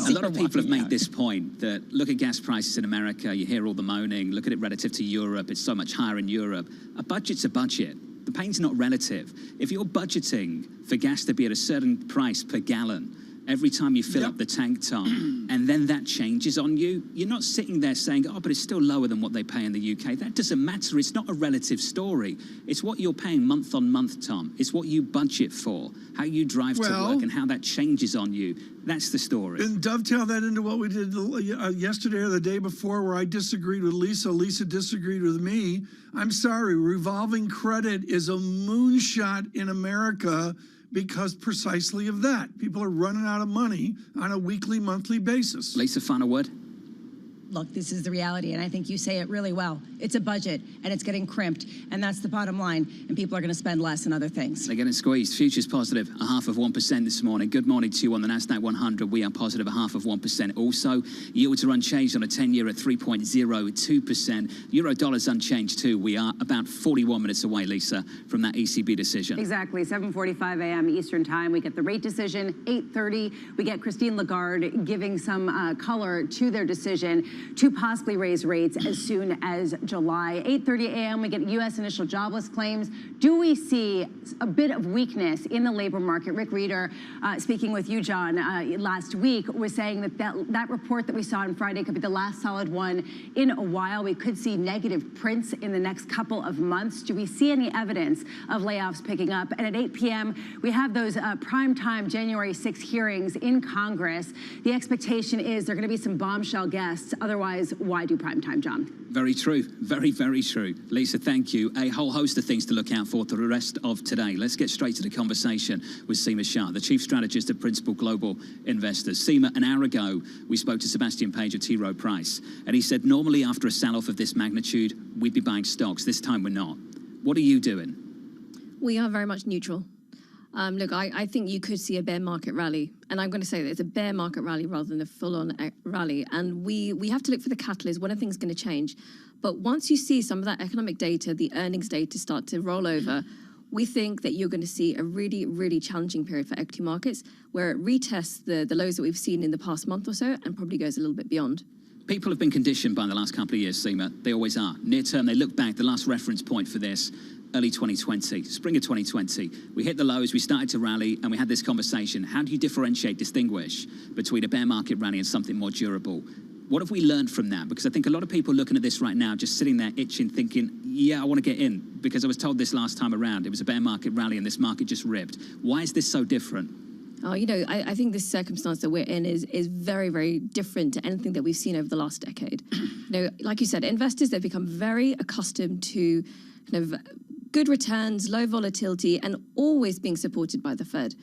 A lot of people have made this point that look at gas prices in America, you hear all the moaning, look at it relative to Europe, it's so much higher in Europe. A budget's a budget. The pain's not relative. If you're budgeting for gas to be at a certain price per gallon every time you fill up the tank, Tom, and then that changes on you, you're not sitting there saying, oh, but it's still lower than what they pay in the UK. That doesn't matter. It's not a relative story. It's what you're paying month on month, Tom. It's what you budget for, how you drive to work, and how that changes on you. That's the story. And dovetail that into what we did yesterday or the day before, where I disagreed with Lisa. Lisa disagreed with me. I'm sorry, revolving credit is a moonshot in America because precisely of that. People are running out of money on a weekly, monthly basis. Lisa, final word? Look, this is the reality, and I think you say it really well. It's a budget, and it's getting crimped, and that's the bottom line, and people are going to spend less on other things. They're getting squeezed. Futures positive, 0.5% this morning. Good morning to you on the Nasdaq 100. We are positive, 0.5%. Also, yields are unchanged on a 10-year at 3.02%. Euro dollar's unchanged too. We are about 41 minutes away, Lisa, from that ECB decision. Exactly, 7:45 a.m. Eastern time. We get the rate decision. 8:30, we get Christine Lagarde giving some color to their decision to possibly raise rates as soon as July. 8:30 a.m., we get U.S. initial jobless claims. Do we see a bit of weakness in the labor market? Rick Reeder, speaking with you, John, last week, was saying that report that we saw on Friday could be the last solid one in a while. We could see negative prints in the next couple of months. Do we see any evidence of layoffs picking up? And at 8 p.m., we have those primetime January 6 hearings in Congress. The expectation is there are going to be some bombshell guests. Otherwise, why do primetime, John? Very true. Very, very true. Lisa, thank you. A whole host of things to look out for the rest of today. Let's get straight to the conversation with Seema Shah, the Chief Strategist at Principal Global Investors. Seema, an hour ago, we spoke to Sebastian Page of T. Rowe Price, and he said normally after a sell-off of this magnitude, we'd be buying stocks. This time we're not. What are you doing? We are very much neutral. Look, I think you could see a bear market rally. And I'm going to say that it's a bear market rally rather than a full-on rally. And we have to look for the catalyst. When are things going to change? But once you see some of that economic data, the earnings data start to roll over, we think that you're going to see a really, really challenging period for equity markets where it retests the lows that we've seen in the past month or so and probably goes a little bit beyond. People have been conditioned by the last couple of years, Seema. They always are. Near term, they look back. The last reference point for this, early 2020, spring of 2020. We hit the lows, we started to rally, and we had this conversation. How do you differentiate, distinguish between a bear market rally and something more durable? What have we learned from that? Because I think a lot of people looking at this right now, just sitting there itching, thinking, yeah, I want to get in, because I was told this last time around. It was a bear market rally, and this market just ripped. Why is this so different? Oh, you know, I think this circumstance that we're in is very, very different to anything that we've seen over the last decade. You know, like you said, investors, they've become very accustomed to kind of good returns, low volatility, and always being supported by the Fed.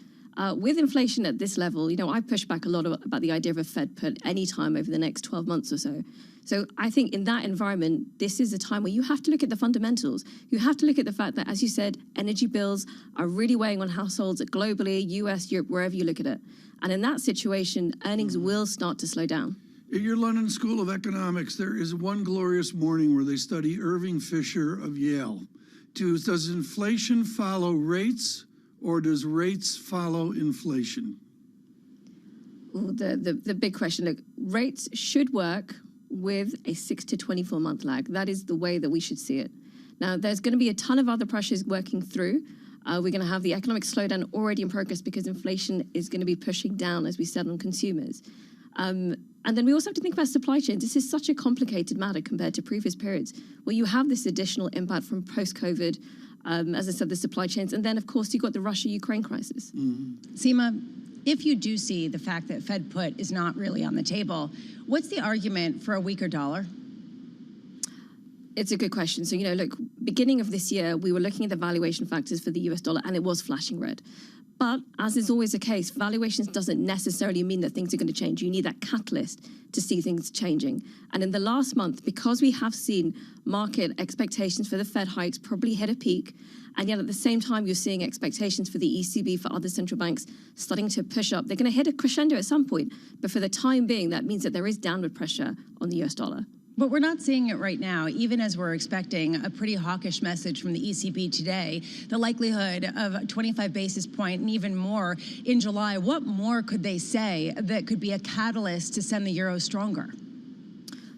With inflation at this level, you know, I push back a lot about the idea of a Fed put any time over the next 12 months or so. So I think in that environment, this is a time where you have to look at the fundamentals. You have to look at the fact that, as you said, energy bills are really weighing on households globally, US, Europe, wherever you look at it. And in that situation, earnings will start to slow down. At your London School of Economics, there is one glorious morning where they study Irving Fisher of Yale. Does inflation follow rates, or does rates follow inflation? Ooh, the big question. Look, rates should work with a 6 to 24 month lag. That is the way that we should see it. Now, there's going to be a ton of other pressures working through. We're going to have the economic slowdown already in progress because inflation is going to be pushing down, as we said, on consumers. And then we also have to think about supply chains. This is such a complicated matter compared to previous periods where you have this additional impact from post-COVID, as I said, the supply chains. And then, of course, you've got the Russia-Ukraine crisis. Seema, if you do see the fact that Fed put is not really on the table, what's the argument for a weaker dollar? It's a good question. So, look, beginning of this year, we were looking at the valuation factors for the US dollar and it was flashing red. But as is always the case, valuations doesn't necessarily mean that things are going to change. You need that catalyst to see things changing. And in the last month, because we have seen market expectations for the Fed hikes probably hit a peak, and yet at the same time, you're seeing expectations for the ECB, for other central banks starting to push up. They're going to hit a crescendo at some point. But for the time being, that means that there is downward pressure on the US dollar. But we're not seeing it right now, even as we're expecting a pretty hawkish message from the ECB today. The likelihood of a 25 basis point and even more in July. What more could they say that could be a catalyst to send the euro stronger?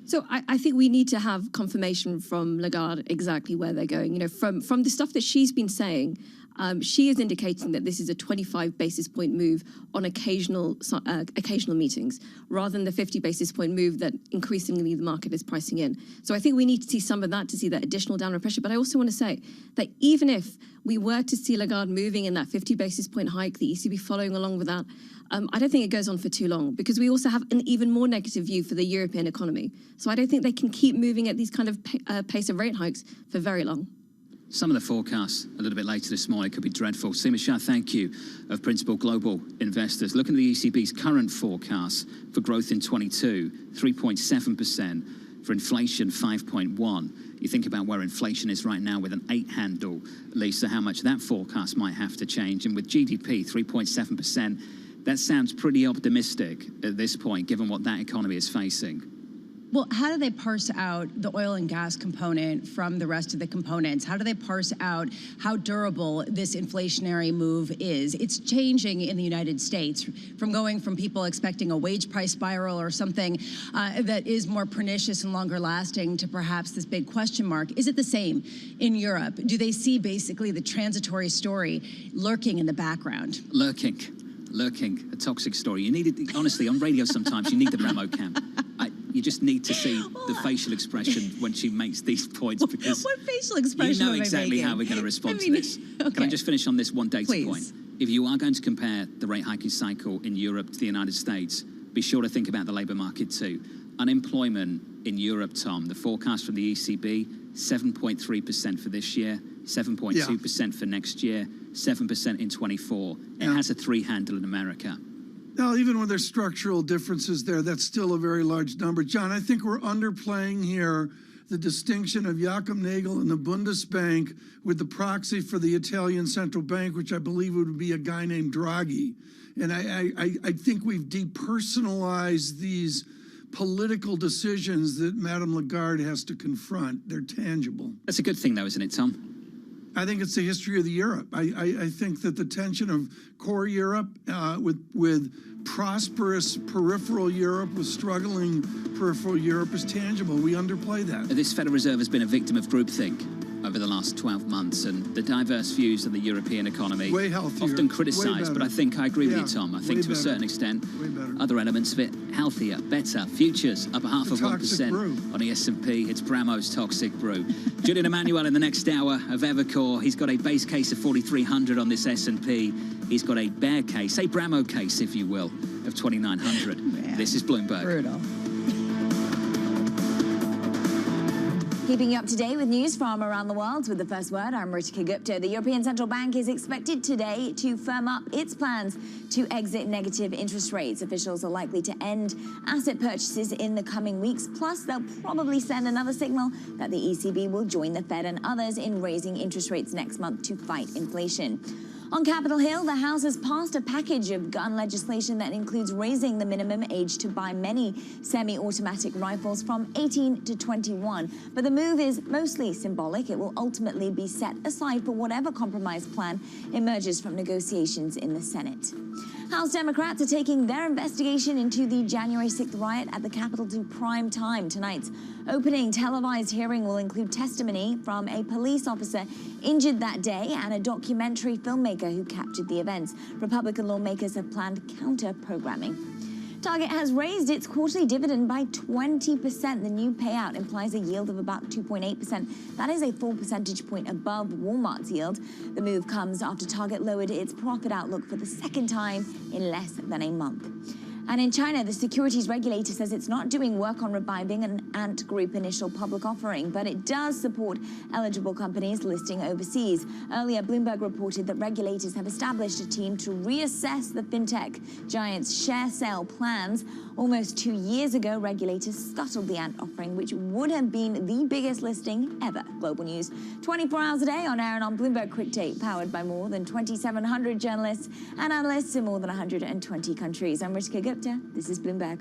So I think we need to have confirmation from Lagarde exactly where they're going. From the stuff that she's been saying, she is indicating that this is a 25 basis point move on occasional meetings, rather than the 50 basis point move that increasingly the market is pricing in. So I think we need to see some of that to see that additional downward pressure. But I also want to say that even if we were to see Lagarde moving in that 50 basis point hike, the ECB following along with that, I don't think it goes on for too long because we also have an even more negative view for the European economy. So I don't think they can keep moving at these kind of pace of rate hikes for very long. Some of the forecasts a little bit later this morning could be dreadful. Seema Shah, thank you, of Principal Global Investors. Looking at the ECB's current forecast for growth in 22, 3.7%, for inflation 5.1. You think about where inflation is right now with an 8 handle, Lisa, how much that forecast might have to change. And with GDP 3.7%, that sounds pretty optimistic at this point, given what that economy is facing. Well, how do they parse out the oil and gas component from the rest of the components? How do they parse out how durable this inflationary move is? It's changing in the United States from going from people expecting a wage price spiral or something that is more pernicious and longer lasting to perhaps this big question mark. Is it the same in Europe? Do they see basically the transitory story lurking in the background? Lurking, a toxic story. You need it, honestly, on radio sometimes you need the Bramo cam. You just need to see the facial expression when she makes these points because what facial expression you know exactly how we're going to respond to this. Okay. Can I just finish on this one data point? If you are going to compare the rate hiking cycle in Europe to the United States, be sure to think about the labour market too. Unemployment in Europe, Tom, the forecast from the ECB, 7.3% for this year, 7.2% for next year, 7% in 24. It has a 3 handle in America. Now, even when there's structural differences there, that's still a very large number. John, I think we're underplaying here the distinction of Joachim Nagel and the Bundesbank with the proxy for the Italian central bank, which I believe would be a guy named Draghi. And I think we've depersonalized these political decisions that Madame Lagarde has to confront. They're tangible. That's a good thing, though, isn't it, Tom? I think it's the history of the Europe. I think that the tension of core Europe with prosperous peripheral Europe, with struggling peripheral Europe is tangible. We underplay that. This Federal Reserve has been a victim of groupthink over the last 12 months, and the diverse views of the European economy way healthier, often criticised, but I think I agree with you, Tom. I think to a certain extent, other elements of it healthier, better. Futures up 0.5% on the S&P. It's Bramo's Toxic Brew. Julian Emmanuel in the next hour of Evercore. He's got a base case of 4,300 on this S&P. He's got a bear case, a Bramo case, if you will, of 2,900. This is Bloomberg. Brutal. Keeping you up to date with news from around the world with the first word, I'm Ritika Gupta. The European Central Bank is expected today to firm up its plans to exit negative interest rates. Officials are likely to end asset purchases in the coming weeks. Plus, they'll probably send another signal that the ECB will join the Fed and others in raising interest rates next month to fight inflation. On Capitol Hill, the House has passed a package of gun legislation that includes raising the minimum age to buy many semi-automatic rifles from 18 to 21. But the move is mostly symbolic. It will ultimately be set aside for whatever compromise plan emerges from negotiations in the Senate. House Democrats are taking their investigation into the January 6th riot at the Capitol to prime time. Tonight's opening televised hearing will include testimony from a police officer injured that day and a documentary filmmaker who captured the events. Republican lawmakers have planned counter-programming. Target has raised its quarterly dividend by 20%. The new payout implies a yield of about 2.8%. That is a full percentage point above Walmart's yield. The move comes after Target lowered its profit outlook for the second time in less than a month. And in China, the securities regulator says it's not doing work on reviving an Ant Group initial public offering, but it does support eligible companies listing overseas. Earlier, Bloomberg reported that regulators have established a team to reassess the fintech giant's share sale plans. Almost 2 years ago, regulators scuttled the Ant offering, which would have been the biggest listing ever. Global news 24 hours a day on air and on Bloomberg Quick Take, powered by more than 2,700 journalists and analysts in more than 120 countries. I'm Ritika Gupta. This is Bloomberg.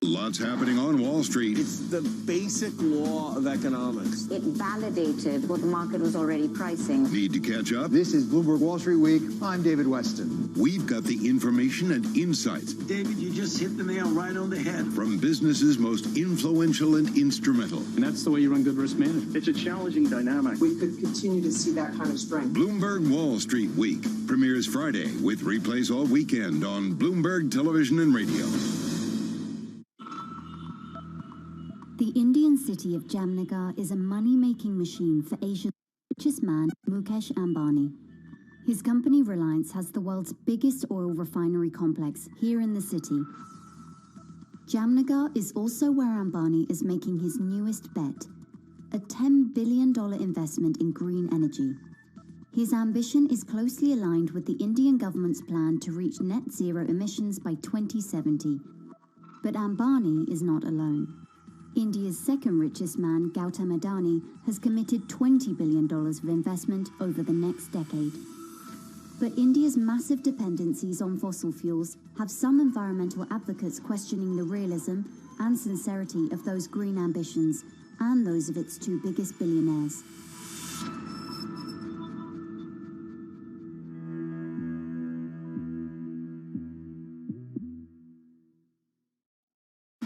Lots happening on Wall Street. It's the basic law of economics. It validated what the market was already pricing. Need to catch up? This is Bloomberg Wall Street Week. I'm David Weston. We've got the information and insights. David, you just hit the nail right on the head. From businesses most influential and instrumental. And that's the way you run good risk management. It's a challenging dynamic. We could continue to see that kind of strength. Bloomberg Wall Street Week premieres Friday with replays all weekend on Bloomberg Television and Radio. The Indian city of Jamnagar is a money-making machine for Asia's richest man, Mukesh Ambani. His company Reliance has the world's biggest oil refinery complex here in the city. Jamnagar is also where Ambani is making his newest bet, a $10 billion investment in green energy. His ambition is closely aligned with the Indian government's plan to reach net zero emissions by 2070. But Ambani is not alone. India's second richest man, Gautam Adani, has committed $20 billion of investment over the next decade. But India's massive dependencies on fossil fuels have some environmental advocates questioning the realism and sincerity of those green ambitions and those of its two biggest billionaires.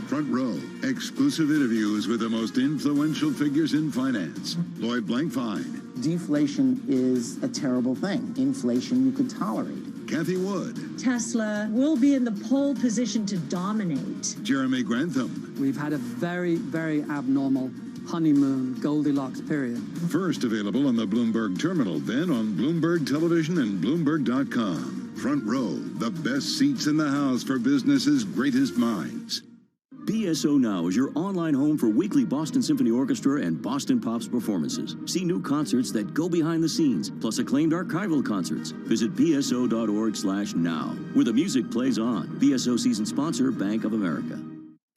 Front Row, exclusive interviews with the most influential figures in finance. Lloyd Blankfein. Deflation is a terrible thing. Inflation you could tolerate. Kathy Wood. Tesla will be in the pole position to dominate. Jeremy Grantham. We've had a very, very abnormal honeymoon Goldilocks period. First available on the Bloomberg Terminal, then on Bloomberg Television and Bloomberg.com. Front Row, the best seats in the house for business's greatest minds. BSO Now is your online home for weekly Boston Symphony Orchestra and Boston Pops performances. See new concerts that go behind the scenes, plus acclaimed archival concerts. Visit bso.org/now, where the music plays on. BSO season sponsor, Bank of America.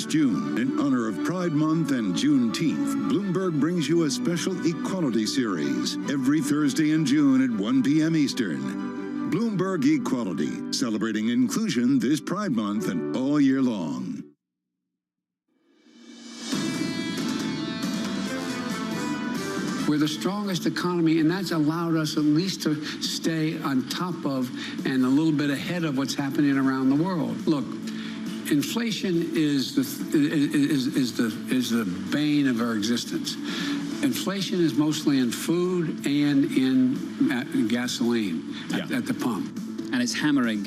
June, in honor of Pride Month and Juneteenth, Bloomberg brings you a special equality series every Thursday in June at 1 p.m. Eastern. Bloomberg Equality, celebrating inclusion this Pride Month and all year long. We're the strongest economy, and that's allowed us at least to stay on top of and a little bit ahead of what's happening around the world. Look, inflation is the bane of our existence. Inflation is mostly in food and in gasoline at the pump. And it's hammering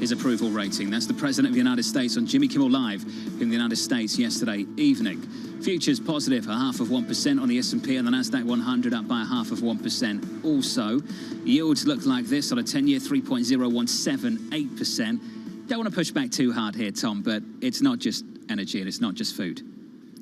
his approval rating. That's the President of the United States on Jimmy Kimmel Live in the United States yesterday evening. Futures positive, 0.5% on the S&P and the Nasdaq 100 up by 0.5%. Also, yields look like this on a 10-year, 3.0178%. Don't want to push back too hard here, Tom, but it's not just energy and it's not just food.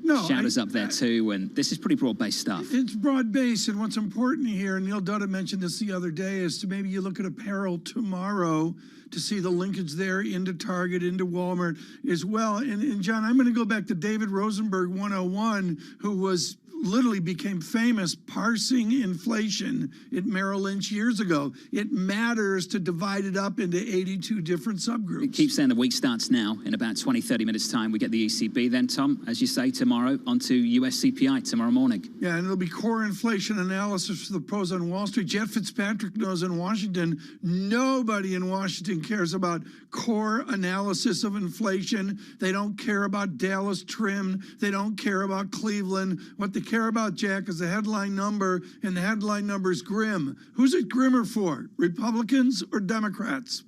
No, Shadows up there too, and this is pretty broad-based stuff. It's broad-based, and what's important here, and Neil Dutta mentioned this the other day, is to maybe you look at apparel tomorrow to see the linkage there into Target, into Walmart as well. And John, I'm going to go back to David Rosenberg 101, who was literally became famous parsing inflation at Merrill Lynch years ago. It matters to divide it up into 82 different subgroups. It keeps saying the week starts now. In about 20, 30 minutes time, we get the ECB. Then, Tom, as you say, tomorrow onto US CPI tomorrow morning. Yeah, and it'll be core inflation analysis for the pros on Wall Street. Jeff Fitzpatrick knows in Washington, nobody in Washington cares about core analysis of inflation. They don't care about Dallas trim. They don't care about Cleveland. What they care about, Jack, is the headline number, and the headline number is grim. Who's it grimmer for, Republicans or Democrats?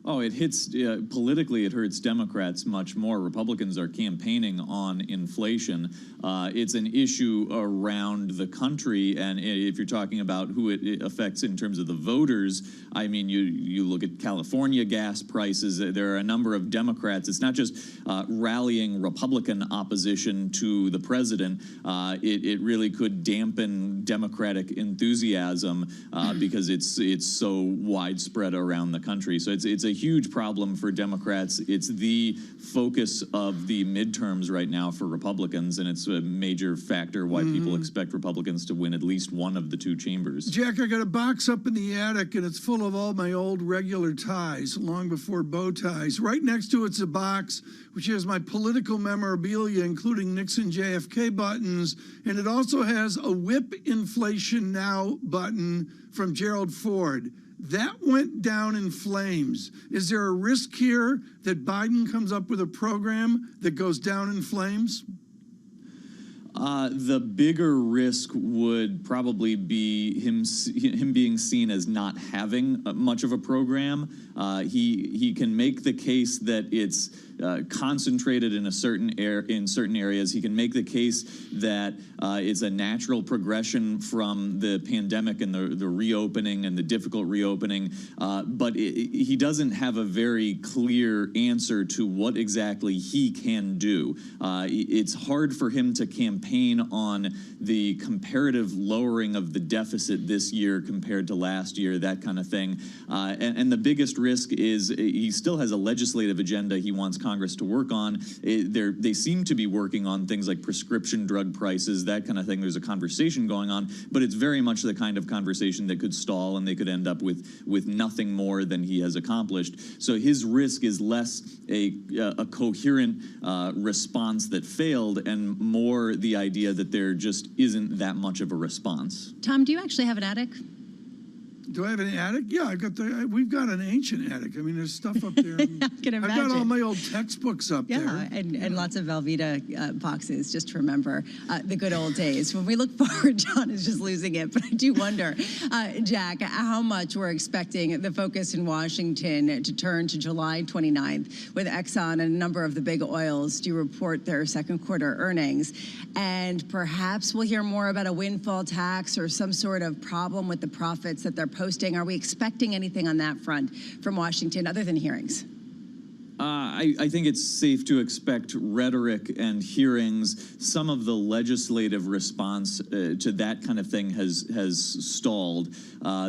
Oh, it hits politically, it hurts Democrats much more. Republicans are campaigning on inflation. It's an issue around the country, and if you're talking about who it affects in terms of the voters, I mean, you look at California gas prices. There are a number of Democrats. It's not just rallying Republican opposition to the president. It really could dampen Democratic enthusiasm because it's so widespread around the country. So it's a huge problem for Democrats. It's the focus of the midterms right now for Republicans, and it's a major factor why people expect Republicans to win at least one of the two chambers. Jack, I got a box up in the attic, and it's full of all my old regular ties, long before bow ties. Right next to it's a box which has my political memorabilia, including Nixon JFK buttons, and it also has a Whip Inflation Now button from Gerald Ford. That went down in flames. Is there a risk here that Biden comes up with a program that goes down in flames? The bigger risk would probably be him being seen as not having much of a program. He can make the case that it's concentrated in certain areas. He can make the case that it's a natural progression from the pandemic and the reopening and the difficult reopening, but he doesn't have a very clear answer to what exactly he can do. It's hard for him to campaign on the comparative lowering of the deficit this year compared to last year, that kind of thing. And the biggest risk is he still has a legislative agenda he wants Congress to work on. They seem to be working on things like prescription drug prices, that kind of thing. There's a conversation going on, but it's very much the kind of conversation that could stall and they could end up with nothing more than he has accomplished. So his risk is less a coherent response that failed and more the idea that there just isn't that much of a response. Tom, do you actually have an attic? Do I have an attic? Yeah, we've got an ancient attic. I mean, there's stuff up there. I can imagine. I've got all my old textbooks up there. Yeah, and lots of Velveeta boxes, just to remember the good old days. When we look forward, John is just losing it. But I do wonder, Jack, how much we're expecting the focus in Washington to turn to July 29th, with Exxon and a number of the big oils to report their second quarter earnings. And perhaps we'll hear more about a windfall tax or some sort of problem with the profits that they're posting. Are we expecting anything on that front from Washington other than hearings? I think it's safe to expect rhetoric and hearings. Some of the legislative response to that kind of thing has stalled.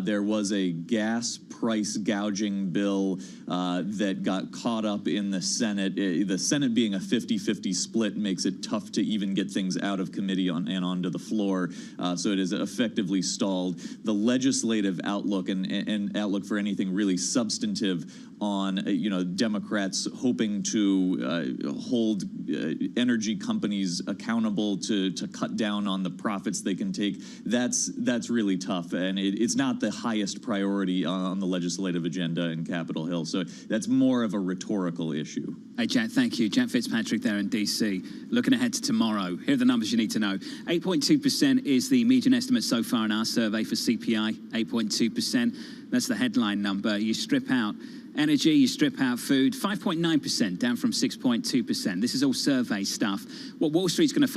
There was a gas price gouging bill that got caught up in the Senate. The Senate being a 50-50 split makes it tough to even get things out of committee and onto the floor. So it is effectively stalled. The legislative outlook and outlook for anything really substantive on Democrats hoping to hold energy companies accountable to cut down on the profits they can take. That's really tough, and it's not the highest priority on the legislative agenda in Capitol Hill. So that's more of a rhetorical issue. Hey, Jack, thank you. Jack Fitzpatrick there in D.C. Looking ahead to tomorrow, here are the numbers you need to know. 8.2% is the median estimate so far in our survey for CPI, 8.2%. That's the headline number. You strip out energy, you strip out food, 5.9%, down from 6.2%. This is all survey stuff. What Wall Street's going to